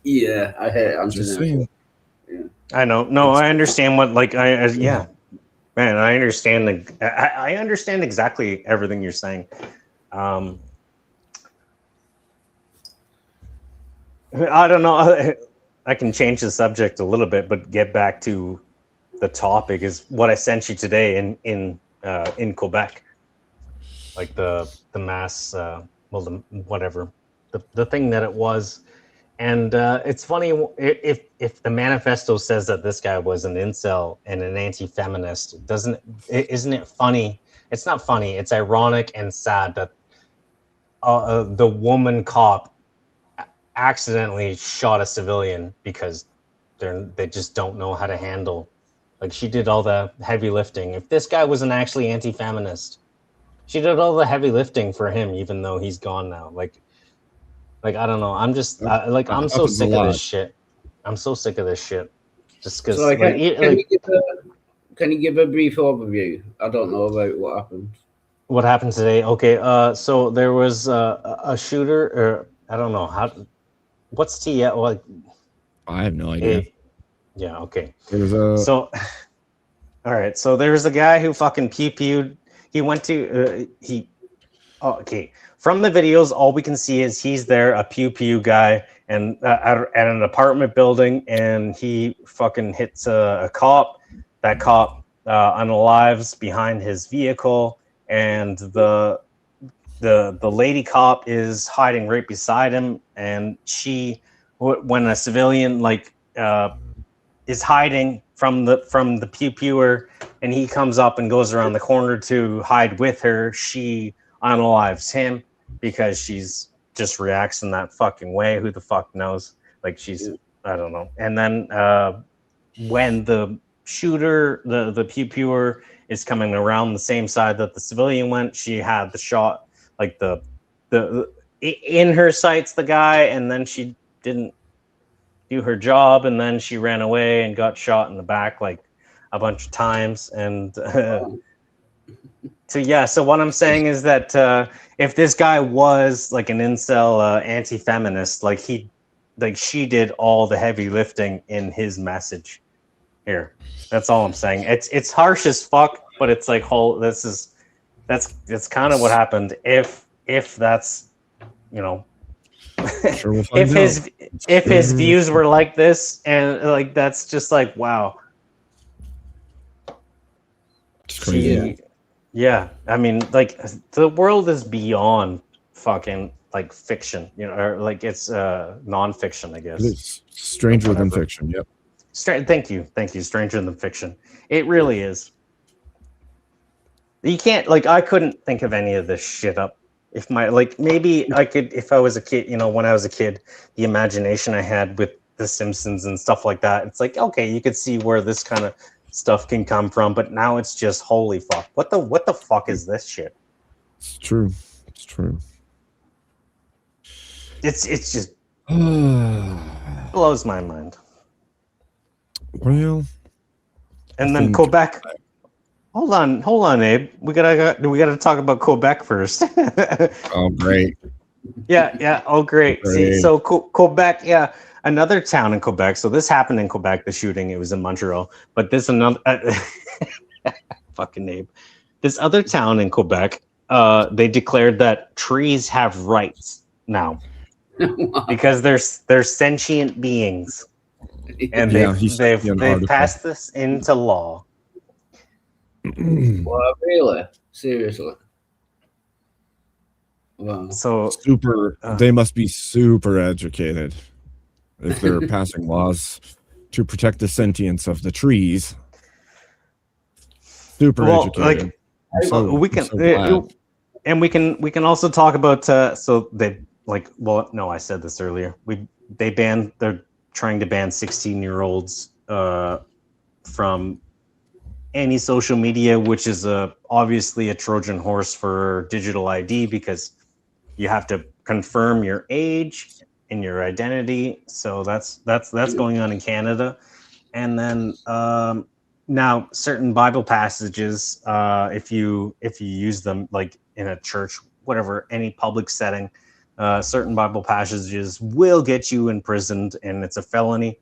Yeah, I hate it. I'm just saying. Yeah. I know. No, I understand what yeah, man. I understand. I understand exactly everything you're saying. I don't know. I can change the subject a little bit, but get back to the topic. Is what I sent you today in Quebec, like the mass, whatever, the thing that it was. And it's funny if the manifesto says that this guy was an incel and an anti-feminist, isn't it funny? It's not funny. It's ironic and sad that the woman cop accidentally shot a civilian because they just don't know how to handle. Like, she did all the heavy lifting. If this guy wasn't actually anti-feminist, she did all the heavy lifting for him, even though he's gone now. Like I don't know. I'm just I'm so sick of this shit. I'm so sick of this shit. Just because, So can you give a brief overview? I don't know about what happened. what happened today? Okay, so there was a shooter, or I don't know how. What's T? Well, I have no idea. Yeah. Okay. There was a So, all right. So there's a guy who fucking pew-pewed. He went to okay. From the videos, all we can see is he's there, a pew-pew guy, and at an apartment building, and he fucking hits a cop. That cop unalives behind his vehicle, and the lady cop is hiding right beside him, and when a civilian is hiding from the pew-pewer, and he comes up and goes around the corner to hide with her, she unalives him because she's just reacts in that fucking way. Who the fuck knows? Like she's, I don't know. And then when the shooter, the pew-pewer is coming around the same side that the civilian went, she had the shot, like the in her sights, the guy, and then she didn't do her job, and then she ran away and got shot in the back like a bunch of times. And so what I'm saying is that if this guy was like an incel anti-feminist, she did all the heavy lifting in his message here. That's all I'm saying. It's harsh as fuck, but it's like that's kind of what happened. If that's, you know, sure we'll find if his views were like this, and like that's just like, wow. It's crazy. Yeah, I mean, like the world is beyond fucking like fiction, you know, or like it's non-fiction, I guess. It's stranger than fiction. Yep. Thank you, stranger than fiction. It really is. You can't, like, I couldn't think of any of this shit up. If maybe I could, if I was a kid, you know, when I was a kid, the imagination I had with The Simpsons and stuff like that, it's like, okay, you could see where this kind of stuff can come from, but now it's just, holy fuck, what the fuck is this shit? It's true. It's true. It's just blows my mind. Well, and then Quebec. Hold on, Abe. We gotta talk about Quebec first. Oh, great. Yeah. Oh, great. See, so Quebec, yeah, another town in Quebec. So this happened in Quebec. The shooting, it was in Montreal, but this another fucking Abe. This other town in Quebec, they declared that trees have rights now because they're sentient beings, and they've passed this into law. Well, really? Seriously? Wow. So they must be super educated if they're passing laws to protect the sentience of the trees. Super educated. We can also talk about so they I said this earlier. They're trying to ban 16-year-olds from any social media, which is obviously a Trojan horse for digital ID, because you have to confirm your age and your identity. So that's going on in Canada. And then now certain Bible passages, if you use them like in a church, whatever, any public setting, certain Bible passages will get you imprisoned, and it's a felony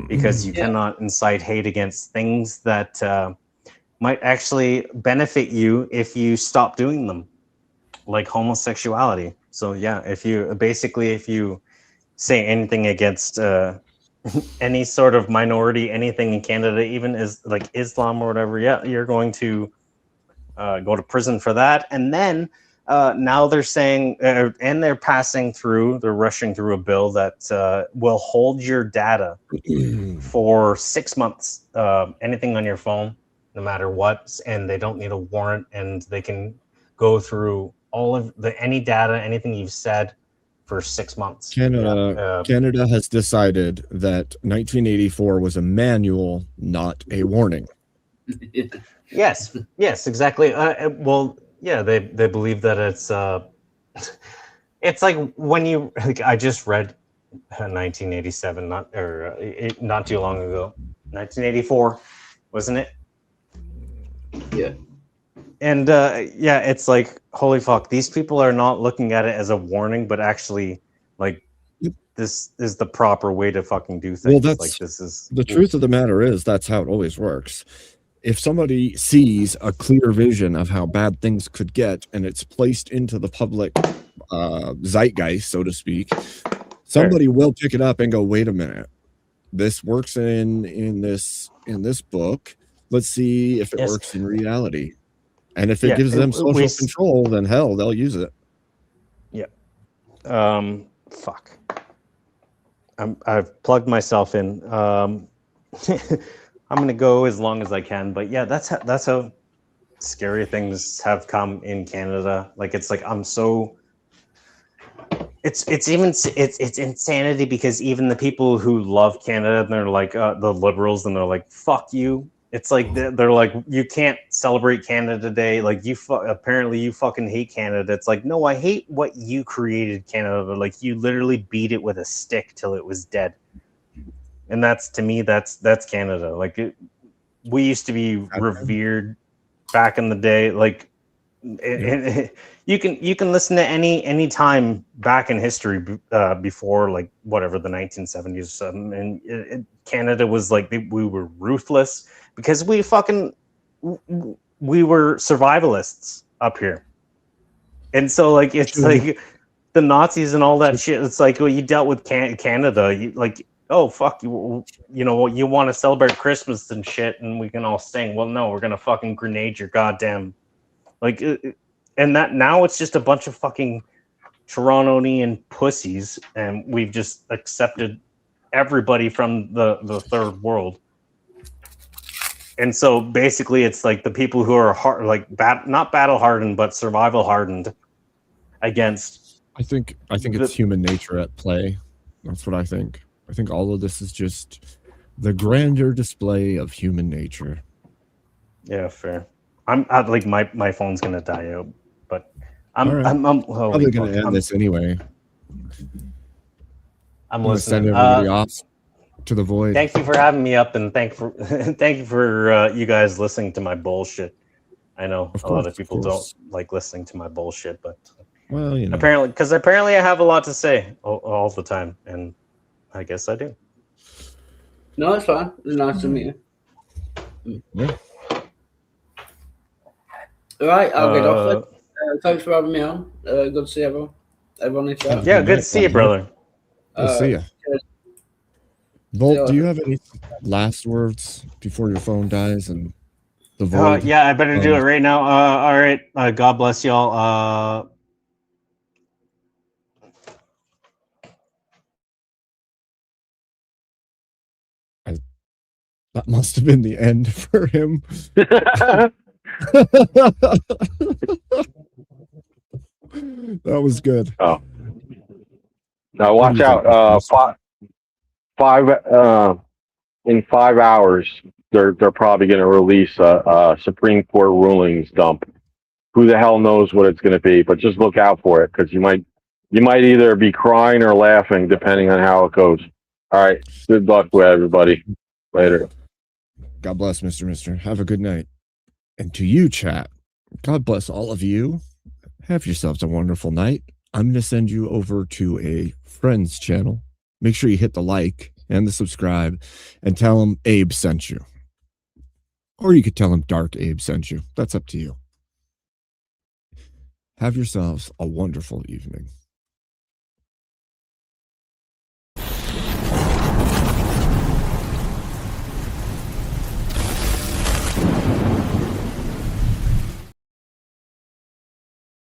because you cannot incite hate against things that might actually benefit you if you stop doing them, like homosexuality. So yeah, if you say anything against any sort of minority, anything in Canada, even is like Islam or whatever, yeah, you're going to go to prison for that. And then now they're saying, and they're rushing through a bill that will hold your data for 6 months, anything on your phone, no matter what, and they don't need a warrant, and they can go through all of any data, anything you've said for 6 months. Canada has decided that 1984 was a manual, not a warning. Yes, exactly. Well, yeah, they believe that it's like when I just read 1987, not too long ago, 1984, wasn't it? Yeah. And yeah, it's like, holy fuck, these people are not looking at it as a warning, but actually, like, this is the proper way to fucking do things. Well, that's like, this is the truth of the matter is that's how it always works. If somebody sees a clear vision of how bad things could get and it's placed into the public zeitgeist, so to speak, somebody will pick it up and go, wait a minute, this works in this book. Let's see if it works in reality. And if it gives them social control, then hell, they'll use it. Yeah. Fuck. I've plugged myself in. I'm gonna go as long as I can, but yeah, that's how scary things have come in Canada. Like, it's like I'm so. It's insanity because even the people who love Canada, and they're like the liberals, and they're like, fuck you. It's like they're like, you can't celebrate Canada Day. Like, apparently you fucking hate Canada. It's like, no, I hate what you created Canada. Like, you literally beat it with a stick till it was dead. And that's, to me, that's Canada. Like, we used to be revered back in the day. Like, you can listen to any time back in history before, like, whatever, the 1970s or something, and Canada was like, we were ruthless because we were survivalists up here. And so, like, it's like the Nazis and all that shit. It's like, well, you dealt with Canada. You, like, oh fuck, you know, you want to celebrate Christmas and shit, and we can all sing. Well, no, we're gonna fucking grenade your goddamn, like, and that now it's just a bunch of fucking Torontonian pussies, and we've just accepted everybody from the third world. And so basically, it's like the people who are not battle hardened, but survival hardened against. I think it's human nature at play. That's what I think. I think all of this is just the grander display of human nature. Yeah, fair. I'm like my phone's gonna die out, but I'm probably gonna end this anyway. I'm gonna listening. send everybody off to the void. Thank you for having me up, and thank you for you guys listening to my bullshit. I know a lot of people don't like listening to my bullshit, but well, you know, apparently I have a lot to say all the time, and I guess I do. No, it's fine. It's nice to meet you. Yeah. All right, I'll get off it. Thanks for having me on. Good to see everyone. Everyone in chat. Yeah, good to see you, brother. Good to see you. Volt, do you have any last words before your phone dies and the void? Yeah, I better do it right now. All right. God bless y'all. That must have been the end for him. That was good. Oh. Now watch out. In 5 hours, they're probably going to release a Supreme Court rulings dump. Who the hell knows what it's going to be? But just look out for it, because you might either be crying or laughing depending on how it goes. All right. Good luck with everybody. Later. God bless, Mr. Have a good night. And to you, chat, God bless all of you. Have yourselves a wonderful night. I'm going to send you over to a friend's channel. Make sure you hit the like and the subscribe and tell them Abe sent you. Or you could tell them Dark Abe sent you. That's up to you. Have yourselves a wonderful evening.